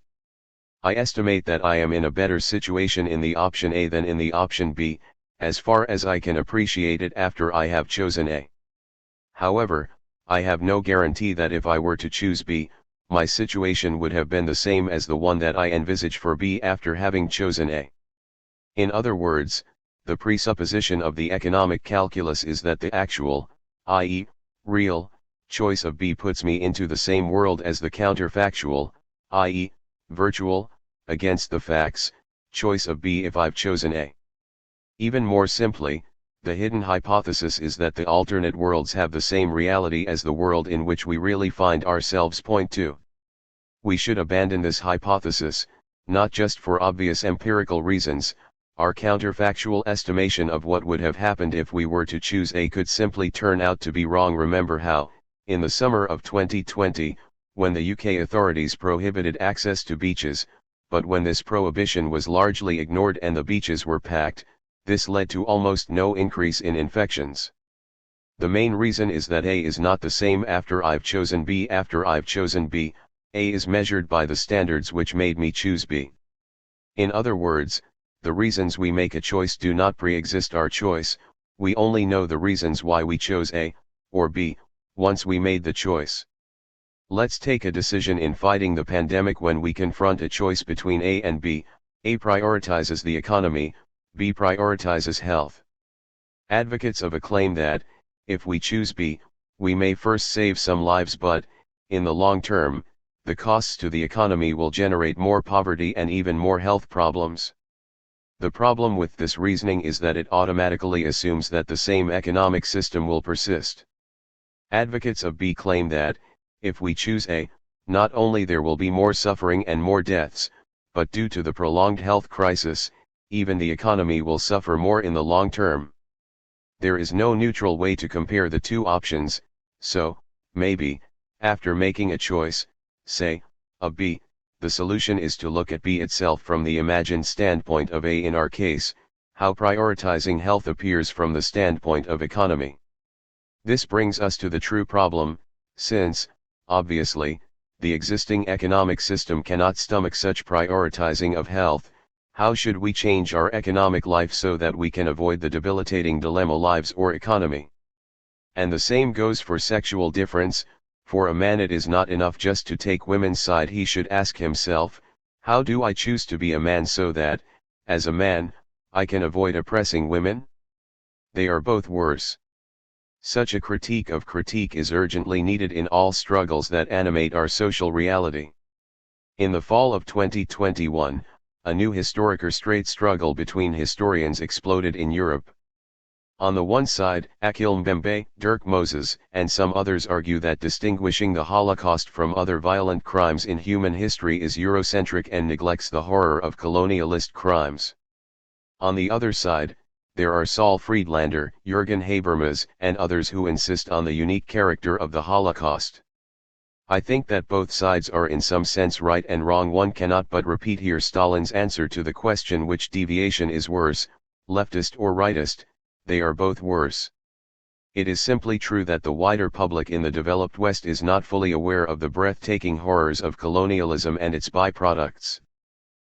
I estimate that I am in a better situation in the option A than in the option B, as far as I can appreciate it after I have chosen A. However, I have no guarantee that if I were to choose B, my situation would have been the same as the one that I envisage for B after having chosen A. In other words, the presupposition of the economic calculus is that the actual, i.e., real, choice of B puts me into the same world as the counterfactual, i.e., virtual, against the facts, choice of B if I've chosen A. Even more simply, the hidden hypothesis is that the alternate worlds have the same reality as the world in which we really find ourselves. Point 2. We should abandon this hypothesis, not just for obvious empirical reasons. Our counterfactual estimation of what would have happened if we were to choose A could simply turn out to be wrong. Remember how, in the summer of 2020, when the UK authorities prohibited access to beaches, but when this prohibition was largely ignored and the beaches were packed, this led to almost no increase in infections. The main reason is that A is not the same after I've chosen B. After I've chosen B, A is measured by the standards which made me choose B. In other words, the reasons we make a choice do not pre-exist our choice. We only know the reasons why we chose A, or B, once we made the choice. Let's take a decision in fighting the pandemic. When we confront a choice between A and B, A prioritizes the economy, B prioritizes health. Advocates of a claim that, if we choose B, we may first save some lives but, in the long term, the costs to the economy will generate more poverty and even more health problems. The problem with this reasoning is that it automatically assumes that the same economic system will persist. Advocates of B claim that, If we choose A, not only there will be more suffering and more deaths, but due to the prolonged health crisis, even the economy will suffer more in the long term. There is no neutral way to compare the two options, so, maybe, after making a choice, say, a B, the solution is to look at B itself from the imagined standpoint of A in our case, how prioritizing health appears from the standpoint of economy. This brings us to the true problem, since, obviously, the existing economic system cannot stomach such prioritizing of health. How should we change our economic life so that we can avoid the debilitating dilemma lives or economy? And the same goes for sexual difference. For a man it is not enough just to take women's side. He should ask himself, how do I choose to be a man so that, as a man, I can avoid oppressing women? They are both worse. Such a critique of critique is urgently needed in all struggles that animate our social reality. In the fall of 2021, a new historic-straight struggle between historians exploded in Europe. On the one side, Akil Mbembe, Dirk Moses, and some others argue that distinguishing the Holocaust from other violent crimes in human history is Eurocentric and neglects the horror of colonialist crimes. On the other side, there are Saul Friedlander, Jürgen Habermas, and others who insist on the unique character of the Holocaust. I think that both sides are in some sense right and wrong. One cannot but repeat here Stalin's answer to the question which deviation is worse, leftist or rightist. They are both worse. It is simply true that the wider public in the developed West is not fully aware of the breathtaking horrors of colonialism and its byproducts.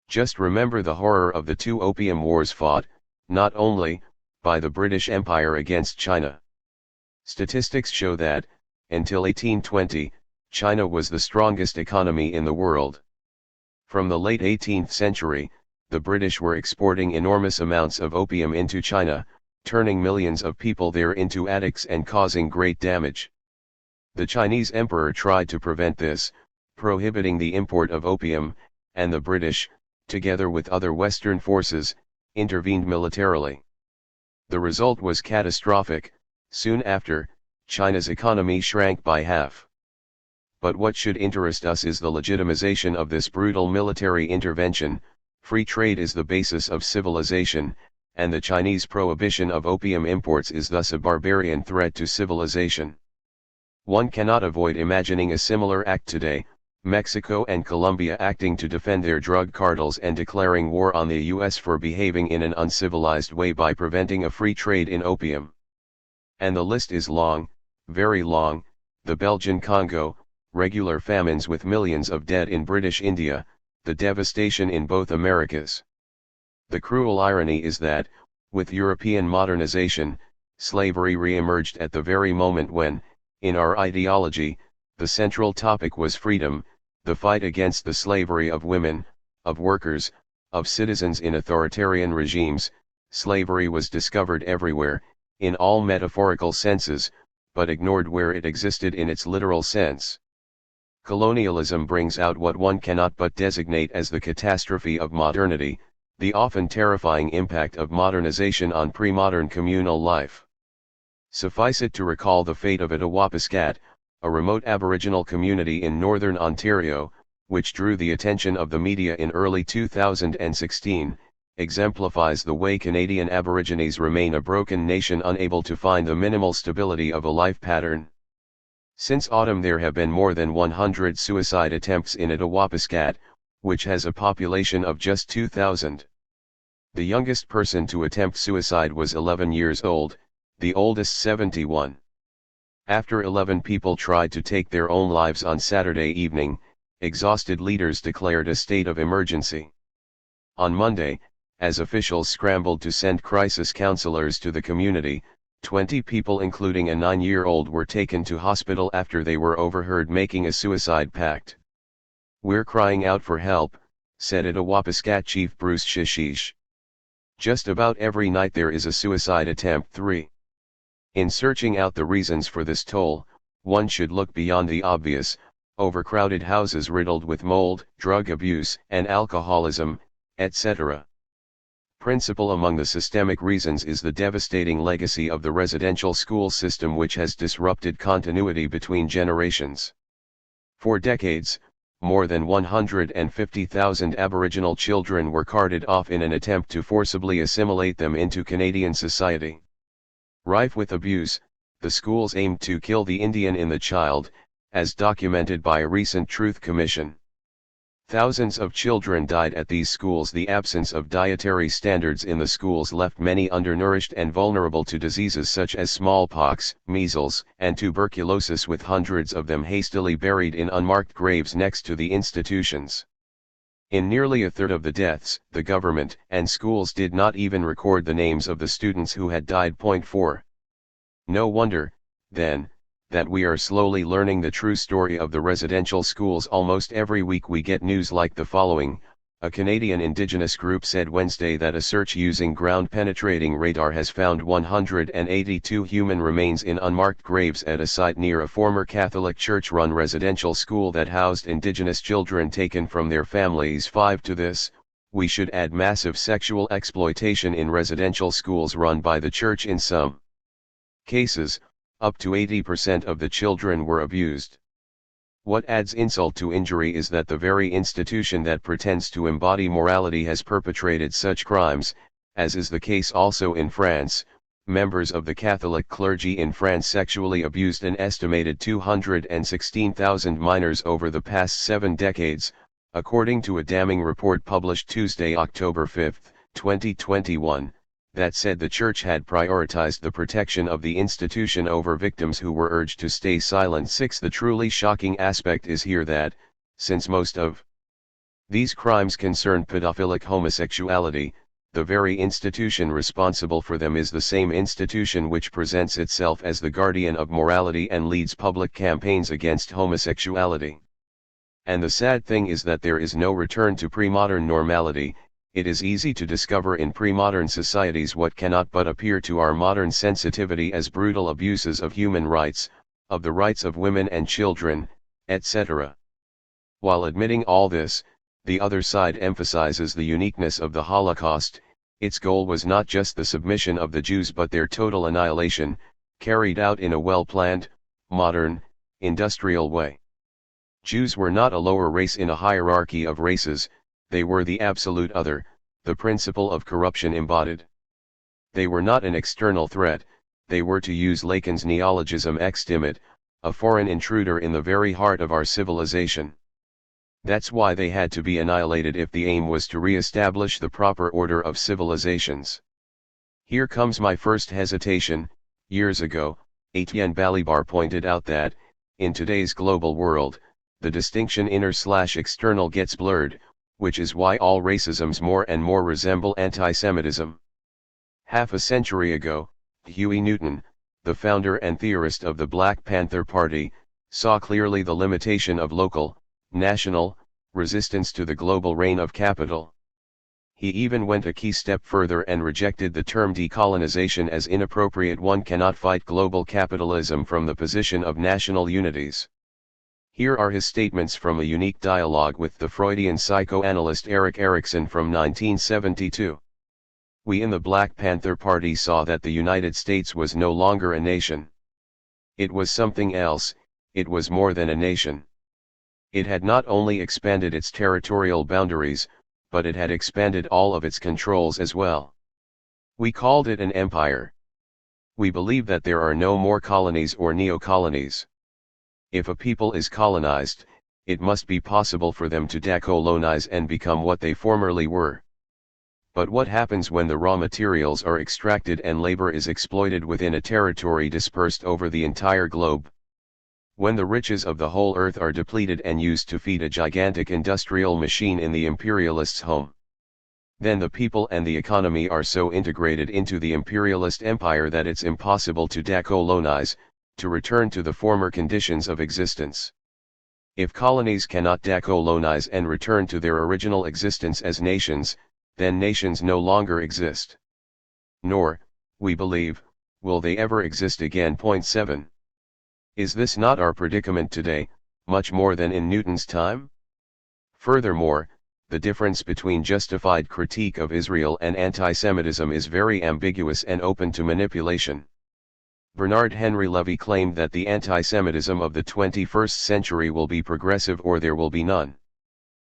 Just remember the horror of the two opium wars fought, not only, by the British Empire against China. Statistics show that, until 1820, China was the strongest economy in the world. From the late 18th century, the British were exporting enormous amounts of opium into China, turning millions of people there into addicts and causing great damage. The Chinese emperor tried to prevent this, prohibiting the import of opium, and the British, together with other Western forces, intervened militarily. The result was catastrophic. Soon after, China's economy shrank by half. But what should interest us is the legitimization of this brutal military intervention. Free trade is the basis of civilization, and the Chinese prohibition of opium imports is thus a barbarian threat to civilization. One cannot avoid imagining a similar act today, Mexico and Colombia acting to defend their drug cartels and declaring war on the US for behaving in an uncivilized way by preventing a free trade in opium. And the list is long, very long. The Belgian Congo, regular famines with millions of dead in British India, the devastation in both Americas. The cruel irony is that, with European modernization, slavery re-emerged at the very moment when, in our ideology, the central topic was freedom, the fight against the slavery of women, of workers, of citizens in authoritarian regimes. Slavery was discovered everywhere, in all metaphorical senses, but ignored where it existed in its literal sense. Colonialism brings out what one cannot but designate as the catastrophe of modernity, the often terrifying impact of modernization on pre-modern communal life. Suffice it to recall the fate of Etawapiskat, a remote Aboriginal community in northern Ontario, which drew the attention of the media in early 2016, exemplifies the way Canadian Aborigines remain a broken nation unable to find the minimal stability of a life pattern. Since autumn there have been more than 100 suicide attempts in Etawapiskat, which has a population of just 2,000. The youngest person to attempt suicide was 11 years old, the oldest 71. After 11 people tried to take their own lives on Saturday evening, exhausted leaders declared a state of emergency. On Monday, as officials scrambled to send crisis counselors to the community, 20 people including a 9-year-old were taken to hospital after they were overheard making a suicide pact. "We're crying out for help," said Etawapiskat Chief Bruce Shishish. "Just about every night there is a suicide attempt." 3. In searching out the reasons for this toll, one should look beyond the obvious: overcrowded houses riddled with mold, drug abuse and alcoholism, etc. Principal among the systemic reasons is the devastating legacy of the residential school system, which has disrupted continuity between generations. For decades, more than 150,000 Aboriginal children were carted off in an attempt to forcibly assimilate them into Canadian society. Rife with abuse, the schools aimed to kill the Indian in the child, as documented by a recent Truth Commission. Thousands of children died at these schools. The absence of dietary standards in the schools left many undernourished and vulnerable to diseases such as smallpox, measles, and tuberculosis, with hundreds of them hastily buried in unmarked graves next to the institutions. In nearly a third of the deaths, the government and schools did not even record the names of the students who had died. 4. No wonder, then, that we are slowly learning the true story of the residential schools. Almost every week we get news like the following. A Canadian Indigenous group said Wednesday that a search using ground-penetrating radar has found 182 human remains in unmarked graves at a site near a former Catholic church-run residential school that housed Indigenous children taken from their families. 5. To this, we should add massive sexual exploitation in residential schools run by the church. In some cases, up to 80% of the children were abused. What adds insult to injury is that the very institution that pretends to embody morality has perpetrated such crimes, as is the case also in France. Members of the Catholic clergy in France sexually abused an estimated 216,000 minors over the past 7 decades, according to a damning report published Tuesday, October 5, 2021. That said, the church had prioritized the protection of the institution over victims who were urged to stay silent. 6. The truly shocking aspect is here that, since most of these crimes concern pedophilic homosexuality, the very institution responsible for them is the same institution which presents itself as the guardian of morality and leads public campaigns against homosexuality. And the sad thing is that there is no return to pre-modern normality. It is easy to discover in pre-modern societies what cannot but appear to our modern sensitivity as brutal abuses of human rights, of the rights of women and children, etc. While admitting all this, the other side emphasizes the uniqueness of the Holocaust. Its goal was not just the submission of the Jews but their total annihilation, carried out in a well-planned, modern, industrial way. Jews were not a lower race in a hierarchy of races. They were the absolute other, the principle of corruption embodied. They were not an external threat. They were, to use Lacan's neologism, extimate, a foreign intruder in the very heart of our civilization. That's why they had to be annihilated if the aim was to re-establish the proper order of civilizations. Here comes my first hesitation. Years ago, Etienne Balibar pointed out that, in today's global world, the distinction inner/external gets blurred, which is why all racisms more and more resemble anti-Semitism. Half a century ago, Huey Newton, the founder and theorist of the Black Panther Party, saw clearly the limitation of local, national, resistance to the global reign of capital. He even went a key step further and rejected the term decolonization as inappropriate. One cannot fight global capitalism from the position of national unities. Here are his statements from a unique dialogue with the Freudian psychoanalyst Erik Erikson from 1972. We in the Black Panther Party saw that the United States was no longer a nation. It was something else. It was more than a nation. It had not only expanded its territorial boundaries, but it had expanded all of its controls as well. We called it an empire. We believe that there are no more colonies or neo-colonies. If a people is colonized, it must be possible for them to decolonize and become what they formerly were. But what happens when the raw materials are extracted and labor is exploited within a territory dispersed over the entire globe? When the riches of the whole earth are depleted and used to feed a gigantic industrial machine in the imperialist's home? Then the people and the economy are so integrated into the imperialist empire that it's impossible to decolonize, to return to the former conditions of existence. If colonies cannot decolonize and return to their original existence as nations, then nations no longer exist. Nor, we believe, will they ever exist again. 7. Is this not our predicament today, much more than in Newton's time? Furthermore, the difference between justified critique of Israel and anti-Semitism is very ambiguous and open to manipulation. Bernard Henry Levy claimed that the anti-Semitism of the 21st century will be progressive or there will be none.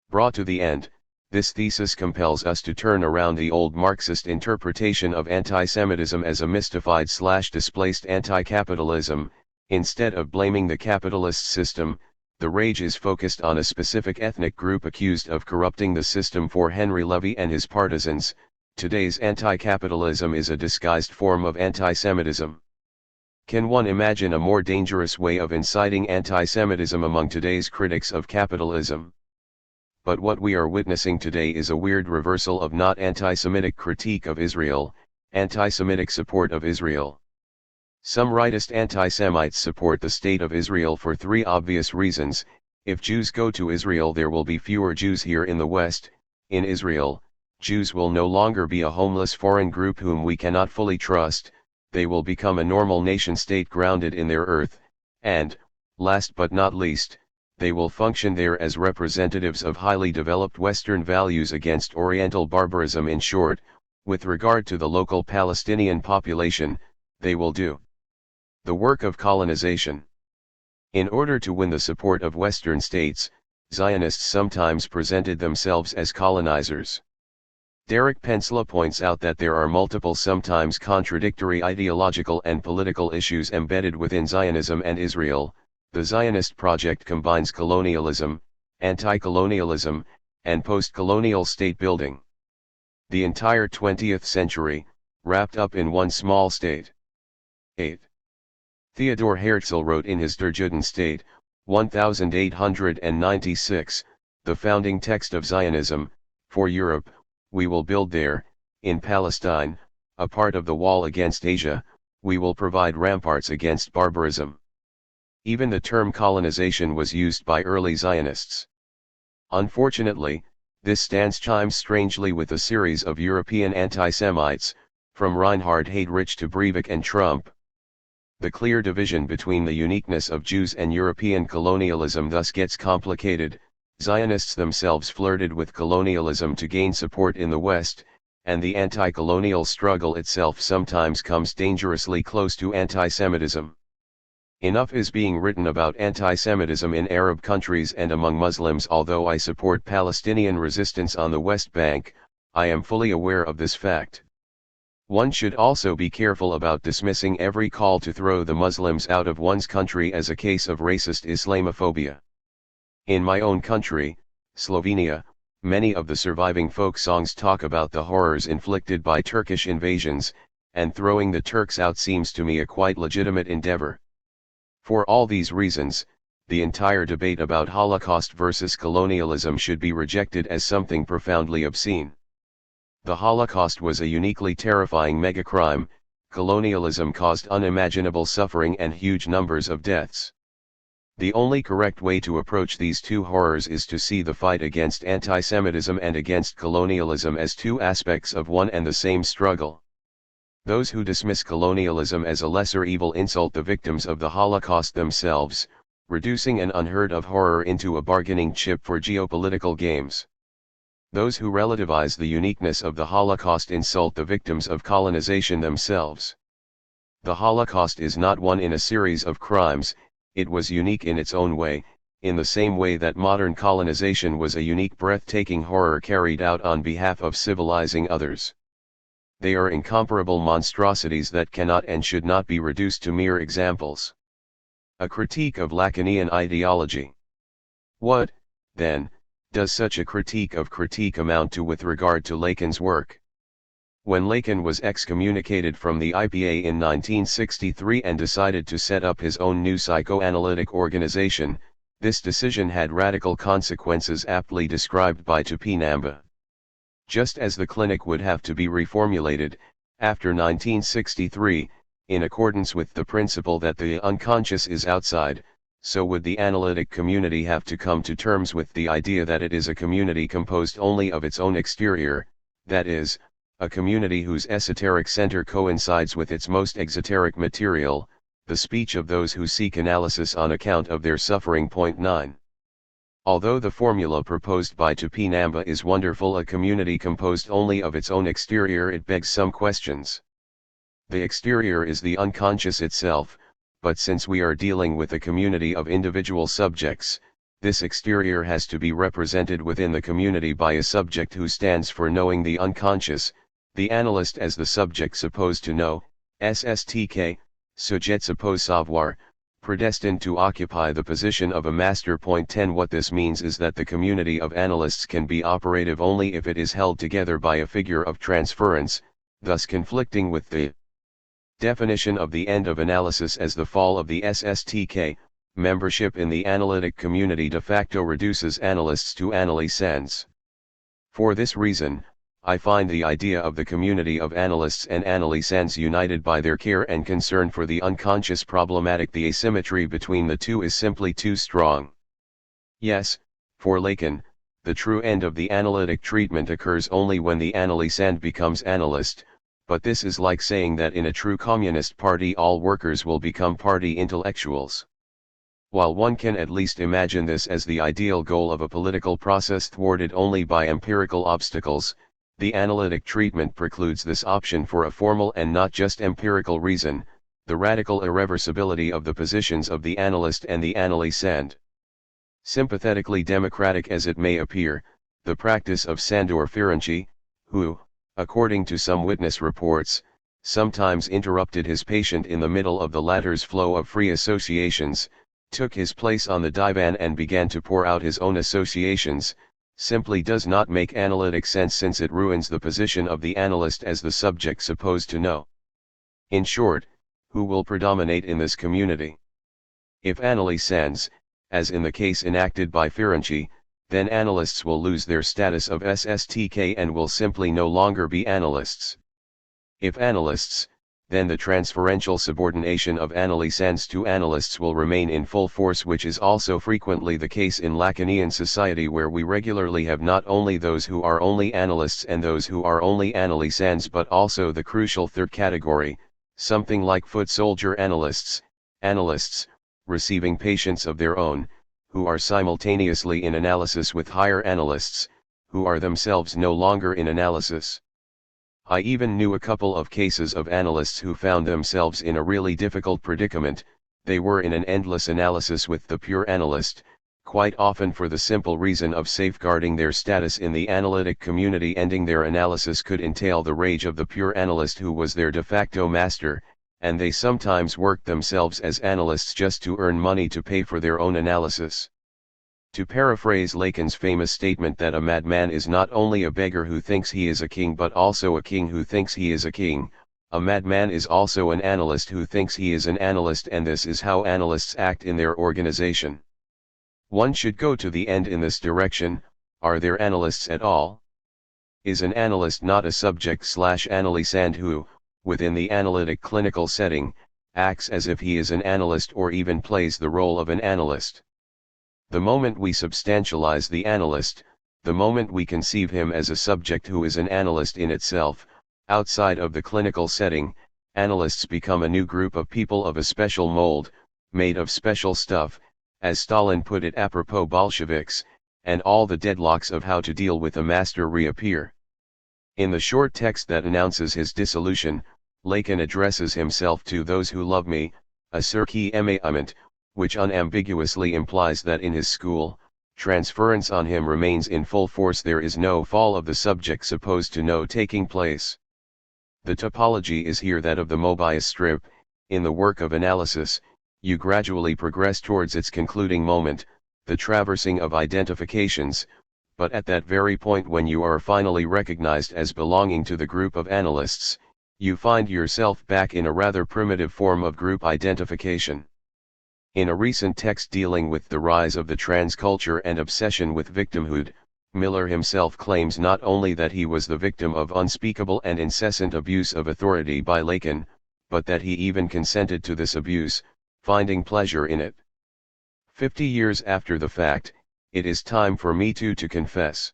Brought to the end, this thesis compels us to turn around the old Marxist interpretation of anti-Semitism as a mystified/displaced anti-capitalism. Instead of blaming the capitalist system, the rage is focused on a specific ethnic group accused of corrupting the system. For Henry Levy and his partisans, today's anti-capitalism is a disguised form of anti-Semitism. Can one imagine a more dangerous way of inciting anti-Semitism among today's critics of capitalism? But what we are witnessing today is a weird reversal of not anti-Semitic critique of Israel, anti-Semitic support of Israel. Some rightist anti-Semites support the state of Israel for three obvious reasons. If Jews go to Israel, there will be fewer Jews here in the West. In Israel, Jews will no longer be a homeless foreign group whom we cannot fully trust. They will become a normal nation-state grounded in their earth, and, last but not least, they will function there as representatives of highly developed Western values against Oriental barbarism. In short, with regard to the local Palestinian population, they will do the work of colonization. In order to win the support of Western states, Zionists sometimes presented themselves as colonizers. Derek Pensla points out that there are multiple, sometimes contradictory ideological and political issues embedded within Zionism and Israel. The Zionist project combines colonialism, anti-colonialism, and post-colonial state building. The entire 20th century, wrapped up in one small state. 8. Theodor Herzl wrote in his Der Judenstate, 1896, the founding text of Zionism, for Europe, we will build there, in Palestine, a part of the wall against Asia, we will provide ramparts against barbarism. Even the term colonization was used by early Zionists. Unfortunately, this stance chimes strangely with a series of European anti-Semites, from Reinhard Heydrich to Breivik and Trump. The clear division between the uniqueness of Jews and European colonialism thus gets complicated. Zionists themselves flirted with colonialism to gain support in the West, and the anti-colonial struggle itself sometimes comes dangerously close to anti-Semitism. Enough is being written about anti-Semitism in Arab countries and among Muslims. Although I support Palestinian resistance on the West Bank, I am fully aware of this fact. One should also be careful about dismissing every call to throw the Muslims out of one's country as a case of racist Islamophobia. In my own country, Slovenia, many of the surviving folk songs talk about the horrors inflicted by Turkish invasions, and throwing the Turks out seems to me a quite legitimate endeavor. For all these reasons, the entire debate about Holocaust versus colonialism should be rejected as something profoundly obscene. The Holocaust was a uniquely terrifying megacrime. Colonialism caused unimaginable suffering and huge numbers of deaths. The only correct way to approach these two horrors is to see the fight against anti-Semitism and against colonialism as two aspects of one and the same struggle. Those who dismiss colonialism as a lesser evil insult the victims of the Holocaust themselves, reducing an unheard of horror into a bargaining chip for geopolitical games. Those who relativize the uniqueness of the Holocaust insult the victims of colonization themselves. The Holocaust is not one in a series of crimes, it was unique in its own way, in the same way that modern colonization was a unique, breathtaking horror carried out on behalf of civilizing others. They are incomparable monstrosities that cannot and should not be reduced to mere examples. A critique of Lacanian ideology. What, then, does such a critique of critique amount to with regard to Lacan's work? When Lacan was excommunicated from the IPA in 1963 and decided to set up his own new psychoanalytic organization, this decision had radical consequences aptly described by Tupinamba. Just as the clinic would have to be reformulated, after 1963, in accordance with the principle that the unconscious is outside, so would the analytic community have to come to terms with the idea that it is a community composed only of its own exterior, that is, a community whose esoteric center coincides with its most exoteric material, the speech of those who seek analysis on account of their suffering. 9. Although the formula proposed by Tupinamba is wonderful, a community composed only of its own exterior, it begs some questions. The exterior is the unconscious itself, but since we are dealing with a community of individual subjects, this exterior has to be represented within the community by a subject who stands for knowing the unconscious, the analyst as the subject supposed to know, SSTK, sujet suppose savoir, predestined to occupy the position of a master. Point 10. What this means is that the community of analysts can be operative only if it is held together by a figure of transference, thus conflicting with the definition of the end of analysis as the fall of the SSTK. Membership in the analytic community de facto reduces analysts to analysans. For this reason, I find the idea of the community of analysts and analysans united by their care and concern for the unconscious problematic. The asymmetry between the two is simply too strong. Yes, for Lacan, the true end of the analytic treatment occurs only when the analysand becomes analyst, but this is like saying that in a true communist party all workers will become party intellectuals. While one can at least imagine this as the ideal goal of a political process thwarted only by empirical obstacles, the analytic treatment precludes this option for a formal and not just empirical reason, the radical irreversibility of the positions of the analyst and the analysand. Sympathetically democratic as it may appear, the practice of Sandor Ferenczi, who, according to some witness reports, sometimes interrupted his patient in the middle of the latter's flow of free associations, took his place on the divan and began to pour out his own associations, simply does not make analytic sense, since it ruins the position of the analyst as the subject supposed to know. In short, who will predominate in this community? If analysans, as in the case enacted by Ferenczi, then analysts will lose their status of SSTK and will simply no longer be analysts. If analysts, then the transferential subordination of analysans to analysts will remain in full force, which is also frequently the case in Lacanian society, where we regularly have not only those who are only analysts and those who are only analysans, but also the crucial third category, something like foot soldier analysts, receiving patients of their own, who are simultaneously in analysis with higher analysts, who are themselves no longer in analysis. I even knew a couple of cases of analysts who found themselves in a really difficult predicament. They were in an endless analysis with the pure analyst, quite often for the simple reason of safeguarding their status in the analytic community. Ending their analysis could entail the rage of the pure analyst who was their de facto master, and they sometimes worked themselves as analysts just to earn money to pay for their own analysis. To paraphrase Lacan's famous statement that a madman is not only a beggar who thinks he is a king but also a king who thinks he is a king, a madman is also an analyst who thinks he is an analyst, and this is how analysts act in their organization. One should go to the end in this direction. Are there analysts at all? Is an analyst not a subject/analysand who, within the analytic clinical setting, acts as if he is an analyst or even plays the role of an analyst? The moment we substantialize the analyst, the moment we conceive him as a subject who is an analyst in itself, outside of the clinical setting, analysts become a new group of people of a special mold, made of special stuff, as Stalin put it apropos Bolsheviks, and all the deadlocks of how to deal with a master reappear. In the short text that announces his dissolution, Lacan addresses himself to those who love me, a ceux qui m'aiment, which unambiguously implies that in his school, transference on him remains in full force. There is no fall of the subject supposed to know taking place. The topology is here that of the Mobius strip. In the work of analysis, you gradually progress towards its concluding moment, the traversing of identifications, but at that very point when you are finally recognized as belonging to the group of analysts, you find yourself back in a rather primitive form of group identification. In a recent text dealing with the rise of the trans culture and obsession with victimhood, Miller himself claims not only that he was the victim of unspeakable and incessant abuse of authority by Lacan, but that he even consented to this abuse, finding pleasure in it. 50 years after the fact, it is time for me too to confess.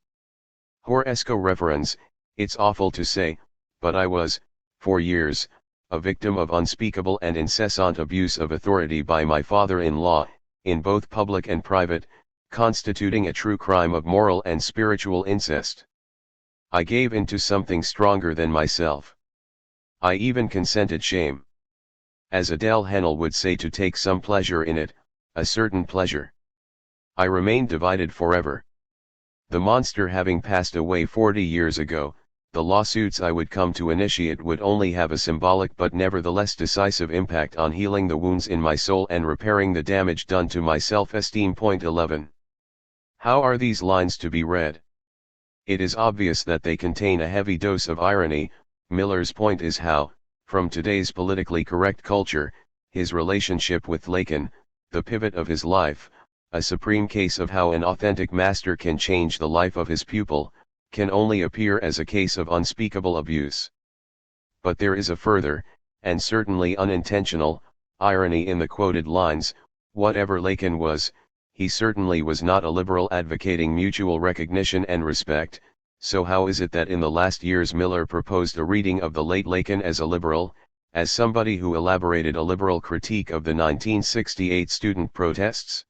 Horresco referens, it's awful to say, but I was, for years, a victim of unspeakable and incessant abuse of authority by my father-in-law, in both public and private, constituting a true crime of moral and spiritual incest. I gave in to something stronger than myself. I even consented shame. As Adele Hennel would say, to take some pleasure in it, a certain pleasure. I remained divided forever. The monster having passed away 40 years ago, the lawsuits I would come to initiate would only have a symbolic but nevertheless decisive impact on healing the wounds in my soul and repairing the damage done to my self-esteem. 11. How are these lines to be read? It is obvious that they contain a heavy dose of irony. Miller's point is how, from today's politically correct culture, his relationship with Lacan, the pivot of his life, a supreme case of how an authentic master can change the life of his pupil, can only appear as a case of unspeakable abuse. But there is a further, and certainly unintentional, irony in the quoted lines. Whatever Lacan was, he certainly was not a liberal advocating mutual recognition and respect. So how is it that in the last years Miller proposed a reading of the late Lacan as a liberal, as somebody who elaborated a liberal critique of the 1968 student protests?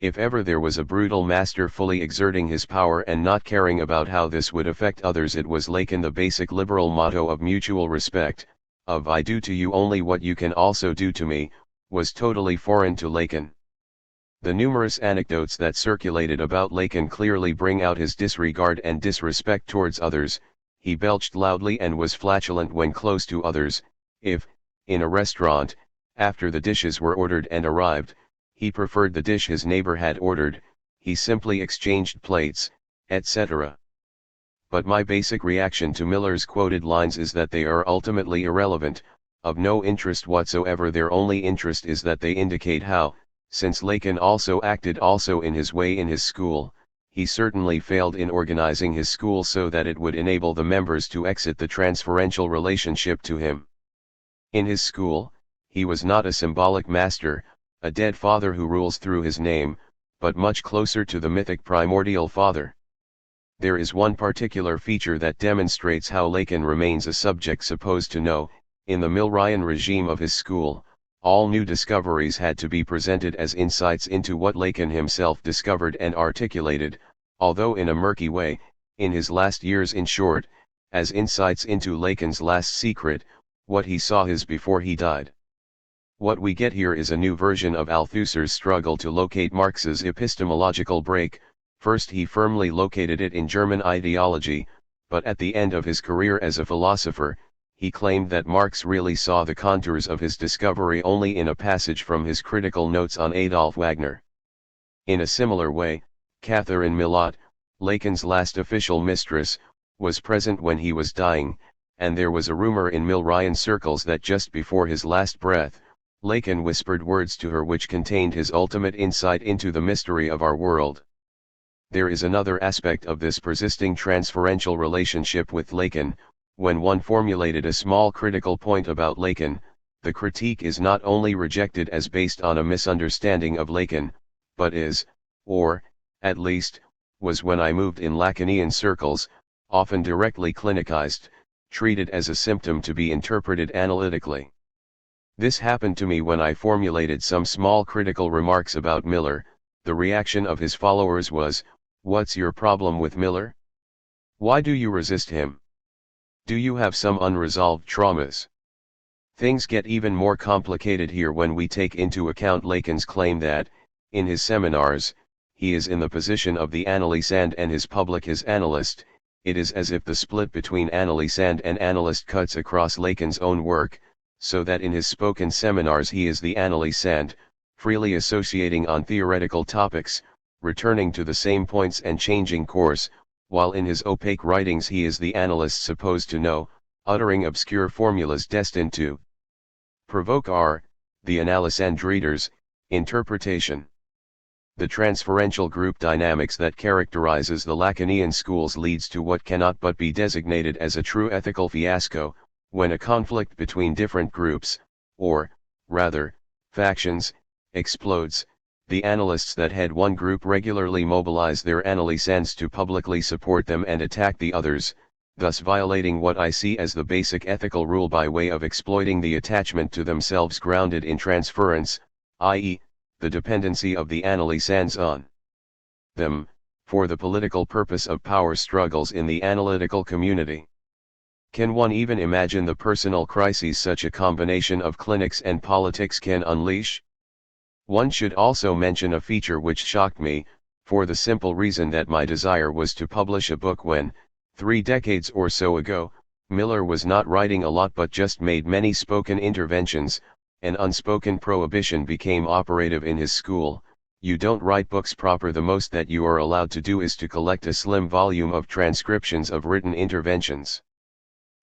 If ever there was a brutal master fully exerting his power and not caring about how this would affect others, it was Lacan. The basic liberal motto of mutual respect, of "I do to you only what you can also do to me," was totally foreign to Lacan. The numerous anecdotes that circulated about Lacan clearly bring out his disregard and disrespect towards others. He belched loudly and was flatulent when close to others. If, in a restaurant, after the dishes were ordered and arrived, he preferred the dish his neighbor had ordered, he simply exchanged plates, etc. But my basic reaction to Miller's quoted lines is that they are ultimately irrelevant, of no interest whatsoever. Their only interest is that they indicate how, since Lacan also acted in his way in his school, he certainly failed in organizing his school so that it would enable the members to exit the transferential relationship to him. In his school, he was not a symbolic master, a dead father who rules through his name, but much closer to the mythic primordial father. There is one particular feature that demonstrates how Lacan remains a subject supposed to know. In the Millerian regime of his school, all new discoveries had to be presented as insights into what Lacan himself discovered and articulated, although in a murky way, in his last years, in short, as insights into Lacan's last secret, what he saw his before he died. What we get here is a new version of Althusser's struggle to locate Marx's epistemological break. First he firmly located it in German ideology, but at the end of his career as a philosopher, he claimed that Marx really saw the contours of his discovery only in a passage from his critical notes on Adolf Wagner. In a similar way, Catherine Milhaud, Lacan's last official mistress, was present when he was dying, and there was a rumor in Millerian circles that just before his last breath, Lacan whispered words to her which contained his ultimate insight into the mystery of our world. There is another aspect of this persisting transferential relationship with Lacan. When one formulated a small critical point about Lacan, the critique is not only rejected as based on a misunderstanding of Lacan, but is, or, at least, was when I moved in Lacanian circles, often directly clinicized, treated as a symptom to be interpreted analytically. This happened to me when I formulated some small critical remarks about Miller. The reaction of his followers was, "What's your problem with Miller? Why do you resist him? Do you have some unresolved traumas?" Things get even more complicated here when we take into account Lacan's claim that, in his seminars, he is in the position of the analysand and his public his analyst. It is as if the split between analysand and analyst cuts across Lacan's own work, so that in his spoken seminars he is the analysand, freely associating on theoretical topics, returning to the same points and changing course, while in his opaque writings he is the analyst supposed to know, uttering obscure formulas destined to provoke the analysand readers, interpretation. The transferential group dynamics that characterizes the Lacanian schools leads to what cannot but be designated as a true ethical fiasco. When a conflict between different groups, or, rather, factions, explodes, the analysts that head one group regularly mobilize their analysands to publicly support them and attack the others, thus violating what I see as the basic ethical rule by way of exploiting the attachment to themselves grounded in transference, i.e., the dependency of the analysands on them, for the political purpose of power struggles in the analytical community. Can one even imagine the personal crises such a combination of clinics and politics can unleash? One should also mention a feature which shocked me, for the simple reason that my desire was to publish a book when, 3 decades or so ago, Miller was not writing a lot but just made many spoken interventions. An unspoken prohibition became operative in his school: you don't write books proper, the most that you are allowed to do is to collect a slim volume of transcriptions of written interventions.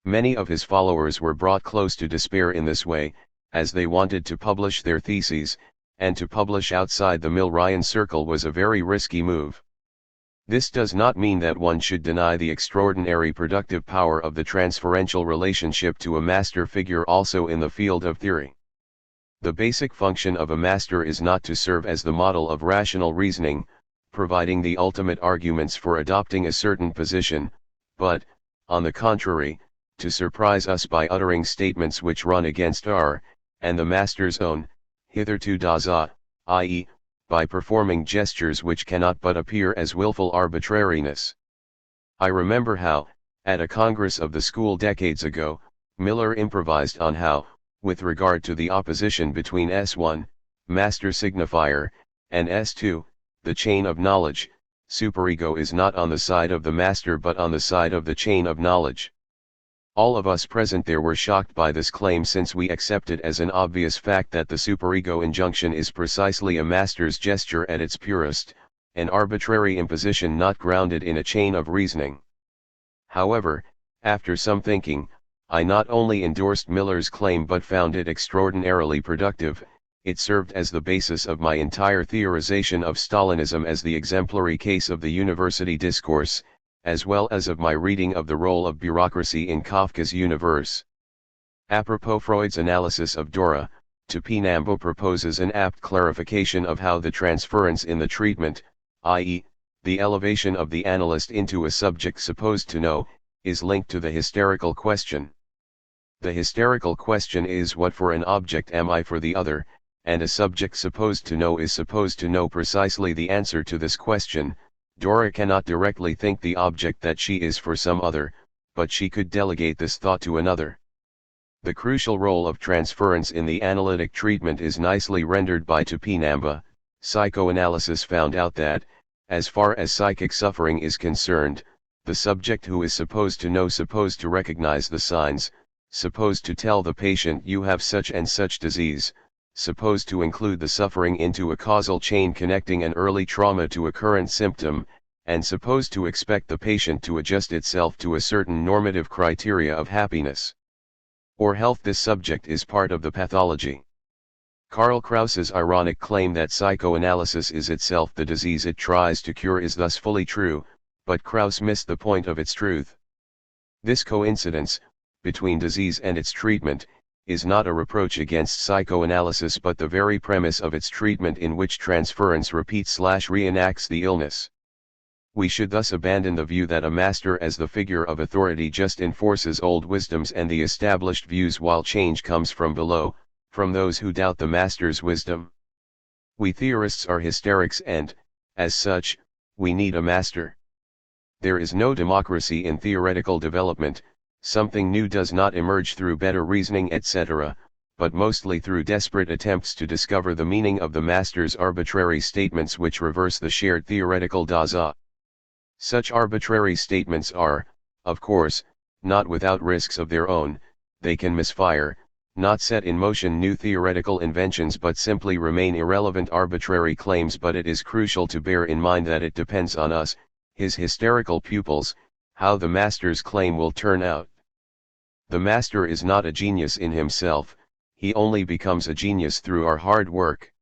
Many of his followers were brought close to despair in this way, as they wanted to publish their theses, and to publish outside the Millerian circle was a very risky move. This does not mean that one should deny the extraordinary productive power of the transferential relationship to a master figure also in the field of theory. The basic function of a master is not to serve as the model of rational reasoning, providing the ultimate arguments for adopting a certain position, but, on the contrary, to surprise us by uttering statements which run against our, and the master's own, hitherto Dasein, i.e., by performing gestures which cannot but appear as willful arbitrariness. I remember how, at a congress of the school decades ago, Miller improvised on how, with regard to the opposition between S1, master signifier, and S2, the chain of knowledge, superego is not on the side of the master but on the side of the chain of knowledge. All of us present there were shocked by this claim, since we accepted as an obvious fact that the superego injunction is precisely a master's gesture at its purest, an arbitrary imposition not grounded in a chain of reasoning. However, after some thinking, I not only endorsed Miller's claim but found it extraordinarily productive. It served as the basis of my entire theorization of Stalinism as the exemplary case of the university discourse, as well as of my reading of the role of bureaucracy in Kafka's universe. Apropos Freud's analysis of Dora, Topinambo proposes an apt clarification of how the transference in the treatment, i.e., the elevation of the analyst into a subject supposed to know, is linked to the hysterical question. The hysterical question is, what for an object am I for the other, and a subject supposed to know is supposed to know precisely the answer to this question. Dora cannot directly think the object that she is for some other, but she could delegate this thought to another. The crucial role of transference in the analytic treatment is nicely rendered by Topinamba. Psychoanalysis found out that, as far as psychic suffering is concerned, the subject who is supposed to know, supposed to recognize the signs, supposed to tell the patient you have such and such disease, supposed to include the suffering into a causal chain connecting an early trauma to a current symptom, and supposed to expect the patient to adjust itself to a certain normative criteria of happiness or health. This subject is part of the pathology. Karl Kraus's ironic claim that psychoanalysis is itself the disease it tries to cure is thus fully true, but Kraus missed the point of its truth. This coincidence, between disease and its treatment, is not a reproach against psychoanalysis but the very premise of its treatment, in which transference repeats/reenacts the illness. We should thus abandon the view that a master as the figure of authority just enforces old wisdoms and the established views, while change comes from below, from those who doubt the master's wisdom. We theorists are hysterics and, as such, we need a master. There is no democracy in theoretical development. Something new does not emerge through better reasoning etc., but mostly through desperate attempts to discover the meaning of the master's arbitrary statements which reverse the shared theoretical Dasein. Such arbitrary statements are, of course, not without risks of their own. They can misfire, not set in motion new theoretical inventions but simply remain irrelevant arbitrary claims. But it is crucial to bear in mind that it depends on us, his hysterical pupils, how the master's claim will turn out. The master is not a genius in himself, he only becomes a genius through our hard work.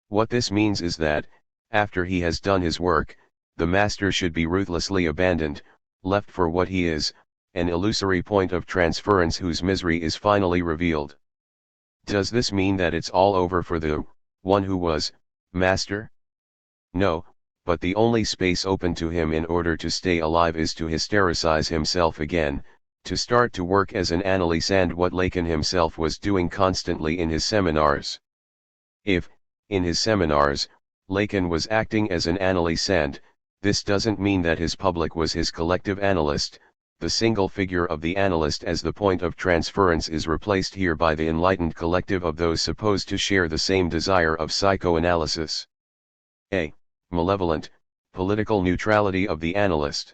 What this means is that, after he has done his work, the master should be ruthlessly abandoned, left for what he is, an illusory point of transference whose misery is finally revealed. Does this mean that it's all over for the one who was master? No, but the only space open to him in order to stay alive is to hystericize himself again, to start to work as an analyst, and what Lacan himself was doing constantly in his seminars. If, in his seminars, Lacan was acting as an analyst, this doesn't mean that his public was his collective analyst. the single figure of the analyst as the point of transference is replaced here by the enlightened collective of those supposed to share the same desire of psychoanalysis. A. Malevolent, political neutrality of the analyst.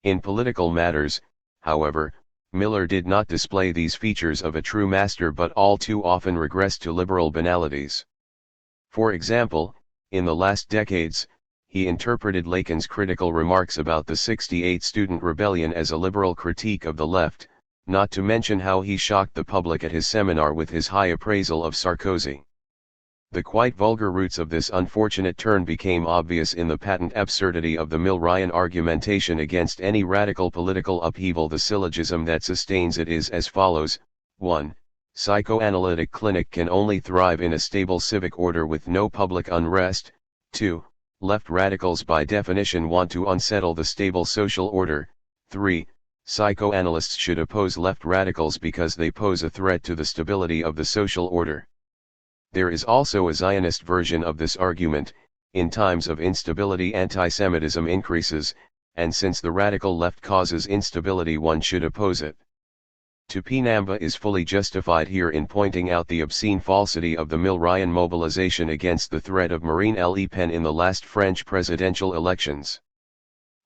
In political matters, however, Miller did not display these features of a true master but all too often regressed to liberal banalities. For example, in the last decades, he interpreted Lacan's critical remarks about the '68 student rebellion as a liberal critique of the left, not to mention how he shocked the public at his seminar with his high appraisal of Sarkozy. The quite vulgar roots of this unfortunate turn became obvious in the patent absurdity of the Millerian argumentation against any radical political upheaval. The syllogism that sustains it is as follows: 1. Psychoanalytic clinic can only thrive in a stable civic order with no public unrest. 2. Left radicals by definition want to unsettle the stable social order. 3. Psychoanalysts should oppose left radicals because they pose a threat to the stability of the social order. There is also a Zionist version of this argument: in times of instability anti-Semitism increases, and since the radical left causes instability one should oppose it. Tupinamba is fully justified here in pointing out the obscene falsity of the Millerian mobilization against the threat of Marine Le Pen in the last French presidential elections.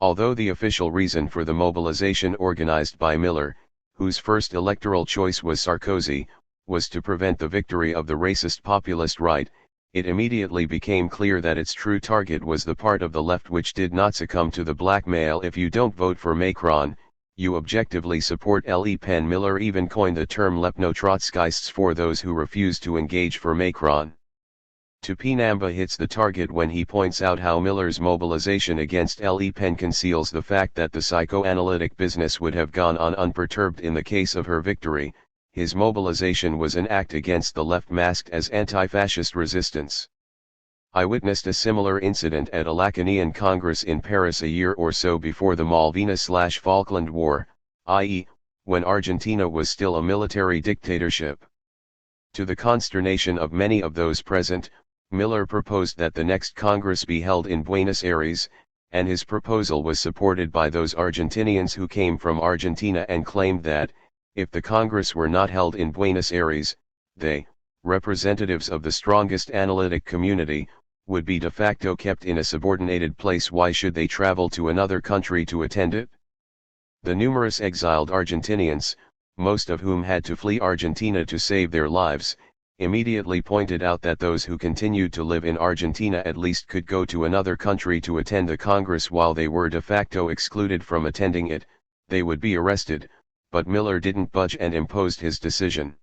Although the official reason for the mobilization organized by Miller, whose first electoral choice was Sarkozy, was to prevent the victory of the racist populist right, it immediately became clear that its true target was the part of the left which did not succumb to the blackmail. If you don't vote for Macron, you objectively support Le Pen. Miller even coined the term Lepno-Trotskyists for those who refuse to engage for Macron. Tupinamba hits the target when he points out how Miller's mobilization against Le Pen conceals the fact that the psychoanalytic business would have gone on unperturbed in the case of her victory. His mobilization was an act against the left masked as anti-fascist resistance. I witnessed a similar incident at a Lacanian Congress in Paris a year or so before the Malvinas/Falkland War, i.e., when Argentina was still a military dictatorship. To the consternation of many of those present, Miller proposed that the next Congress be held in Buenos Aires, and his proposal was supported by those Argentinians who came from Argentina and claimed that, if the Congress were not held in Buenos Aires, they, representatives of the strongest analytic community, would be de facto kept in a subordinated place. Why should they travel to another country to attend it? The numerous exiled Argentinians, most of whom had to flee Argentina to save their lives, immediately pointed out that those who continued to live in Argentina at least could go to another country to attend the Congress while they were de facto excluded from attending it. They would be arrested, but Miller didn't budge and imposed his decision.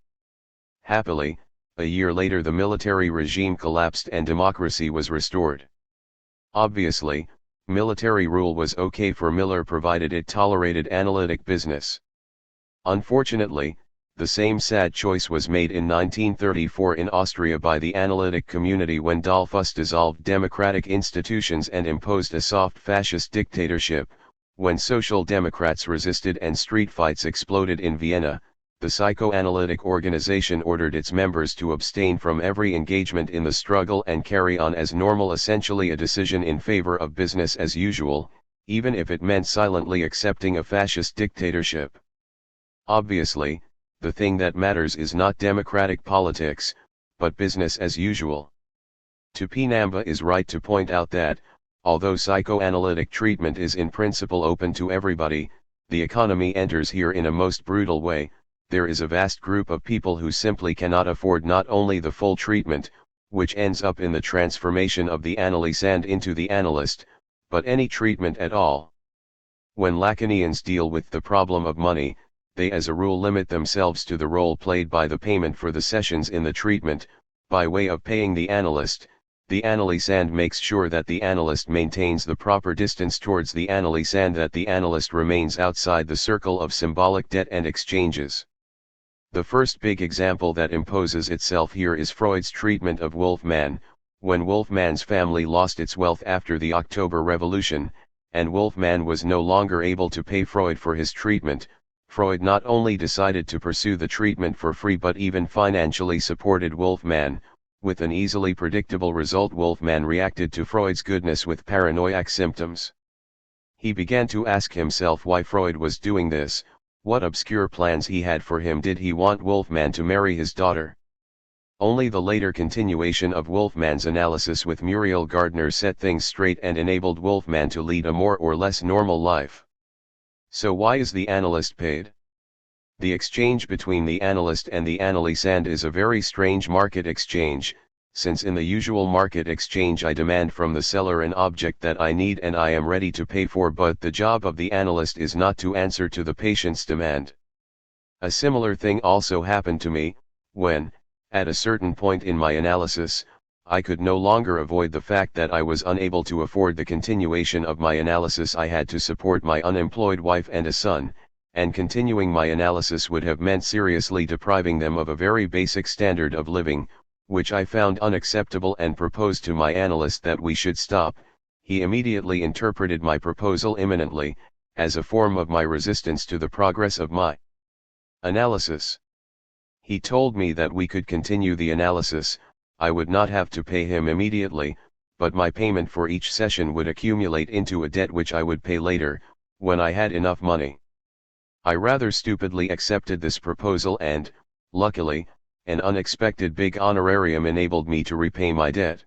Happily, a year later the military regime collapsed and democracy was restored. Obviously, military rule was okay for Miller provided it tolerated analytic business. Unfortunately, the same sad choice was made in 1934 in Austria by the analytic community when Dollfuss dissolved democratic institutions and imposed a soft fascist dictatorship. When social democrats resisted and street fights exploded in Vienna, the psychoanalytic organization ordered its members to abstain from every engagement in the struggle and carry on as normal, essentially a decision in favor of business as usual, even if it meant silently accepting a fascist dictatorship. Obviously, the thing that matters is not democratic politics, but business as usual. Tupinamba is right to point out that, although psychoanalytic treatment is in principle open to everybody, the economy enters here in a most brutal way. There is a vast group of people who simply cannot afford not only the full treatment, which ends up in the transformation of the analysand into the analyst, but any treatment at all. When Lacanians deal with the problem of money, they as a rule limit themselves to the role played by the payment for the sessions in the treatment. By way of paying the analysand makes sure that the analyst maintains the proper distance towards the analysand, that the analyst remains outside the circle of symbolic debt and exchanges. The first big example that imposes itself here is Freud's treatment of Wolfman. When Wolfman's family lost its wealth after the October Revolution, and Wolfman was no longer able to pay Freud for his treatment, Freud not only decided to pursue the treatment for free but even financially supported Wolfman. With an easily predictable result, Wolfman reacted to Freud's goodness with paranoiac symptoms. He began to ask himself why Freud was doing this, what obscure plans he had for him. Did he want Wolfman to marry his daughter? Only the later continuation of Wolfman's analysis with Muriel Gardner set things straight and enabled Wolfman to lead a more or less normal life. So why is the analyst paid? The exchange between the analyst and the analysand is a very strange market exchange, since in the usual market exchange I demand from the seller an object that I need and I am ready to pay for, but the job of the analyst is not to answer to the patient's demand. A similar thing also happened to me, when, at a certain point in my analysis, I could no longer avoid the fact that I was unable to afford the continuation of my analysis. I had to support my unemployed wife and a son, and continuing my analysis would have meant seriously depriving them of a very basic standard of living, which I found unacceptable and proposed to my analyst that we should stop. He immediately interpreted my proposal imminently, as a form of my resistance to the progress of my analysis. He told me that we could continue the analysis, I would not have to pay him immediately, but my payment for each session would accumulate into a debt which I would pay later, when I had enough money. I rather stupidly accepted this proposal and, luckily, an unexpected big honorarium enabled me to repay my debt.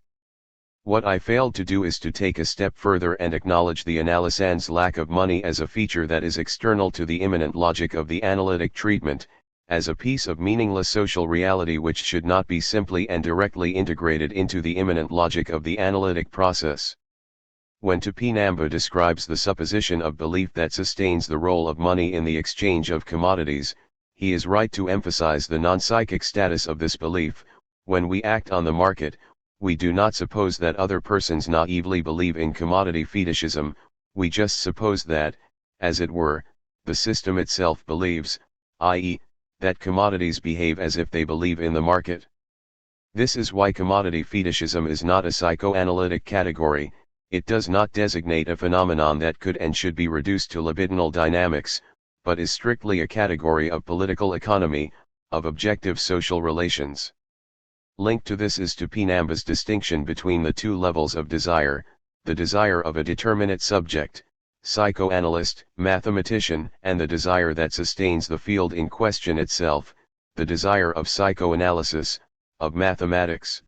What I failed to do is to take a step further and acknowledge the analysand's lack of money as a feature that is external to the immanent logic of the analytic treatment, as a piece of meaningless social reality which should not be simply and directly integrated into the immanent logic of the analytic process. When Tupinamba describes the supposition of belief that sustains the role of money in the exchange of commodities, he is right to emphasize the non-psychic status of this belief. When we act on the market, we do not suppose that other persons naively believe in commodity fetishism, we just suppose that, as it were, the system itself believes, i.e., that commodities behave as if they believe in the market. This is why commodity fetishism is not a psychoanalytic category. It does not designate a phenomenon that could and should be reduced to libidinal dynamics, but is strictly a category of political economy, of objective social relations. Linked to this is Tupinamba's distinction between the two levels of desire, the desire of a determinate subject, psychoanalyst, mathematician, and the desire that sustains the field in question itself, the desire of psychoanalysis, of mathematics.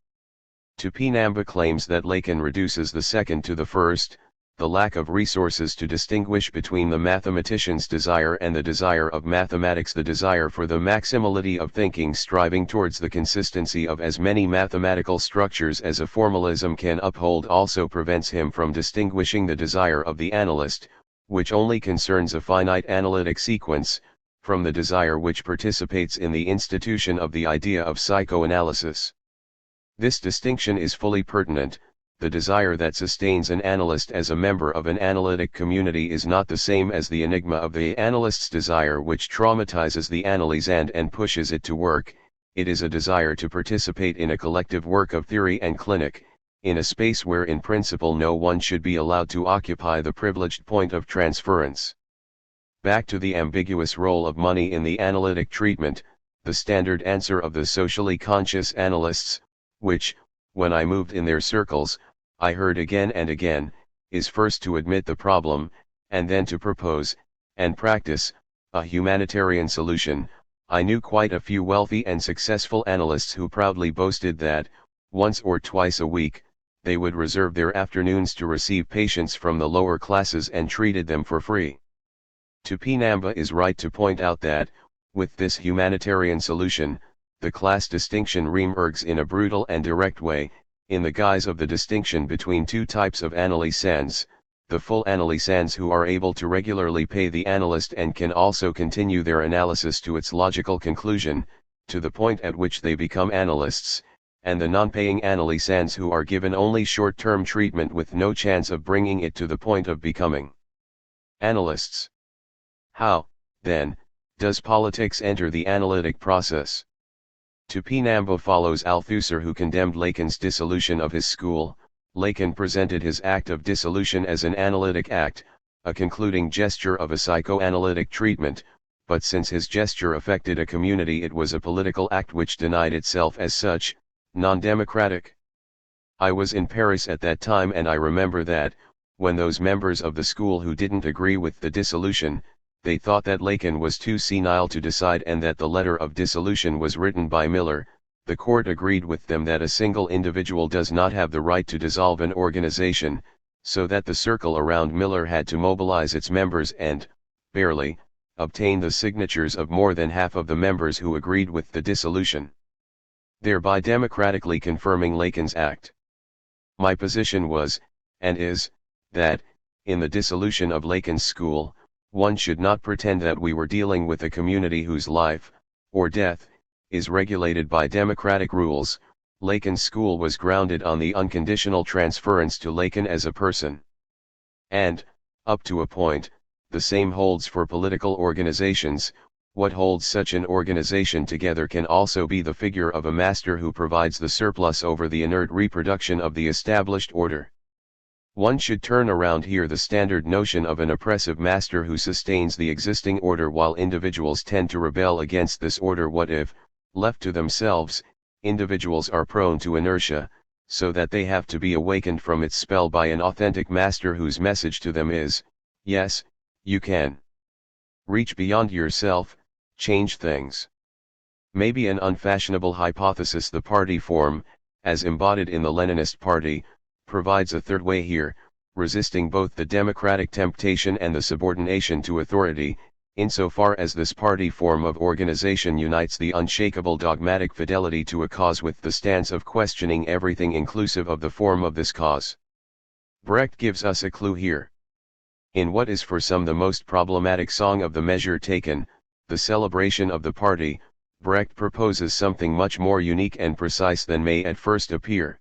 Tupinamba claims that Lacan reduces the second to the first, the lack of resources to distinguish between the mathematician's desire and the desire of mathematics, the desire for the maximality of thinking striving towards the consistency of as many mathematical structures as a formalism can uphold also prevents him from distinguishing the desire of the analyst, which only concerns a finite analytic sequence, from the desire which participates in the institution of the idea of psychoanalysis. This distinction is fully pertinent. The desire that sustains an analyst as a member of an analytic community is not the same as the enigma of the analyst's desire which traumatizes the analysand and pushes it to work. It is a desire to participate in a collective work of theory and clinic, in a space where in principle no one should be allowed to occupy the privileged point of transference. Back to the ambiguous role of money in the analytic treatment, the standard answer of the socially conscious analysts, which, when I moved in their circles, I heard again and again, is first to admit the problem, and then to propose, and practice, a humanitarian solution. I knew quite a few wealthy and successful analysts who proudly boasted that, once or twice a week, they would reserve their afternoons to receive patients from the lower classes and treated them for free. Tupinamba is right to point out that, with this humanitarian solution, the class distinction reemerges in a brutal and direct way, in the guise of the distinction between two types of analysands, the full analysands who are able to regularly pay the analyst and can also continue their analysis to its logical conclusion, to the point at which they become analysts, and the non-paying analysands who are given only short-term treatment with no chance of bringing it to the point of becoming analysts. How, then, does politics enter the analytic process? Tupinamba follows Althusser, who condemned Lacan's dissolution of his school. Lacan presented his act of dissolution as an analytic act, a concluding gesture of a psychoanalytic treatment, but since his gesture affected a community it was a political act which denied itself as such, non-democratic. I was in Paris at that time and I remember that, when those members of the school who didn't agree with the dissolution, they thought that Lacan was too senile to decide and that the letter of dissolution was written by Miller, the court agreed with them that a single individual does not have the right to dissolve an organization, so that the circle around Miller had to mobilize its members and, barely, obtain the signatures of more than half of the members who agreed with the dissolution, thereby democratically confirming Lacan's act. My position was, and is, that, in the dissolution of Lacan's school, one should not pretend that we were dealing with a community whose life, or death, is regulated by democratic rules. Lacan's school was grounded on the unconditional transference to Lacan as a person. And, up to a point, the same holds for political organizations. What holds such an organization together can also be the figure of a master who provides the surplus over the inert reproduction of the established order. One should turn around here the standard notion of an oppressive master who sustains the existing order while individuals tend to rebel against this order. What if, left to themselves, individuals are prone to inertia, so that they have to be awakened from its spell by an authentic master whose message to them is, yes, you can reach beyond yourself, change things. Maybe an unfashionable hypothesis: the party form, as embodied in the Leninist party, provides a third way here, resisting both the democratic temptation and the subordination to authority, insofar as this party form of organization unites the unshakable dogmatic fidelity to a cause with the stance of questioning everything inclusive of the form of this cause. Brecht gives us a clue here. In what is for some the most problematic song of the measure taken, the celebration of the party, Brecht proposes something much more unique and precise than may at first appear.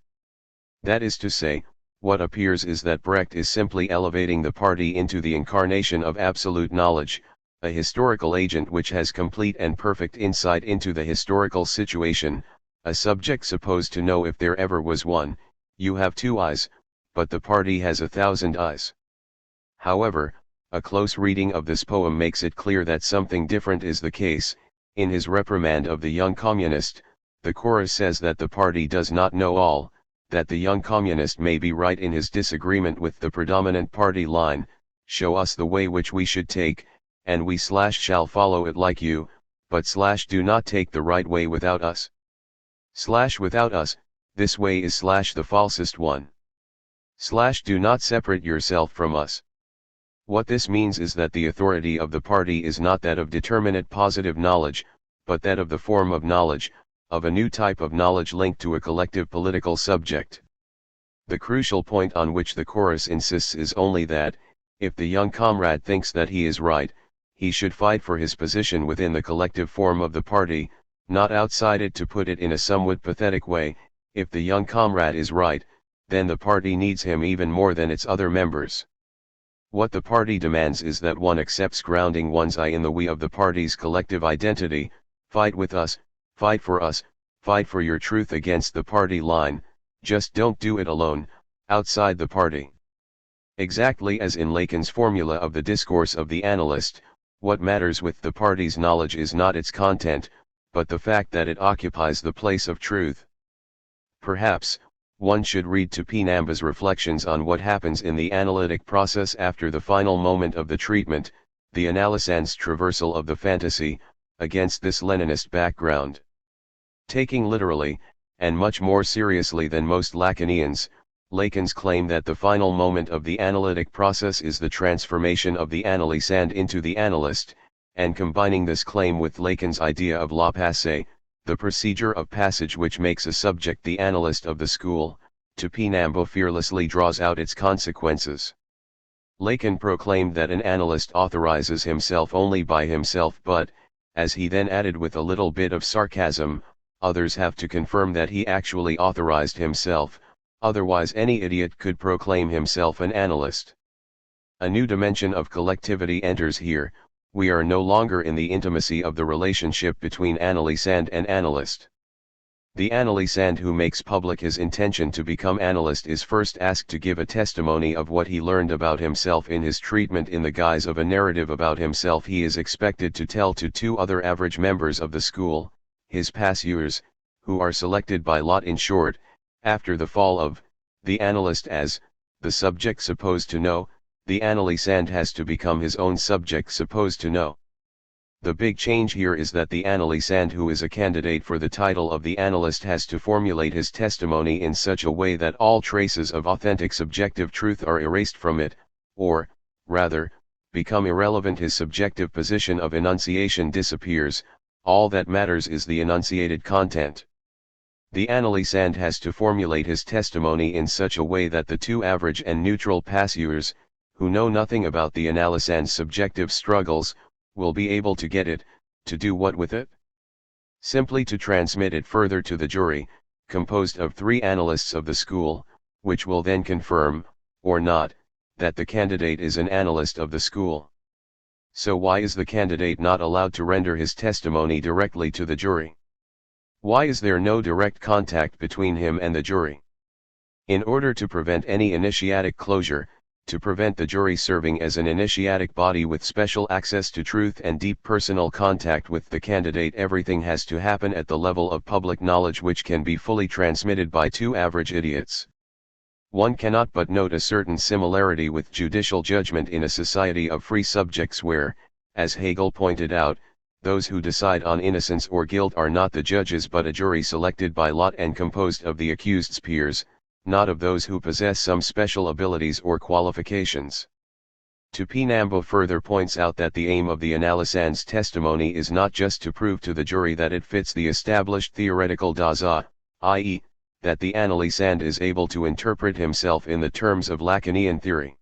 That is to say, what appears is that Brecht is simply elevating the party into the incarnation of absolute knowledge, a historical agent which has complete and perfect insight into the historical situation, a subject supposed to know if there ever was one. You have 2 eyes, but the party has 1,000 eyes. However, a close reading of this poem makes it clear that something different is the case. In his reprimand of the young communist, the chorus says that the party does not know all, that the young communist may be right in his disagreement with the predominant party line. Show us the way which we should take, and we shall follow it like you, but do not take the right way without us. Without us, this way is the falsest one. Do not separate yourself from us. What this means is that the authority of the party is not that of determinate positive knowledge, but that of the form of knowledge, of a new type of knowledge linked to a collective political subject. The crucial point on which the chorus insists is only that, if the young comrade thinks that he is right, he should fight for his position within the collective form of the party, not outside it. To put it in a somewhat pathetic way, if the young comrade is right, then the party needs him even more than its other members. What the party demands is that one accepts grounding one's I in the we of the party's collective identity. Fight with us, fight for us, fight for your truth against the party line, just don't do it alone, outside the party. Exactly as in Lacan's formula of the discourse of the analyst, what matters with the party's knowledge is not its content, but the fact that it occupies the place of truth. Perhaps, one should read Tupinamba's reflections on what happens in the analytic process after the final moment of the treatment, the analysand's traversal of the fantasy, against this Leninist background. Taking literally, and much more seriously than most Lacanians, Lacan's claim that the final moment of the analytic process is the transformation of the analysand into the analyst, and combining this claim with Lacan's idea of la passé, the procedure of passage which makes a subject the analyst of the school, Tupinamba fearlessly draws out its consequences. Lacan proclaimed that an analyst authorizes himself only by himself, but, as he then added with a little bit of sarcasm, others have to confirm that he actually authorized himself, otherwise any idiot could proclaim himself an analyst. A new dimension of collectivity enters here. We are no longer in the intimacy of the relationship between analysand and analyst. The analysand who makes public his intention to become analyst is first asked to give a testimony of what he learned about himself in his treatment. In the guise of a narrative about himself, he is expected to tell to 2 other average members of the school, his passeurs, who are selected by lot. In short, after the fall of the analyst as the subject supposed to know, the analysand has to become his own subject supposed to know. The big change here is that the analysand who is a candidate for the title of the analyst has to formulate his testimony in such a way that all traces of authentic subjective truth are erased from it, or, rather, become irrelevant. His subjective position of enunciation disappears, all that matters is the enunciated content. The analysand has to formulate his testimony in such a way that the two average and neutral passeurs, who know nothing about the analysand's subjective struggles, will be able to get it, to do what with it? Simply to transmit it further to the jury, composed of 3 analysts of the school, which will then confirm, or not, that the candidate is an analyst of the school. So why is the candidate not allowed to render his testimony directly to the jury? Why is there no direct contact between him and the jury? In order to prevent any initiatic closure, to prevent the jury serving as an initiatic body with special access to truth and deep personal contact with the candidate, everything has to happen at the level of public knowledge, which can be fully transmitted by 2 average idiots. One cannot but note a certain similarity with judicial judgment in a society of free subjects where, as Hegel pointed out, those who decide on innocence or guilt are not the judges but a jury selected by lot and composed of the accused's peers, not of those who possess some special abilities or qualifications. Tupinamba further points out that the aim of the analysand's testimony is not just to prove to the jury that it fits the established theoretical Dasein, i.e., that the analysand is able to interpret himself in the terms of Lacanian theory.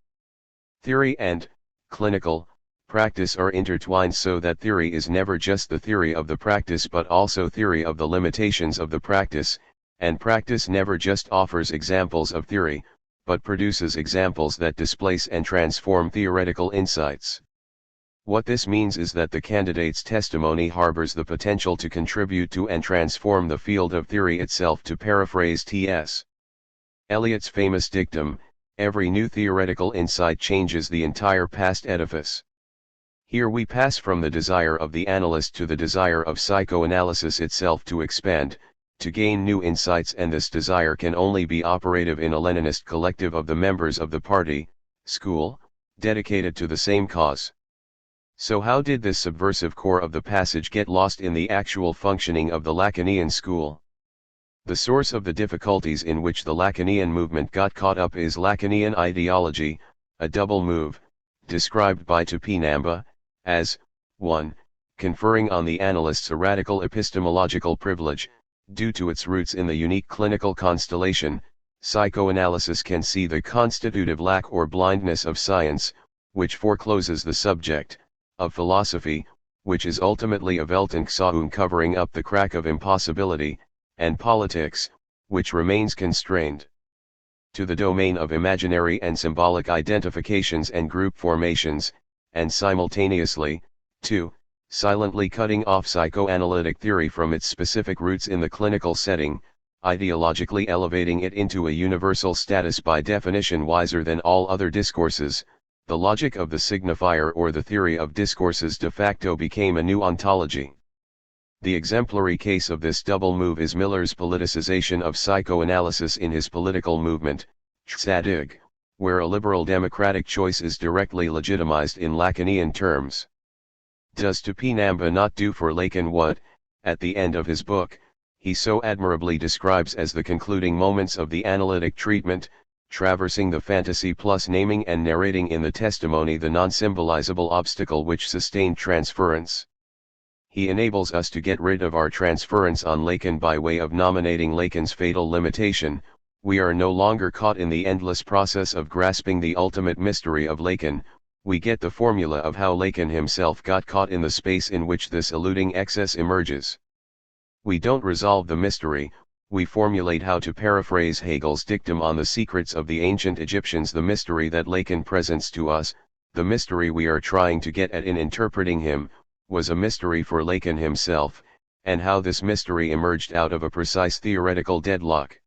Theory and clinical practice are intertwined, so that theory is never just the theory of the practice but also theory of the limitations of the practice, and practice never just offers examples of theory, but produces examples that displace and transform theoretical insights. What this means is that the candidate's testimony harbors the potential to contribute to and transform the field of theory itself. To paraphrase T.S. Eliot's famous dictum, every new theoretical insight changes the entire past edifice. Here we pass from the desire of the analyst to the desire of psychoanalysis itself to expand, to gain new insights, and this desire can only be operative in a Leninist collective of the members of the party, school, dedicated to the same cause. So how did this subversive core of the passage get lost in the actual functioning of the Lacanian school? The source of the difficulties in which the Lacanian movement got caught up is Lacanian ideology, a double move, described by Tupinamba as 1. Conferring on the analysts a radical epistemological privilege. Due to its roots in the unique clinical constellation, psychoanalysis can see the constitutive lack or blindness of science, which forecloses the subject, of philosophy, which is ultimately a Weltanschauung covering up the crack of impossibility, and politics, which remains constrained to the domain of imaginary and symbolic identifications and group formations, and simultaneously, 2. Silently cutting off psychoanalytic theory from its specific roots in the clinical setting, ideologically elevating it into a universal status by definition wiser than all other discourses. The logic of the signifier or the theory of discourses de facto became a new ontology. The exemplary case of this double move is Miller's politicization of psychoanalysis in his political movement, THIRD-WORLDISM, where a liberal democratic choice is directly legitimized in Lacanian terms. Does Tupinamba not do for Lacan what, at the end of his book, he so admirably describes as the concluding moments of the analytic treatment, traversing the fantasy plus naming and narrating in the testimony the non-symbolizable obstacle which sustained transference? He enables us to get rid of our transference on Lacan by way of nominating Lacan's fatal limitation. We are no longer caught in the endless process of grasping the ultimate mystery of Lacan. We get the formula of how Lacan himself got caught in the space in which this eluding excess emerges. We don't resolve the mystery, we formulate, how to paraphrase Hegel's dictum on the secrets of the ancient Egyptians, the mystery that Lacan presents to us, the mystery we are trying to get at in interpreting him, was a mystery for Lacan himself, and how this mystery emerged out of a precise theoretical deadlock.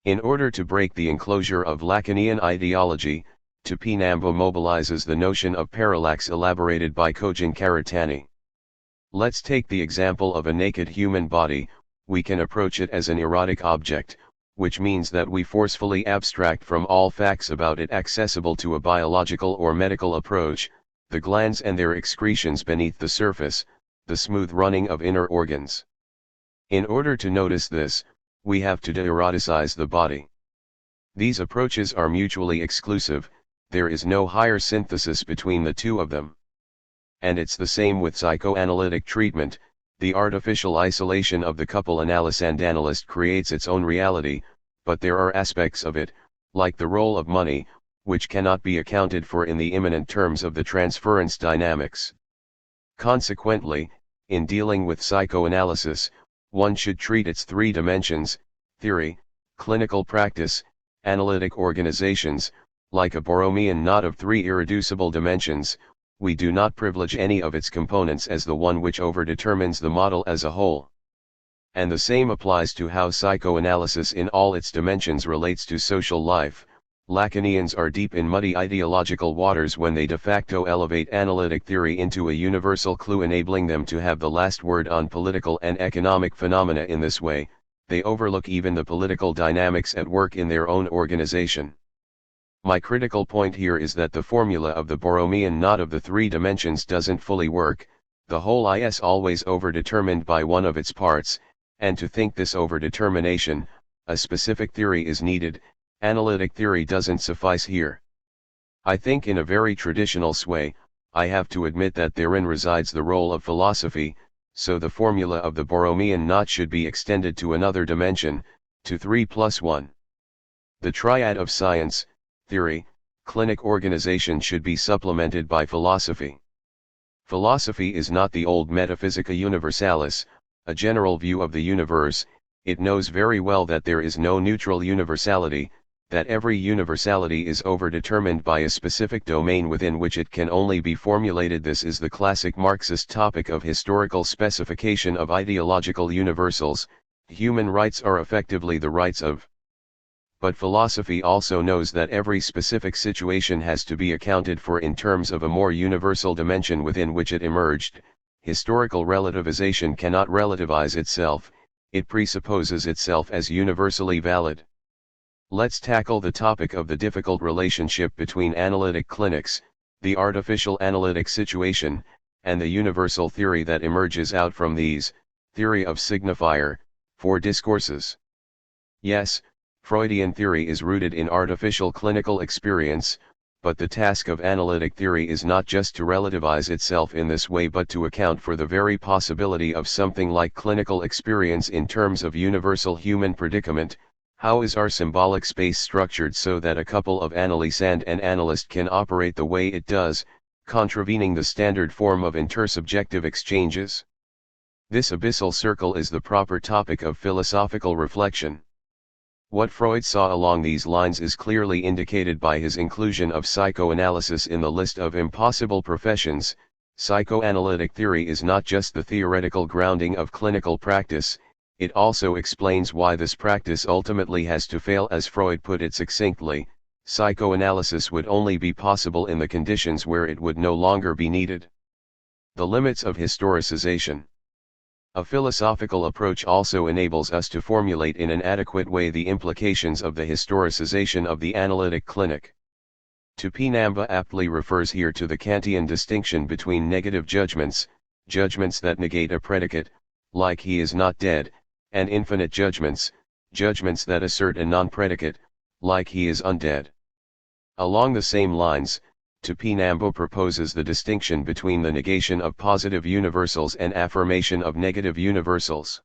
In order to break the enclosure of Lacanian ideology, Tupinamba mobilizes the notion of parallax elaborated by Cogin Karatani. Let's take the example of a naked human body. We can approach it as an erotic object, which means that we forcefully abstract from all facts about it accessible to a biological or medical approach, the glands and their excretions beneath the surface, the smooth running of inner organs. In order to notice this, we have to de-eroticize the body. These approaches are mutually exclusive, there is no higher synthesis between the two of them. And it's the same with psychoanalytic treatment. The artificial isolation of the couple analyst and analyst creates its own reality, but there are aspects of it, like the role of money, which cannot be accounted for in the immanent terms of the transference dynamics. Consequently, in dealing with psychoanalysis, one should treat its three dimensions, theory, clinical practice, analytic organizations, like a Borromean knot of three irreducible dimensions. We do not privilege any of its components as the one which overdetermines the model as a whole. And the same applies to how psychoanalysis in all its dimensions relates to social life. Lacanians are deep in muddy ideological waters when they de facto elevate analytic theory into a universal clue, enabling them to have the last word on political and economic phenomena. In this way, they overlook even the political dynamics at work in their own organization. My critical point here is that the formula of the Borromean knot of the three dimensions doesn't fully work. The whole is always overdetermined by one of its parts, and to think this overdetermination, a specific theory is needed. Analytic theory doesn't suffice here. I think in a very traditional way, I have to admit that therein resides the role of philosophy, so the formula of the Borromean knot should be extended to another dimension, to 3 + 1. The triad of science, theory, clinic organization should be supplemented by philosophy. Philosophy is not the old Metaphysica Universalis, a general view of the universe. It knows very well that there is no neutral universality, that every universality is overdetermined by a specific domain within which it can only be formulated. This is the classic Marxist topic of historical specification of ideological universals. Human rights are effectively the rights of. But philosophy also knows that every specific situation has to be accounted for in terms of a more universal dimension within which it emerged. Historical relativization cannot relativize itself, it presupposes itself as universally valid. Let's tackle the topic of the difficult relationship between analytic clinics, the artificial analytic situation, and the universal theory that emerges out from these, theory of signifier, 4 discourses. Yes, Freudian theory is rooted in artificial clinical experience, but the task of analytic theory is not just to relativize itself in this way but to account for the very possibility of something like clinical experience in terms of universal human predicament. How is our symbolic space structured so that a couple of analysand and analyst can operate the way it does, contravening the standard form of intersubjective exchanges? This abyssal circle is the proper topic of philosophical reflection. What Freud saw along these lines is clearly indicated by his inclusion of psychoanalysis in the list of impossible professions. Psychoanalytic theory is not just the theoretical grounding of clinical practice, it also explains why this practice ultimately has to fail. As Freud put it succinctly, psychoanalysis would only be possible in the conditions where it would no longer be needed. The limits of historicization. A philosophical approach also enables us to formulate in an adequate way the implications of the historicization of the analytic clinic. Tupinamba aptly refers here to the Kantian distinction between negative judgments, judgments that negate a predicate, like he is not dead, and infinite judgments, judgments that assert a non-predicate, like he is undead. Along the same lines, Tupinamba proposes the distinction between the negation of positive universals and affirmation of negative universals.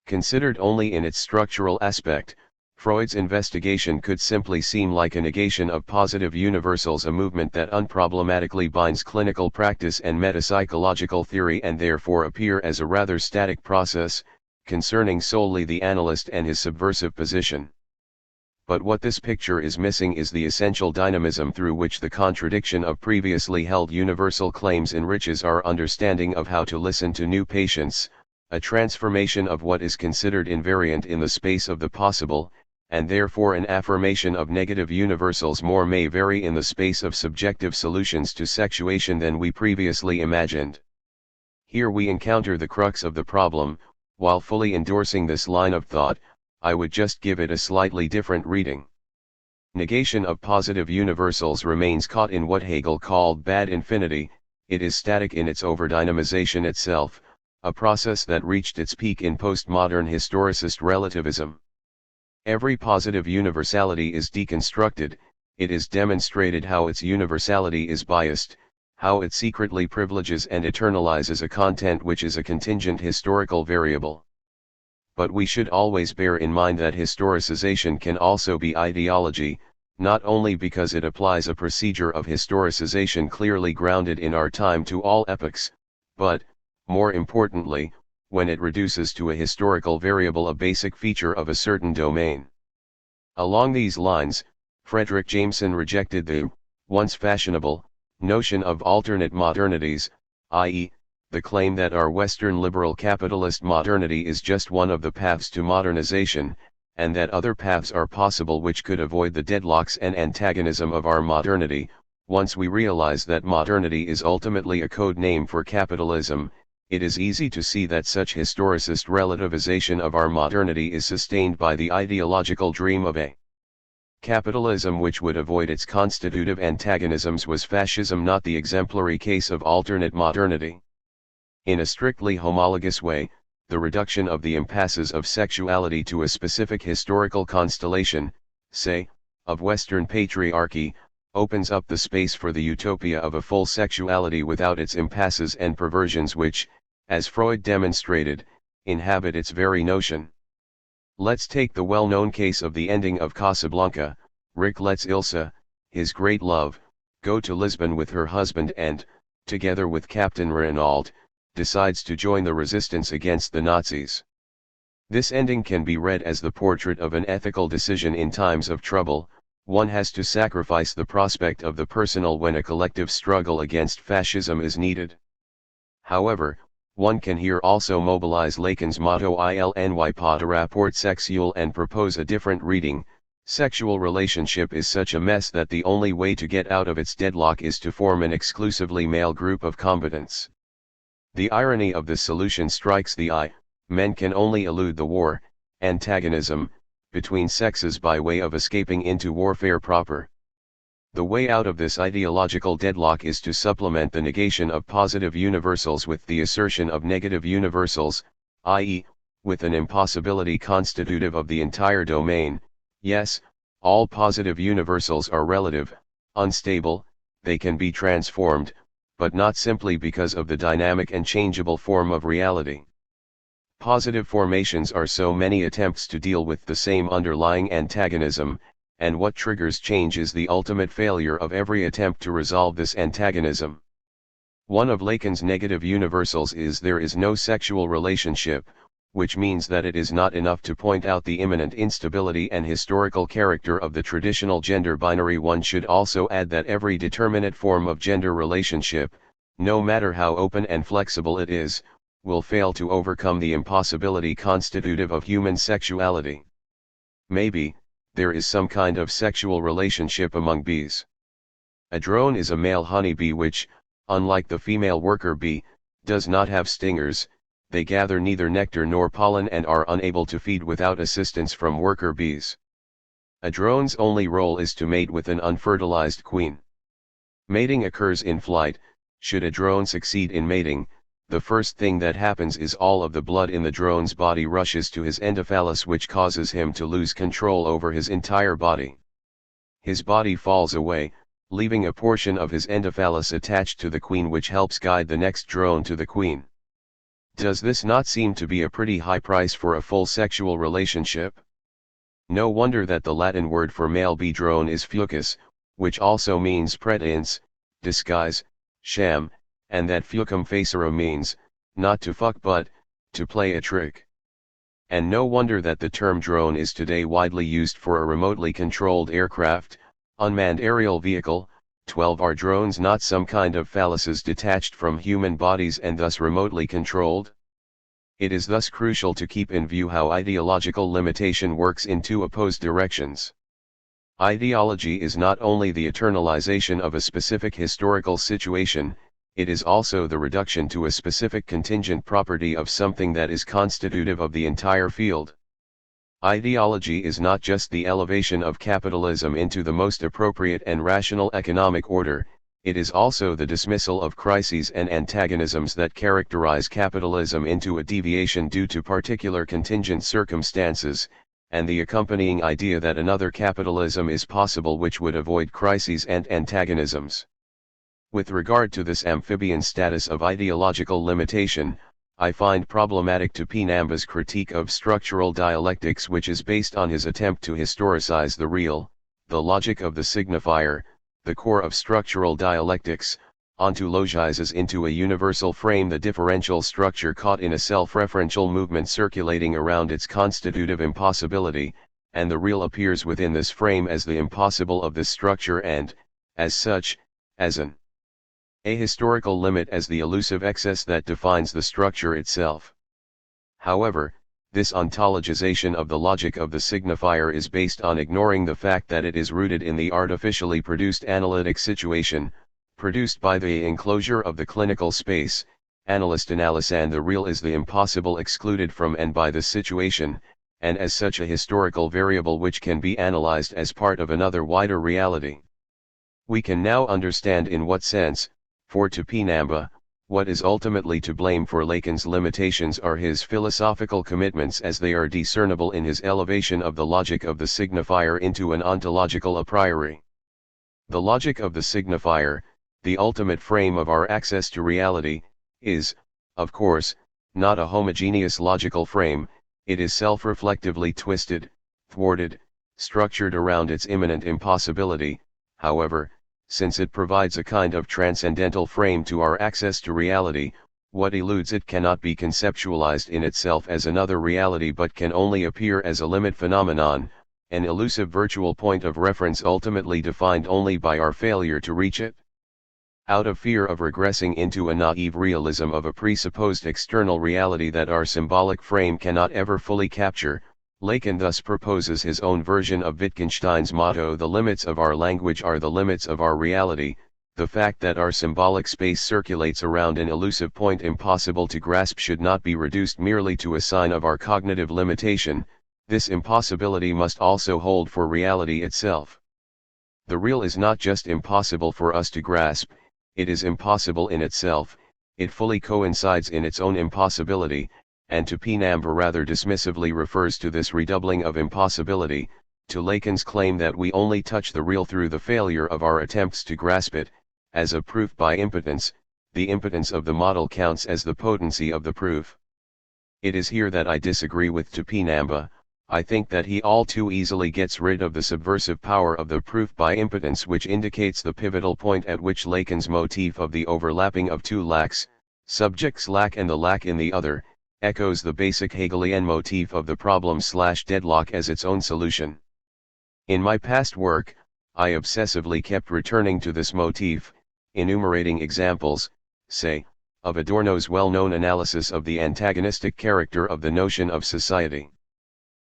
Considered only in its structural aspect, Freud's investigation could simply seem like a negation of positive universals, a movement that unproblematically binds clinical practice and metapsychological theory, and therefore appear as a rather static process, concerning solely the analyst and his subversive position. But what this picture is missing is the essential dynamism through which the contradiction of previously held universal claims enriches our understanding of how to listen to new patients, a transformation of what is considered invariant in the space of the possible, and therefore an affirmation of negative universals more may vary in the space of subjective solutions to sexuation than we previously imagined. Here we encounter the crux of the problem. While fully endorsing this line of thought, I would just give it a slightly different reading. Negation of positive universals remains caught in what Hegel called bad infinity. It is static in its overdynamization itself, a process that reached its peak in postmodern historicist relativism. Every positive universality is deconstructed, it is demonstrated how its universality is biased, how it secretly privileges and eternalizes a content which is a contingent historical variable. But we should always bear in mind that historicization can also be ideology, not only because it applies a procedure of historicization clearly grounded in our time to all epochs, but, more importantly, when it reduces to a historical variable a basic feature of a certain domain. Along these lines, Frederick Jameson rejected the, once fashionable, notion of alternate modernities, i.e., the claim that our Western liberal capitalist modernity is just one of the paths to modernization, and that other paths are possible which could avoid the deadlocks and antagonism of our modernity. Once we realize that modernity is ultimately a code name for capitalism, it is easy to see that such historicist relativization of our modernity is sustained by the ideological dream of a capitalism which would avoid its constitutive antagonisms. Was fascism not the exemplary case of alternate modernity? In a strictly homologous way, the reduction of the impasses of sexuality to a specific historical constellation, say, of Western patriarchy, opens up the space for the utopia of a full sexuality without its impasses and perversions which, as Freud demonstrated, inhabit its very notion. Let's take the well-known case of the ending of Casablanca. Rick lets Ilsa, his great love, go to Lisbon with her husband and, together with Captain Renault, decides to join the resistance against the Nazis. This ending can be read as the portrait of an ethical decision in times of trouble. One has to sacrifice the prospect of the personal when a collective struggle against fascism is needed. However, one can here also mobilize Lacan's motto il n'y pas de rapport sexuel and propose a different reading. Sexual relationship is such a mess that the only way to get out of its deadlock is to form an exclusively male group of combatants. The irony of this solution strikes the eye. Men can only elude the war, antagonism, between sexes by way of escaping into warfare proper. The way out of this ideological deadlock is to supplement the negation of positive universals with the assertion of negative universals, i.e., with an impossibility constitutive of the entire domain. Yes, all positive universals are relative, unstable, they can be transformed, but not simply because of the dynamic and changeable form of reality. Positive formations are so many attempts to deal with the same underlying antagonism, and what triggers change is the ultimate failure of every attempt to resolve this antagonism. One of Lacan's negative universals is there is no sexual relationship, which means that it is not enough to point out the imminent instability and historical character of the traditional gender binary. One should also add that every determinate form of gender relationship, no matter how open and flexible it is, will fail to overcome the impossibility constitutive of human sexuality. Maybe, there is some kind of sexual relationship among bees. A drone is a male honeybee which, unlike the female worker bee, does not have stingers. They gather neither nectar nor pollen and are unable to feed without assistance from worker bees. A drone's only role is to mate with an unfertilized queen. Mating occurs in flight. Should a drone succeed in mating, the first thing that happens is all of the blood in the drone's body rushes to his endophallus, which causes him to lose control over his entire body. His body falls away, leaving a portion of his endophallus attached to the queen, which helps guide the next drone to the queen. Does this not seem to be a pretty high price for a full sexual relationship? No wonder that the Latin word for male bee drone is fucus, which also means pretense, disguise, sham, and that fucum facere means, not to fuck but, to play a trick. And no wonder that the term drone is today widely used for a remotely controlled aircraft, unmanned aerial vehicle. 12 Are drones not some kind of phalluses detached from human bodies and thus remotely controlled? It is thus crucial to keep in view how ideological limitation works in two opposed directions. Ideology is not only the eternalization of a specific historical situation, it is also the reduction to a specific contingent property of something that is constitutive of the entire field. Ideology is not just the elevation of capitalism into the most appropriate and rational economic order, it is also the dismissal of crises and antagonisms that characterize capitalism into a deviation due to particular contingent circumstances, and the accompanying idea that another capitalism is possible which would avoid crises and antagonisms. With regard to this amphibian status of ideological limitation, I find problematic Tupinamba's critique of structural dialectics, which is based on his attempt to historicize the real, the logic of the signifier, the core of structural dialectics, ontologizes into a universal frame the differential structure caught in a self-referential movement circulating around its constitutive impossibility, and the real appears within this frame as the impossible of this structure and, as such, as an ahistorical limit, as the elusive excess that defines the structure itself. However, this ontologization of the logic of the signifier is based on ignoring the fact that it is rooted in the artificially produced analytic situation, produced by the enclosure of the clinical space, analyst analysis, and the real is the impossible excluded from and by this situation, and as such a historical variable which can be analyzed as part of another wider reality. We can now understand in what sense, for Tupinamba, what is ultimately to blame for Lacan's limitations are his philosophical commitments, as they are discernible in his elevation of the logic of the signifier into an ontological a priori. The logic of the signifier, the ultimate frame of our access to reality, is, of course, not a homogeneous logical frame, it is self-reflectively twisted, thwarted, structured around its immanent impossibility. However, since it provides a kind of transcendental frame to our access to reality, what eludes it cannot be conceptualized in itself as another reality but can only appear as a limit phenomenon, an elusive virtual point of reference ultimately defined only by our failure to reach it. Out of fear of regressing into a naive realism of a presupposed external reality that our symbolic frame cannot ever fully capture, Lacan thus proposes his own version of Wittgenstein's motto: the limits of our language are the limits of our reality. The fact that our symbolic space circulates around an elusive point impossible to grasp should not be reduced merely to a sign of our cognitive limitation, this impossibility must also hold for reality itself. The real is not just impossible for us to grasp, it is impossible in itself, it fully coincides in its own impossibility, and Tupinamba rather dismissively refers to this redoubling of impossibility, to Lacan's claim that we only touch the real through the failure of our attempts to grasp it, as a proof by impotence. The impotence of the model counts as the potency of the proof. It is here that I disagree with Tupinamba. I think that he all too easily gets rid of the subversive power of the proof by impotence, which indicates the pivotal point at which Lacan's motif of the overlapping of two lacks, subjects lack and the lack in the other, echoes the basic Hegelian motif of the problem/deadlock as its own solution. In my past work, I obsessively kept returning to this motif, enumerating examples, say, of Adorno's well-known analysis of the antagonistic character of the notion of society.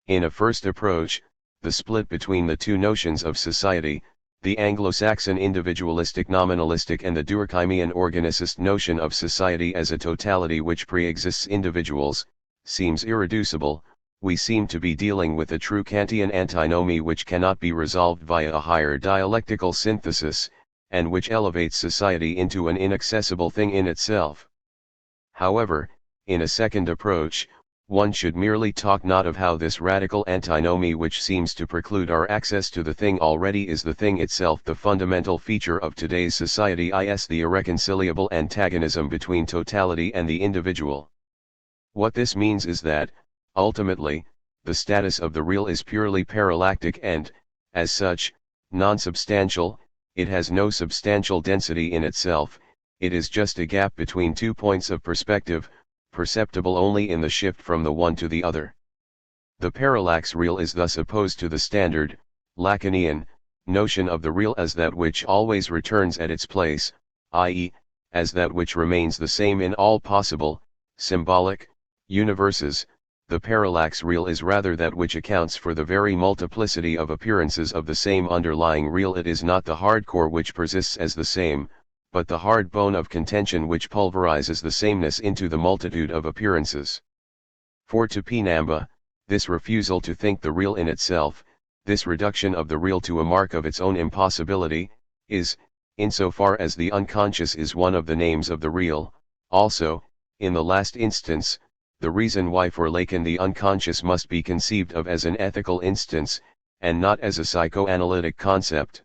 In a first approach, the split between the two notions of society, the Anglo-Saxon individualistic nominalistic and the Durkheimian organicist notion of society as a totality which pre-exists individuals, seems irreducible. We seem to be dealing with a true Kantian antinomy which cannot be resolved via a higher dialectical synthesis, and which elevates society into an inaccessible thing in itself. However, in a second approach, one should merely talk not of how this radical antinomy which seems to preclude our access to the thing already is the thing itself, the fundamental feature of today's society, is the irreconcilable antagonism between totality and the individual. What this means is that, ultimately, the status of the real is purely parallactic and, as such, non-substantial. It has no substantial density in itself, it is just a gap between 2 points of perspective, perceptible only in the shift from the one to the other. The parallax real is thus opposed to the standard, Lacanian, notion of the real as that which always returns at its place, i.e., as that which remains the same in all possible, symbolic, universes. The parallax real is rather that which accounts for the very multiplicity of appearances of the same underlying real. It is not the hardcore which persists as the same, but the hard bone of contention which pulverizes the sameness into the multitude of appearances. For Tupinamba, This refusal to think the real in itself, this reduction of the real to a mark of its own impossibility, is, insofar as the unconscious is one of the names of the real, also, in the last instance, the reason why for Lacan the unconscious must be conceived of as an ethical instance, and not as a psychoanalytic concept.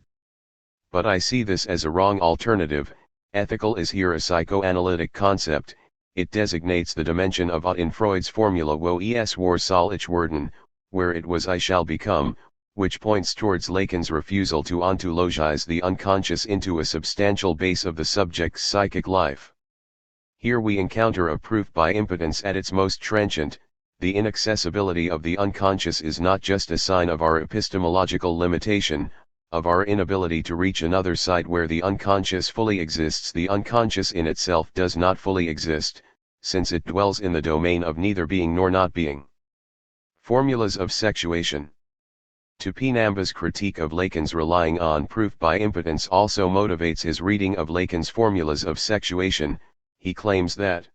But I see this as a wrong alternative. Ethical is here a psychoanalytic concept. It designates the dimension of in Freud's formula wo es war soll ich werden, where it was I shall become, which points towards Lacan's refusal to ontologize the unconscious into a substantial base of the subject's psychic life. Here we encounter a proof by impotence at its most trenchant. The inaccessibility of the unconscious is not just a sign of our epistemological limitation, of our inability to reach another site where the unconscious fully exists. The unconscious in itself does not fully exist, since it dwells in the domain of neither being nor not being. Formulas of sexuation. Tupinamba's critique of Lacan's relying on proof by impotence also motivates his reading of Lacan's formulas of sexuation. He claims that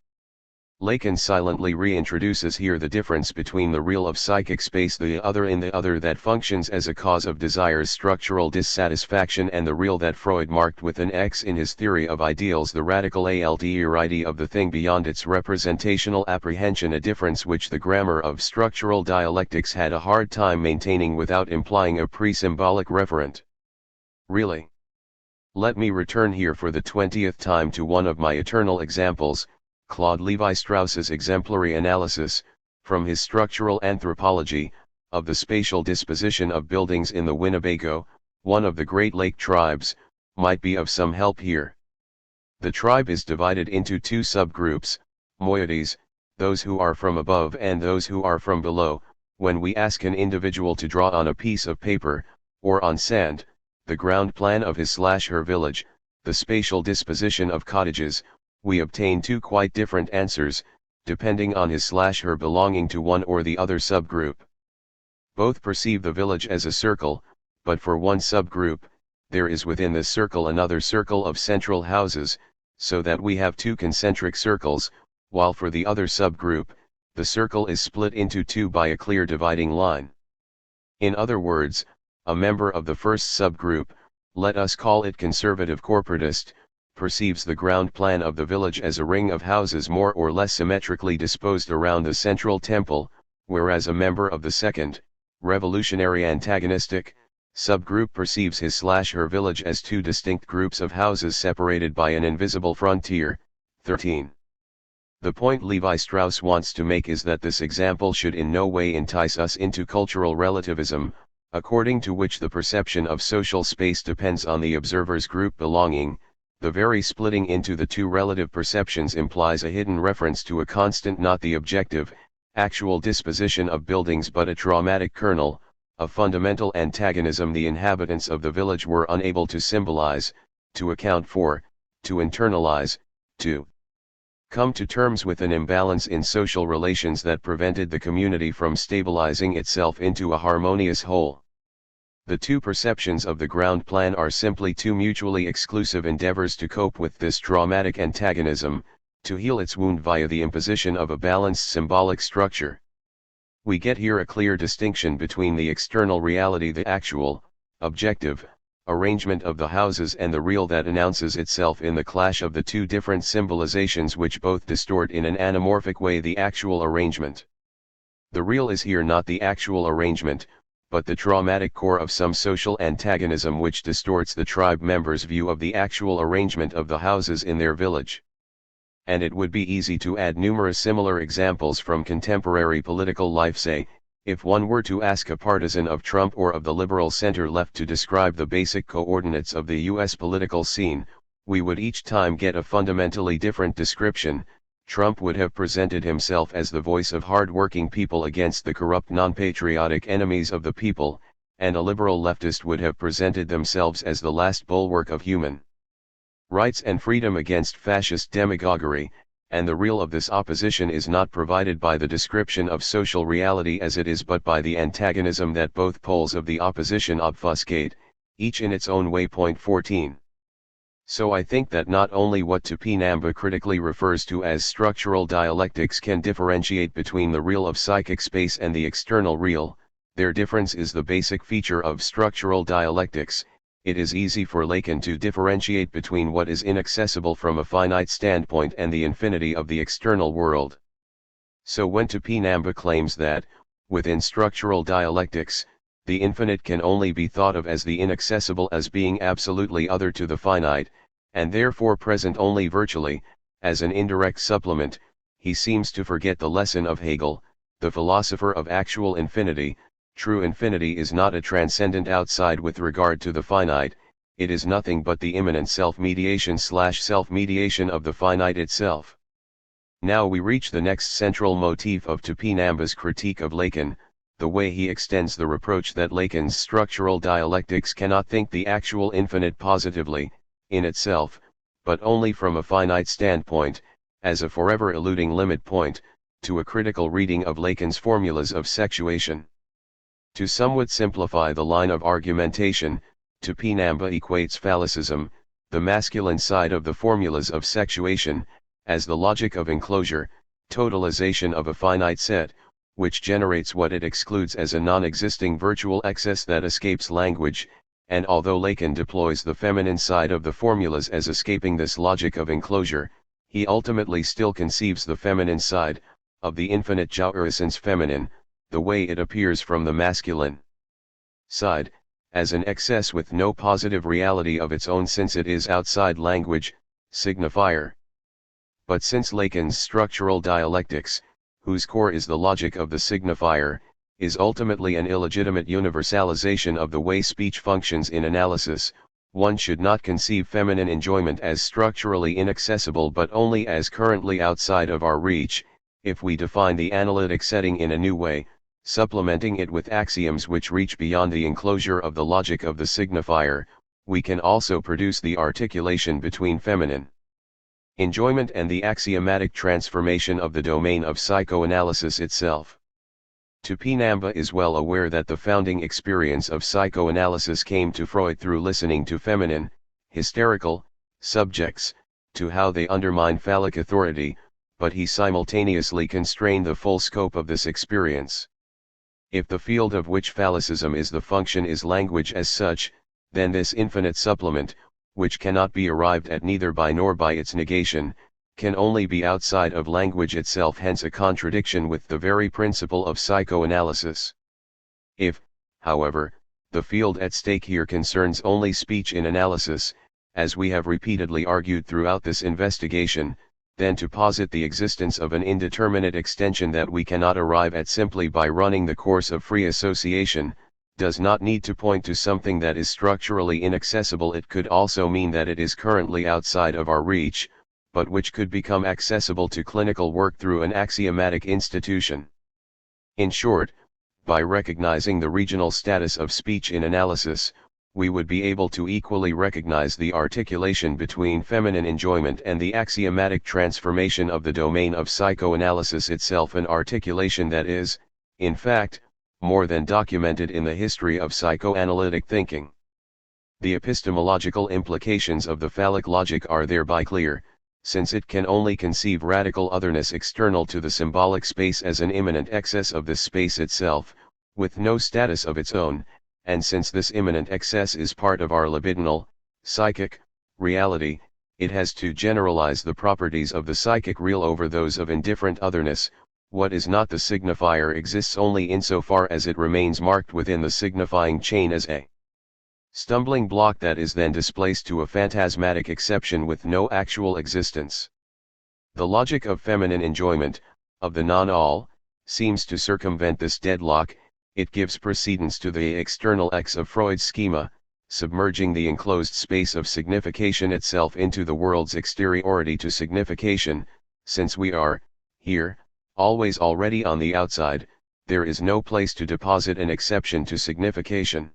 Lacan silently reintroduces here the difference between the real of psychic space, the other in the other that functions as a cause of desire's structural dissatisfaction, and the real that Freud marked with an X in his theory of ideals, the radical alterity of the thing beyond its representational apprehension, a difference which the grammar of structural dialectics had a hard time maintaining without implying a pre-symbolic referent. Really? Let me return here for the 20th time to one of my eternal examples, Claude Lévi-Strauss's exemplary analysis, from his structural anthropology, of the spatial disposition of buildings in the Winnebago, one of the Great Lake tribes, might be of some help here. The tribe is divided into two subgroups, moieties, those who are from above and those who are from below. When we ask an individual to draw on a piece of paper, or on sand, the ground plan of his/her village, the spatial disposition of cottages, we obtain two quite different answers, depending on his/her belonging to one or the other subgroup. Both perceive the village as a circle, but for one subgroup, there is within this circle another circle of central houses, so that we have two concentric circles, while for the other subgroup, the circle is split into two by a clear dividing line. In other words, a member of the first subgroup, let us call it conservative corporatist, perceives the ground plan of the village as a ring of houses more or less symmetrically disposed around the central temple, whereas a member of the second, revolutionary antagonistic, subgroup perceives his/her village as two distinct groups of houses separated by an invisible frontier. 13. The point Lévi-Strauss wants to make is that this example should in no way entice us into cultural relativism, according to which the perception of social space depends on the observer's group belonging. The very splitting into the two relative perceptions implies a hidden reference to a constant, not the objective, actual disposition of buildings but a traumatic kernel, a fundamental antagonism the inhabitants of the village were unable to symbolize, to account for, to internalize, to come to terms with, an imbalance in social relations that prevented the community from stabilizing itself into a harmonious whole. The two perceptions of the ground plan are simply two mutually exclusive endeavors to cope with this traumatic antagonism, to heal its wound via the imposition of a balanced symbolic structure. We get here a clear distinction between the external reality, the actual, objective, arrangement of the houses, and the real that announces itself in the clash of the two different symbolizations which both distort in an anamorphic way the actual arrangement. The real is here not the actual arrangement, but the traumatic core of some social antagonism which distorts the tribe members' view of the actual arrangement of the houses in their village. And it would be easy to add numerous similar examples from contemporary political life. Say, if one were to ask a partisan of Trump or of the liberal center-left to describe the basic coordinates of the US political scene, we would each time get a fundamentally different description. Trump would have presented himself as the voice of hard-working people against the corrupt non-patriotic enemies of the people, and a liberal leftist would have presented themselves as the last bulwark of human rights and freedom against fascist demagoguery, and the real of this opposition is not provided by the description of social reality as it is, but by the antagonism that both poles of the opposition obfuscate, each in its own way. 14. So I think that not only what Tupinamba critically refers to as structural dialectics can differentiate between the real of psychic space and the external real, their difference is the basic feature of structural dialectics. It is easy for Lacan to differentiate between what is inaccessible from a finite standpoint and the infinity of the external world. So when Tupinamba claims that, within structural dialectics, the infinite can only be thought of as the inaccessible as being absolutely other to the finite, and therefore present only virtually, as an indirect supplement, he seems to forget the lesson of Hegel, the philosopher of actual infinity. True infinity is not a transcendent outside with regard to the finite, it is nothing but the immanent self-mediation of the finite itself. Now we reach the next central motif of Tupinamba's critique of Lacan, the way he extends the reproach that Lacan's structural dialectics cannot think the actual infinite positively, in itself, but only from a finite standpoint, as a forever eluding limit point, to a critical reading of Lacan's formulas of sexuation. To somewhat simplify the line of argumentation, Tupinamba equates phallicism, the masculine side of the formulas of sexuation, as the logic of enclosure, totalization of a finite set, which generates what it excludes as a non-existing virtual excess that escapes language, and although Lacan deploys the feminine side of the formulas as escaping this logic of enclosure, he ultimately still conceives the feminine side, of the infinite jouissance feminine, the way it appears from the masculine side, as an excess with no positive reality of its own since it is outside language, signifier. But since Lacan's structural dialectics, whose core is the logic of the signifier, is ultimately an illegitimate universalization of the way speech functions in analysis, one should not conceive feminine enjoyment as structurally inaccessible but only as currently outside of our reach. If we define the analytic setting in a new way, supplementing it with axioms which reach beyond the enclosure of the logic of the signifier, we can also produce the articulation between feminine enjoyment and the axiomatic transformation of the domain of psychoanalysis itself. Tupinamba is well aware that the founding experience of psychoanalysis came to Freud through listening to feminine, hysterical, subjects, to how they undermine phallic authority, but he simultaneously constrained the full scope of this experience. If the field of which phallicism is the function is language as such, then this infinite supplement, which cannot be arrived at neither by nor by its negation, can only be outside of language itself, hence a contradiction with the very principle of psychoanalysis. If, however, the field at stake here concerns only speech in analysis, as we have repeatedly argued throughout this investigation, then to posit the existence of an indeterminate extension that we cannot arrive at simply by running the course of free association, does not need to point to something that is structurally inaccessible. It could also mean that it is currently outside of our reach, but which could become accessible to clinical work through an axiomatic institution. In short, by recognizing the regional status of speech in analysis, we would be able to equally recognize the articulation between feminine enjoyment and the axiomatic transformation of the domain of psychoanalysis itself, an articulation that is, in fact, more than documented in the history of psychoanalytic thinking. The epistemological implications of the phallic logic are thereby clear, since it can only conceive radical otherness external to the symbolic space as an immanent excess of this space itself, with no status of its own, and since this immanent excess is part of our libidinal, psychic, reality, it has to generalize the properties of the psychic real over those of indifferent otherness. What is not the signifier exists only insofar as it remains marked within the signifying chain as a stumbling block that is then displaced to a phantasmatic exception with no actual existence. The logic of feminine enjoyment, of the non-all, seems to circumvent this deadlock. It gives precedence to the external X of Freud's schema, submerging the enclosed space of signification itself into the world's exteriority to signification. Since we are, here, always already on the outside, there is no place to deposit an exception to signification.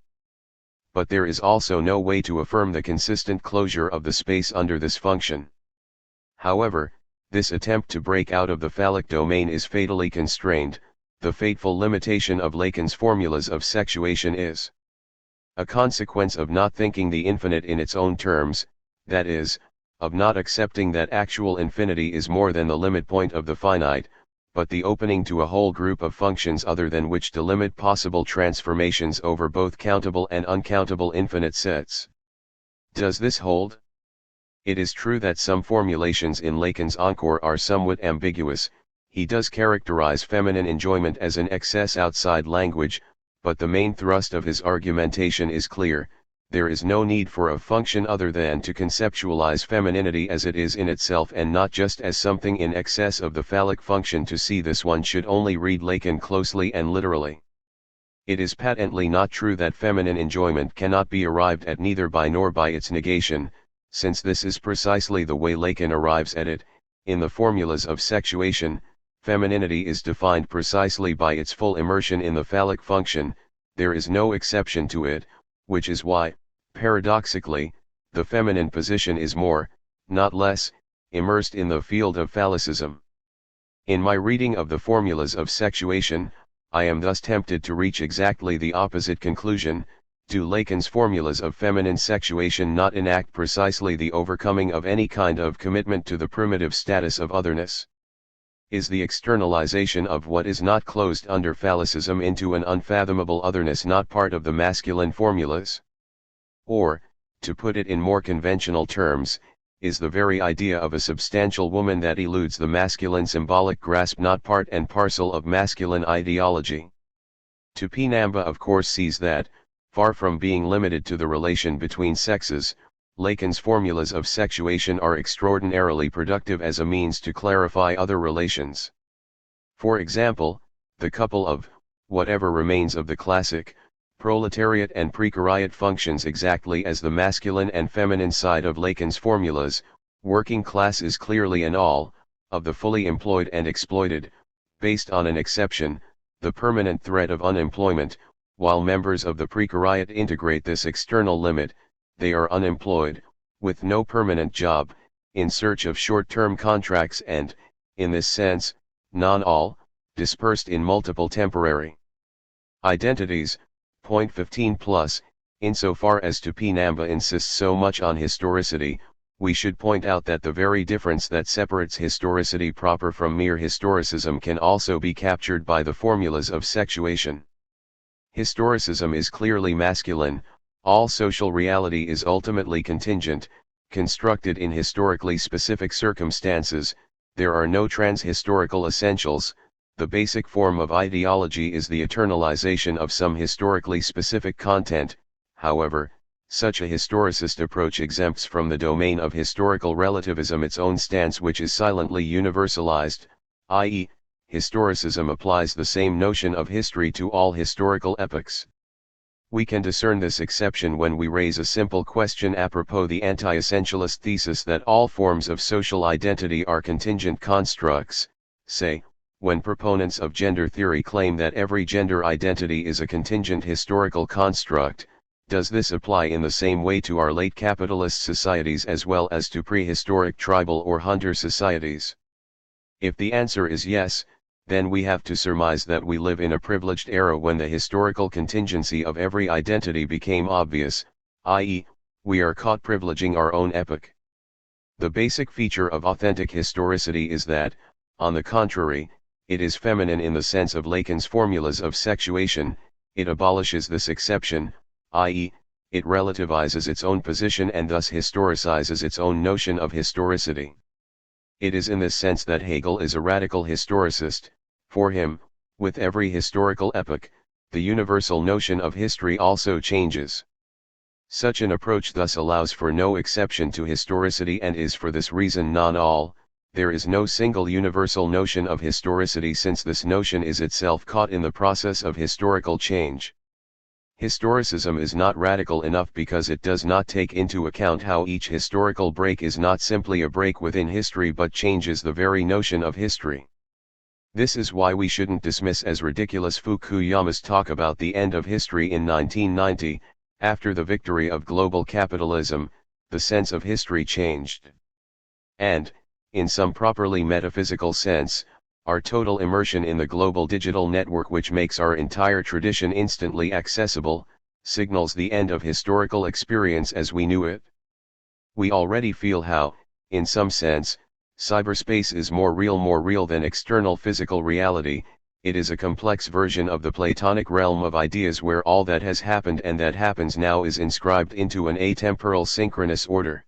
But there is also no way to affirm the consistent closure of the space under this function. However, this attempt to break out of the phallic domain is fatally constrained. The fateful limitation of Lacan's formulas of sexuation is a consequence of not thinking the infinite in its own terms. that is, of not accepting that actual infinity is more than the limit point of the finite, but the opening to a whole group of functions other than which to limit possible transformations over both countable and uncountable infinite sets. Does this hold? It is true that some formulations in Lacan's Encore are somewhat ambiguous. He does characterize feminine enjoyment as an excess outside language, but the main thrust of his argumentation is clear. There is no need for a function other than to conceptualize femininity as it is in itself and not just as something in excess of the phallic function. To see this, one should only read Lacan closely and literally. It is patently not true that feminine enjoyment cannot be arrived at neither by nor by its negation, since this is precisely the way Lacan arrives at it. In the formulas of sexuation, femininity is defined precisely by its full immersion in the phallic function. There is no exception to it, which is why, paradoxically, the feminine position is more, not less, immersed in the field of phallicism. In my reading of the formulas of sexuation, I am thus tempted to reach exactly the opposite conclusion. Do Lacan's formulas of feminine sexuation not enact precisely the overcoming of any kind of commitment to the primitive status of otherness? Is the externalization of what is not closed under phallicism into an unfathomable otherness not part of the masculine formulas? Or, to put it in more conventional terms, is the very idea of a substantial woman that eludes the masculine symbolic grasp not part and parcel of masculine ideology? Tupinamba of course sees that, far from being limited to the relation between sexes, Lacan's formulas of sexuation are extraordinarily productive as a means to clarify other relations. For example, the couple of, whatever remains of the classic, proletariat and precariat functions exactly as the masculine and feminine side of Lacan's formulas. Working class is clearly an all, of the fully employed and exploited, based on an exception, the permanent threat of unemployment. While members of the precariat integrate this external limit, they are unemployed, with no permanent job, in search of short-term contracts and, in this sense, non-all, dispersed in multiple temporary identities. Point 15 plus, insofar as Tupinamba insists so much on historicity, we should point out that the very difference that separates historicity proper from mere historicism can also be captured by the formulas of sexuation. Historicism is clearly masculine. All social reality is ultimately contingent, constructed in historically specific circumstances. There are no trans-historical essentials. The basic form of ideology is the eternalization of some historically specific content. However, such a historicist approach exempts from the domain of historical relativism its own stance, which is silently universalized, i.e., historicism applies the same notion of history to all historical epochs. We can discern this exception when we raise a simple question apropos the anti-essentialist thesis that all forms of social identity are contingent constructs. Say, when proponents of gender theory claim that every gender identity is a contingent historical construct, does this apply in the same way to our late capitalist societies as well as to prehistoric tribal or hunter societies? If the answer is yes, then we have to surmise that we live in a privileged era when the historical contingency of every identity became obvious, i.e., we are caught privileging our own epoch. The basic feature of authentic historicity is that, on the contrary, it is feminine in the sense of Lacan's formulas of sexuation. It abolishes this exception, i.e., it relativizes its own position and thus historicizes its own notion of historicity. It is in this sense that Hegel is a radical historicist. For him, with every historical epoch, the universal notion of history also changes. Such an approach thus allows for no exception to historicity and is for this reason non-all. There is no single universal notion of historicity since this notion is itself caught in the process of historical change. Historicism is not radical enough because it does not take into account how each historical break is not simply a break within history but changes the very notion of history. This is why we shouldn't dismiss as ridiculous Fukuyama's talk about the end of history in 1990, after the victory of global capitalism, the sense of history changed. And, in some properly metaphysical sense, our total immersion in the global digital network which makes our entire tradition instantly accessible, signals the end of historical experience as we knew it. We already feel how, in some sense, cyberspace is more real than external physical reality. It is a complex version of the Platonic realm of ideas where all that has happened and that happens now is inscribed into an atemporal synchronous order.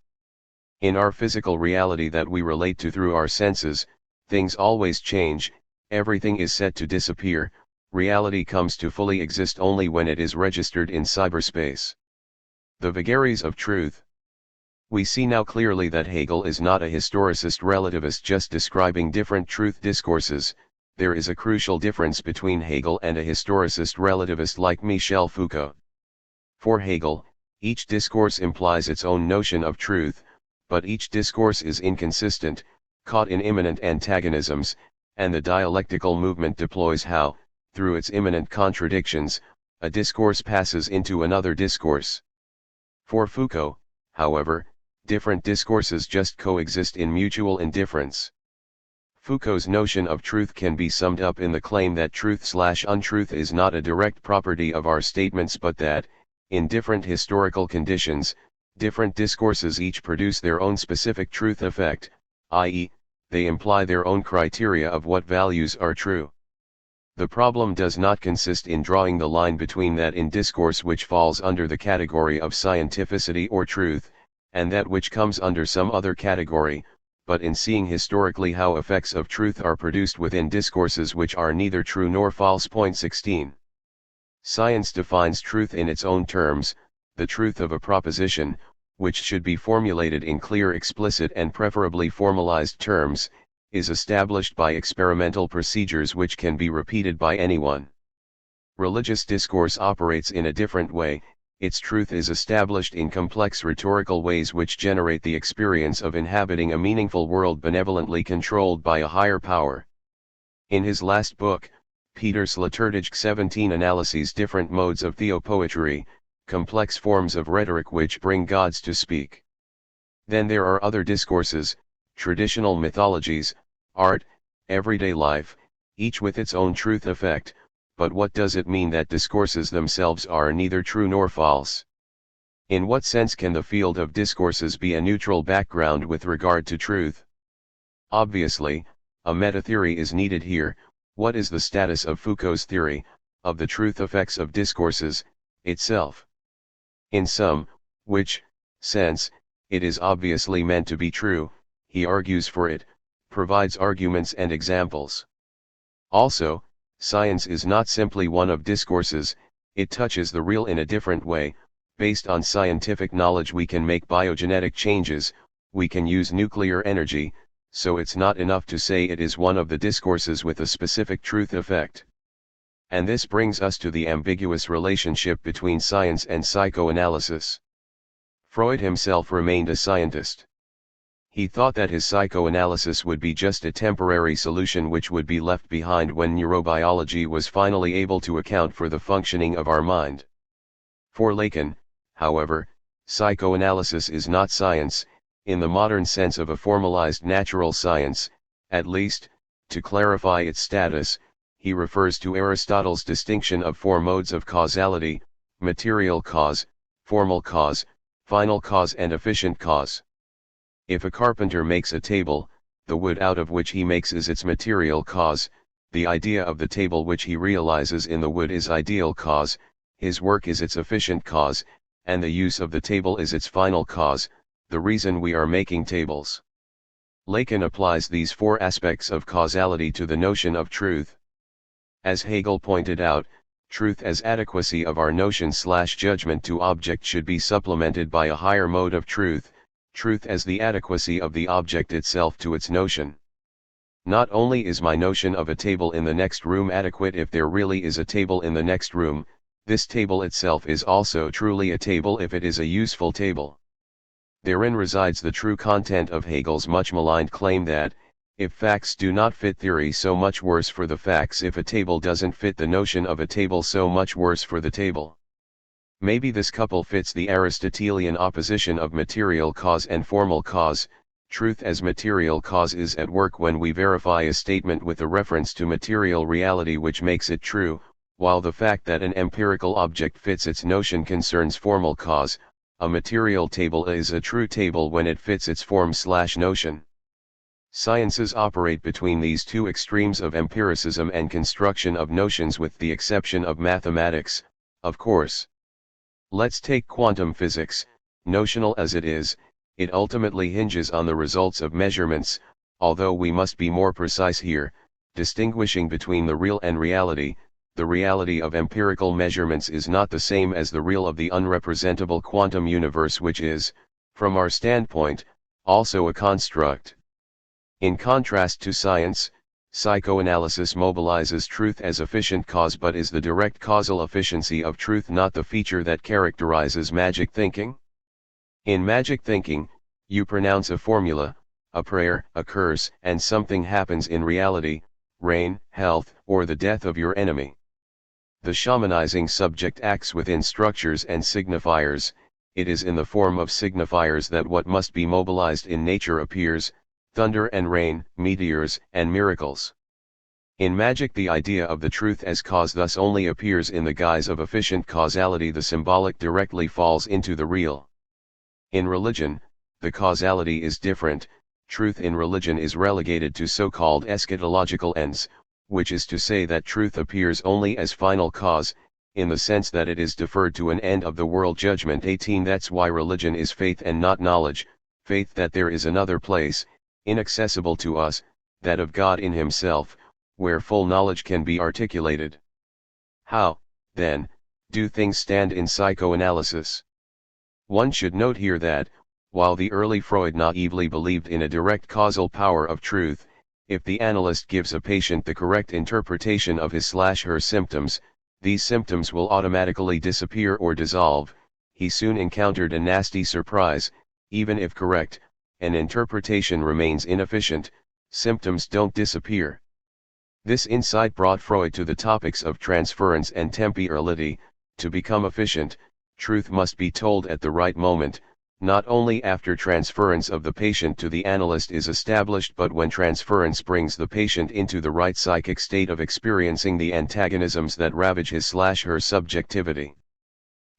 In our physical reality that we relate to through our senses, things always change, everything is set to disappear, reality comes to fully exist only when it is registered in cyberspace. The vagaries of truth. We see now clearly that Hegel is not a historicist relativist just describing different truth discourses. There is a crucial difference between Hegel and a historicist relativist like Michel Foucault. For Hegel, each discourse implies its own notion of truth, but each discourse is inconsistent, caught in immanent antagonisms, and the dialectical movement deploys how, through its immanent contradictions, a discourse passes into another discourse. For Foucault, however, different discourses just coexist in mutual indifference. Foucault's notion of truth can be summed up in the claim that truth/untruth is not a direct property of our statements but that, in different historical conditions, different discourses each produce their own specific truth effect, i.e., they imply their own criteria of what values are true. The problem does not consist in drawing the line between that in discourse which falls under the category of scientificity or truth, and that which comes under some other category, but in seeing historically how effects of truth are produced within discourses which are neither true nor false. 16. Science defines truth in its own terms. The truth of a proposition, which should be formulated in clear, explicit and preferably formalized terms, is established by experimental procedures which can be repeated by anyone. Religious discourse operates in a different way. Its truth is established in complex rhetorical ways which generate the experience of inhabiting a meaningful world benevolently controlled by a higher power. In his last book, Peter Sloterdijk 17 analyses different modes of theopoetry, complex forms of rhetoric which bring gods to speak. Then there are other discourses, traditional mythologies, art, everyday life, each with its own truth effect. But what does it mean that discourses themselves are neither true nor false? In what sense can the field of discourses be a neutral background with regard to truth? Obviously, a meta-theory is needed here. What is the status of Foucault's theory, of the truth effects of discourses, itself? In some, which, sense, it is obviously meant to be true, he argues for it, provides arguments and examples. Also, science is not simply one of discourses, it touches the real in a different way. Based on scientific knowledge we can make biogenetic changes, we can use nuclear energy, so it's not enough to say it is one of the discourses with a specific truth effect. And this brings us to the ambiguous relationship between science and psychoanalysis. Freud himself remained a scientist. He thought that his psychoanalysis would be just a temporary solution which would be left behind when neurobiology was finally able to account for the functioning of our mind. For Lacan, however, psychoanalysis is not science, in the modern sense of a formalized natural science. At least, to clarify its status, he refers to Aristotle's distinction of four modes of causality: material cause, formal cause, final cause and efficient cause. If a carpenter makes a table, the wood out of which he makes is its material cause, the idea of the table which he realizes in the wood is ideal cause, his work is its efficient cause, and the use of the table is its final cause, the reason we are making tables. Lacan applies these four aspects of causality to the notion of truth. As Hegel pointed out, truth as adequacy of our notion/judgment to object should be supplemented by a higher mode of truth, truth as the adequacy of the object itself to its notion. Not only is my notion of a table in the next room adequate if there really is a table in the next room, this table itself is also truly a table if it is a useful table. Therein resides the true content of Hegel's much maligned claim that, if facts do not fit theory, so much worse for the facts; if a table doesn't fit the notion of a table, so much worse for the table. Maybe this couple fits the Aristotelian opposition of material cause and formal cause. Truth as material cause is at work when we verify a statement with a reference to material reality which makes it true, while the fact that an empirical object fits its notion concerns formal cause, A material table is a true table when it fits its form/notion. Sciences operate between these two extremes of empiricism and construction of notions, with the exception of mathematics, of course. Let's take quantum physics. Notional as it is, it ultimately hinges on the results of measurements, although we must be more precise here, distinguishing between the real and reality. The reality of empirical measurements is not the same as the real of the unrepresentable quantum universe, which is, from our standpoint, also a construct. In contrast to science, psychoanalysis mobilizes truth as efficient cause, but is the direct causal efficiency of truth not the feature that characterizes magic thinking? In magic thinking, you pronounce a formula, a prayer, a curse, and something happens in reality: rain, health, or the death of your enemy. The shamanizing subject acts within structures and signifiers. It is in the form of signifiers that what must be mobilized in nature appears: thunder and rain, meteors and miracles. In magic, the idea of the truth as cause thus only appears in the guise of efficient causality. The symbolic directly falls into the real. In religion, the causality is different. Truth in religion is relegated to so-called eschatological ends, which is to say that truth appears only as final cause, in the sense that it is deferred to an end of the world judgment. 18 That's why religion is faith and not knowledge, faith that there is another place, inaccessible to us, that of God in Himself, where full knowledge can be articulated. How, then, do things stand in psychoanalysis? One should note here that, while the early Freud naively believed in a direct causal power of truth, if the analyst gives a patient the correct interpretation of his/her symptoms, these symptoms will automatically disappear or dissolve. He soon encountered a nasty surprise: even if correct, an interpretation remains inefficient, symptoms don't disappear. This insight brought Freud to the topics of transference and temporality. To become efficient, truth must be told at the right moment, not only after transference of the patient to the analyst is established, but when transference brings the patient into the right psychic state of experiencing the antagonisms that ravage his/her subjectivity.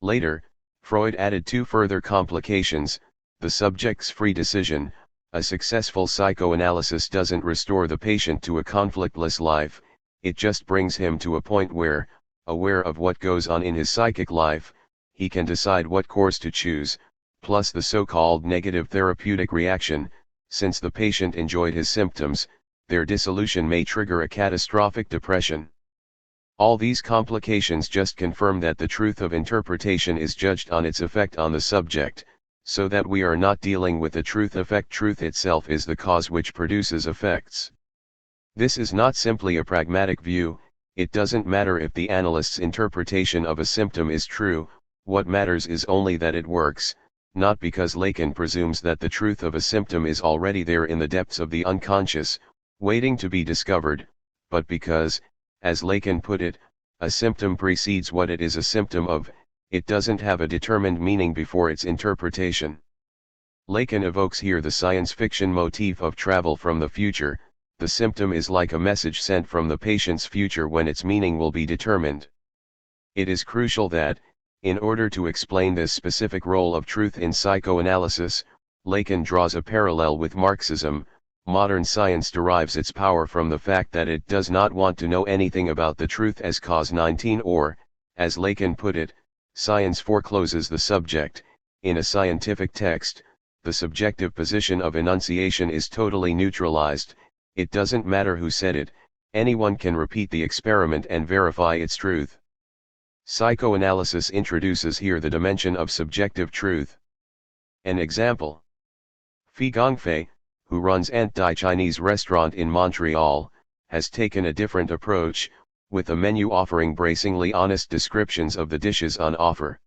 Later, Freud added two further complications: the subject's free decision. A successful psychoanalysis doesn't restore the patient to a conflictless life, it just brings him to a point where, aware of what goes on in his psychic life, he can decide what course to choose. Plus the so-called negative therapeutic reaction: since the patient enjoyed his symptoms, their dissolution may trigger a catastrophic depression. All these complications just confirm that the truth of interpretation is judged on its effect on the subject, so that we are not dealing with the truth effect. Truth itself is the cause which produces effects. This is not simply a pragmatic view. It doesn't matter if the analyst's interpretation of a symptom is true, what matters is only that it works, not because Lacan presumes that the truth of a symptom is already there in the depths of the unconscious, waiting to be discovered, but because, as Lacan put it, a symptom precedes what it is a symptom of. It doesn't have a determined meaning before its interpretation. Lacan evokes here the science fiction motif of travel from the future. The symptom is like a message sent from the patient's future when its meaning will be determined. It is crucial that, in order to explain this specific role of truth in psychoanalysis, Lacan draws a parallel with Marxism. Modern science derives its power from the fact that it does not want to know anything about the truth as cause. 19 Or, as Lacan put it, science forecloses the subject. In a scientific text, the subjective position of enunciation is totally neutralized. It doesn't matter who said it, anyone can repeat the experiment and verify its truth. Psychoanalysis introduces here the dimension of subjective truth. An example: Fi Gongfei, who runs anti-Chinese restaurant in Montreal, has taken a different approach, with a menu offering bracingly honest descriptions of the dishes on offer.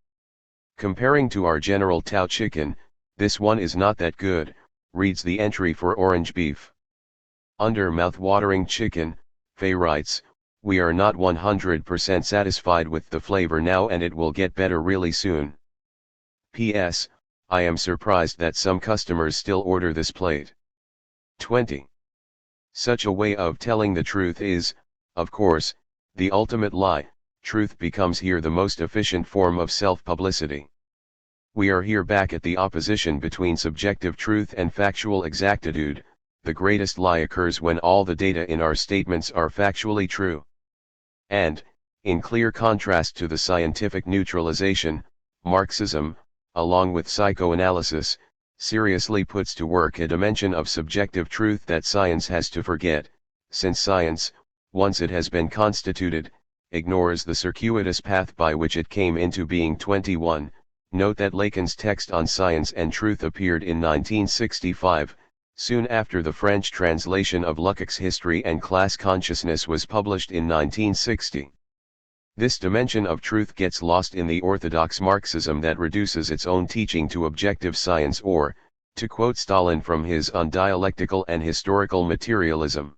Comparing to our General Tao chicken, this one is not that good, reads the entry for orange beef. Under mouth-watering chicken, Fei writes, we are not 100% satisfied with the flavor now and it will get better really soon. P.S. I am surprised that some customers still order this plate. 20. Such a way of telling the truth is, of course, the ultimate lie. Truth becomes here the most efficient form of self-publicity. We are here back at the opposition between subjective truth and factual exactitude. The greatest lie occurs when all the data in our statements are factually true. And, in clear contrast to the scientific neutralization, Marxism, along with psychoanalysis, seriously puts to work a dimension of subjective truth that science has to forget, since science, once it has been constituted, ignores the circuitous path by which it came into being. 21. Note that Lacan's text on science and truth appeared in 1965, soon after the French translation of Lukács' History and Class Consciousness was published in 1960. This dimension of truth gets lost in the orthodox Marxism that reduces its own teaching to objective science, or, to quote Stalin from his On Dialectical and Historical Materialism.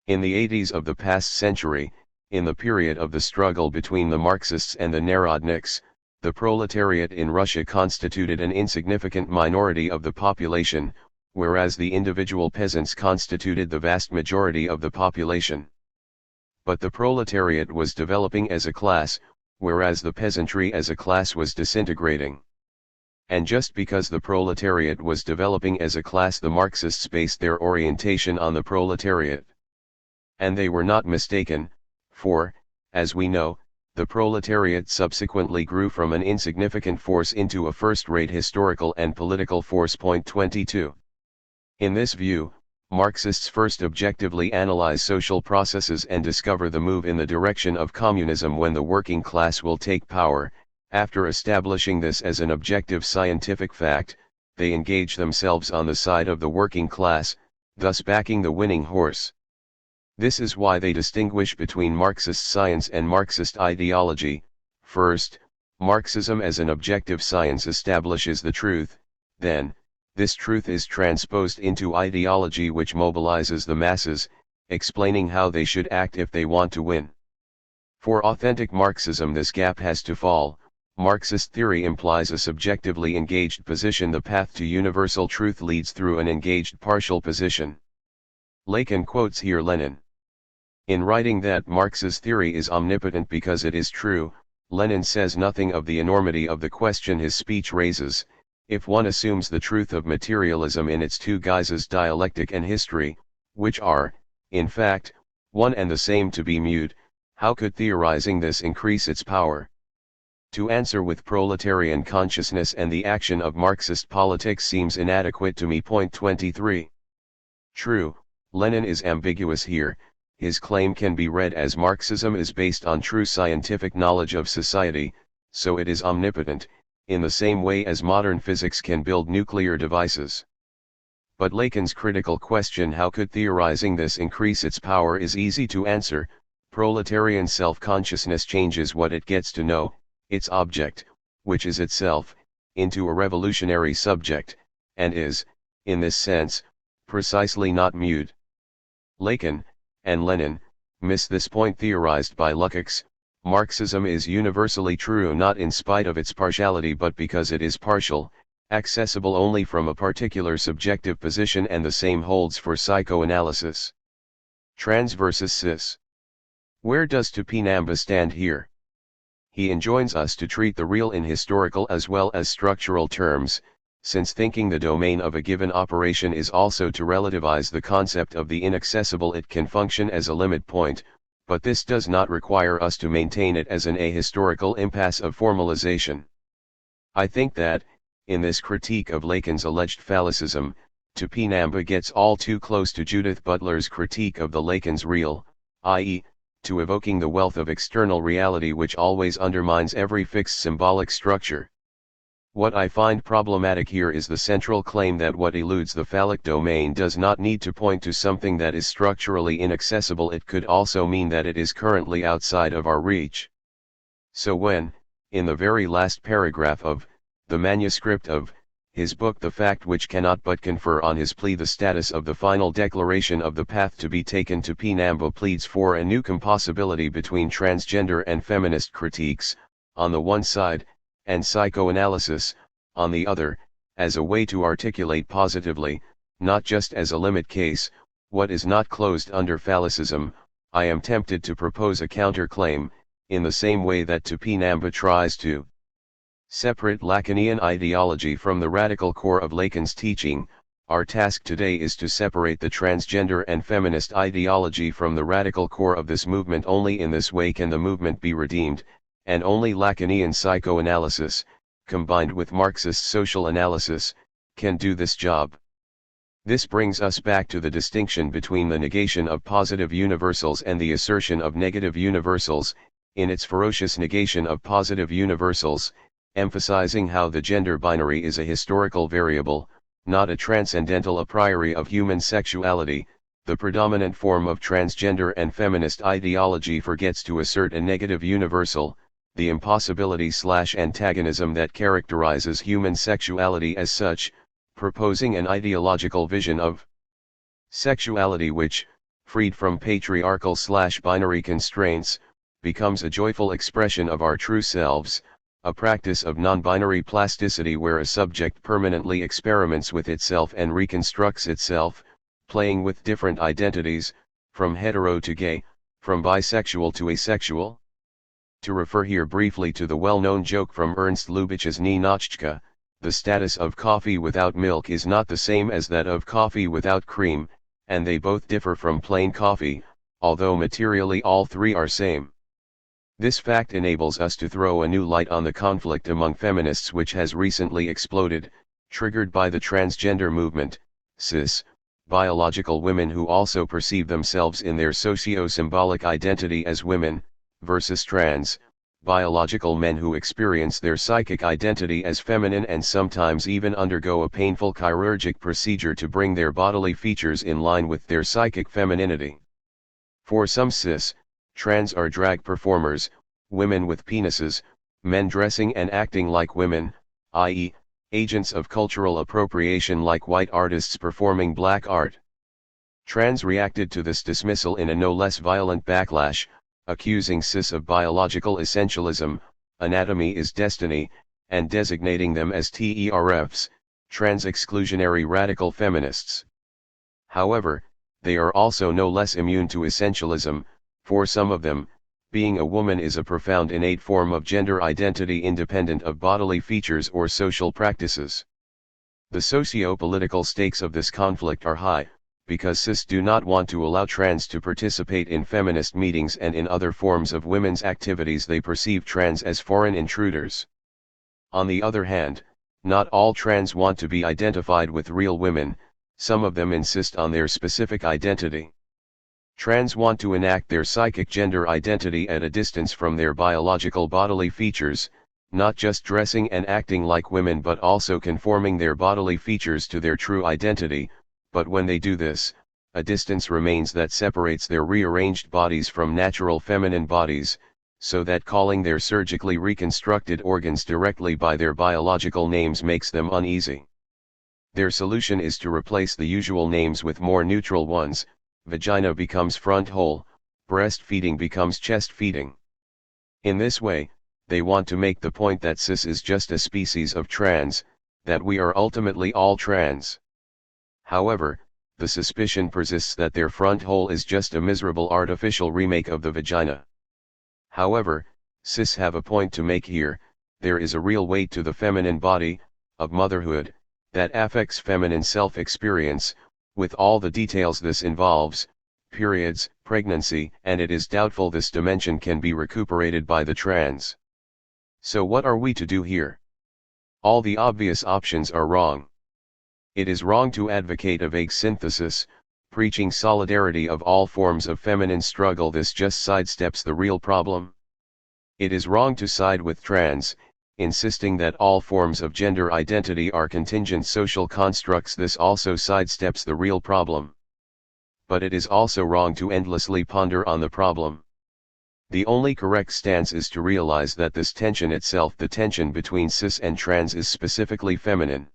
In the 80s of the past century, in the period of the struggle between the Marxists and the Narodniks, the proletariat in Russia constituted an insignificant minority of the population, whereas the individual peasants constituted the vast majority of the population. But the proletariat was developing as a class, whereas the peasantry as a class was disintegrating. And just because the proletariat was developing as a class, the Marxists based their orientation on the proletariat. And they were not mistaken, for, as we know, the proletariat subsequently grew from an insignificant force into a first-rate historical and political force. 22. In this view, Marxists first objectively analyze social processes and discover the move in the direction of communism when the working class will take power. After establishing this as an objective scientific fact, they engage themselves on the side of the working class, thus backing the winning horse. This is why they distinguish between Marxist science and Marxist ideology. First, Marxism as an objective science establishes the truth, then, this truth is transposed into ideology which mobilizes the masses, explaining how they should act if they want to win. For authentic Marxism, this gap has to fall. Marxist theory implies a subjectively engaged position. The path to universal truth leads through an engaged partial position. Lacan quotes here Lenin. In writing that Marx's theory is omnipotent because it is true, Lenin says nothing of the enormity of the question his speech raises. If one assumes the truth of materialism in its two guises, dialectic and history, which are, in fact, one and the same, to be mute, how could theorizing this increase its power? To answer with proletarian consciousness and the action of Marxist politics seems inadequate to me. 23. True, Lenin is ambiguous here. His claim can be read as Marxism is based on true scientific knowledge of society, so it is omnipotent, in the same way as modern physics can build nuclear devices. But Lacan's critical question, how could theorizing this increase its power, is easy to answer. Proletarian self-consciousness changes what it gets to know, its object, which is itself, into a revolutionary subject, and is, in this sense, precisely not mute. Lacan, and Lenin, miss this point theorized by Lukács. Marxism is universally true not in spite of its partiality but because it is partial, accessible only from a particular subjective position, and the same holds for psychoanalysis. Trans versus cis. Where does Tupinamba stand here? He enjoins us to treat the real in historical as well as structural terms, since thinking the domain of a given operation is also to relativize the concept of the inaccessible. It can function as a limit point, but this does not require us to maintain it as an ahistorical impasse of formalization. I think that, in this critique of Lacan's alleged phallicism, Tupinamba gets all too close to Judith Butler's critique of the Lacan's real, i.e., to evoking the wealth of external reality which always undermines every fixed symbolic structure. What I find problematic here is the central claim that what eludes the phallic domain does not need to point to something that is structurally inaccessible. It could also mean that it is currently outside of our reach. So when, in the very last paragraph of the manuscript of his book The Fact Which Cannot But Confer on his plea the status of the final declaration of the path to be taken, Tupinamba pleads for a new compossibility between transgender and feminist critiques, on the one side, and psychoanalysis, on the other, as a way to articulate positively, not just as a limit case, what is not closed under phallicism. I am tempted to propose a counterclaim, in the same way that Tupinamba tries to Separate Lacanian ideology from the radical core of Lacan's teaching. Our task today is to separate the transgender and feminist ideology from the radical core of this movement. Only in this way can the movement be redeemed, and only Lacanian psychoanalysis, combined with Marxist social analysis, can do this job. This brings us back to the distinction between the negation of positive universals and the assertion of negative universals. In its ferocious negation of positive universals, emphasizing how the gender binary is a historical variable, not a transcendental a priori of human sexuality, the predominant form of transgender and feminist ideology forgets to assert a negative universal, the impossibility/antagonism that characterizes human sexuality as such, proposing an ideological vision of sexuality which, freed from patriarchal/binary constraints, becomes a joyful expression of our true selves, a practice of non-binary plasticity where a subject permanently experiments with itself and reconstructs itself, playing with different identities, from hetero to gay, from bisexual to asexual. To refer here briefly to the well-known joke from Ernst Lubitsch's Ninotchka, the status of coffee without milk is not the same as that of coffee without cream, and they both differ from plain coffee, although materially all three are same. This fact enables us to throw a new light on the conflict among feminists which has recently exploded, triggered by the transgender movement. Cis, biological women who also perceive themselves in their socio-symbolic identity as women, versus trans, biological men who experience their psychic identity as feminine and sometimes even undergo a painful chirurgic procedure to bring their bodily features in line with their psychic femininity. For some cis, trans are drag performers, women with penises, men dressing and acting like women, i.e., agents of cultural appropriation like white artists performing black art. Trans reacted to this dismissal in a no less violent backlash, accusing cis of biological essentialism, anatomy is destiny, and designating them as TERFs, trans-exclusionary radical feminists. However, they are also no less immune to essentialism. For some of them, being a woman is a profound innate form of gender identity independent of bodily features or social practices. The socio-political stakes of this conflict are high, because cis do not want to allow trans to participate in feminist meetings and in other forms of women's activities. They perceive trans as foreign intruders. On the other hand, not all trans want to be identified with real women, some of them insist on their specific identity. Trans want to enact their psychic gender identity at a distance from their biological bodily features, not just dressing and acting like women but also conforming their bodily features to their true identity, but when they do this, a distance remains that separates their rearranged bodies from natural feminine bodies, so that calling their surgically reconstructed organs directly by their biological names makes them uneasy. Their solution is to replace the usual names with more neutral ones. Vagina becomes front hole, breastfeeding becomes chest feeding. In this way, they want to make the point that cis is just a species of trans, that we are ultimately all trans. However, the suspicion persists that their front hole is just a miserable artificial remake of the vagina. However, cis have a point to make here. There is a real weight to the feminine body, of motherhood, that affects feminine self-experience, with all the details this involves, periods, pregnancy, and it is doubtful this dimension can be recuperated by the trans. So what are we to do here? All the obvious options are wrong. It is wrong to advocate a vague synthesis, preaching solidarity of all forms of feminine struggle. This just sidesteps the real problem. It is wrong to side with trans, insisting that all forms of gender identity are contingent social constructs. This also sidesteps the real problem. But it is also wrong to endlessly ponder on the problem. The only correct stance is to realize that this tension itself, the tension between cis and trans, is specifically feminine.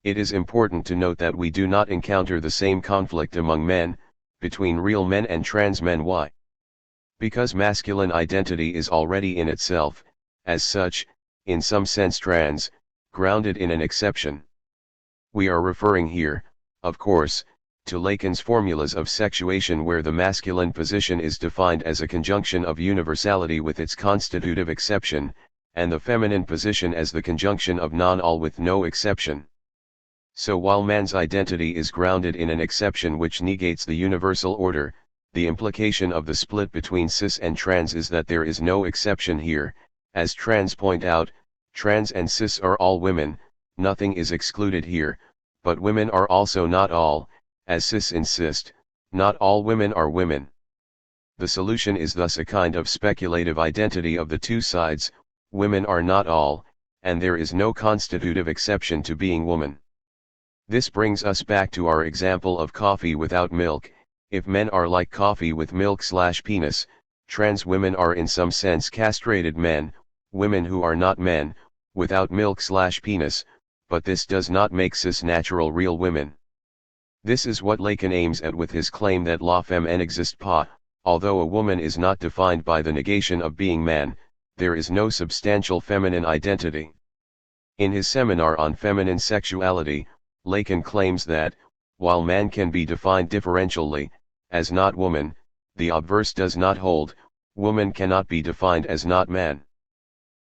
It is important to note that we do not encounter the same conflict among men, between real men and trans men. Why? Because masculine identity is already in itself, as such, in some sense trans, grounded in an exception. We are referring here, of course, to Lacan's formulas of sexuation where the masculine position is defined as a conjunction of universality with its constitutive exception, and the feminine position as the conjunction of non-all with no exception. So while man's identity is grounded in an exception which negates the universal order, the implication of the split between cis and trans is that there is no exception here. As trans point out, trans and cis are all women, nothing is excluded here, but women are also not all, as cis insist, not all women are women. The solution is thus a kind of speculative identity of the two sides: women are not all, and there is no constitutive exception to being woman. This brings us back to our example of coffee without milk. If men are like coffee with milk/penis, trans women are in some sense castrated men, women who are not men, without milk/penis, but this does not make cis natural real women. This is what Lacan aims at with his claim that la femme n'existe pas. Although a woman is not defined by the negation of being man, there is no substantial feminine identity. In his seminar on feminine sexuality, Lacan claims that, while man can be defined differentially, as not woman, the obverse does not hold: woman cannot be defined as not man.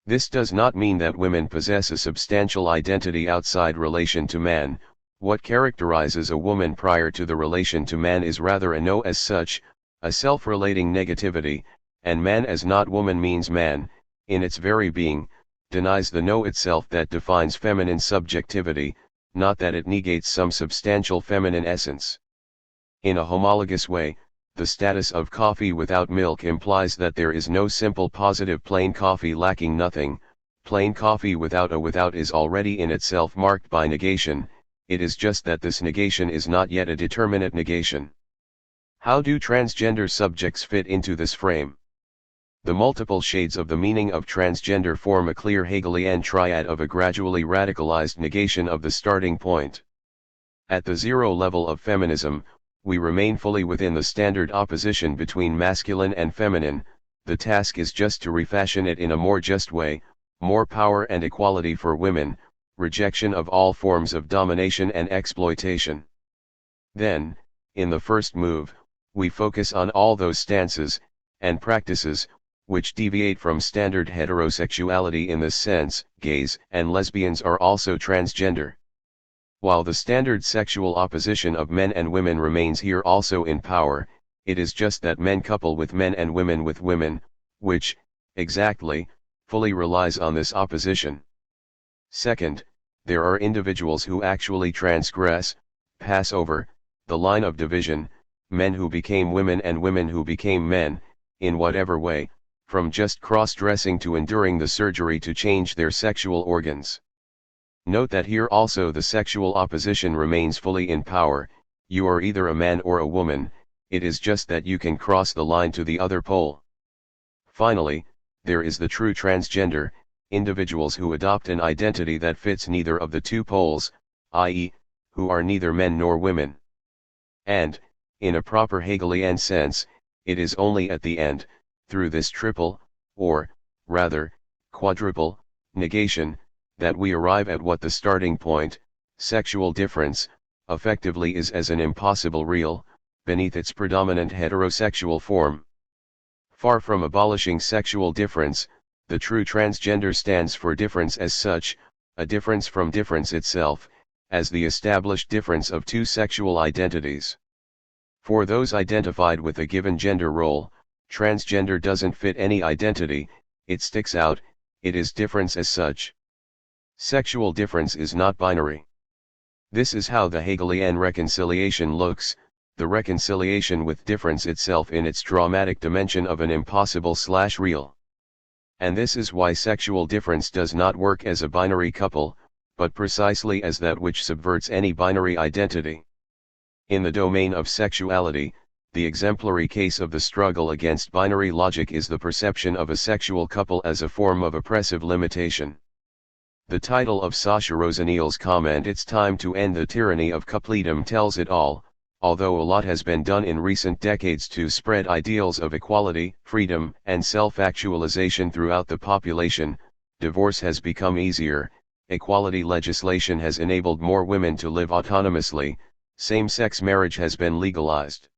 This does not mean that women possess a substantial identity outside relation to man. What characterizes a woman prior to the relation to man is rather a no as such, a self-relating negativity, and man as not woman means man, in its very being, denies the no itself that defines feminine subjectivity, not that it negates some substantial feminine essence. In a homologous way, the status of coffee without milk implies that there is no simple positive plain coffee lacking nothing. Plain coffee without a without is already in itself marked by negation, it is just that this negation is not yet a determinate negation. How do transgender subjects fit into this frame? The multiple shades of the meaning of transgender form a clear Hegelian triad of a gradually radicalized negation of the starting point. At the zero level of feminism, we remain fully within the standard opposition between masculine and feminine. The task is just to refashion it in a more just way: more power and equality for women, rejection of all forms of domination and exploitation. Then, in the first move, we focus on all those stances and practices which deviate from standard heterosexuality. In this sense, gays and lesbians are also transgender. While the standard sexual opposition of men and women remains here also in power, it is just that men couple with men and women with women, which, exactly, fully relies on this opposition. Second, there are individuals who actually transgress, pass over, the line of division, men who became women and women who became men, in whatever way, from just cross-dressing to enduring the surgery to change their sexual organs. Note that here also the sexual opposition remains fully in power: you are either a man or a woman, it is just that you can cross the line to the other pole. Finally, there is the true transgender, individuals who adopt an identity that fits neither of the two poles, i.e., who are neither men nor women. And, in a proper Hegelian sense, it is only at the end, through this triple, or, rather, quadruple, negation, that we arrive at what the starting point, sexual difference, effectively is as an impossible real, beneath its predominant heterosexual form. Far from abolishing sexual difference, the true transgender stands for difference as such, a difference from difference itself, as the established difference of two sexual identities. For those identified with a given gender role, transgender doesn't fit any identity, it sticks out, it is difference as such. Sexual difference is not binary. This is how the Hegelian reconciliation looks, the reconciliation with difference itself in its dramatic dimension of an impossible/real. And this is why sexual difference does not work as a binary couple, but precisely as that which subverts any binary identity. In the domain of sexuality, the exemplary case of the struggle against binary logic is the perception of a sexual couple as a form of oppressive limitation. The title of Sacha Rosenheil's comment "It's Time to End the Tyranny of Coupledom" tells it all. Although a lot has been done in recent decades to spread ideals of equality, freedom, and self-actualization throughout the population, divorce has become easier, equality legislation has enabled more women to live autonomously, same-sex marriage has been legalized.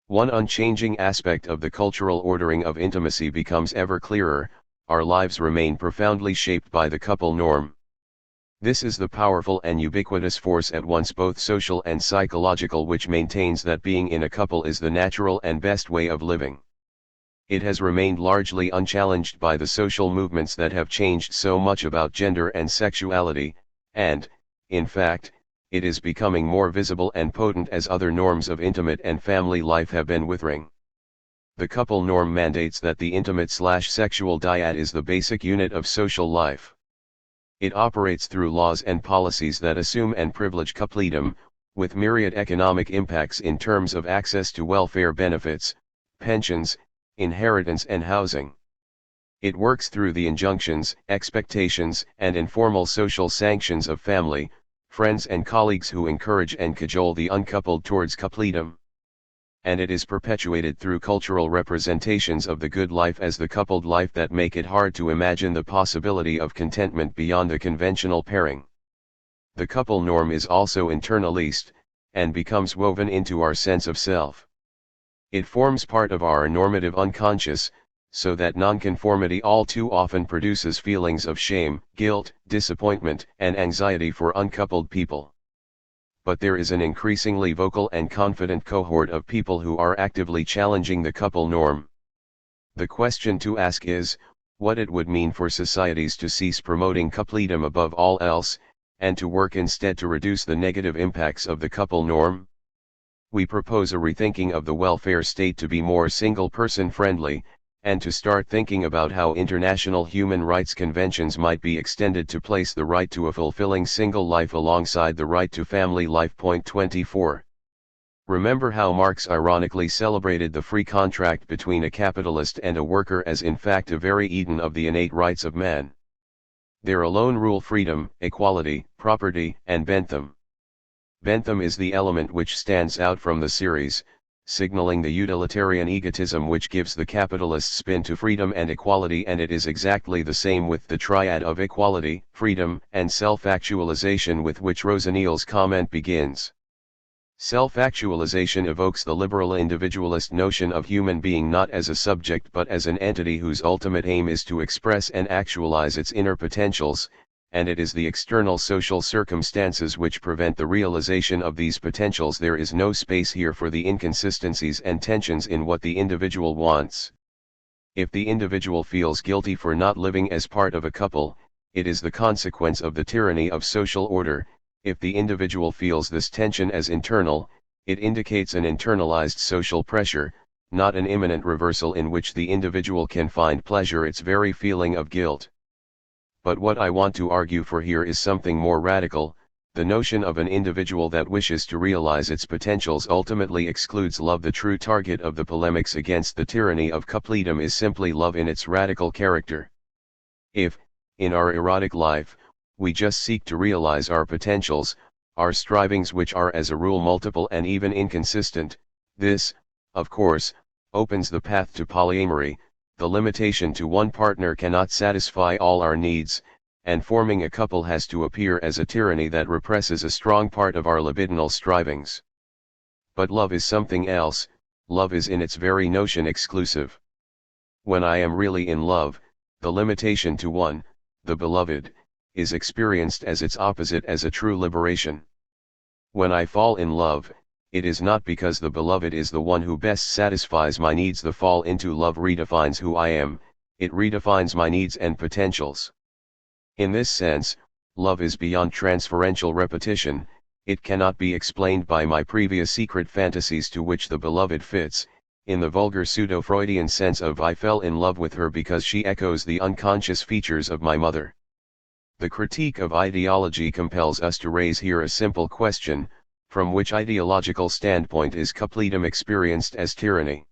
One unchanging aspect of the cultural ordering of intimacy becomes ever clearer: our lives remain profoundly shaped by the couple norm. This is the powerful and ubiquitous force at once both social and psychological which maintains that being in a couple is the natural and best way of living. It has remained largely unchallenged by the social movements that have changed so much about gender and sexuality, and, in fact, it is becoming more visible and potent as other norms of intimate and family life have been withering. The couple norm mandates that the intimate/sexual dyad is the basic unit of social life. It operates through laws and policies that assume and privilege coupledom, with myriad economic impacts in terms of access to welfare benefits, pensions, inheritance and housing. It works through the injunctions, expectations, and informal social sanctions of family, friends and colleagues who encourage and cajole the uncoupled towards coupledom. And it is perpetuated through cultural representations of the good life as the coupled life that make it hard to imagine the possibility of contentment beyond a conventional pairing. The couple norm is also internalized, and becomes woven into our sense of self. It forms part of our normative unconscious, so that nonconformity all too often produces feelings of shame, guilt, disappointment, and anxiety for uncoupled people. But there is an increasingly vocal and confident cohort of people who are actively challenging the couple norm. The question to ask is, what it would mean for societies to cease promoting coupledom above all else, and to work instead to reduce the negative impacts of the couple norm? We propose a rethinking of the welfare state to be more single-person friendly, and to start thinking about how international human rights conventions might be extended to place the right to a fulfilling single life alongside the right to family life. Point 24. Remember how Marx ironically celebrated the free contract between a capitalist and a worker as in fact a very Eden of the innate rights of man. There alone rule freedom, equality, property, and Bentham. Bentham is the element which stands out from the series, signaling the utilitarian egotism which gives the capitalist spin to freedom and equality, and it is exactly the same with the triad of equality, freedom, and self-actualization with which Rosenneal's comment begins. Self-actualization evokes the liberal individualist notion of human being not as a subject but as an entity whose ultimate aim is to express and actualize its inner potentials, and it is the external social circumstances which prevent the realization of these potentials. There is no space here for the inconsistencies and tensions in what the individual wants. If the individual feels guilty for not living as part of a couple, it is the consequence of the tyranny of social order. If the individual feels this tension as internal, it indicates an internalized social pressure, not an imminent reversal in which the individual can find pleasure. Its very feeling of guilt. But what I want to argue for here is something more radical. The notion of an individual that wishes to realize its potentials ultimately excludes love. The true target of the polemics against the tyranny of coupledom is simply love in its radical character. If, in our erotic life, we just seek to realize our potentials, our strivings which are as a rule multiple and even inconsistent, this, of course, opens the path to polyamory. The limitation to one partner cannot satisfy all our needs, and forming a couple has to appear as a tyranny that represses a strong part of our libidinal strivings. But love is something else. Love is in its very notion exclusive. When I am really in love, the limitation to one, the beloved, is experienced as its opposite, as a true liberation. When I fall in love, it is not because the beloved is the one who best satisfies my needs. The fall into love redefines who I am, it redefines my needs and potentials. In this sense, love is beyond transferential repetition. It cannot be explained by my previous secret fantasies to which the beloved fits, in the vulgar pseudo-Freudian sense of I fell in love with her because she echoes the unconscious features of my mother. The critique of ideology compels us to raise here a simple question: from which ideological standpoint is coupledom experienced as tyranny?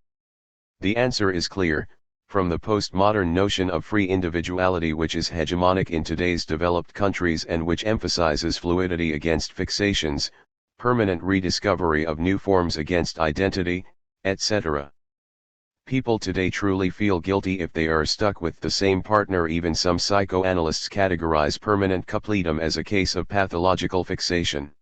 The answer is clear: from the postmodern notion of free individuality which is hegemonic in today's developed countries and which emphasizes fluidity against fixations, permanent rediscovery of new forms against identity, etc. People today truly feel guilty if they are stuck with the same partner. Even some psychoanalysts categorize permanent coupledom as a case of pathological fixation.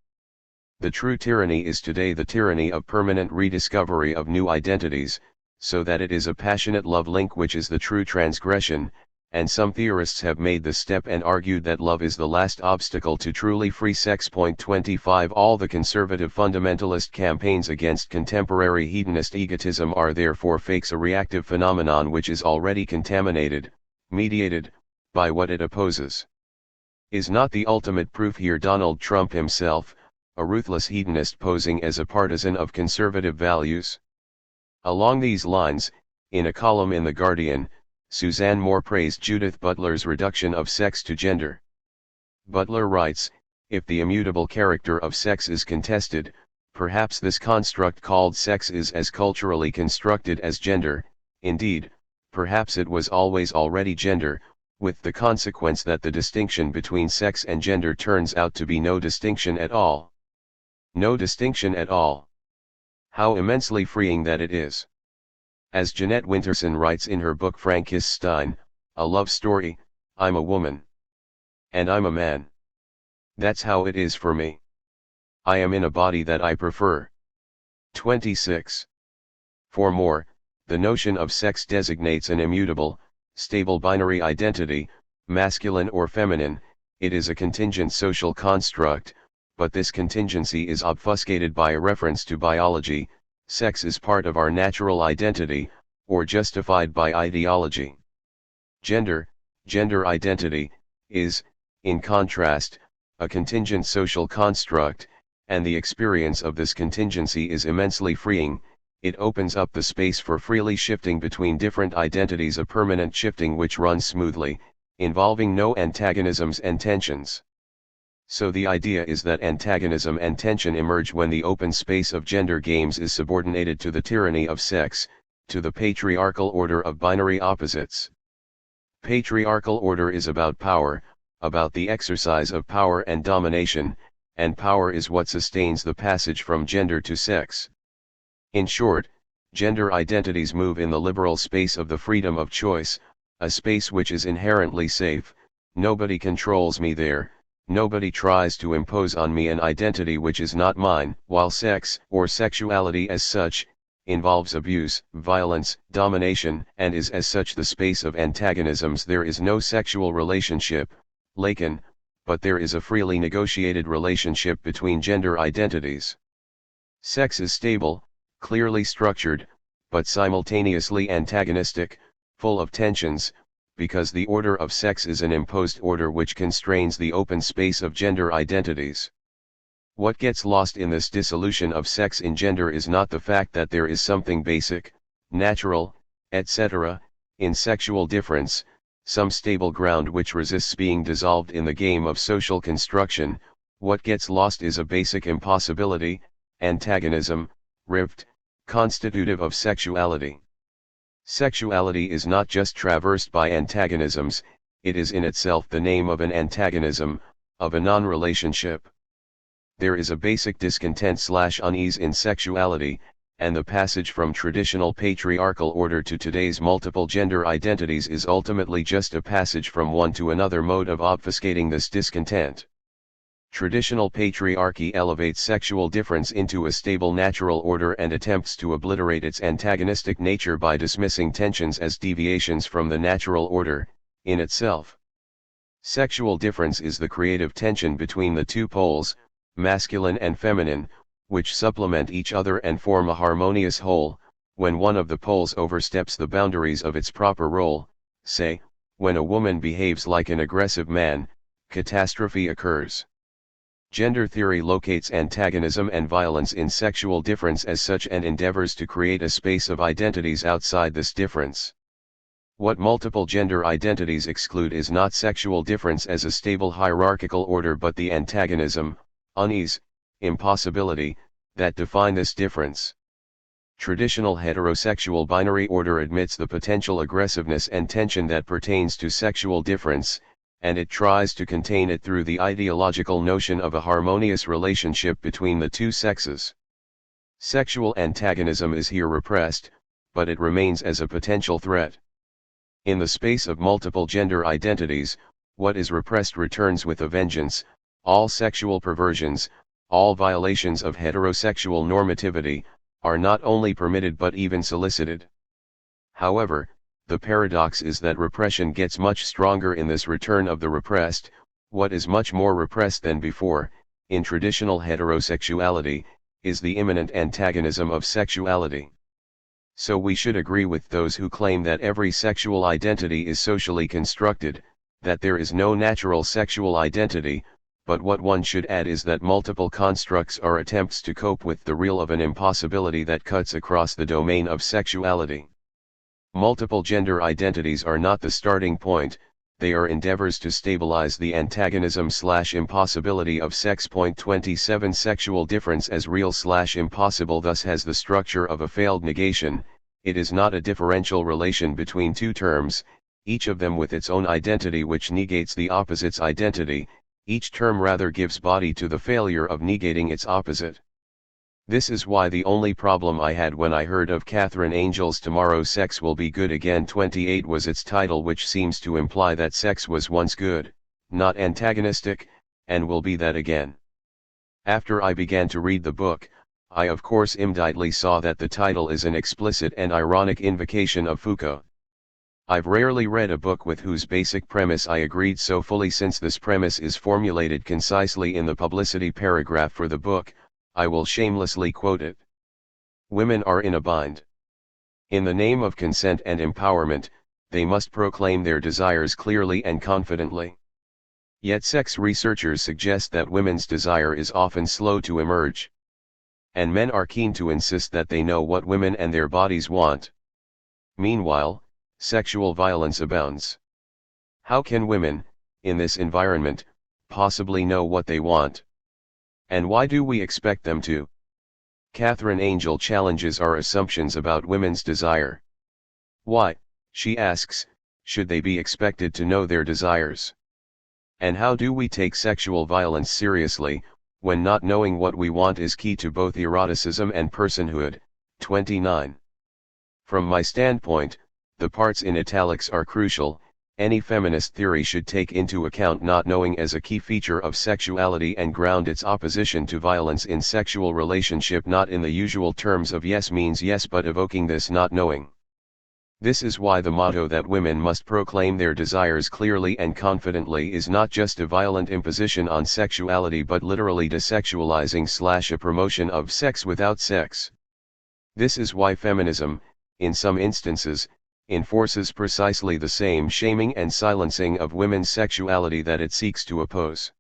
The true tyranny is today the tyranny of permanent rediscovery of new identities, so that it is a passionate love link which is the true transgression, and some theorists have made the step and argued that love is the last obstacle to truly free sex. 25 All the conservative fundamentalist campaigns against contemporary hedonist egotism are therefore fakes, a reactive phenomenon which is already contaminated, mediated, by what it opposes. Is not the ultimate proof here Donald Trump himself, a ruthless hedonist posing as a partisan of conservative values? Along these lines, in a column in The Guardian, Suzanne Moore praised Judith Butler's reduction of sex to gender. Butler writes, if the immutable character of sex is contested, perhaps this construct called sex is as culturally constructed as gender. Indeed, perhaps it was always already gender, with the consequence that the distinction between sex and gender turns out to be no distinction at all. No distinction at all. How immensely freeing that it is. As Jeanette Winterson writes in her book Frankenstein, a love story, I'm a woman. And I'm a man. That's how it is for me. I am in a body that I prefer. 26. For more, the notion of sex designates an immutable, stable binary identity, masculine or feminine. It is a contingent social construct, but this contingency is obfuscated by a reference to biology. Sex is part of our natural identity, or justified by ideology. Gender identity, is, in contrast, a contingent social construct, and the experience of this contingency is immensely freeing. It opens up the space for freely shifting between different identities, a permanent shifting which runs smoothly, involving no antagonisms and tensions. So the idea is that antagonism and tension emerge when the open space of gender games is subordinated to the tyranny of sex, to the patriarchal order of binary opposites. Patriarchal order is about power, about the exercise of power and domination, and power is what sustains the passage from gender to sex. In short, gender identities move in the liberal space of the freedom of choice, a space which is inherently safe. Nobody controls me there. Nobody tries to impose on me an identity which is not mine. While sex, or sexuality as such, involves abuse, violence, domination, and is as such the space of antagonisms, there is no sexual relationship, Lacan, but there is a freely negotiated relationship between gender identities. Sex is stable, clearly structured, but simultaneously antagonistic, full of tensions, because the order of sex is an imposed order which constrains the open space of gender identities. What gets lost in this dissolution of sex in gender is not the fact that there is something basic, natural, etc., in sexual difference, some stable ground which resists being dissolved in the game of social construction. What gets lost is a basic impossibility, antagonism, rift, constitutive of sexuality. Sexuality is not just traversed by antagonisms, it is in itself the name of an antagonism, of a non-relationship. There is a basic discontent/unease in sexuality, and the passage from traditional patriarchal order to today's multiple gender identities is ultimately just a passage from one to another mode of obfuscating this discontent. Traditional patriarchy elevates sexual difference into a stable natural order and attempts to obliterate its antagonistic nature by dismissing tensions as deviations from the natural order, in itself. Sexual difference is the creative tension between the two poles, masculine and feminine, which supplement each other and form a harmonious whole. When one of the poles oversteps the boundaries of its proper role, say, when a woman behaves like an aggressive man, catastrophe occurs. Gender theory locates antagonism and violence in sexual difference as such and endeavors to create a space of identities outside this difference. What multiple gender identities exclude is not sexual difference as a stable hierarchical order but the antagonism, unease, impossibility, that define this difference. Traditional heterosexual binary order admits the potential aggressiveness and tension that pertains to sexual difference, and it tries to contain it through the ideological notion of a harmonious relationship between the two sexes. Sexual antagonism is here repressed, but it remains as a potential threat. In the space of multiple gender identities, what is repressed returns with a vengeance. All sexual perversions, all violations of heterosexual normativity, are not only permitted but even solicited. However, The paradox is that repression gets much stronger in this return of the repressed. What is much more repressed than before, in traditional heterosexuality, is the immanent antagonism of sexuality. So we should agree with those who claim that every sexual identity is socially constructed, that there is no natural sexual identity, but what one should add is that multiple constructs are attempts to cope with the real of an impossibility that cuts across the domain of sexuality. Multiple gender identities are not the starting point, they are endeavors to stabilize the antagonism/impossibility of sex. 27 Sexual difference as real/impossible thus has the structure of a failed negation. It is not a differential relation between two terms, each of them with its own identity which negates the opposite's identity. Each term rather gives body to the failure of negating its opposite. This is why the only problem I had when I heard of Catherine Angel's Tomorrow Sex Will Be Good Again 28 was its title, which seems to imply that sex was once good, not antagonistic, and will be that again. After I began to read the book, I of course immediately saw that the title is an explicit and ironic invocation of Foucault. I've rarely read a book with whose basic premise I agreed so fully. Since this premise is formulated concisely in the publicity paragraph for the book, I will shamelessly quote it. Women are in a bind. In the name of consent and empowerment, they must proclaim their desires clearly and confidently. Yet sex researchers suggest that women's desire is often slow to emerge. And men are keen to insist that they know what women and their bodies want. Meanwhile, sexual violence abounds. How can women, in this environment, possibly know what they want? And why do we expect them to? Catherine Angel challenges our assumptions about women's desire. Why, she asks, should they be expected to know their desires? And how do we take sexual violence seriously, when not knowing what we want is key to both eroticism and personhood? 29. From my standpoint, the parts in italics are crucial. Any feminist theory should take into account not knowing as a key feature of sexuality and ground its opposition to violence in sexual relationship not in the usual terms of yes means yes but evoking this not knowing. This is why the motto that women must proclaim their desires clearly and confidently is not just a violent imposition on sexuality but literally desexualizing / a promotion of sex without sex. This is why feminism, in some instances, enforces precisely the same shaming and silencing of women's sexuality that it seeks to oppose.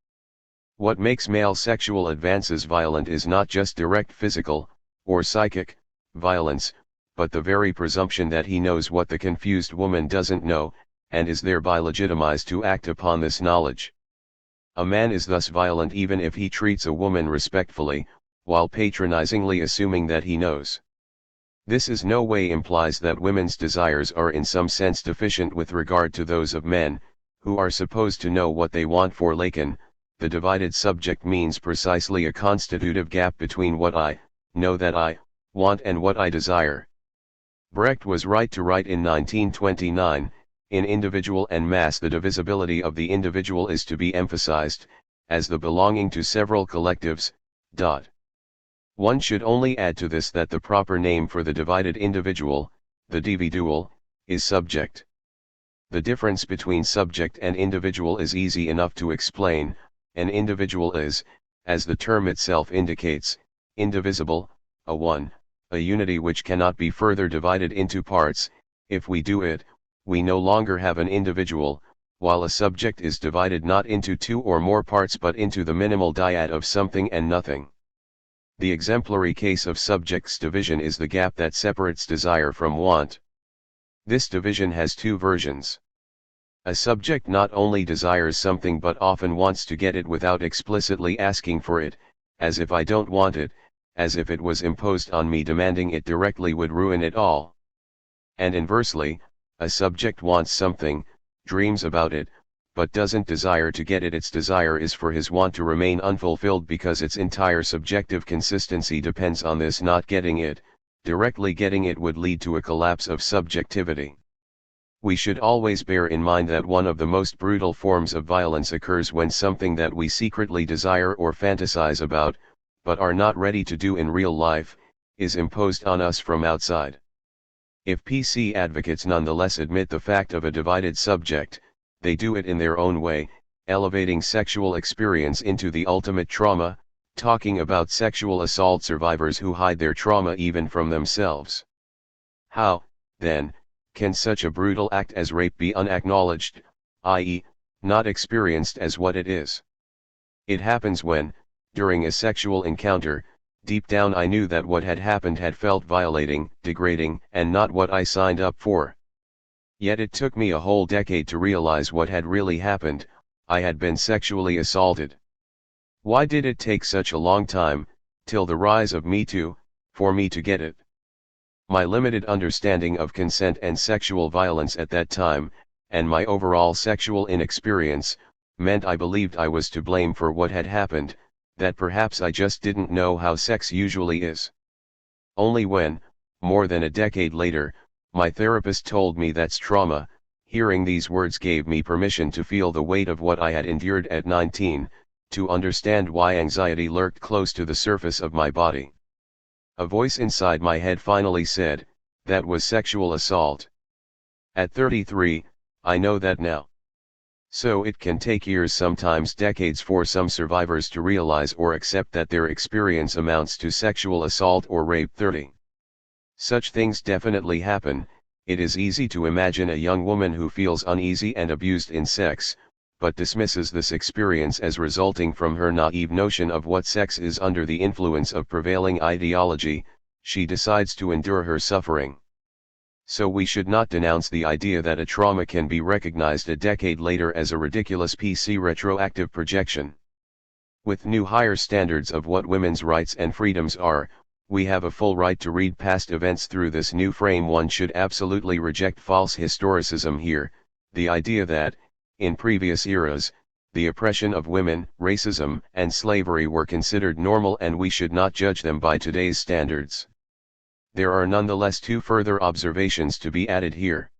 What makes male sexual advances violent is not just direct physical, or psychic, violence, but the very presumption that he knows what the confused woman doesn't know, and is thereby legitimized to act upon this knowledge. A man is thus violent even if he treats a woman respectfully, while patronizingly assuming that he knows. This in no way implies that women's desires are in some sense deficient with regard to those of men, who are supposed to know what they want. For Lacan, the divided subject means precisely a constitutive gap between what I know that I want and what I desire. Brecht was right to write in 1929, in Individual and Mass the divisibility of the individual is to be emphasized, as the belonging to several collectives. One should only add to this that the proper name for the divided individual, the dividual, is subject. The difference between subject and individual is easy enough to explain. An individual is, as the term itself indicates, indivisible, a one, a unity which cannot be further divided into parts. If we do it, we no longer have an individual, while a subject is divided not into two or more parts but into the minimal dyad of something and nothing. The exemplary case of subject's division is the gap that separates desire from want. This division has two versions. A subject not only desires something but often wants to get it without explicitly asking for it, as if I don't want it, as if it was imposed on me demanding it directly would ruin it all. And inversely, a subject wants something, dreams about it, but doesn't desire to get it. Its desire is for his want to remain unfulfilled because its entire subjective consistency depends on this not getting it. Directly getting it would lead to a collapse of subjectivity. We should always bear in mind that one of the most brutal forms of violence occurs when something that we secretly desire or fantasize about, but are not ready to do in real life, is imposed on us from outside. If PC advocates nonetheless admit the fact of a divided subject, they do it in their own way, elevating sexual experience into the ultimate trauma, talking about sexual assault survivors who hide their trauma even from themselves. How, then, can such a brutal act as rape be unacknowledged, i.e., not experienced as what it is? It happens when, during a sexual encounter, deep down I knew that what had happened had felt violating, degrading, and not what I signed up for. Yet it took me a whole decade to realize what had really happened. I had been sexually assaulted. Why did it take such a long time, till the rise of Me Too, for me to get it? My limited understanding of consent and sexual violence at that time, and my overall sexual inexperience, meant I believed I was to blame for what had happened, that perhaps I just didn't know how sex usually is. Only when, more than a decade later, my therapist told me that's trauma, hearing these words gave me permission to feel the weight of what I had endured at 19, to understand why anxiety lurked close to the surface of my body. A voice inside my head finally said, that was sexual assault. At 33, I know that now. So it can take years, sometimes decades, for some survivors to realize or accept that their experience amounts to sexual assault or rape. 30. Such things definitely happen. It is easy to imagine a young woman who feels uneasy and abused in sex, but dismisses this experience as resulting from her naive notion of what sex is under the influence of prevailing ideology. She decides to endure her suffering. So we should not denounce the idea that a trauma can be recognized a decade later as a ridiculous PC retroactive projection. With new higher standards of what women's rights and freedoms are, we have a full right to read past events through this new frame. One should absolutely reject false historicism here, the idea that, in previous eras, the oppression of women, racism, and slavery were considered normal and we should not judge them by today's standards. There are nonetheless two further observations to be added here.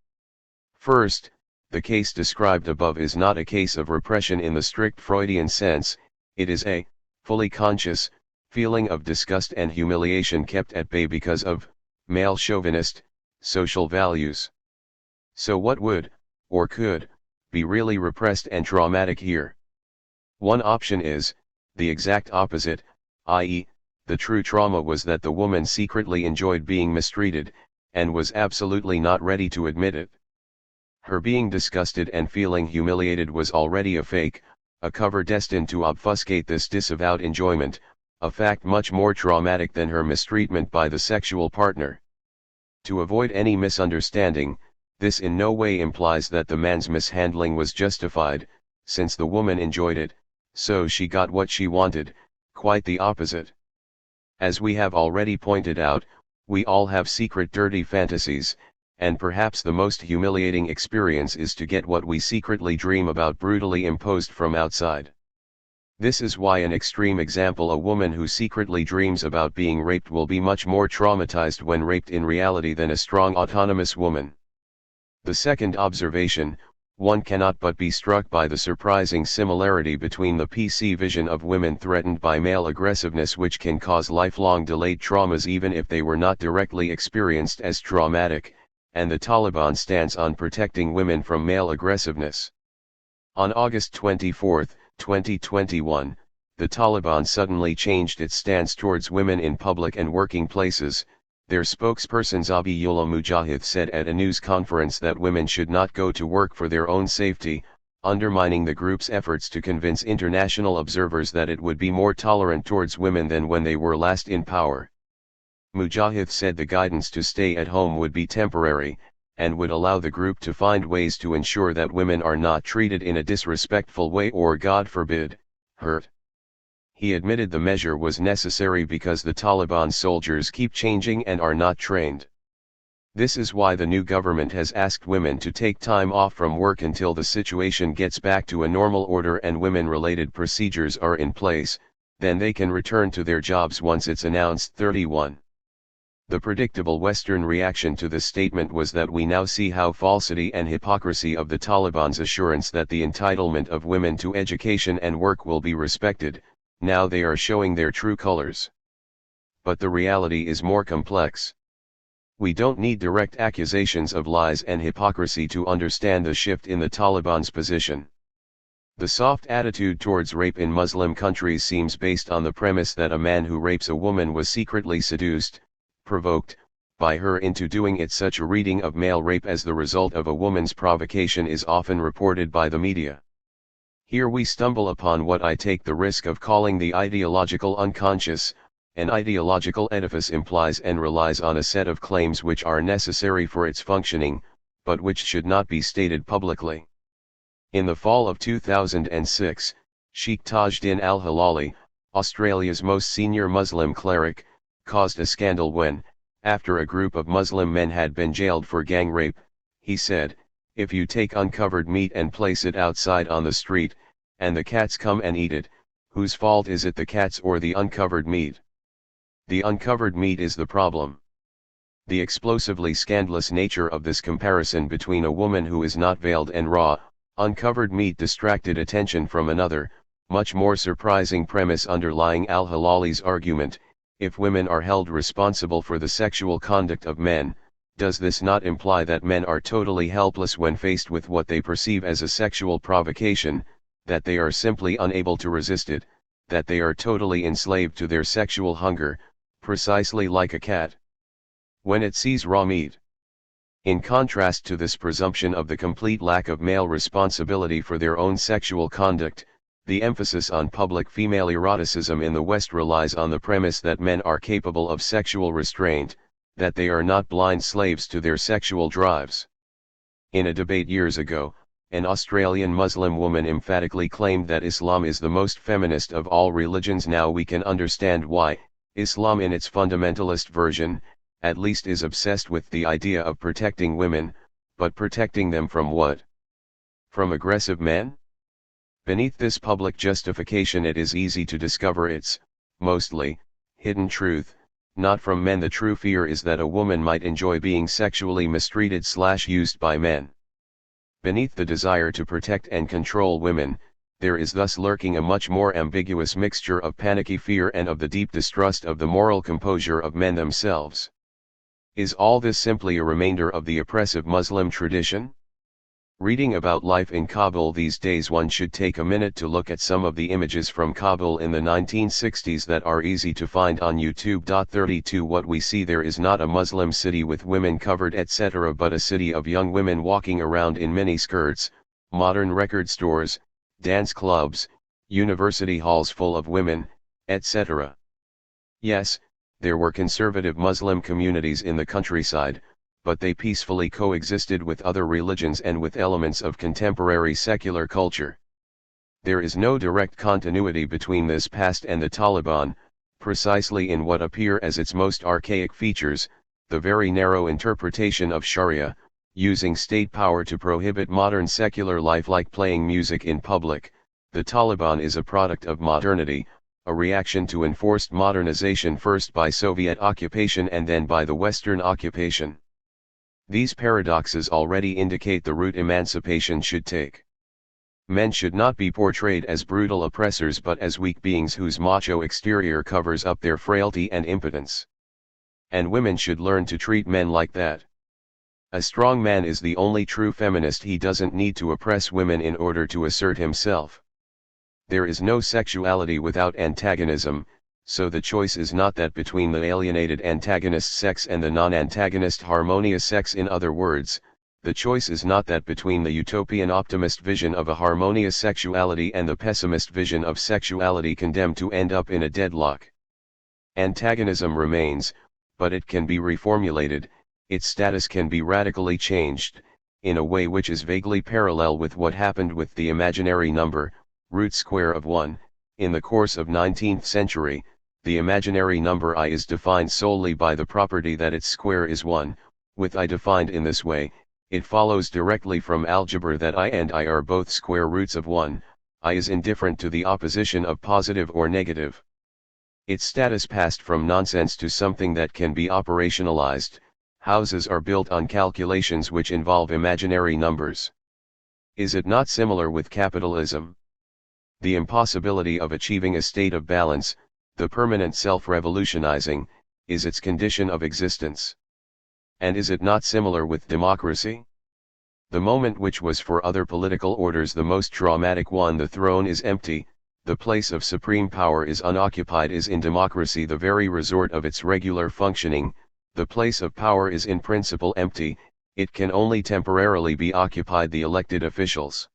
First, the case described above is not a case of repression in the strict Freudian sense, it is a, fully conscious, feeling of disgust and humiliation kept at bay because of, male chauvinist, social values. So what would, or could, be really repressed and traumatic here? One option is, the exact opposite, i.e., the true trauma was that the woman secretly enjoyed being mistreated, and was absolutely not ready to admit it. Her being disgusted and feeling humiliated was already a fake, a cover destined to obfuscate this disavowed enjoyment, a fact much more traumatic than her mistreatment by the sexual partner. To avoid any misunderstanding, this in no way implies that the man's mishandling was justified, since the woman enjoyed it, so she got what she wanted, quite the opposite. As we have already pointed out, we all have secret dirty fantasies, and perhaps the most humiliating experience is to get what we secretly dream about brutally imposed from outside. This is why an extreme example, a woman who secretly dreams about being raped, will be much more traumatized when raped in reality than a strong autonomous woman. The second observation, one cannot but be struck by the surprising similarity between the PC vision of women threatened by male aggressiveness, which can cause lifelong delayed traumas even if they were not directly experienced as traumatic, and the Taliban stance on protecting women from male aggressiveness. On August 24, 2021, the Taliban suddenly changed its stance towards women in public and working places. Their spokesperson Zabihullah Mujahid said at a news conference that women should not go to work for their own safety, undermining the group's efforts to convince international observers that it would be more tolerant towards women than when they were last in power. Mujahid said the guidance to stay at home would be temporary, and would allow the group to find ways to ensure that women are not treated in a disrespectful way or, God forbid, hurt. He admitted the measure was necessary because the Taliban soldiers keep changing and are not trained. This is why the new government has asked women to take time off from work until the situation gets back to a normal order and women-related procedures are in place, then they can return to their jobs once it's announced. 31. The predictable Western reaction to this statement was that we now see how falsity and hypocrisy of the Taliban's assurance that the entitlement of women to education and work will be respected. Now they are showing their true colors. But the reality is more complex. We don't need direct accusations of lies and hypocrisy to understand the shift in the Taliban's position. The soft attitude towards rape in Muslim countries seems based on the premise that a man who rapes a woman was secretly seduced, provoked, by her into doing it. Such a reading of male rape as the result of a woman's provocation is often reported by the media. Here we stumble upon what I take the risk of calling the ideological unconscious. An ideological edifice implies and relies on a set of claims which are necessary for its functioning, but which should not be stated publicly. In the fall of 2006, Sheikh Tajuddin al-Hilali, Australia's most senior Muslim cleric, caused a scandal when, after a group of Muslim men had been jailed for gang rape, he said, "If you take uncovered meat and place it outside on the street, and the cats come and eat it, whose fault is it, the cats or the uncovered meat? The uncovered meat is the problem." The explosively scandalous nature of this comparison between a woman who is not veiled and raw, uncovered meat distracted attention from another, much more surprising premise underlying al-Hilali's argument: if women are held responsible for the sexual conduct of men, does this not imply that men are totally helpless when faced with what they perceive as a sexual provocation, that they are simply unable to resist it, that they are totally enslaved to their sexual hunger, precisely like a cat when it sees raw meat? In contrast to this presumption of the complete lack of male responsibility for their own sexual conduct, the emphasis on public female eroticism in the West relies on the premise that men are capable of sexual restraint, that they are not blind slaves to their sexual drives. In a debate years ago, an Australian Muslim woman emphatically claimed that Islam is the most feminist of all religions. Now we can understand why. Islam in its fundamentalist version, at least, is obsessed with the idea of protecting women, but protecting them from what? From aggressive men? Beneath this public justification it is easy to discover its, mostly, hidden truth: not from men. The true fear is that a woman might enjoy being sexually mistreated/used by men. Beneath the desire to protect and control women, there is thus lurking a much more ambiguous mixture of panicky fear and of the deep distrust of the moral composure of men themselves. Is all this simply a remainder of the oppressive Muslim tradition? Reading about life in Kabul these days, one should take a minute to look at some of the images from Kabul in the 1960s that are easy to find on YouTube. 32 What we see there is not a Muslim city with women covered etc., but a city of young women walking around in mini-skirts, modern record stores, dance clubs, university halls full of women, etc. Yes, there were conservative Muslim communities in the countryside, but they peacefully coexisted with other religions and with elements of contemporary secular culture. There is no direct continuity between this past and the Taliban, precisely in what appear as its most archaic features: the very narrow interpretation of Sharia, using state power to prohibit modern secular life like playing music in public. The Taliban is a product of modernity, a reaction to enforced modernization, first by Soviet occupation and then by the Western occupation. These paradoxes already indicate the route emancipation should take. Men should not be portrayed as brutal oppressors but as weak beings whose macho exterior covers up their frailty and impotence. And women should learn to treat men like that. A strong man is the only true feminist. He doesn't need to oppress women in order to assert himself. There is no sexuality without antagonism, so the choice is not that between the alienated antagonist sex and the non-antagonist harmonious sex. In other words, the choice is not that between the utopian optimist vision of a harmonious sexuality and the pessimist vision of sexuality condemned to end up in a deadlock. Antagonism remains, but it can be reformulated, its status can be radically changed, in a way which is vaguely parallel with what happened with the imaginary number, root square of 1, in the course of 19th century. The imaginary number I is defined solely by the property that its square is 1, with I defined in this way. It follows directly from algebra that I and I are both square roots of 1, I is indifferent to the opposition of positive or negative. Its status passed from nonsense to something that can be operationalized. Houses are built on calculations which involve imaginary numbers. Is it not similar with capitalism? The impossibility of achieving a state of balance, the permanent self-revolutionizing, is its condition of existence. And is it not similar with democracy? The moment which was for other political orders the most traumatic one, the throne is empty, the place of supreme power is unoccupied, is in democracy the very resort of its regular functioning. The place of power is in principle empty, it can only temporarily be occupied the elected officials.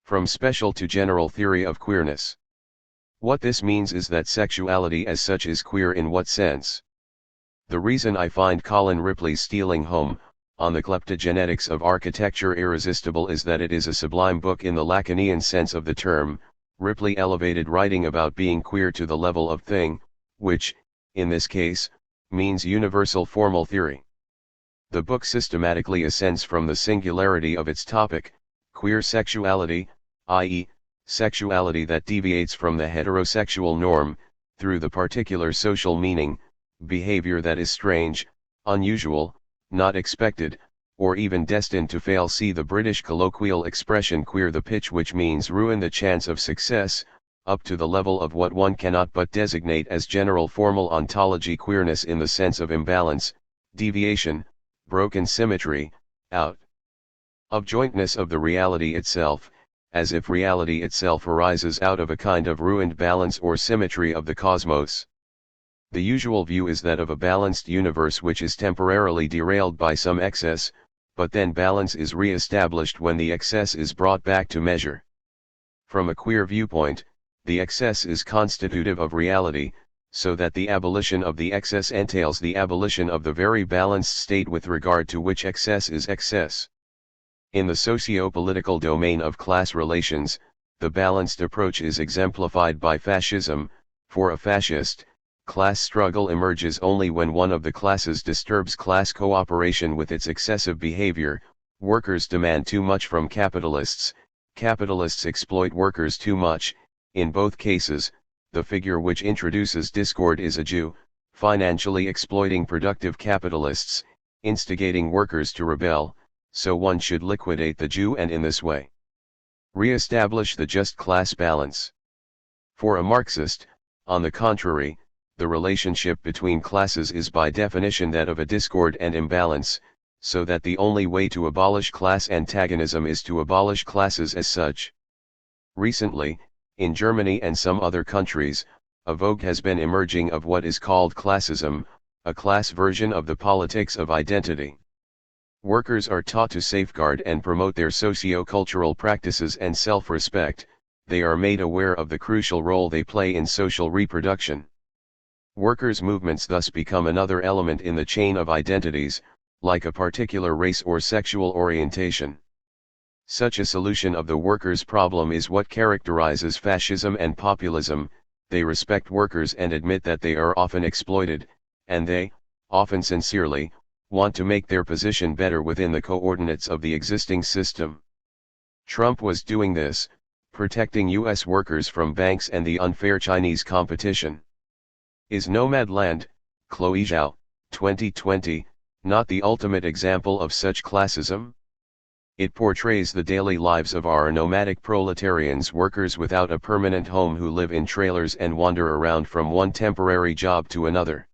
From special to general theory of queerness. What this means is that sexuality as such is queer. In what sense? The reason I find Colin Ripley's Stealing Home, on the kleptogenetics of architecture, irresistible is that it is a sublime book in the Lacanian sense of the term. Ripley elevated writing about being queer to the level of thing, which, in this case, means universal formal theory. The book systematically ascends from the singularity of its topic, queer sexuality, i.e., sexuality that deviates from the heterosexual norm, through the particular social meaning, behavior that is strange, unusual, not expected, or even destined to fail. See the British colloquial expression queer the pitch, which means ruin the chance of success, up to the level of what one cannot but designate as general formal ontology. Queerness in the sense of imbalance, deviation, broken symmetry, out of jointness of the reality itself, as if reality itself arises out of a kind of ruined balance or symmetry of the cosmos. The usual view is that of a balanced universe which is temporarily derailed by some excess, but then balance is re-established when the excess is brought back to measure. From a queer viewpoint, the excess is constitutive of reality, so that the abolition of the excess entails the abolition of the very balanced state with regard to which excess is excess. In the socio-political domain of class relations, the balanced approach is exemplified by fascism. For a fascist, class struggle emerges only when one of the classes disturbs class cooperation with its excessive behavior. Workers demand too much from capitalists, capitalists exploit workers too much. In both cases, the figure which introduces discord is a Jew, financially exploiting productive capitalists, instigating workers to rebel, so one should liquidate the Jew and in this way re-establish the just class balance. For a Marxist, on the contrary, the relationship between classes is by definition that of a discord and imbalance, so that the only way to abolish class antagonism is to abolish classes as such. Recently, in Germany and some other countries, a vogue has been emerging of what is called classism, a class version of the politics of identity. Workers are taught to safeguard and promote their socio-cultural practices and self-respect. They are made aware of the crucial role they play in social reproduction. Workers' movements thus become another element in the chain of identities, like a particular race or sexual orientation. Such a solution of the workers' problem is what characterizes fascism and populism. They respect workers and admit that they are often exploited, and they, often sincerely, want to make their position better within the coordinates of the existing system. Trump was doing this, protecting U.S. workers from banks and the unfair Chinese competition. Is Nomadland, Chloe Zhao, 2020, not the ultimate example of such classism? It portrays the daily lives of our nomadic proletarians, workers without a permanent home who live in trailers and wander around from one temporary job to another.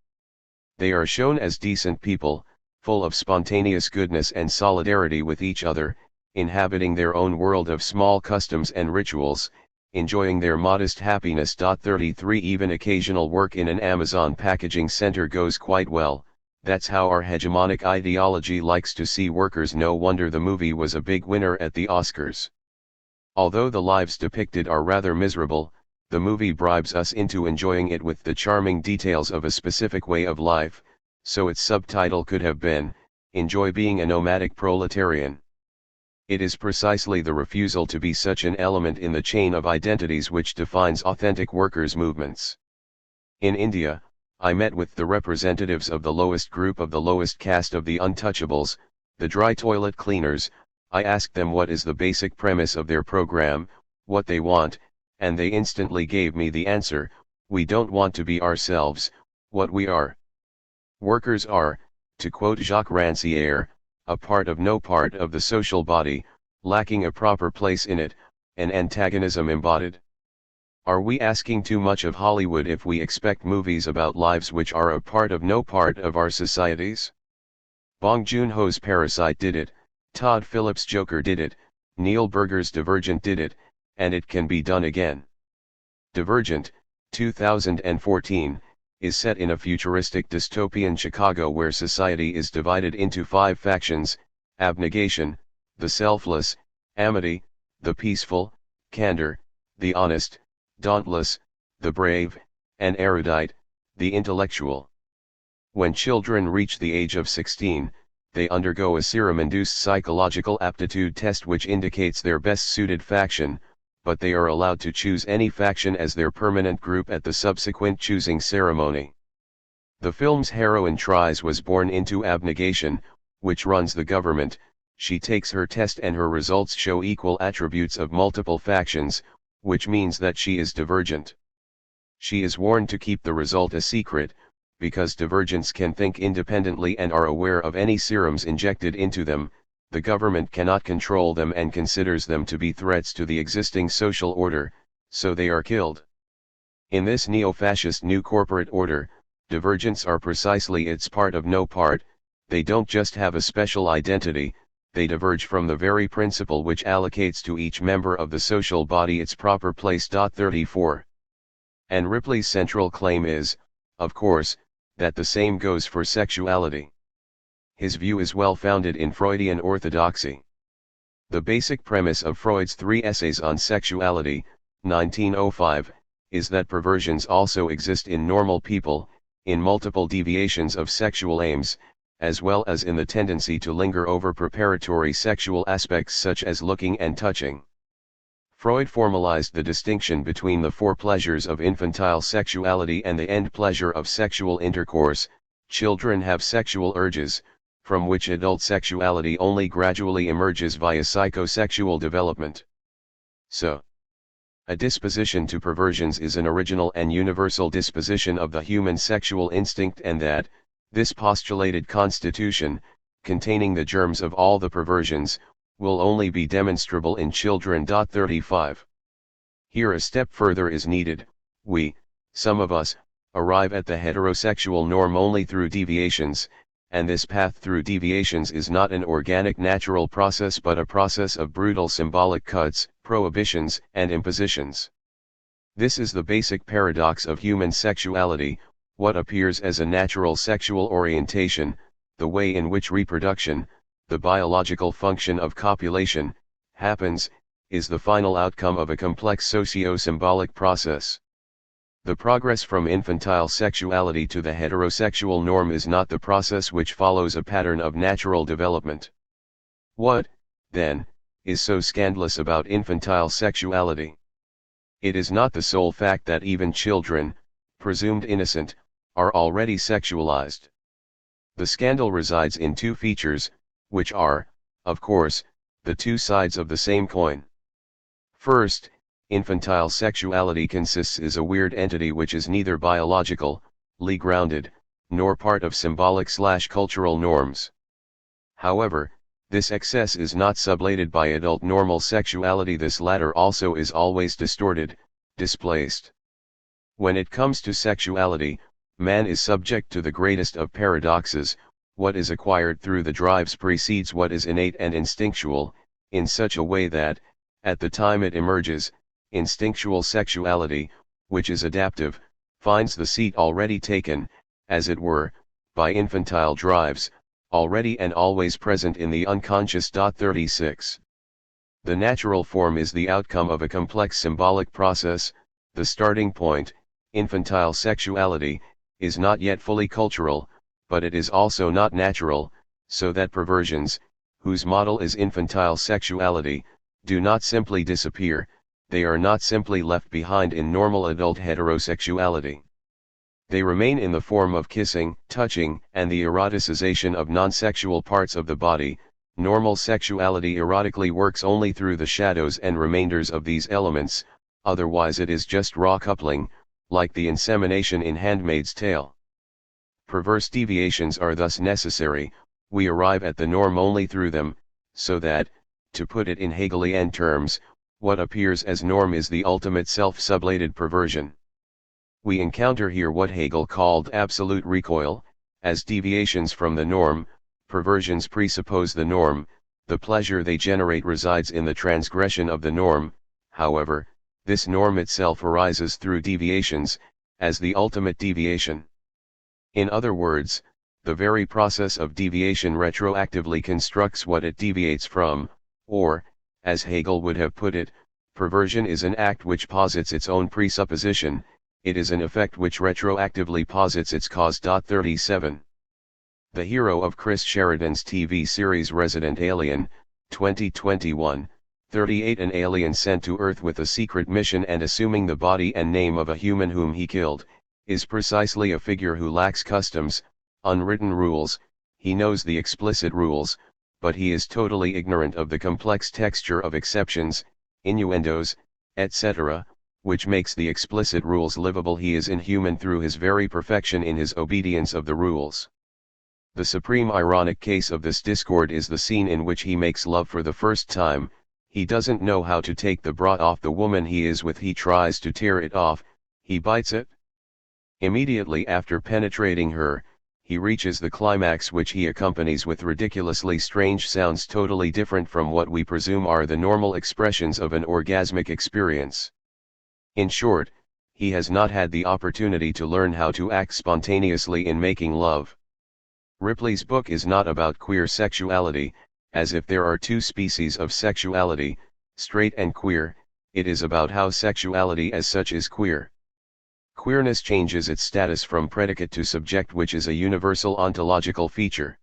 They are shown as decent people, full of spontaneous goodness and solidarity with each other, inhabiting their own world of small customs and rituals, enjoying their modest happiness. 33 Even occasional work in an Amazon packaging center goes quite well. That's how our hegemonic ideology likes to see workers. No wonder the movie was a big winner at the Oscars. Although the lives depicted are rather miserable, the movie bribes us into enjoying it with the charming details of a specific way of life, so its subtitle could have been, "Enjoy Being a Nomadic Proletarian." It is precisely the refusal to be such an element in the chain of identities which defines authentic workers' movements. In India, I met with the representatives of the lowest group of the lowest caste of the untouchables, the dry toilet cleaners. I asked them what is the basic premise of their program, what they want, and they instantly gave me the answer: we don't want to be ourselves, what we are. Workers are, to quote Jacques Rancière, a part of no part of the social body, lacking a proper place in it, an antagonism embodied. Are we asking too much of Hollywood if we expect movies about lives which are a part of no part of our societies? Bong Joon-ho's Parasite did it, Todd Phillips' Joker did it, Neil Berger's Divergent did it, and it can be done again. Divergent, 2014, is set in a futuristic dystopian Chicago where society is divided into 5 factions: abnegation, the selfless; amity, the peaceful; candor, the honest; dauntless, the brave; and erudite, the intellectual. When children reach the age of 16, they undergo a serum-induced psychological aptitude test which indicates their best-suited faction, but they are allowed to choose any faction as their permanent group at the subsequent choosing ceremony. The film's heroine Tries was born into abnegation, which runs the government. She takes her test and her results show equal attributes of multiple factions, which means that she is divergent. She is warned to keep the result a secret, because divergents can think independently and are aware of any serums injected into them. The government cannot control them and considers them to be threats to the existing social order, so they are killed. In this neo-fascist new corporate order, divergents are precisely its part of no part. They don't just have a special identity, they diverge from the very principle which allocates to each member of the social body its proper place. 34. And Ripley's central claim is, of course, that the same goes for sexuality. His view is well founded in Freudian orthodoxy. The basic premise of Freud's 3 essays on sexuality, 1905, is that perversions also exist in normal people, in multiple deviations of sexual aims, as well as in the tendency to linger over preparatory sexual aspects such as looking and touching. Freud formalized the distinction between the 4 pleasures of infantile sexuality and the end pleasure of sexual intercourse. Children have sexual urges, from which adult sexuality only gradually emerges via psychosexual development. So, a disposition to perversions is an original and universal disposition of the human sexual instinct, and that, this postulated constitution, containing the germs of all the perversions, will only be demonstrable in children. 35. Here a step further is needed. We, some of us, arrive at the heterosexual norm only through deviations, and this path through deviations is not an organic natural process but a process of brutal symbolic cuts, prohibitions, and impositions. This is the basic paradox of human sexuality. What appears as a natural sexual orientation, the way in which reproduction, the biological function of copulation, happens, is the final outcome of a complex socio-symbolic process. The progress from infantile sexuality to the heterosexual norm is not the process which follows a pattern of natural development. What, then, is so scandalous about infantile sexuality? It is not the sole fact that even children, presumed innocent, are already sexualized. The scandal resides in 2 features, which are, of course, the 2 sides of the same coin. First, infantile sexuality consists is a weird entity which is neither biologically grounded, nor part of symbolic/cultural norms. However, this excess is not sublated by adult normal sexuality. This latter also is always distorted, displaced. When it comes to sexuality, man is subject to the greatest of paradoxes. What is acquired through the drives precedes what is innate and instinctual, in such a way that, at the time it emerges, instinctual sexuality, which is adaptive, finds the seat already taken, as it were, by infantile drives, already and always present in the unconscious. 36. The natural form is the outcome of a complex symbolic process. The starting point, infantile sexuality, is not yet fully cultural, but it is also not natural, so that perversions, whose model is infantile sexuality, do not simply disappear. They are not simply left behind in normal adult heterosexuality. They remain in the form of kissing, touching, and the eroticization of non-sexual parts of the body. Normal sexuality erotically works only through the shadows and remainders of these elements, otherwise it is just raw coupling, like the insemination in Handmaid's Tale. Perverse deviations are thus necessary. We arrive at the norm only through them, so that, to put it in Hegelian terms, what appears as norm is the ultimate self-sublated perversion. We encounter here what Hegel called absolute recoil, as deviations from the norm, Perversions presuppose the norm, the pleasure they generate resides in the transgression of the norm, however, this norm itself arises through deviations, as the ultimate deviation. In other words, the very process of deviation retroactively constructs what it deviates from, or, as Hegel would have put it, perversion is an act which posits its own presupposition, it is an effect which retroactively posits its cause. 37. The hero of Chris Sheridan's TV series Resident Alien, 2021, 38, an alien sent to Earth with a secret mission and assuming the body and name of a human whom he killed, is precisely a figure who lacks customs, unwritten rules. He knows the explicit rules, but he is totally ignorant of the complex texture of exceptions, innuendos, etc., which makes the explicit rules livable. He is inhuman through his very perfection in his obedience of the rules. The supreme ironic case of this discord is the scene in which he makes love for the first time. He doesn't know how to take the bra off the woman he is with. He tries to tear it off, he bites it. Immediately after penetrating her, he reaches the climax which he accompanies with ridiculously strange sounds totally different from what we presume are the normal expressions of an orgasmic experience. In short, he has not had the opportunity to learn how to act spontaneously in making love. Ripley's book is not about queer sexuality, as if there are two species of sexuality, straight and queer. It is about how sexuality as such is queer. Queerness changes its status from predicate to subject, which is a universal ontological feature.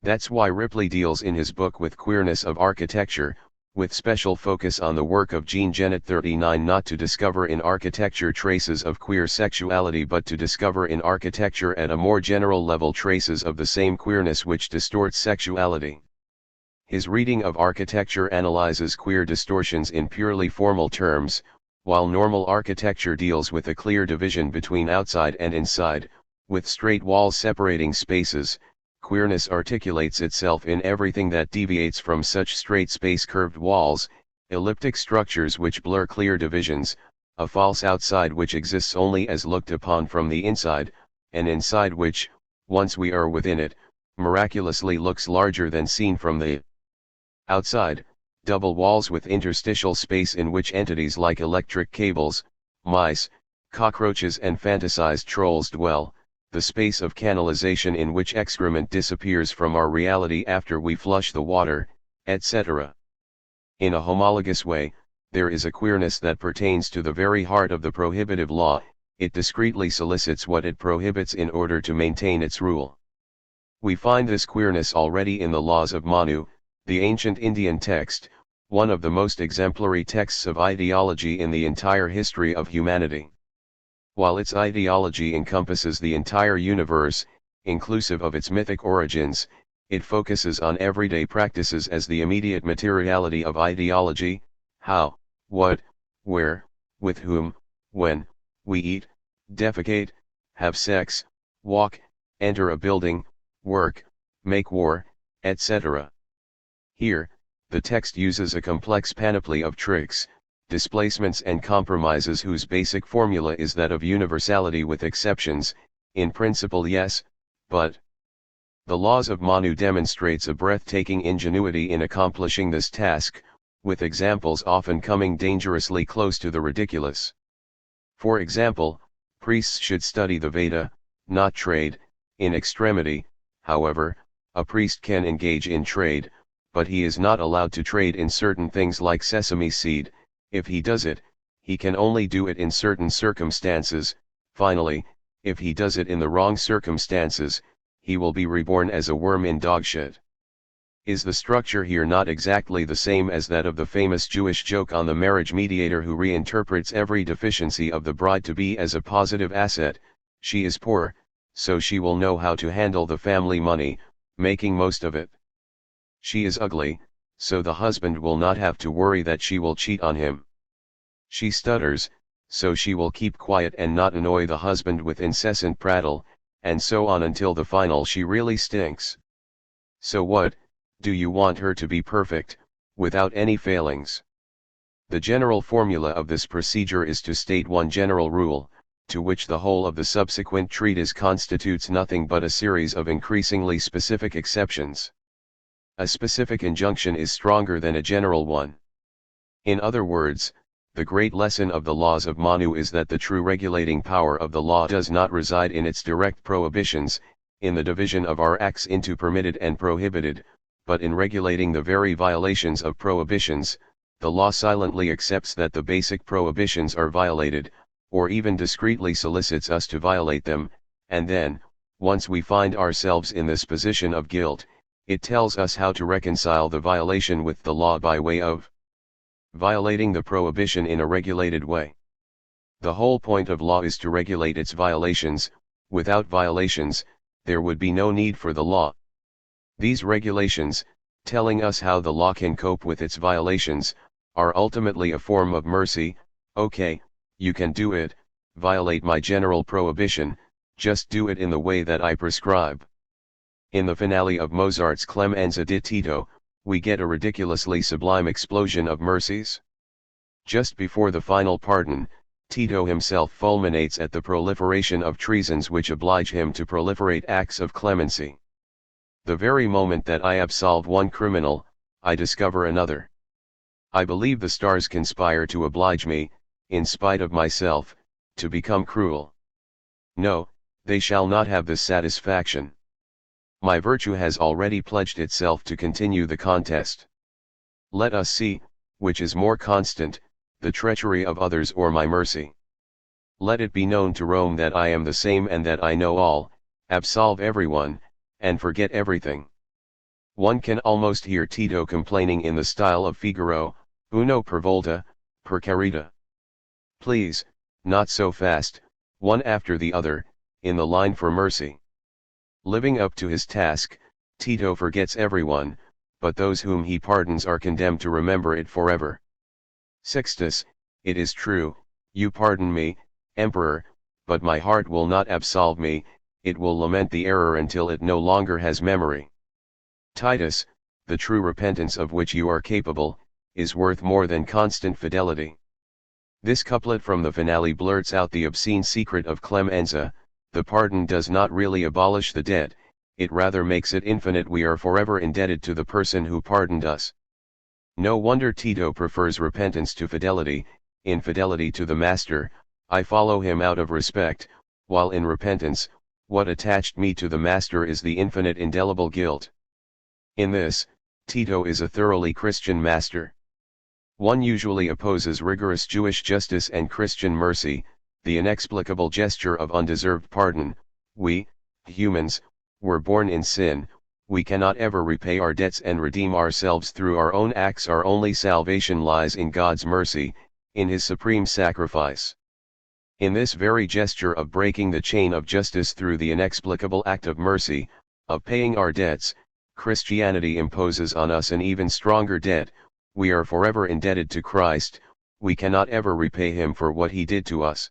That's why Ripley deals in his book with queerness of architecture, with special focus on the work of Jean Genet. 39, not to discover in architecture traces of queer sexuality but to discover in architecture at a more general level traces of the same queerness which distorts sexuality. His reading of architecture analyzes queer distortions in purely formal terms, while normal architecture deals with a clear division between outside and inside, with straight walls separating spaces. Queerness articulates itself in everything that deviates from such straight space: curved walls, elliptic structures which blur clear divisions, a false outside which exists only as looked upon from the inside, an inside which, once we are within it, miraculously looks larger than seen from the outside, double walls with interstitial space in which entities like electric cables, mice, cockroaches and fantasized trolls dwell, the space of canalization in which excrement disappears from our reality after we flush the water, etc. In a homologous way, there is a queerness that pertains to the very heart of the prohibitive law. It discreetly solicits what it prohibits in order to maintain its rule. We find this queerness already in the laws of Manu, the ancient Indian text, one of the most exemplary texts of ideology in the entire history of humanity. While its ideology encompasses the entire universe, inclusive of its mythic origins, it focuses on everyday practices as the immediate materiality of ideology: how, what, where, with whom, when, we eat, defecate, have sex, walk, enter a building, work, make war, etc. Here, the text uses a complex panoply of tricks, displacements and compromises whose basic formula is that of universality with exceptions, in principle yes, but the laws of Manu demonstrates a breathtaking ingenuity in accomplishing this task, with examples often coming dangerously close to the ridiculous. For example, priests should study the Veda, not trade. In extremity, however, a priest can engage in trade, but he is not allowed to trade in certain things like sesame seed. If he does it, he can only do it in certain circumstances. Finally, if he does it in the wrong circumstances, he will be reborn as a worm in dogshit. Is the structure here not exactly the same as that of the famous Jewish joke on the marriage mediator who reinterprets every deficiency of the bride to be as a positive asset? She is poor, so she will know how to handle the family money, making most of it. She is ugly, so the husband will not have to worry that she will cheat on him. She stutters, so she will keep quiet and not annoy the husband with incessant prattle, and so on until the final she really stinks. So what, do you want her to be perfect, without any failings? The general formula of this procedure is to state one general rule: to which the whole of the subsequent treatise constitutes nothing but a series of increasingly specific exceptions. A specific injunction is stronger than a general one. In other words, the great lesson of the laws of Manu is that the true regulating power of the law does not reside in its direct prohibitions, in the division of our acts into permitted and prohibited, but in regulating the very violations of prohibitions. The law silently accepts that the basic prohibitions are violated, or even discreetly solicits us to violate them, and then, once we find ourselves in this position of guilt, it tells us how to reconcile the violation with the law by way of violating the prohibition in a regulated way. The whole point of law is to regulate its violations. Without violations, there would be no need for the law. These regulations, telling us how the law can cope with its violations, are ultimately a form of mercy. Okay, you can do it, violate my general prohibition, just do it in the way that I prescribe. In the finale of Mozart's Clemenza di Tito, we get a ridiculously sublime explosion of mercies. Just before the final pardon, Tito himself fulminates at the proliferation of treasons which oblige him to proliferate acts of clemency. The very moment that I absolve one criminal, I discover another. I believe the stars conspire to oblige me, in spite of myself, to become cruel. No, they shall not have this satisfaction. My virtue has already pledged itself to continue the contest. Let us see, which is more constant, the treachery of others or my mercy. Let it be known to Rome that I am the same and that I know all, absolve everyone, and forget everything. One can almost hear Tito complaining in the style of Figaro, uno per volta, per carita. Please, not so fast, one after the other, in the line for mercy. Living up to his task, Tito forgets everyone, but those whom he pardons are condemned to remember it forever. Sixtus, it is true, you pardon me, Emperor, but my heart will not absolve me, it will lament the error until it no longer has memory. Titus, the true repentance of which you are capable, is worth more than constant fidelity. This couplet from the finale blurts out the obscene secret of Clemenza. The pardon does not really abolish the debt, it rather makes it infinite. We are forever indebted to the person who pardoned us. No wonder Tito prefers repentance to fidelity. In fidelity to the master, I follow him out of respect, while in repentance, what attached me to the master is the infinite indelible guilt. In this, Tito is a thoroughly Christian master. One usually opposes rigorous Jewish justice and Christian mercy, the inexplicable gesture of undeserved pardon. We, humans, were born in sin, we cannot ever repay our debts and redeem ourselves through our own acts. Our only salvation lies in God's mercy, in His supreme sacrifice. In this very gesture of breaking the chain of justice through the inexplicable act of mercy, of paying our debts, Christianity imposes on us an even stronger debt. We are forever indebted to Christ, we cannot ever repay Him for what He did to us.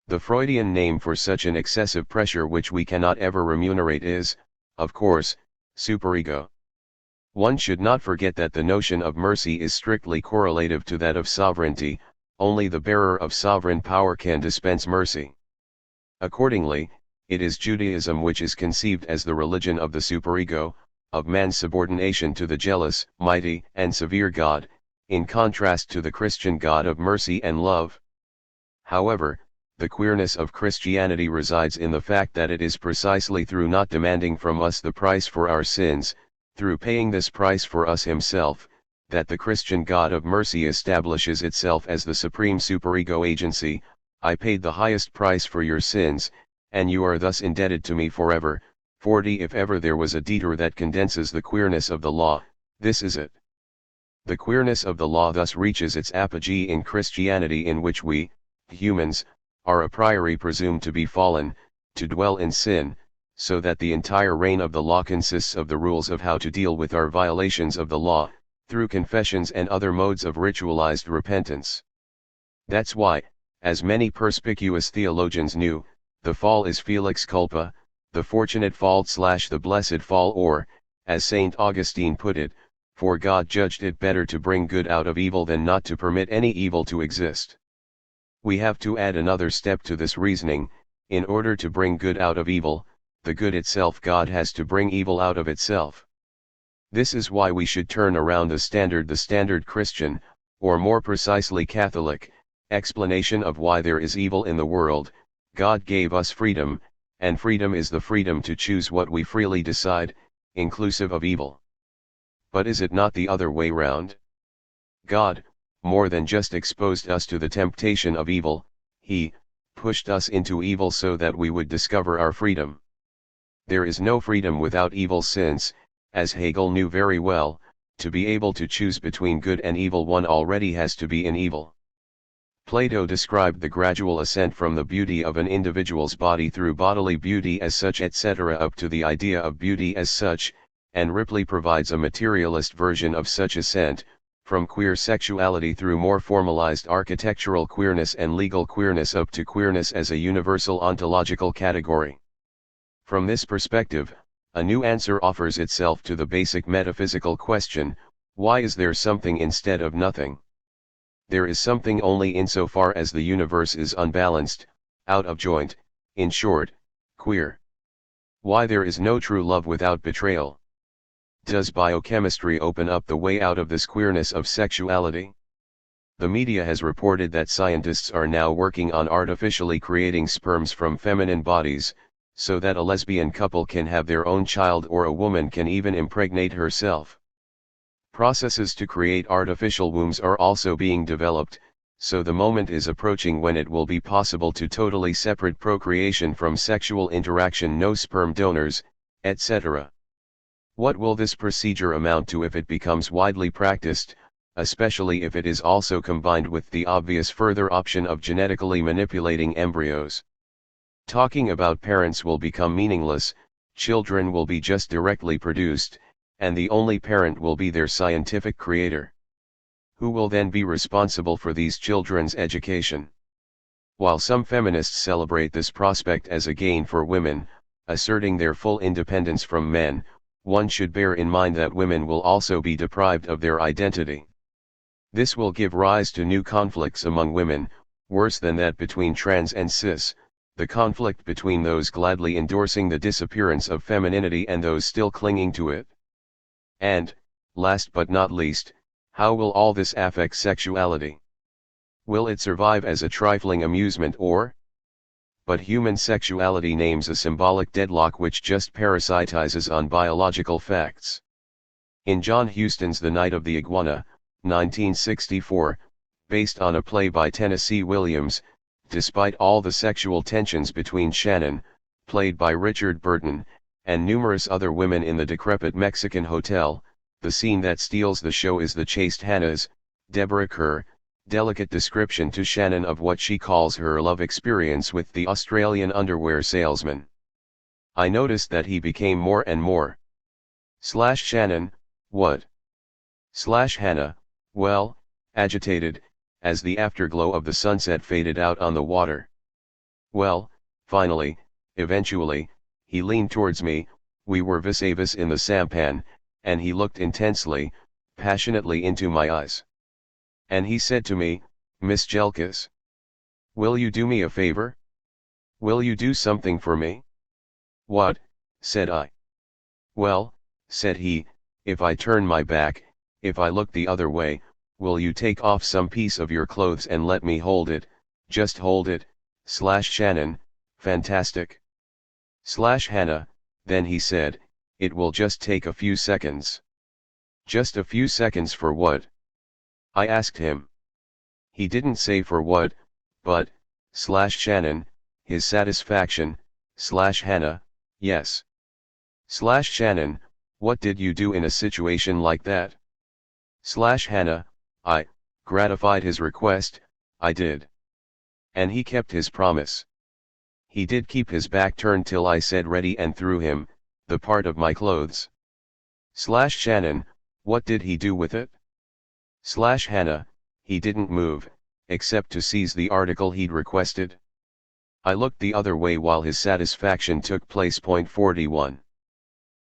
The Freudian name for such an excessive pressure which we cannot ever remunerate is, of course, superego. One should not forget that the notion of mercy is strictly correlative to that of sovereignty. Only the bearer of sovereign power can dispense mercy. Accordingly, it is Judaism which is conceived as the religion of the superego, of man's subordination to the jealous, mighty, and severe God, in contrast to the Christian God of mercy and love. However, the queerness of Christianity resides in the fact that it is precisely through not demanding from us the price for our sins, through paying this price for us Himself, that the Christian God of mercy establishes itself as the supreme superego agency. I paid the highest price for your sins, and you are thus indebted to me forever. 40. If ever there was a detour that condenses the queerness of the law, this is it. The queerness of the law thus reaches its apogee in Christianity, in which we, humans, are a priori presumed to be fallen, to dwell in sin, so that the entire reign of the law consists of the rules of how to deal with our violations of the law, through confessions and other modes of ritualized repentance. That's why, as many perspicuous theologians knew, the fall is felix culpa, the fortunate fall/the blessed fall, or, as St. Augustine put it, for God judged it better to bring good out of evil than not to permit any evil to exist. We have to add another step to this reasoning. In order to bring good out of evil, the good itself, God has to bring evil out of itself. This is why we should turn around the standard Christian, or more precisely Catholic, explanation of why there is evil in the world. God gave us freedom, and freedom is the freedom to choose what we freely decide, inclusive of evil. But is it not the other way round? God, more than just exposed us to the temptation of evil, He pushed us into evil so that we would discover our freedom. There is no freedom without evil, since, as Hegel knew very well, to be able to choose between good and evil, one already has to be in evil. Plato described the gradual ascent from the beauty of an individual's body through bodily beauty as such, etc., up to the idea of beauty as such, and Ripley provides a materialist version of such ascent, from queer sexuality through more formalized architectural queerness and legal queerness up to queerness as a universal ontological category. From this perspective, a new answer offers itself to the basic metaphysical question: why is there something instead of nothing? There is something only insofar as the universe is unbalanced, out of joint, in short, queer. Why there is no true love without betrayal? Does biochemistry open up the way out of this queerness of sexuality? The media has reported that scientists are now working on artificially creating sperms from feminine bodies, so that a lesbian couple can have their own child, or a woman can even impregnate herself. Processes to create artificial wombs are also being developed, so the moment is approaching when it will be possible to totally separate procreation from sexual interaction, no sperm donors, etc. What will this procedure amount to if it becomes widely practiced, especially if it is also combined with the obvious further option of genetically manipulating embryos? Talking about parents will become meaningless. Children will be just directly produced, and the only parent will be their scientific creator. Who will then be responsible for these children's education? While some feminists celebrate this prospect as a gain for women, asserting their full independence from men, one should bear in mind that women will also be deprived of their identity. This will give rise to new conflicts among women, worse than that between trans and cis, the conflict between those gladly endorsing the disappearance of femininity and those still clinging to it. And, last but not least, how will all this affect sexuality? Will it survive as a trifling amusement, or? But human sexuality names a symbolic deadlock which just parasitizes on biological facts. In John Huston's The Night of the Iguana, 1964, based on a play by Tennessee Williams, despite all the sexual tensions between Shannon, played by Richard Burton, and numerous other women in the decrepit Mexican hotel, the scene that steals the show is the chaste Hannah's, Deborah Kerr, delicate description to Shannon of what she calls her love experience with the Australian underwear salesman. I noticed that he became more and more. Shannon, what? Hannah, well, agitated, as the afterglow of the sunset faded out on the water. Well, finally, eventually, he leaned towards me, we were vis-a-vis in the sampan, and he looked intensely, passionately into my eyes. And he said to me, Miss Jelkis, will you do me a favor? Will you do something for me? What? Said I. Well, said he, if I turn my back, if I look the other way, will you take off some piece of your clothes and let me hold it, just hold it, Shannon, fantastic. Hannah, then he said, it will just take a few seconds. Just a few seconds for what? I asked him. He didn't say for what, but, Shannon, his satisfaction, Hannah, yes. Shannon, what did you do in a situation like that? Hannah, I gratified his request, I did. And he kept his promise. He did keep his back turned till I said ready and threw him, the part of my clothes. Shannon, what did he do with it? Hannah, he didn't move, except to seize the article he'd requested. I looked the other way while his satisfaction took place. 41.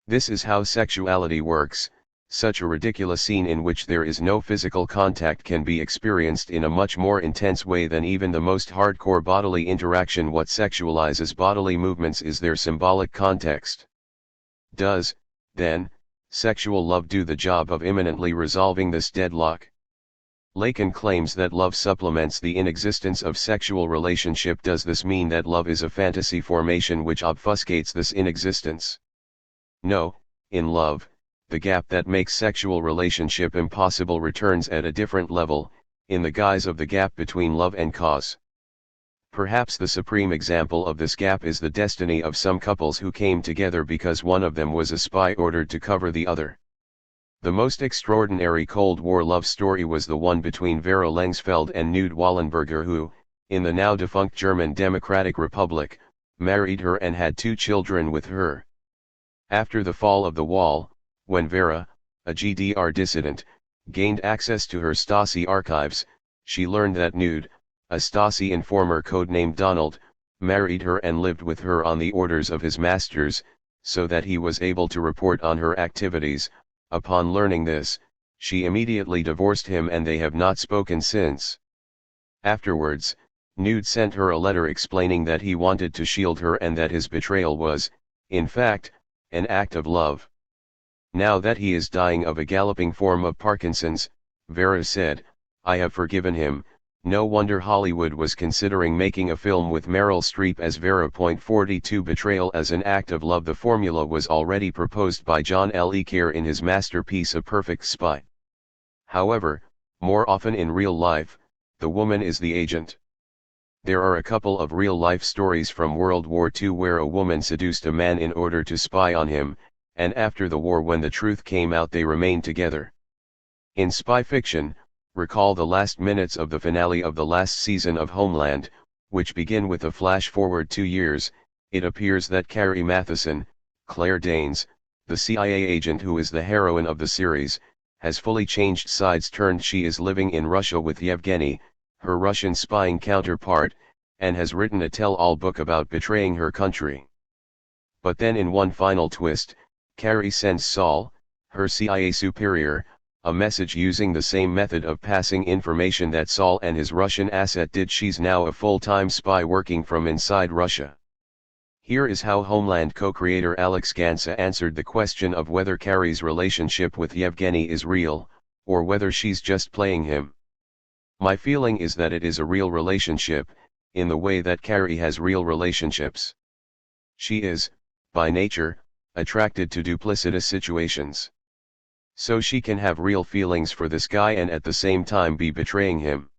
This is how sexuality works, Such a ridiculous scene in which there is no physical contact can be experienced in a much more intense way than even the most hardcore bodily interaction. What sexualizes bodily movements is their symbolic context. Does, then, sexual love do the job of imminently resolving this deadlock? Lacan claims that love supplements the inexistence of sexual relationship. Does this mean that love is a fantasy formation which obfuscates this inexistence? No, in love, the gap that makes sexual relationship impossible returns at a different level, in the guise of the gap between love and cause. Perhaps the supreme example of this gap is the destiny of some couples who came together because one of them was a spy ordered to cover the other. The most extraordinary Cold War love story was the one between Vera Lengsfeld and Knud Wallenberger, who, in the now defunct German Democratic Republic, married her and had 2 children with her. After the fall of the wall, when Vera, a GDR dissident, gained access to her Stasi archives, she learned that Knud, a Stasi informer codenamed Donald, married her and lived with her on the orders of his masters, so that he was able to report on her activities. Upon learning this, she immediately divorced him and they have not spoken since. Afterwards, Knud sent her a letter explaining that he wanted to shield her and that his betrayal was, in fact, an act of love. Now that he is dying of a galloping form of Parkinson's, Vera said, "I have forgiven him." No wonder Hollywood was considering making a film with Meryl Streep as Vera. 42 Betrayal as an act of love. The formula was already proposed by John Le Carre in his masterpiece A Perfect Spy. However, more often in real life, the woman is the agent. There are a couple of real-life stories from World War II where a woman seduced a man in order to spy on him, and after the war, when the truth came out, they remained together. In spy fiction, recall the last minutes of the finale of the last season of Homeland, which begin with a flash forward 2 years. It appears that Carrie Mathison, Claire Danes, the CIA agent who is the heroine of the series, has fully changed sides. She is living in Russia with Yevgeny, her Russian spying counterpart, and has written a tell-all book about betraying her country. But then in one final twist, Carrie sends Saul, her CIA superior, a message using the same method of passing information that Saul and his Russian asset did. She's now a full-time spy working from inside Russia. Here is how Homeland co-creator Alex Gansa answered the question of whether Carrie's relationship with Yevgeny is real, or whether she's just playing him. "My feeling is that it is a real relationship, in the way that Carrie has real relationships. She is, by nature, attracted to duplicitous situations. So she can have real feelings for this guy and at the same time be betraying him.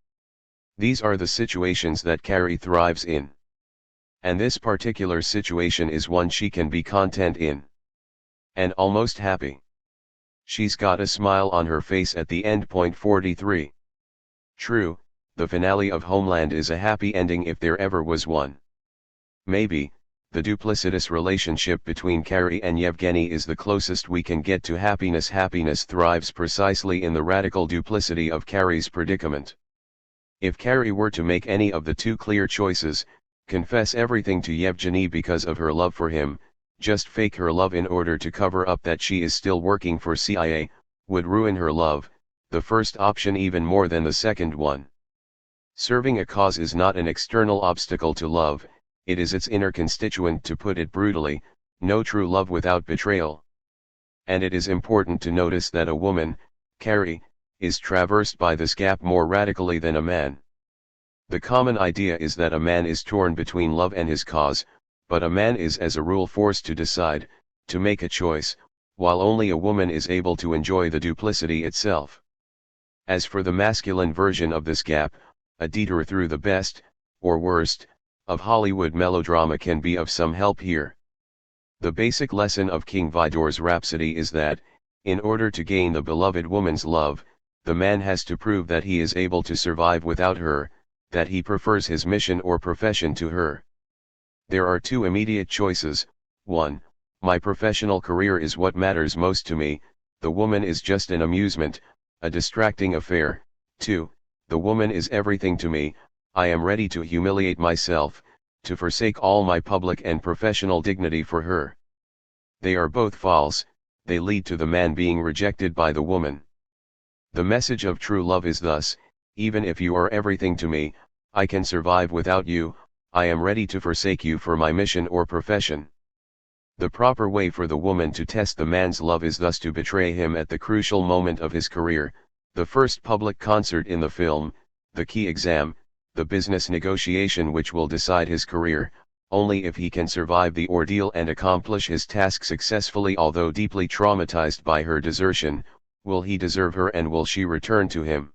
These are the situations that Carrie thrives in. And this particular situation is one she can be content in. And almost happy. She's got a smile on her face at the end." 43. True, the finale of Homeland is a happy ending if there ever was one. Maybe, the duplicitous relationship between Carrie and Yevgeny is the closest we can get to happiness. Happiness thrives precisely in the radical duplicity of Carrie's predicament. If Carrie were to make any of the 2 clear choices, confess everything to Yevgeny because of her love for him, just fake her love in order to cover up that she is still working for CIA, would ruin her love, the first option even more than the second one. Serving a cause is not an external obstacle to love, it is its inner constituent. To put it brutally, no true love without betrayal. And it is important to notice that a woman, Carrie, is traversed by this gap more radically than a man. The common idea is that a man is torn between love and his cause, but a man is as a rule forced to decide, to make a choice, while only a woman is able to enjoy the duplicity itself. As for the masculine version of this gap, a detour through the best, or worst, of Hollywood melodrama can be of some help here. The basic lesson of King Vidor's Rhapsody is that, in order to gain the beloved woman's love, the man has to prove that he is able to survive without her, that he prefers his mission or profession to her. There are 2 immediate choices: 1, my professional career is what matters most to me, the woman is just an amusement, a distracting affair. 2, the woman is everything to me, I am ready to humiliate myself, to forsake all my public and professional dignity for her. They are both false, they lead to the man being rejected by the woman. The message of true love is thus: even if you are everything to me, I can survive without you, I am ready to forsake you for my mission or profession. The proper way for the woman to test the man's love is thus to betray him at the crucial moment of his career, the first public concert in the film, the key exam, the business negotiation which will decide his career. Only if he can survive the ordeal and accomplish his task successfully, although deeply traumatized by her desertion, will he deserve her and will she return to him.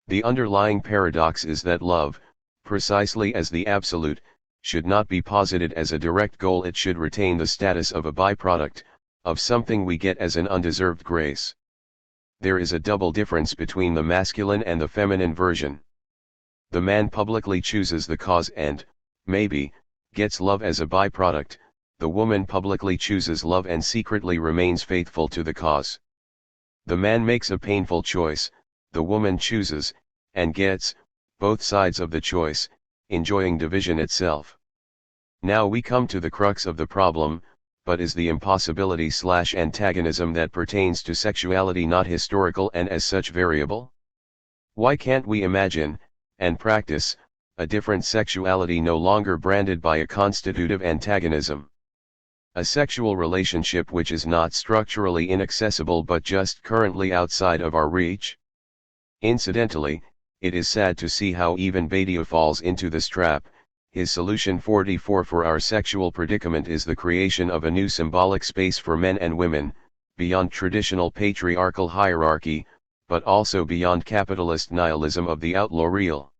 The underlying paradox is that love, precisely as the absolute, should not be posited as a direct goal. It should retain the status of a byproduct, of something we get as an undeserved grace. There is a double difference between the masculine and the feminine version. The man publicly chooses the cause and, maybe, gets love as a byproduct. The woman publicly chooses love and secretly remains faithful to the cause. The man makes a painful choice, the woman chooses, and gets, both sides of the choice, enjoying division itself. Now we come to the crux of the problem: but is the impossibility/antagonism that pertains to sexuality not historical and as such variable? Why can't we imagine, and practice, a different sexuality no longer branded by a constitutive antagonism? A sexual relationship which is not structurally inaccessible but just currently outside of our reach? Incidentally, it is sad to see how even Badiou falls into this trap. His solution 44 for our sexual predicament is the creation of a new symbolic space for men and women, beyond traditional patriarchal hierarchy, but also beyond capitalist nihilism of the outlaw real.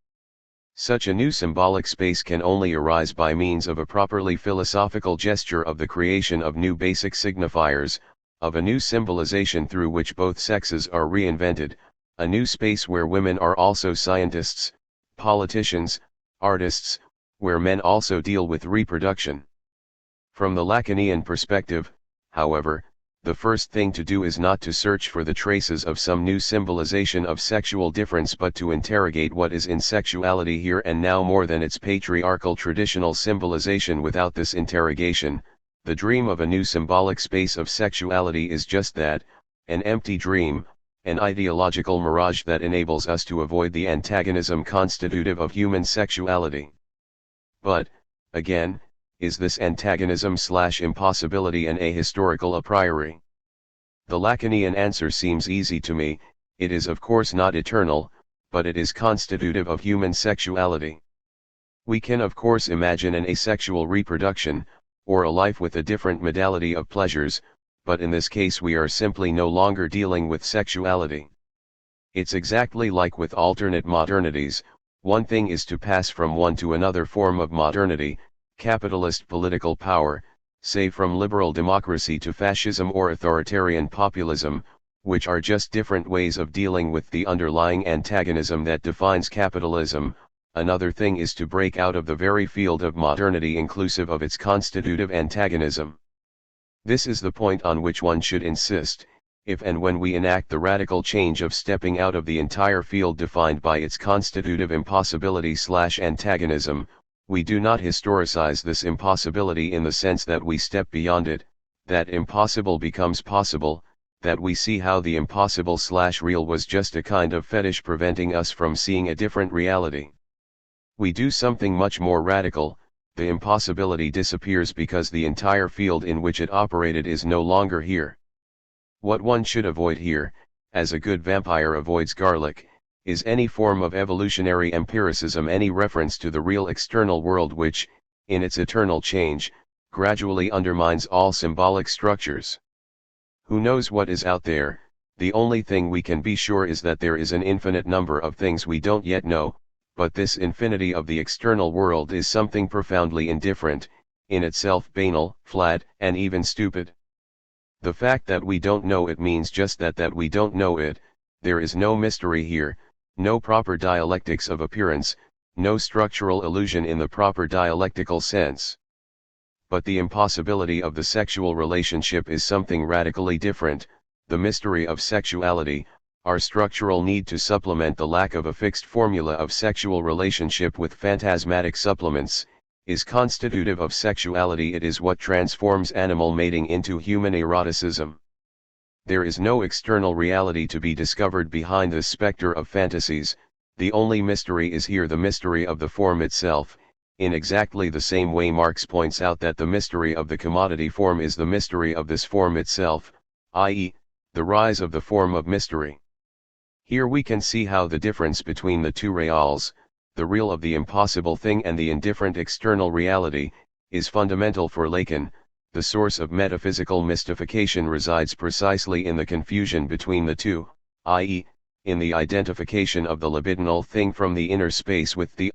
Such a new symbolic space can only arise by means of a properly philosophical gesture of the creation of new basic signifiers, of a new symbolization through which both sexes are reinvented, a new space where women are also scientists, politicians, artists, where men also deal with reproduction. From the Lacanian perspective, however, the first thing to do is not to search for the traces of some new symbolization of sexual difference but to interrogate what is in sexuality here and now more than its patriarchal traditional symbolization. Without this interrogation, the dream of a new symbolic space of sexuality is just that, an empty dream, an ideological mirage that enables us to avoid the antagonism constitutive of human sexuality. But, again, is this antagonism/impossibility an ahistorical a priori? The Lacanian answer seems easy to me: it is of course not eternal, but it is constitutive of human sexuality. We can of course imagine an asexual reproduction, or a life with a different modality of pleasures, but in this case we are simply no longer dealing with sexuality. It's exactly like with alternate modernities: one thing is to pass from one to another form of modernity, capitalist political power, say from liberal democracy to fascism or authoritarian populism, which are just different ways of dealing with the underlying antagonism that defines capitalism. Another thing is to break out of the very field of modernity inclusive of its constitutive antagonism. This is the point on which one should insist, if and when we enact the radical change of stepping out of the entire field defined by its constitutive impossibility/antagonism. We do not historicize this impossibility in the sense that we step beyond it, that impossible becomes possible, that we see how the impossible/real was just a kind of fetish preventing us from seeing a different reality. We do something much more radical: the impossibility disappears because the entire field in which it operated is no longer here. What one should avoid here, as a good vampire avoids garlic, is any form of evolutionary empiricism, any reference to the real external world which, in its eternal change, gradually undermines all symbolic structures. Who knows what is out there? The only thing we can be sure is that there is an infinite number of things we don't yet know, but this infinity of the external world is something profoundly indifferent, in itself banal, flat, and even stupid. The fact that we don't know it means just that we don't know it. There is no mystery here, no proper dialectics of appearance, no structural illusion in the proper dialectical sense. But the impossibility of the sexual relationship is something radically different. The mystery of sexuality, our structural need to supplement the lack of a fixed formula of sexual relationship with phantasmatic supplements, is constitutive of sexuality. It is what transforms animal mating into human eroticism. There is no external reality to be discovered behind this specter of fantasies. The only mystery is here the mystery of the form itself, in exactly the same way Marx points out that the mystery of the commodity form is the mystery of this form itself, i.e., the rise of the form of mystery. Here we can see how the difference between the two reals, the real of the impossible thing and the indifferent external reality, is fundamental for Lacan. The source of metaphysical mystification resides precisely in the confusion between the two, i.e., in the identification of the libidinal thing from the inner space with the